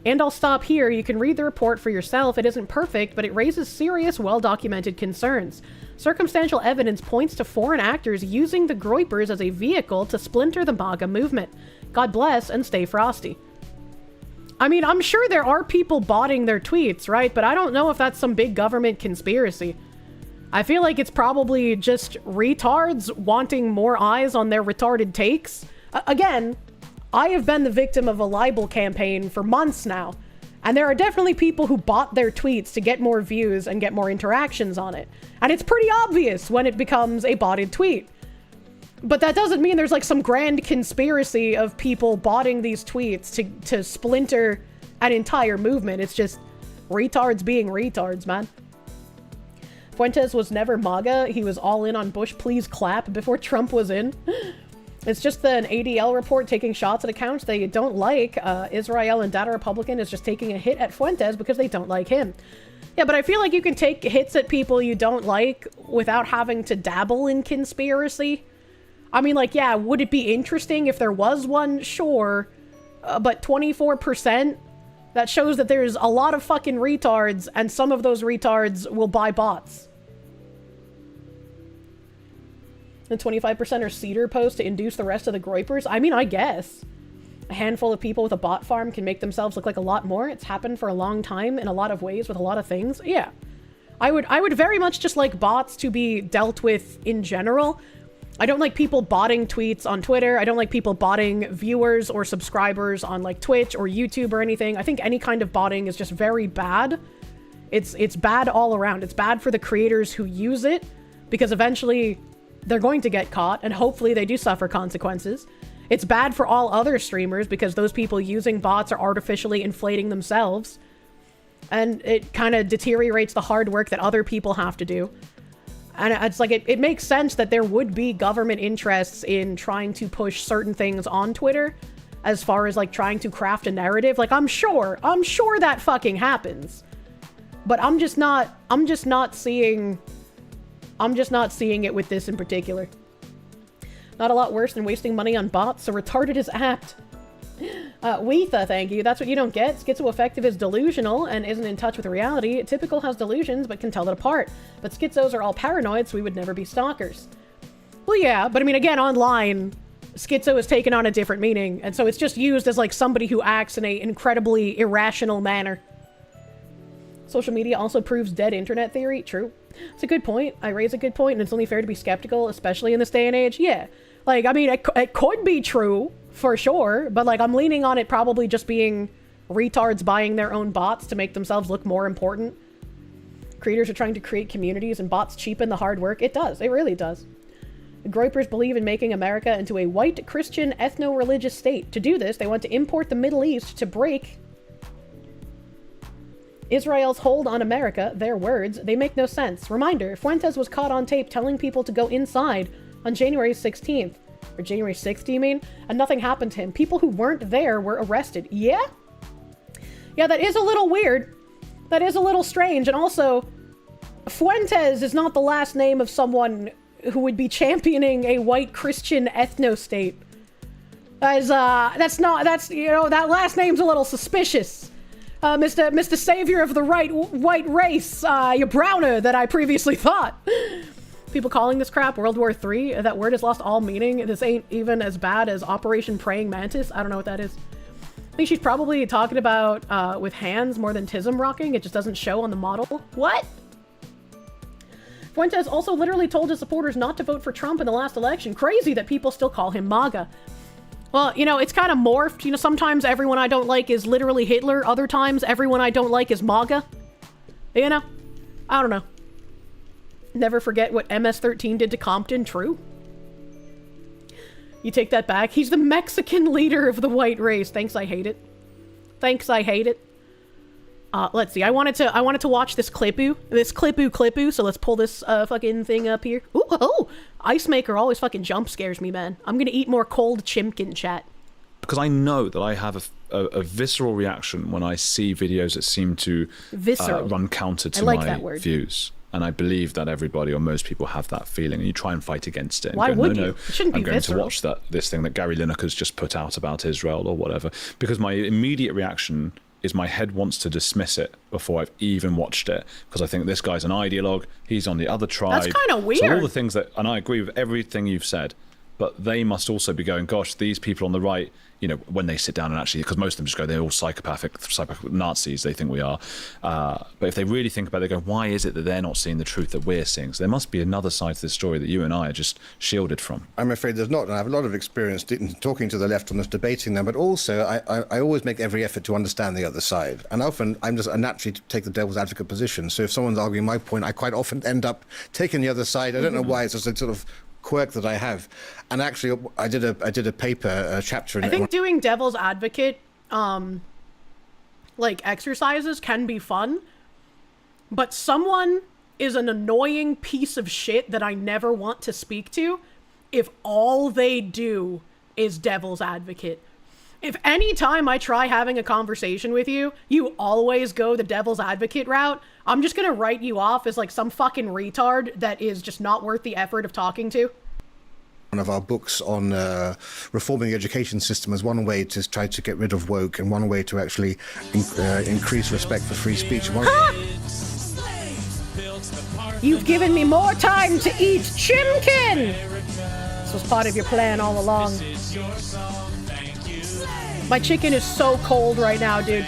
and I'll stop here. You can read the report for yourself. It isn't perfect, but it raises serious, well-documented concerns. Circumstantial evidence points to foreign actors using the Groypers as a vehicle to splinter the MAGA movement. God bless and stay frosty. I mean, I'm sure there are people botting their tweets, right? But I don't know if that's some big government conspiracy. I feel like it's probably just retards wanting more eyes on their retarded takes. Again, I have been the victim of a libel campaign for months now, and there are definitely people who bot their tweets to get more views and get more interactions on it. And it's pretty obvious when it becomes a botted tweet. But that doesn't mean there's like some grand conspiracy of people botting these tweets to splinter an entire movement. It's just retards being retards, man. Fuentes was never MAGA. He was all in on Bush please clap before Trump was in. It's just an ADL report taking shots at accounts they don't like. Israel and Data Republican is just taking a hit at Fuentes because they don't like him. Yeah, but I feel like you can take hits at people you don't like without having to dabble in conspiracy. I mean, like, yeah, would it be interesting if there was one? Sure. but 24%, that shows that there's a lot of fucking retards, and some of those retards will buy bots. And 25% are cedar posts to induce the rest of the groypers. I mean, I guess. A handful of people with a bot farm can make themselves look like a lot more. It's happened for a long time in a lot of ways with a lot of things. Yeah. I would very much just like bots to be dealt with in general. I don't like people botting tweets on Twitter. I don't like people botting viewers or subscribers on like Twitch or YouTube or anything. I think any kind of botting is just very bad. It's bad all around. It's bad for the creators who use it, because eventually they're going to get caught and hopefully they do suffer consequences. It's bad for all other streamers because those people using bots are artificially inflating themselves. And it kind of deteriorates the hard work that other people have to do. And it's like, it makes sense that there would be government interests in trying to push certain things on Twitter, as far as like trying to craft a narrative. Like, I'm sure that fucking happens. But I'm just not seeing it with this in particular. Not a lot worse than wasting money on bots, so retarded is apt. Weetha, thank you. That's what you don't get. Schizoaffective is delusional and isn't in touch with reality. Typical has delusions but can tell it apart. But schizos are all paranoid, so we would never be stalkers. Well, yeah, but I mean, again, online, schizo is taken on a different meaning, and so it's just used as like somebody who acts in an incredibly irrational manner. Social media also proves dead internet theory. True. It's a good point. I raise a good point, and it's only fair to be skeptical, especially in this day and age. Yeah. Like, I mean, it could be true, for sure, but like, I'm leaning on it probably just being retards buying their own bots to make themselves look more important. Creators are trying to create communities, and bots cheapen the hard work. It does. It really does. The groypers believe in making America into a white Christian ethno-religious state. To do this, they want to import the Middle East to break Israel's hold on America. Their words, they make no sense. Reminder, Fuentes was caught on tape telling people to go inside on January 16th. Or January 6th, do you mean? And nothing happened to him. People who weren't there were arrested. Yeah? Yeah, that is a little weird. That is a little strange. And also, Fuentes is not the last name of someone who would be championing a white Christian ethno-state. That last name's a little suspicious. Mr. Savior of the white race, you're browner than I previously thought. People calling this crap World War III, that word has lost all meaning. This ain't even as bad as Operation Praying Mantis. I don't know what that is. I think she's probably talking about with hands more than tism rocking. It just doesn't show on the model. What? Fuentes also literally told his supporters not to vote for Trump in the last election. Crazy that people still call him MAGA. Well, you know, it's kind of morphed. You know, sometimes everyone I don't like is literally Hitler. Other times, everyone I don't like is MAGA. You know? I don't know. Never forget what MS-13 did to Compton. True. You take that back. He's the Mexican leader of the white race. Thanks, I hate it. Thanks, I hate it. Let's see. I wanted to watch this clipoo. So let's pull this fucking thing up here. Ooh, oh, Ice Maker always fucking jump scares me, man. I'm gonna eat more cold chimkin, chat. Because I know that I have a visceral reaction when I see videos that seem to run counter to my views. And I believe that everybody or most people have that feeling, and you try and fight against it. And Why go, would no, you? no, It shouldn't be I'm going visceral. to watch this thing that Gary Lineker's just put out about Israel or whatever. Because my immediate reaction is my head wants to dismiss it before I've even watched it. Because I think this guy's an ideologue, he's on the other tribe. That's kind of weird. So all the things that, and I agree with everything you've said, but they must also be going, gosh, these people on the right, you know, when they sit down and actually, because most of them just go, they're all psychopathic Nazis, they think we are. But if they really think about it, they go, why is it that they're not seeing the truth that we're seeing? So there must be another side to this story that you and I are just shielded from. I'm afraid there's not. And I have a lot of experience talking to the left on this, debating them, but also I always make every effort to understand the other side. And often I naturally take the devil's advocate position. So if someone's arguing my point, I quite often end up taking the other side. I don't know why. It's just a sort of quirk that I have. And actually, I did a paper, a chapter in it. I think doing devil's advocate, like exercises can be fun, but someone is an annoying piece of shit that I never want to speak to if all they do is devil's advocate. If any time I try having a conversation with you, you always go the devil's advocate route, I'm just gonna write you off as like some fucking retard that is just not worth the effort of talking to. one of our books on reforming the education system as one way to try to get rid of woke and one way to actually increase respect for free speech. You've given me more time to eat chimkin! This was part of your plan all along. My chicken is so cold right now, dude.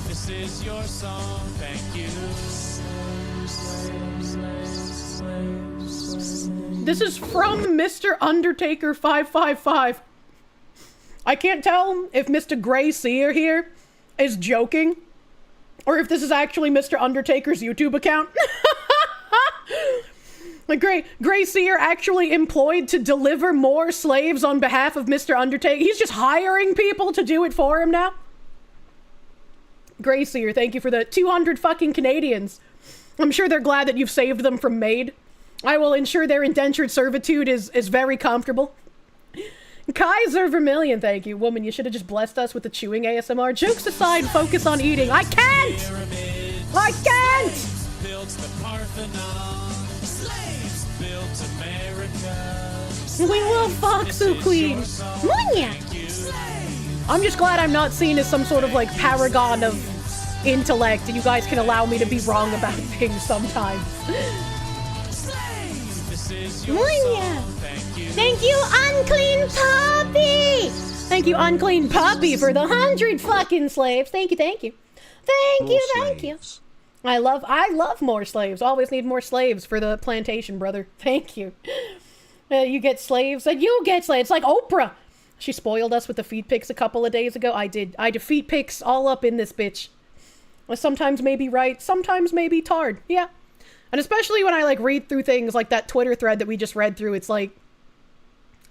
This is your song, thank you. This is from Mr. Undertaker 555. I can't tell if Mr. Gray Seer here is joking or if this is actually Mr. Undertaker's YouTube account. Like Gray Seer actually employed to deliver more slaves on behalf of Mr. Undertaker. He's just hiring people to do it for him now. Gray Seer, thank you for the 200 fucking Canadians. I'm sure they're glad that you've saved them from Maid. I will ensure their indentured servitude is very comfortable. Kaiser Vermilion, thank you. Woman, you should have just blessed us with the chewing ASMR. Jokes aside, focus on eating. I can't! I can't! Built the Parthenon. Slaves built America. We love Foxu Queen. Munya! I'm just glad I'm not seen as some sort of like paragon of intellect and you guys can allow me to be wrong about things sometimes. Munya! Thank you, Unclean Puppy! Thank you, Unclean Puppy, for the 100 fucking slaves. Thank you, thank you. Thank you, thank you. I love more slaves. Always need more slaves for the plantation, brother. Thank you. You get slaves, and you get slaves. It's like Oprah. She spoiled us with the feet pics a couple of days ago. I did. I defeat pics all up in this bitch. Sometimes maybe right, sometimes maybe tard. Yeah. And especially when I like read through things like that Twitter thread that we just read through, it's like,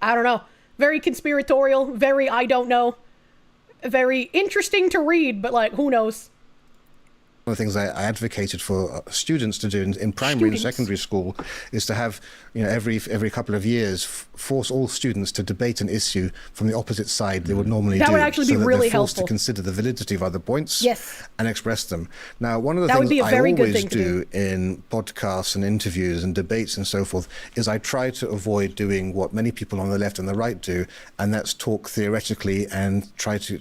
I don't know, very conspiratorial, very I don't know, very interesting to read, but like, who knows? One of the things I advocated for students to do in primary and secondary school is to have, every couple of years, force all students to debate an issue from the opposite side they would normally do. That would actually be really they're forced helpful. to consider the validity of other points Yes. and express them. Now, one of the That would things be a I very good always thing to do in podcasts and interviews and debates and so forth is I try to avoid doing what many people on the left and the right do, and that's talk theoretically and try to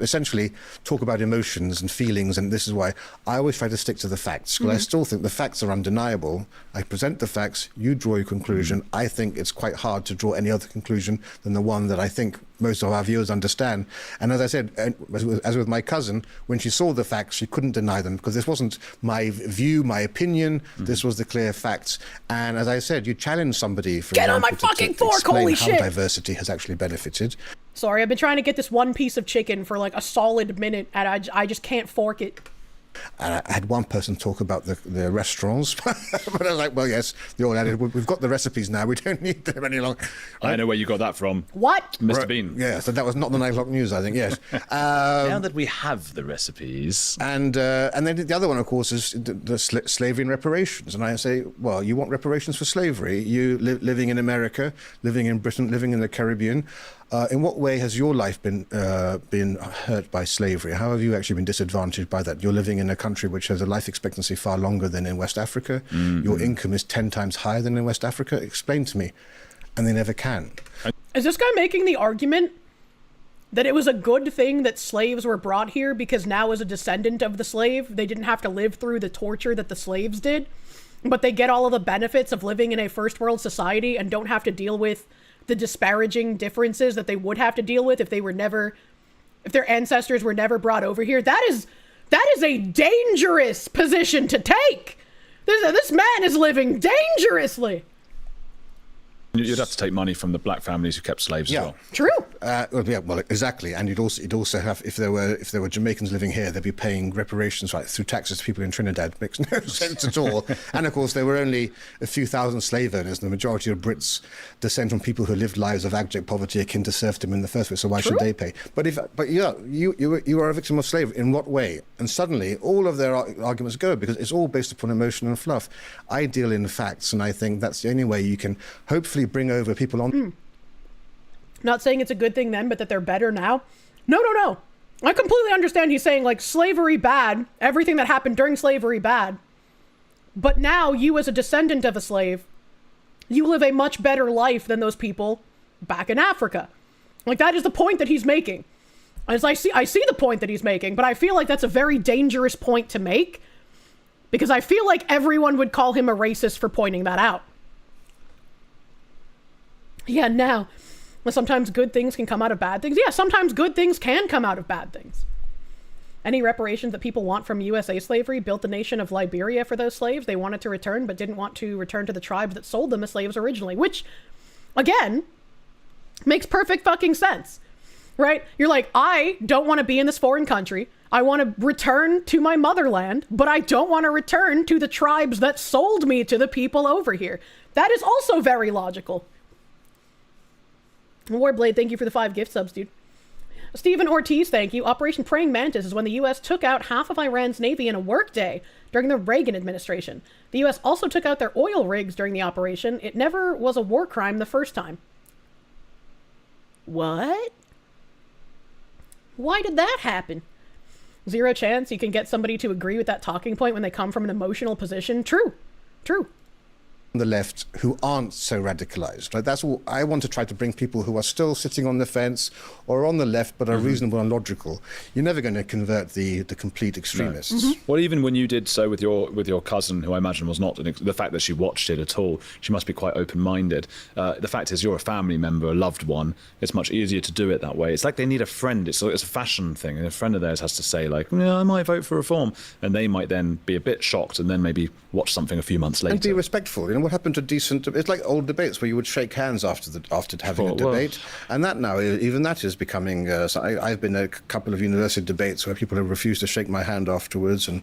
essentially talk about emotions and feelings, and this is why I always try to stick to the facts, because I still think the facts are undeniable. I present the facts, you draw your conclusion. I think it's quite hard to draw any other conclusion than the one that I think most of our viewers understand. And as I said, as with my cousin, when she saw the facts, she couldn't deny them, because this wasn't my view, my opinion, this was the clear facts. And as I said, you challenge somebody, for Get example, on my fucking to fork, explain holy how shit! diversity has actually benefited. Sorry, I've been trying to get this one piece of chicken for like a solid minute, and I just can't fork it. And I had one person talk about the restaurants, but I was like, well, yes, they all added, we've got the recipes now, we don't need them any longer. I know where you got that from. What? Mr. Bean. Yeah, so that was not the 9 o'clock news, I think, yes. Now that we have the recipes. And then the other one, of course, is the slavery and reparations. And I say, well, you want reparations for slavery? You living in America, living in Britain, living in the Caribbean. In what way has your life been hurt by slavery? How have you actually been disadvantaged by that? You're living in a country which has a life expectancy far longer than in West Africa. Your income is 10 times higher than in West Africa. Explain to me. And they never can. Is this guy making the argument that it was a good thing that slaves were brought here because now as a descendant of the slave, they didn't have to live through the torture that the slaves did, but they get all of the benefits of living in a first world society and don't have to deal with the disparaging differences that they would have to deal with if their ancestors were never brought over here? That is a dangerous position to take. This man is living dangerously. You'd have to take money from the black families who kept slaves as well. True. Well, exactly. And you'd also have, if there were Jamaicans living here, they'd be paying reparations right through taxes to people in Trinidad. Makes no sense at all. And of course, there were only a few thousand slave owners, and the majority of Brits descend from people who lived lives of abject poverty akin to serfdom in the first place. So why should they pay? But you are a victim of slavery. In what way? And suddenly, all of their arguments go, because it's all based upon emotion and fluff. I deal in facts, and I think that's the only way you can hopefully bring over people on. Not saying it's a good thing then, but that they're better now. No. I completely understand he's saying, like, slavery bad, everything that happened during slavery bad. But now, you as a descendant of a slave, you live a much better life than those people back in Africa. Like, that is the point that he's making. As I see the point that he's making, but I feel like that's a very dangerous point to make, because I feel like everyone would call him a racist for pointing that out. Yeah, now, sometimes good things can come out of bad things. Yeah, sometimes good things can come out of bad things. Any reparations that people want from USA slavery built the nation of Liberia for those slaves they wanted to return, but didn't want to return to the tribes that sold them as slaves originally, which, again, makes perfect fucking sense, right? You're like, I don't want to be in this foreign country. I want to return to my motherland, but I don't want to return to the tribes that sold me to the people over here. That is also very logical. Warblade, thank you for the 5 gift subs, dude. Stephen Ortiz, thank you. Operation Praying Mantis is when the U.S. took out half of Iran's navy in a workday during the Reagan administration. The U.S. also took out their oil rigs during the operation. It never was a war crime the first time. What? Why did that happen? Zero chance you can get somebody to agree with that talking point when they come from an emotional position. True. True. The left who aren't so radicalized. Like, that's all I want to try to bring people who are still sitting on the fence or on the left but are reasonable and logical. You're never going to convert the complete extremists. No. Well, even when you did so with your cousin, who I imagine was not the fact that she watched it at all, she must be quite open-minded. The fact is, you're a family member, a loved one. It's much easier to do it that way. It's like they need a friend. It's a fashion thing, and a friend of theirs has to say, like, I might vote for reform, and they might then be a bit shocked and then maybe watch something a few months later and be respectful. What happened to decent? It's like old debates where you would shake hands after having a debate, and that now even that is becoming. So I've been at a couple of university debates where people have refused to shake my hand afterwards, and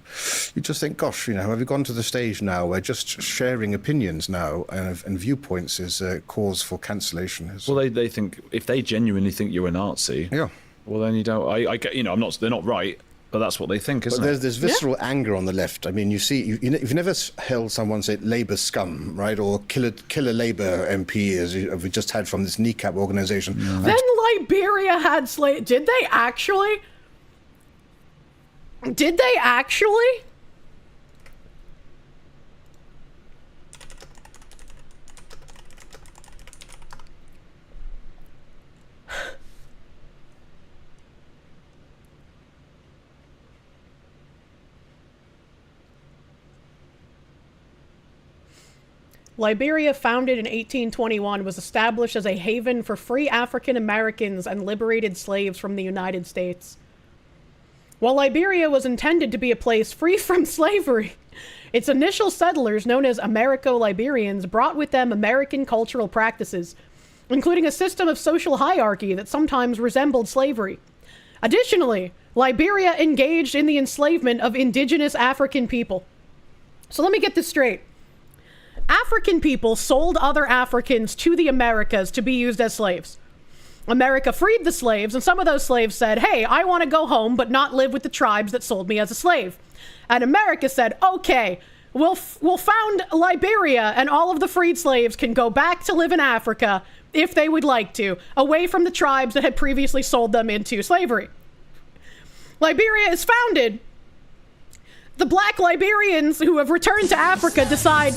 you just think, gosh, have we gone to the stage now where just sharing opinions now and viewpoints is a cause for cancellation? Well, they think if they genuinely think you're a Nazi, yeah. Well, then you don't. I get. I'm not. They're not right. But that's what they think, isn't it? There's visceral anger on the left. I mean, you see, you've never held someone say Labour scum, right? Or killer Labour MP, as we just had from this kneecap organisation. No. Then Liberia had slaves. Did they actually? Did they actually? Liberia, founded in 1821, was established as a haven for free African Americans and liberated slaves from the United States. While Liberia was intended to be a place free from slavery, its initial settlers, known as Americo-Liberians, brought with them American cultural practices, including a system of social hierarchy that sometimes resembled slavery. Additionally, Liberia engaged in the enslavement of indigenous African people. So let me get this straight. African people sold other Africans to the Americas to be used as slaves. America freed the slaves, and some of those slaves said, hey, I want to go home but not live with the tribes that sold me as a slave. And America said, okay, we'll found Liberia, and all of the freed slaves can go back to live in Africa if they would like to, away from the tribes that had previously sold them into slavery. Liberia is founded. The black Liberians who have returned to Africa decide,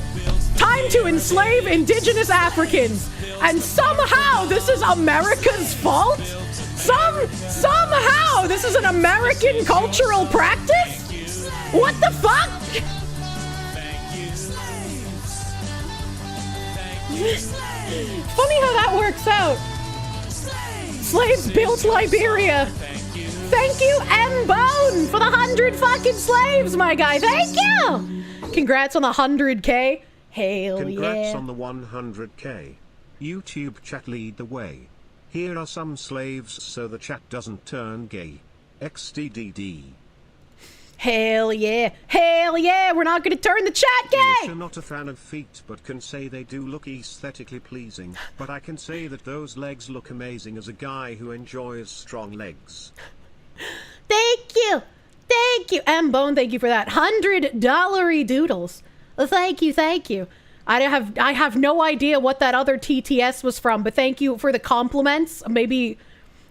time to enslave indigenous Africans. And somehow this is America's fault? Somehow this is an American cultural practice? What the fuck? Funny how that works out. Slaves built Liberia. Thank you, M. Bone, for the 100 fucking slaves, my guy. Thank you. Congrats on the 100K. Hail Congrats yeah. on the 100K. YouTube chat lead the way. Here are some slaves so the chat doesn't turn gay. XDDD. Hell yeah. Hell yeah. We're not going to turn the chat gay. I'm not a fan of feet but can say they do look aesthetically pleasing. But I can say that those legs look amazing as a guy who enjoys strong legs. Thank you. Thank you. M. Bone, thank you for that. $100 doodles. Thank you, thank you. I have no idea what that other TTS was from, but thank you for the compliments. Maybe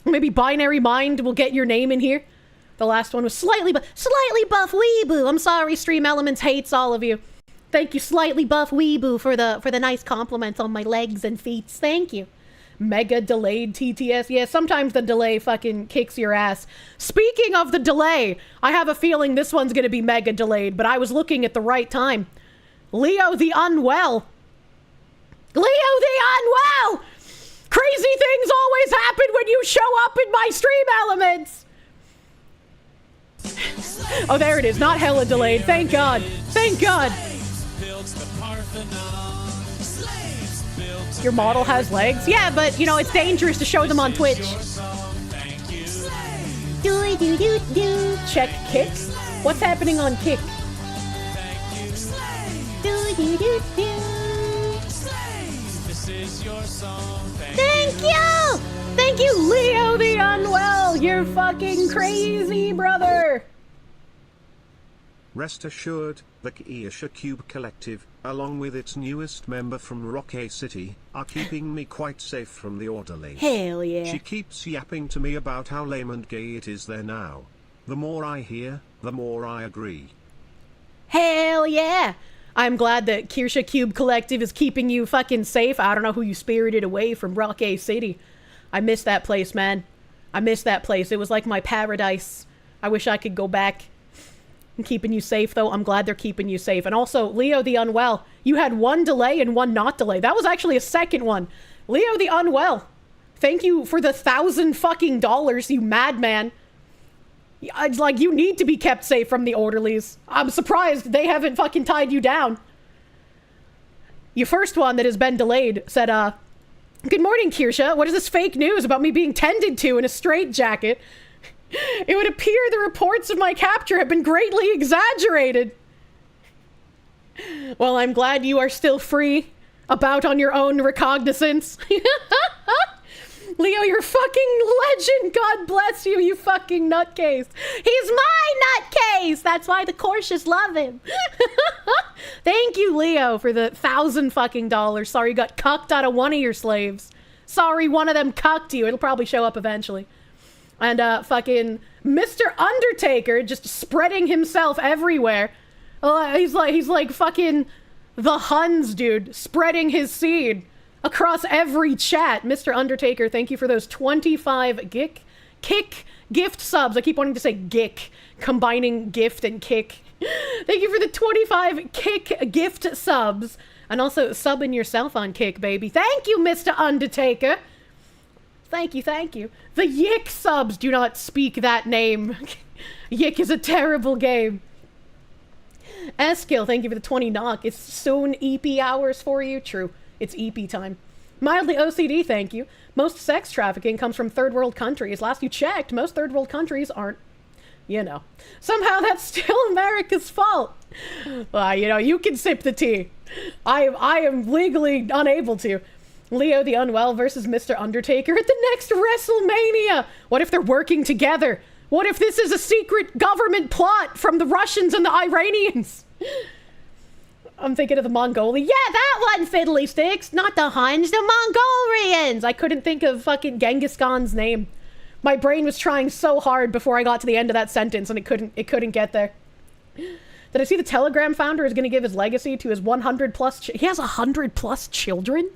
Binary Mind will get your name in here. The last one was slightly buff weeboo. I'm sorry, Stream Elements hates all of you. Thank you, slightly buff weeboo, for the nice compliments on my legs and feet. Thank you. Mega delayed TTS. Yeah, sometimes the delay fucking kicks your ass. Speaking of the delay, I have a feeling this one's gonna be mega delayed, but I was looking at the right time. Leo the Unwell. Leo the Unwell! Crazy things always happen when you show up in my Stream Elements! Oh, there it is. Not hella delayed. Thank God. Thank God. Your model has legs? Yeah, but, you know, it's dangerous to show them on Twitch. Check kicks? What's happening on kick? Thank you! Thank you, Leo the Unwell! You're fucking crazy, brother! Rest assured, the Kirsche Cube Collective, along with its newest member from Rocky City, are keeping me quite safe from the orderlies. Hell yeah. She keeps yapping to me about how lame and gay it is there now. The more I hear, the more I agree. Hell yeah! I'm glad that Kirsche Cube Collective is keeping you fucking safe. I don't know who you spirited away from Rocky City. I miss that place, man. I miss that place. It was like my paradise. I wish I could go back. I'm keeping you safe, though. I'm glad they're keeping you safe. And also, Leo the Unwell, you had one delay and one not delay. That was actually a second one. Leo the Unwell, thank you for the $1,000 fucking dollars, you madman. It's like, you need to be kept safe from the orderlies. I'm surprised they haven't fucking tied you down. Your first one that has been delayed said, good morning, Kirsche. What is this fake news about me being tended to in a straitjacket? It would appear the reports of my capture have been greatly exaggerated. Well, I'm glad you are still free, about on your own recognizance. Leo, you're a fucking legend. God bless you, you fucking nutcase. He's my nutcase. That's why the Kirsches love him. Thank you, Leo, for the $1,000 fucking dollars. Sorry you got cucked out of one of your slaves. Sorry one of them cucked you. It'll probably show up eventually. And fucking Mr. Undertaker just spreading himself everywhere. He's like fucking the Huns, dude, spreading his seed across every chat. Mr. Undertaker, thank you for those 25 kick gift subs. I keep wanting to say gick, combining gift and kick. Thank you for the 25 kick gift subs. And also subbing yourself on Kick, baby. Thank you, Mr. Undertaker. Thank you, thank you. The Yick subs, do not speak that name. Yick is a terrible game. Eskill, thank you for the 20 knock. It's soon EP hours for you. True, it's EP time. Mildly OCD, thank you. Most sex trafficking comes from third world countries. Last you checked, most third world countries aren't, you know. Somehow that's still America's fault. Well, you know, you can sip the tea. I am legally unable to. Leo the Unwell versus Mr. Undertaker at the next WrestleMania. What if they're working together? What if this is a secret government plot from the Russians and the Iranians? I'm thinking of the Mongolia. Yeah, that one, Fiddly Sticks. Not the Huns, the Mongolians. I couldn't think of fucking Genghis Khan's name. My brain was trying so hard before I got to the end of that sentence, and it couldn't get there. Did I see the Telegram founder is going to give his legacy to his 100 plus... He has 100 plus children?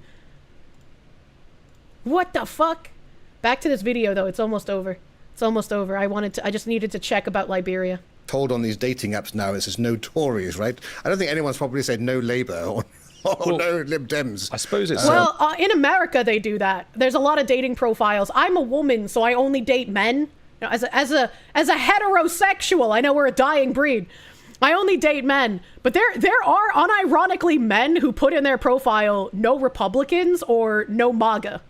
What the fuck? Back to this video, though. It's almost over. It's almost over. I just needed to check about Liberia. Told on these dating apps now, it says no Tories, right? I don't think anyone's probably said no Labour or no Lib Dems. I suppose it's... Well, in America, they do that. There's a lot of dating profiles. I'm a woman, so I only date men. You know, as a heterosexual, I know we're a dying breed. I only date men. But there are unironically men who put in their profile no Republicans or no MAGA.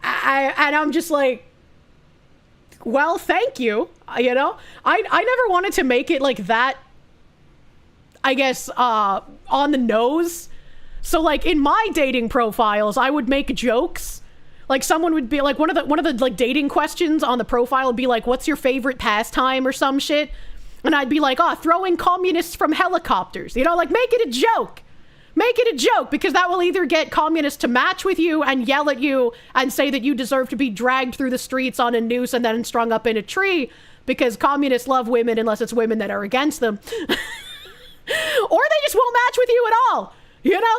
And I'm just like, well, thank you. You know, I never wanted to make it like that, I guess, on the nose. So like in my dating profiles, I would make jokes. Like someone would be like, one of the like dating questions on the profile would be like, what's your favorite pastime or some shit? And I'd be like, oh, throwing communists from helicopters. You know, like make it a joke. Make it a joke, because that will either get communists to match with you and yell at you and say that you deserve to be dragged through the streets on a noose and then strung up in a tree. because communists love women unless it's women that are against them. Or they just won't match with you at all, you know?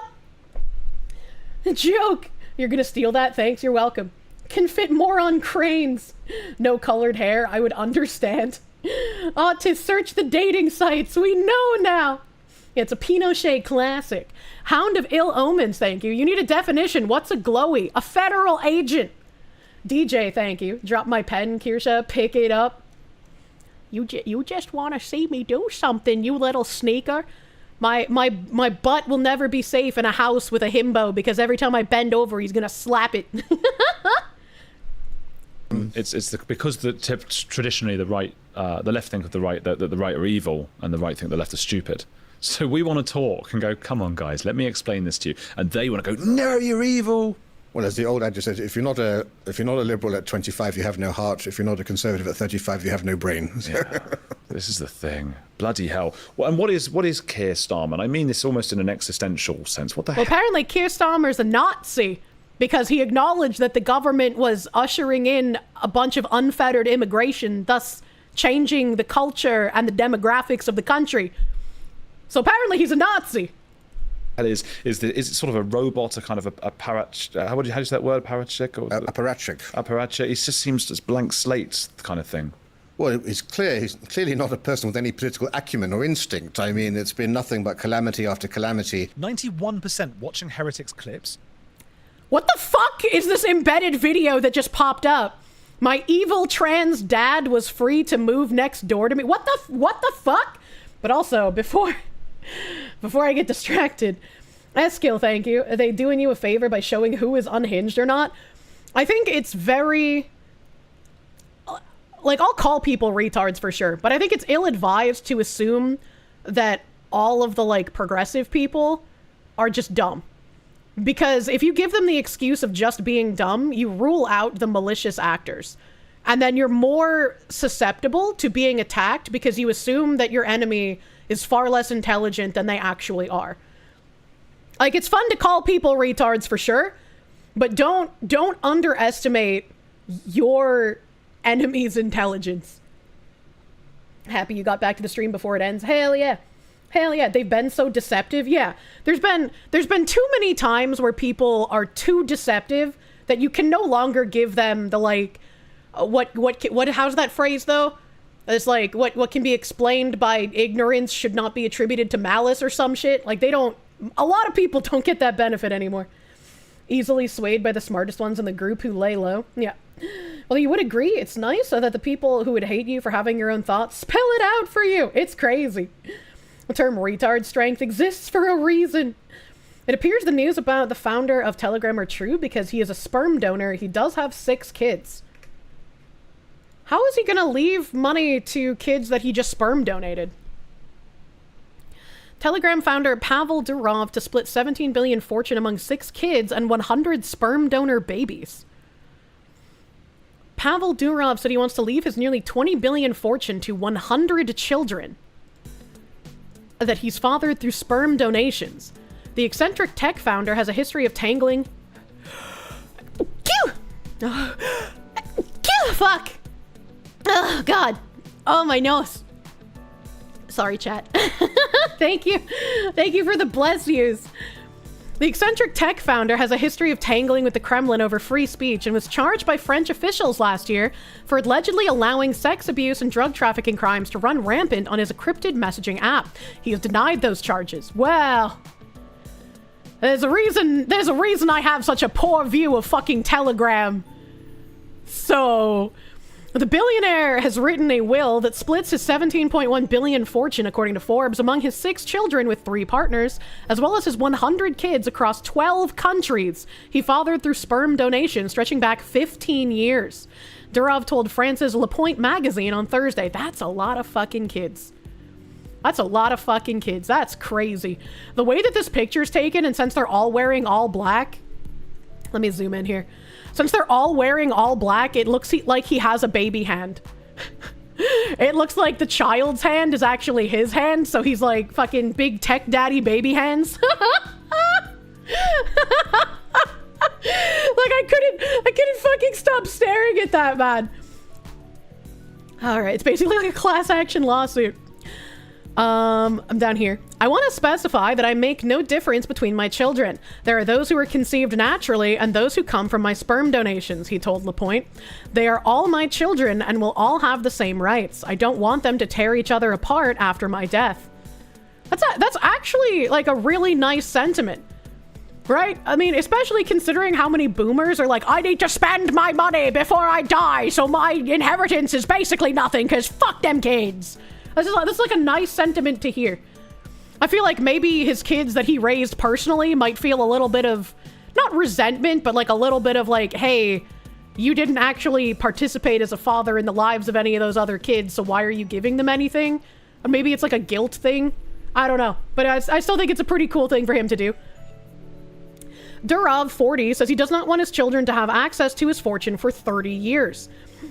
Joke. You're gonna steal that? Thanks, you're welcome. Can fit more on cranes. No colored hair, I would understand. Ought to search the dating sites, we know now. It's a Pinochet classic. Hound of ill omens, thank you. You need a definition. What's a glowy? A federal agent. DJ, thank you. Drop my pen, Kirsche. Pick it up. You just want to see me do something, you little sneaker. My butt will never be safe in a house with a himbo because every time I bend over, he's gonna slap it. Because traditionally the right, the left think of the right that the right are evil, and the right think the left are stupid. So we want to talk and go, come on, guys, let me explain this to you, and they want to go, no, you're evil. Well, as the old adage says, if you're not a liberal at 25, you have no heart. If you're not a conservative at 35, you have no brain. Yeah, this is the thing. Bloody hell. Well, and what is Keir Starmer? I mean this almost in an existential sense. What the hell? Apparently Keir Starmer's a Nazi because he acknowledged that the government was ushering in a bunch of unfettered immigration, thus changing the culture and the demographics of the country. So apparently he's a Nazi. Is it sort of a robot, a kind of a how do you say that word, apparatchik? Apparatchik. He just seems just blank slate kind of thing. Well, it's clear he's clearly not a person with any political acumen or instinct. I mean, it's been nothing but calamity after calamity. 91% watching Heretics clips. What the fuck is this embedded video that just popped up? My evil trans dad was free to move next door to me. What the fuck? But also, before I get distracted, Eskill, thank you. Are they doing you a favor by showing who is unhinged or not? I think it's very... Like, I'll call people retards for sure, but I think it's ill-advised to assume that all of the, like, progressive people are just dumb. Because if you give them the excuse of just being dumb, you rule out the malicious actors. And then you're more susceptible to being attacked because you assume that your enemy is far less intelligent than they actually are. Like, it's fun to call people retards for sure, but don't underestimate your enemy's intelligence. Happy you got back to the stream before it ends. Hell yeah. Hell yeah. They've been so deceptive. Yeah. There's been too many times where people are too deceptive that you can no longer give them the, like, how's that phrase though? It's like what can be explained by ignorance should not be attributed to malice or some shit. Like, a lot of people don't get that benefit anymore. Easily swayed by the smartest ones in the group who lay low. Yeah. Well, you would agree it's nice so that the people who would hate you for having your own thoughts spell it out for you. It's crazy. The term retard strength exists for a reason. It appears the news about the founder of Telegram are true because he is a sperm donor. He does have 6 kids. How is he gonna leave money to kids that he just sperm donated? Telegram founder Pavel Durov to split 17 billion fortune among 6 kids and 100 sperm donor babies. Pavel Durov said he wants to leave his nearly 20 billion fortune to 100 children that he's fathered through sperm donations. The eccentric tech founder has a history of tangling... Fuck! Oh, God. Oh, my nose. Sorry, chat. Thank you. Thank you for the bless yous. The eccentric tech founder has a history of tangling with the Kremlin over free speech and was charged by French officials last year for allegedly allowing sex abuse and drug trafficking crimes to run rampant on his encrypted messaging app. He has denied those charges. Well, there's a reason I have such a poor view of fucking Telegram. So... The billionaire has written a will that splits his 17.1 billion fortune, according to Forbes, among his 6 children with 3 partners, as well as his 100 kids across 12 countries he fathered through sperm donation stretching back 15 years. Durov told France's Le Point magazine on Thursday, that's a lot of fucking kids. That's a lot of fucking kids. That's crazy. The way that this picture's taken, and since they're all wearing all black... Let me zoom in here. Since they're all wearing all black, it looks like he has a baby hand. It looks like the child's hand is actually his hand, so he's like fucking big tech daddy baby hands. Like, I couldn't fucking stop staring at that, man. All right, it's basically like a class action lawsuit. I'm down here. I want to specify that I make no difference between my children. There are those who are conceived naturally and those who come from my sperm donations, he told LaPointe. They are all my children and will all have the same rights. I don't want them to tear each other apart after my death. That's actually like a really nice sentiment, right? I mean, especially considering how many boomers are like, I need to spend my money before I die, so my inheritance is basically nothing because fuck them kids. This is like a nice sentiment to hear. I feel like maybe his kids that he raised personally might feel a little bit of, not resentment, but like a little bit of like, hey, you didn't actually participate as a father in the lives of any of those other kids, so why are you giving them anything? Or maybe it's like a guilt thing. I don't know. But I still think it's a pretty cool thing for him to do. Durov, 40, says he does not want his children to have access to his fortune for 30 years.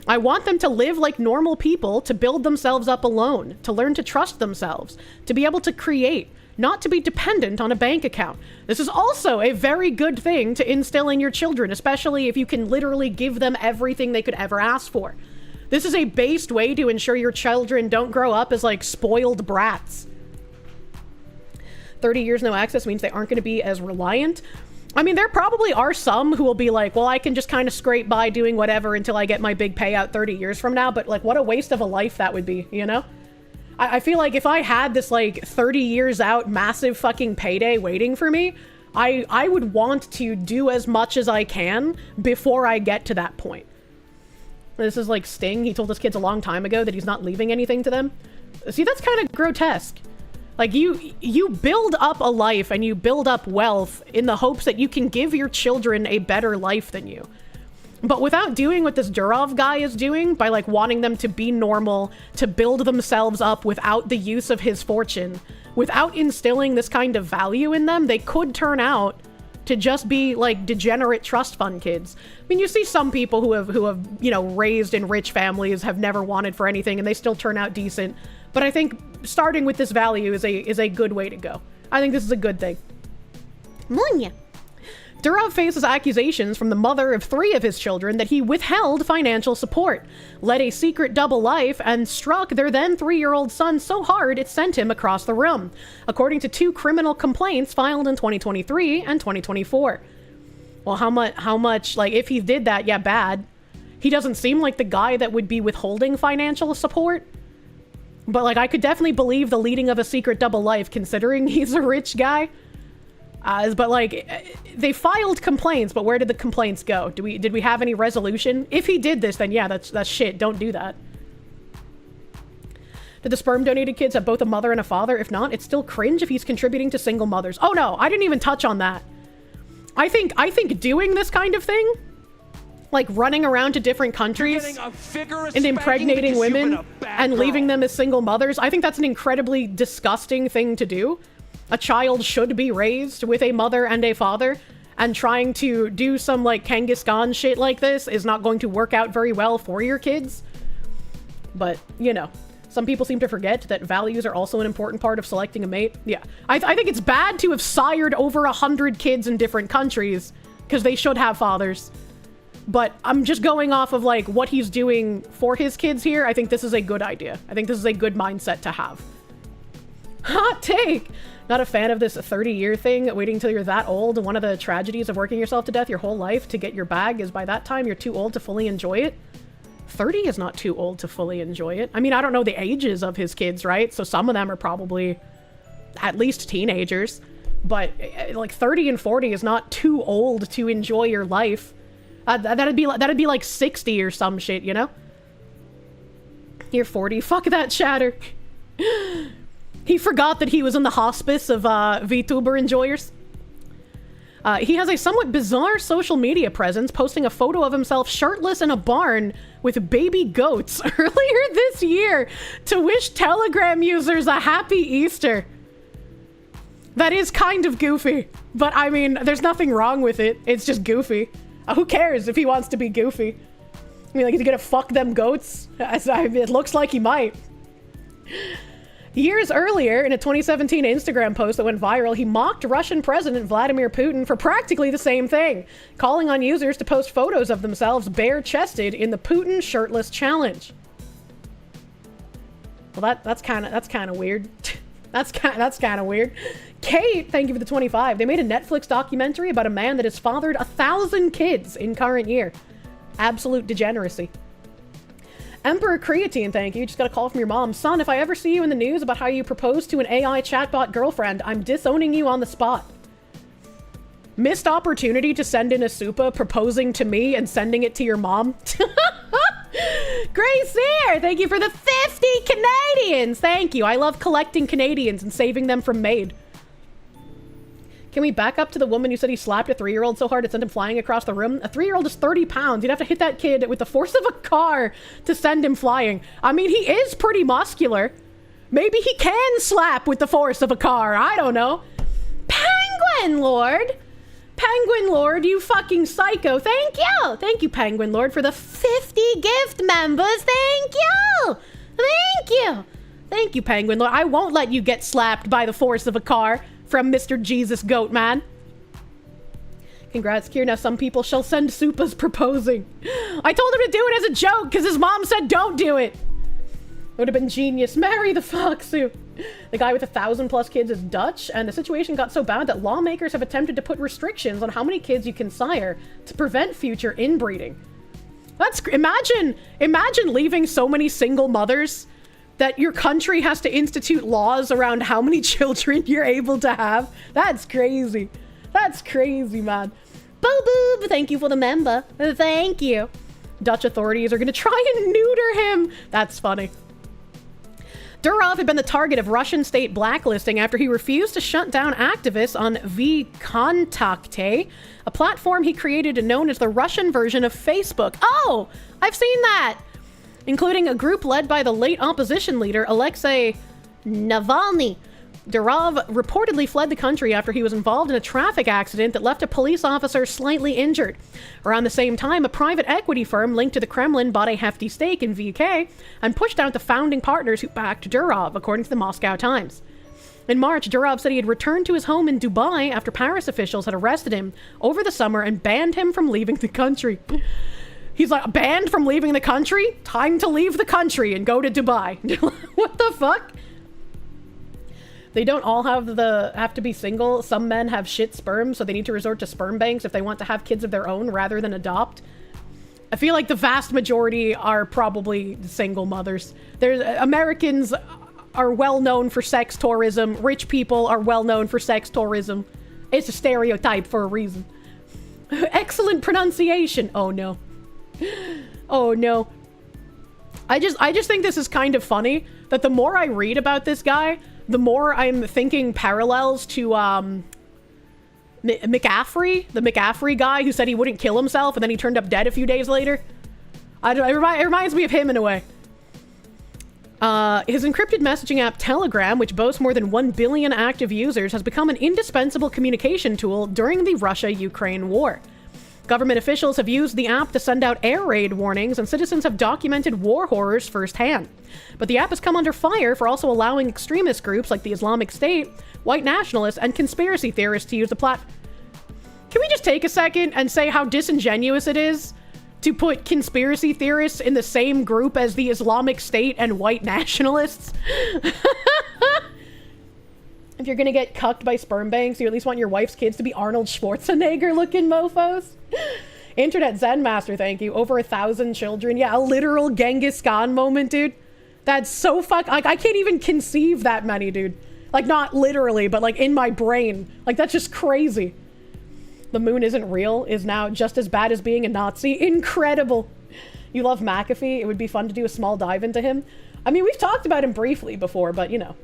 I want them to live like normal people, to build themselves up alone, to learn to trust themselves, to be able to create, not to be dependent on a bank account. This is also a very good thing to instill in your children, especially if you can literally give them everything they could ever ask for. This is a based way to ensure your children don't grow up as like spoiled brats. 30 years no access means they aren't going to be as reliant. I mean, there probably are some who will be like, well, I can just kind of scrape by doing whatever until I get my big payout 30 years from now. But like, what a waste of a life that would be, you know? I feel like if I had this like 30 years out massive fucking payday waiting for me, I would want to do as much as I can before I get to that point. This is like Sting. He told his kids a long time ago that he's not leaving anything to them. See, that's kind of grotesque. Like, you build up a life and you build up wealth in the hopes that you can give your children a better life than you. But without doing what this Durov guy is doing, by like wanting them to be normal, to build themselves up without the use of his fortune, without instilling this kind of value in them, they could turn out to just be like degenerate trust fund kids. I mean, you see some people who have, you know, raised in rich families, have never wanted for anything, and they still turn out decent. But I think starting with this value is a good way to go. I think this is a good thing. Munya. Durov faces accusations from the mother of 3 of his children that he withheld financial support, led a secret double life, and struck their then 3-year-old son so hard it sent him across the room, according to 2 criminal complaints filed in 2023 and 2024. Well, how much, like, if he did that, yeah, bad. He doesn't seem like the guy that would be withholding financial support. But, like, I could definitely believe the leading of a secret double life, considering he's a rich guy. But, like, they filed complaints, but where did the complaints go? Did we have any resolution? If he did this, then yeah, that's shit. Don't do that. Did the sperm donated kids have both a mother and a father? If not, it's still cringe if he's contributing to single mothers. Oh, no, I didn't even touch on that. I think doing this kind of thing, like running around to different countries and impregnating women and leaving them as single mothers, I think that's an incredibly disgusting thing to do. A child should be raised with a mother and a father, and trying to do some like Genghis Khan shit like this is not going to work out very well for your kids. But, you know, some people seem to forget that values are also an important part of selecting a mate. Yeah, I think it's bad to have sired over 100 kids in different countries, because they should have fathers. But I'm just going off of like what he's doing for his kids here. I think this is a good idea. I think this is a good mindset to have. Hot take! Not a fan of this 30-year thing, waiting until you're that old. One of the tragedies of working yourself to death your whole life to get your bag is by that time you're too old to fully enjoy it. 30 is not too old to fully enjoy it. I mean, I don't know the ages of his kids, right? So some of them are probably at least teenagers. But like 30 and 40 is not too old to enjoy your life. That'd be like 60 or some shit, you know? You're 40. Fuck that chatter. He forgot that he was in the hospice of VTuber enjoyers. He has a somewhat bizarre social media presence, posting a photo of himself shirtless in a barn with baby goats earlier this year to wish Telegram users a happy Easter. That is kind of goofy, but I mean, there's nothing wrong with it. It's just goofy. Who cares if he wants to be goofy? I mean, like, is he gonna fuck them goats? It looks like he might. Years earlier, in a 2017 Instagram post that went viral, he mocked Russian President Vladimir Putin for practically the same thing, calling on users to post photos of themselves bare-chested in the Putin shirtless challenge. Well, that's kind of weird. That's kind of weird. Kate, thank you for the 25. They made a Netflix documentary about a man that has fathered 1,000 kids in current year. Absolute degeneracy. Emperor Creatine, thank you. Just got a call from your mom. Son, if I ever see you in the news about how you proposed to an AI chatbot girlfriend, I'm disowning you on the spot. Missed opportunity to send in a Supa proposing to me and sending it to your mom. Grace here, thank you for the 50 Canadians. Thank you. I love collecting Canadians and saving them from Maid. Can we back up to the woman who said he slapped a 3-year-old so hard it sent him flying across the room? A 3-year-old is 30 pounds. You'd have to hit that kid with the force of a car to send him flying. I mean, he is pretty muscular. Maybe he can slap with the force of a car. I don't know. Penguin Lord. Penguin Lord, you fucking psycho. Thank you. Thank you, Penguin Lord, for the 50 gift members. Thank you. Thank you. Thank you, Penguin Lord. I won't let you get slapped by the force of a car from Mr. Jesus Goat Man. Congrats, Kier. Now some people shall send Supas proposing. I told him to do it as a joke because his mom said don't do it. Would have been genius. Marry the Foxu. The guy with 1,000+ kids is Dutch, and the situation got so bad that lawmakers have attempted to put restrictions on how many kids you can sire to prevent future inbreeding. Imagine leaving so many single mothers that your country has to institute laws around how many children you're able to have. That's crazy. That's crazy, man. Boo-boo, thank you for the member. Thank you. Dutch authorities are gonna try and neuter him. That's funny. Durov had been the target of Russian state blacklisting after he refused to shut down activists on VKontakte, a platform he created and known as the Russian version of Facebook. Oh, I've seen that! Including a group led by the late opposition leader Alexei Navalny. Durov reportedly fled the country after he was involved in a traffic accident that left a police officer slightly injured. Around the same time, a private equity firm linked to the Kremlin bought a hefty stake in VK and pushed out the founding partners who backed Durov, according to the Moscow Times. In March, Durov said he had returned to his home in Dubai after Paris officials had arrested him over the summer and banned him from leaving the country. He's like, banned from leaving the country? Time to leave the country and go to Dubai. What the fuck? They don't all have to be single. Some men have shit sperm, so they need to resort to sperm banks if they want to have kids of their own rather than adopt. I feel like the vast majority are probably single mothers. Americans are well known for sex tourism. Rich people are well known for sex tourism. It's a stereotype for a reason. Excellent pronunciation. Oh no. Oh no. I just think this is kind of funny that the more I read about this guy, the more I'm thinking parallels to McAfee, the McAfee guy who said he wouldn't kill himself and then he turned up dead a few days later. It reminds me of him in a way. His encrypted messaging app Telegram, which boasts more than 1 billion active users, has become an indispensable communication tool during the Russia-Ukraine war. Government officials have used the app to send out air raid warnings, and citizens have documented war horrors firsthand. But the app has come under fire for also allowing extremist groups like the Islamic State, white nationalists, and conspiracy theorists to use the platform. Can we just take a second and say how disingenuous it is to put conspiracy theorists in the same group as the Islamic State and white nationalists? If you're gonna get cucked by sperm banks, you at least want your wife's kids to be Arnold Schwarzenegger-looking mofos. Internet Zen Master, thank you. Over 1,000 children. Yeah, a literal Genghis Khan moment, dude. That's so like, I can't even conceive that many, dude. Like, not literally, but like in my brain. Like, that's just crazy. The moon isn't real is now just as bad as being a Nazi. Incredible. You love McAfee. It would be fun to do a small dive into him. I mean, we've talked about him briefly before, but you know.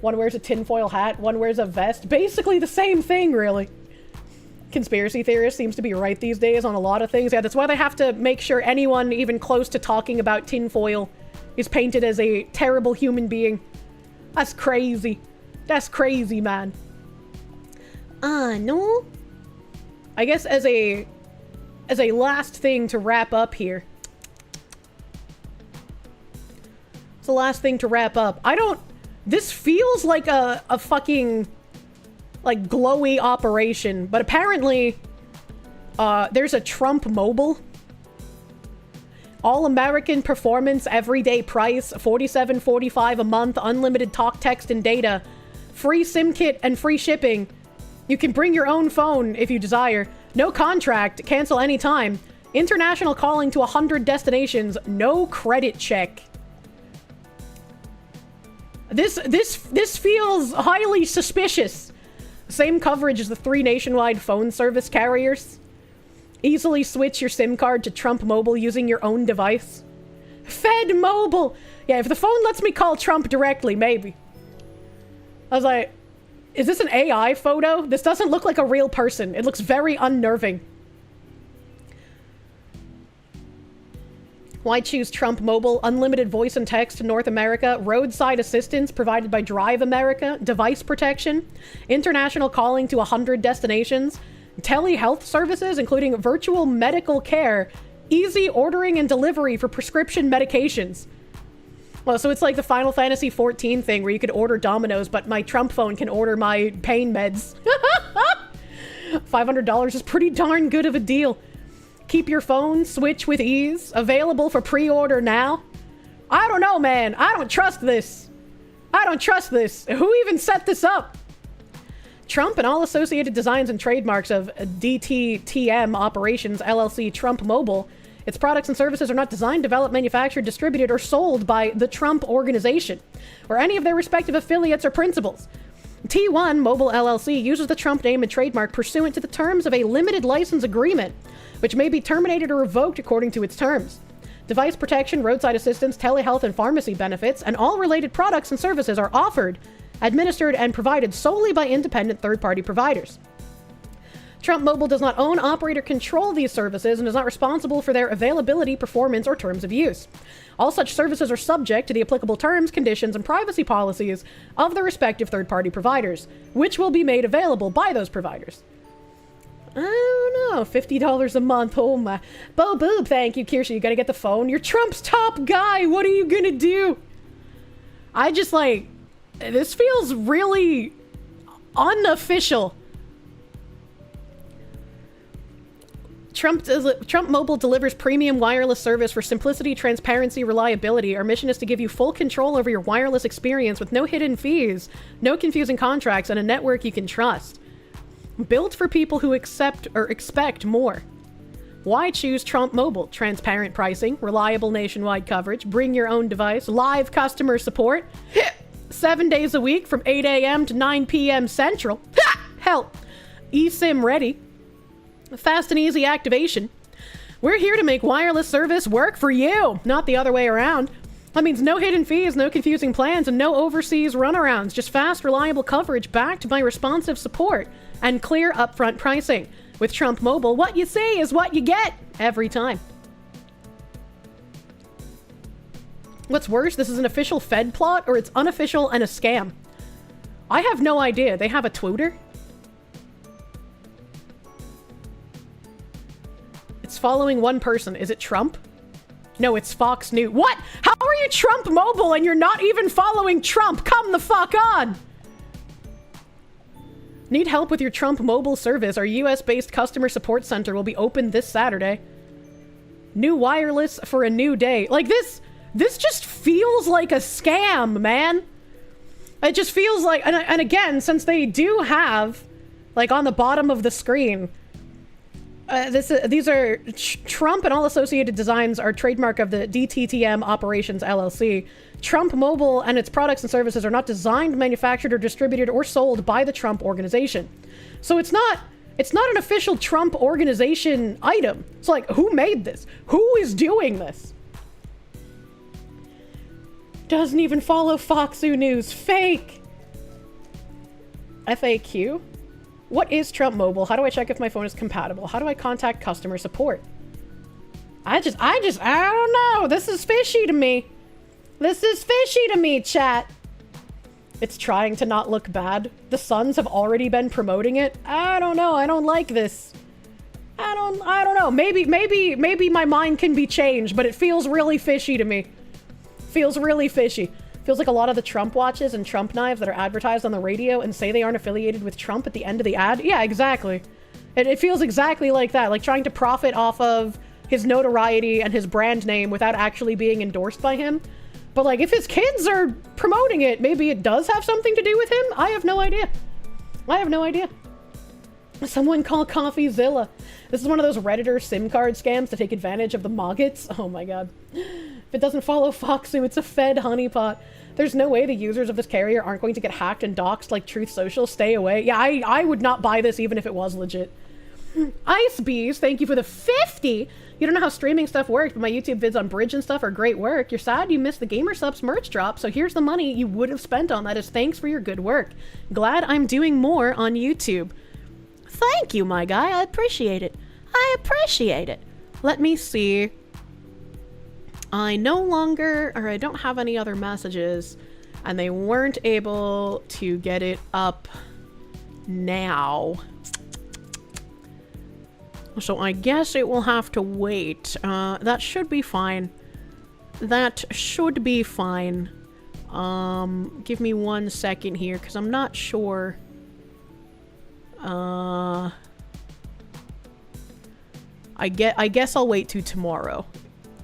One wears a tinfoil hat, one wears a vest. Basically the same thing, really. Conspiracy theorist seems to be right these days on a lot of things. Yeah, that's why they have to make sure anyone even close to talking about tinfoil is painted as a terrible human being. That's crazy. That's crazy, man. No. I guess as a last thing to wrap up here. It's the last thing to wrap up. This feels like a fucking, like, glowy operation, but apparently, there's a Trump mobile. All American performance, everyday price, $47.45 a month, unlimited talk, text, and data, free SIM kit, and free shipping. You can bring your own phone if you desire. No contract, cancel anytime. International calling to 100 destinations, no credit check. This feels highly suspicious. Same coverage as the 3 nationwide phone service carriers. Easily switch your SIM card to Trump Mobile using your own device. Fed Mobile! Yeah, if the phone lets me call Trump directly, maybe. I was like, is this an AI photo? This doesn't look like a real person. It looks very unnerving. Why choose Trump Mobile? Unlimited voice and text to North America, roadside assistance provided by Drive America, device protection, international calling to 100 destinations, telehealth services including virtual medical care, easy ordering and delivery for prescription medications. Well, so it's like the Final Fantasy XIV thing where you could order Domino's, but my Trump phone can order my pain meds. $500 is pretty darn good of a deal. Keep your phone, switch with ease. Available for pre-order now. I don't know, man. I don't trust this. I don't trust this. Who even set this up? Trump and all associated designs and trademarks of DTTM Operations LLC Trump Mobile. Its products and services are not designed, developed, manufactured, distributed, or sold by the Trump Organization or any of their respective affiliates or principals. T1 Mobile LLC uses the Trump name and trademark pursuant to the terms of a limited license agreement, which may be terminated or revoked according to its terms. Device protection, roadside assistance, telehealth, and pharmacy benefits, and all related products and services are offered, administered, and provided solely by independent third-party providers. Trump Mobile does not own, operate, or control these services and is not responsible for their availability, performance, or terms of use. All such services are subject to the applicable terms, conditions, and privacy policies of the respective third-party providers, which will be made available by those providers. I don't know, $50 a month, oh my. Bo Boob, thank you, Kirsche, you gotta get the phone. You're Trump's top guy, what are you gonna do? I just like, this feels really unofficial. Trump Mobile delivers premium wireless service for simplicity, transparency, reliability. Our mission is to give you full control over your wireless experience with no hidden fees, no confusing contracts, and a network you can trust. Built for people who accept or expect more. Why choose Trump Mobile? Transparent pricing, reliable nationwide coverage, bring your own device, live customer support, 7 days a week from 8 a.m. to 9 p.m. Central. Hell, eSIM ready. Fast and easy activation. We're here to make wireless service work for you, not the other way around. That means no hidden fees, no confusing plans, and no overseas runarounds. Just fast, reliable coverage backed by responsive support and clear upfront pricing. With Trump Mobile, what you see is what you get every time. What's worse, this is an official Fed plot or it's unofficial and a scam. I have no idea. They have a Twitter? It's following one person. Is it Trump? No, it's Fox News. What? How are you Trump Mobile and you're not even following Trump? Come the fuck on! Need help with your Trump Mobile service? Our US-based customer support center will be open this Saturday. New wireless for a new day. Like this just feels like a scam, man. It just feels like, and again, since they do have, like on the bottom of the screen, these are Trump and all associated designs are trademark of the DTTM Operations LLC. Trump Mobile and its products and services are not designed, manufactured, or distributed or sold by the Trump Organization. So it's not an official Trump Organization item. It's like, who made this? Who is doing this? Doesn't even follow Foxu News. Fake! FAQ? What is Trump Mobile? How do I check if my phone is compatible? How do I contact customer support? I don't know. This is fishy to me. This is fishy to me, chat. It's trying to not look bad. The Suns have already been promoting it. I don't know. I don't like this. I don't know. Maybe my mind can be changed, but it feels really fishy to me. Feels really fishy. Feels like a lot of the Trump watches and Trump knives that are advertised on the radio and say they aren't affiliated with Trump at the end of the ad. Yeah, exactly. It feels exactly like that. Like trying to profit off of his notoriety and his brand name without actually being endorsed by him. But like, if his kids are promoting it, maybe it does have something to do with him? I have no idea. I have no idea. Someone call CoffeeZilla. This is one of those Redditor SIM card scams to take advantage of the maggots. Oh my god. If it doesn't follow Foxu, it's a fed honeypot. There's no way the users of this carrier aren't going to get hacked and doxxed like Truth Social. Stay away. Yeah, I would not buy this even if it was legit. Ice Bees, thank you for the 50. You don't know how streaming stuff works, but my YouTube vids on Bridge and stuff are great work. You're sad you missed the Gamer Subs merch drop, so here's the money you would have spent on that as thanks for your good work. Glad I'm doing more on YouTube. Thank you, my guy. I appreciate it. I appreciate it. Let me see. I don't have any other messages, and they weren't able to get it up now. So I guess it will have to wait. That should be fine. That should be fine. Give me 1 second here, because I'm not sure. I guess I'll wait till tomorrow.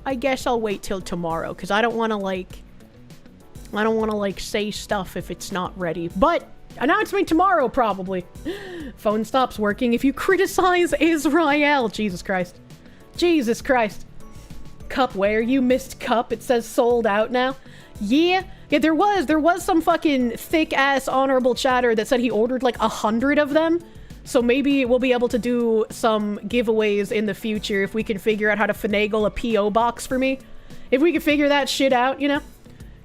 I guess I'll wait till tomorrow, because I don't want to say stuff if it's not ready. But announcement tomorrow, probably. Phone stops working if you criticize Israel. Jesus Christ. Jesus Christ. Cupware, you missed Cup. It says sold out now. Yeah, there was some fucking thick-ass honorable chatter that said he ordered like 100 of them. So maybe we'll be able to do some giveaways in the future if we can figure out how to finagle a P.O. box for me. If we can figure that shit out, you know?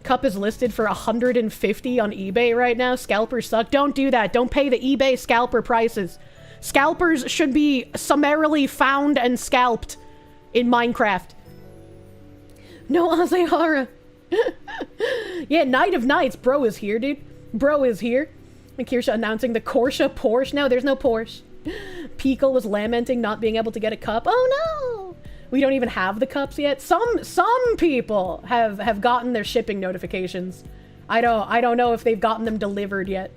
Cup is listed for 150 on eBay right now. Scalpers suck. Don't do that. Don't pay the eBay scalper prices. Scalpers should be summarily found and scalped in Minecraft. No Azehara. Yeah, Night of Nights. Bro is here, dude. Bro is here. And Kirsche announcing the Porsche. No, there's no Porsche. Pico was lamenting not being able to get a cup. Oh no! We don't even have the cups yet. Some people have gotten their shipping notifications. I don't know if they've gotten them delivered yet.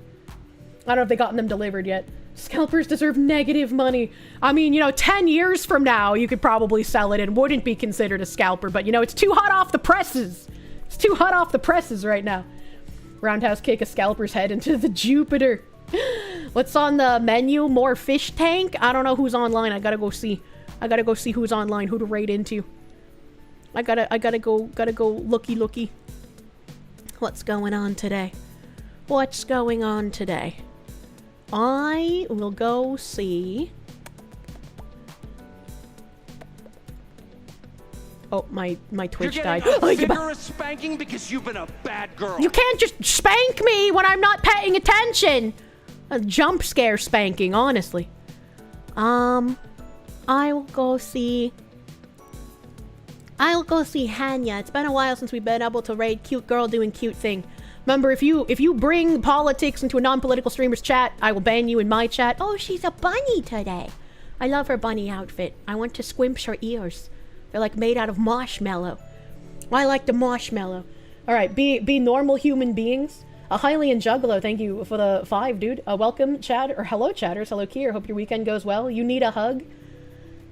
Scalpers deserve negative money. I mean, you know, 10 years from now, you could probably sell it and wouldn't be considered a scalper, but you know, it's too hot off the presses. It's too hot off the presses right now. Roundhouse kick a scalper's head into the Jupiter. What's on the menu? More fish tank? I don't know who's online. I gotta go see who's online, who to raid into. I gotta go looky. What's going on today? I will go see. Oh, my Twitch died. You're a spanking because you've been a bad girl. You can't just spank me when I'm not paying attention. A jump scare spanking, honestly. I will go see Hanya. It's been a while since we've been able to raid cute girl doing cute thing. Remember, if you bring politics into a non-political streamer's chat, I will ban you in my chat. Oh, she's a bunny today. I love her bunny outfit. I want to squimsh her ears. They're like made out of marshmallow. I like the marshmallow. All right, be normal human beings. Hylian Juggalo, thank you for the 5, dude. Welcome, Chad, or hello, chatters. Hello, Kier. Hope your weekend goes well. You need a hug?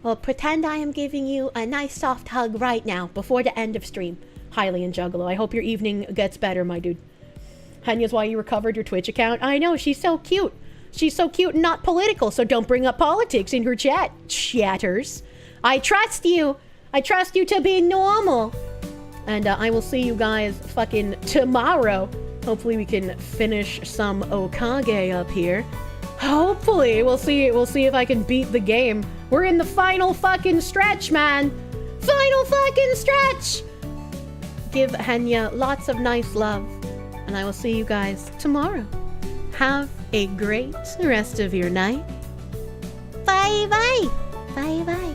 Well, pretend I am giving you a nice soft hug right now before the end of stream. Hylian Juggalo. I hope your evening gets better, my dude. Henya's why you recovered your Twitch account. I know, she's so cute. She's so cute and not political, so don't bring up politics in her chat, chatters. I trust you. I trust you to be normal. And I will see you guys fucking tomorrow. Hopefully we can finish some Okage up here. Hopefully. We'll see if I can beat the game. We're in the final fucking stretch, man. Final fucking stretch. Give Henya lots of nice love. And I will see you guys tomorrow. Have a great rest of your night. Bye bye. Bye bye.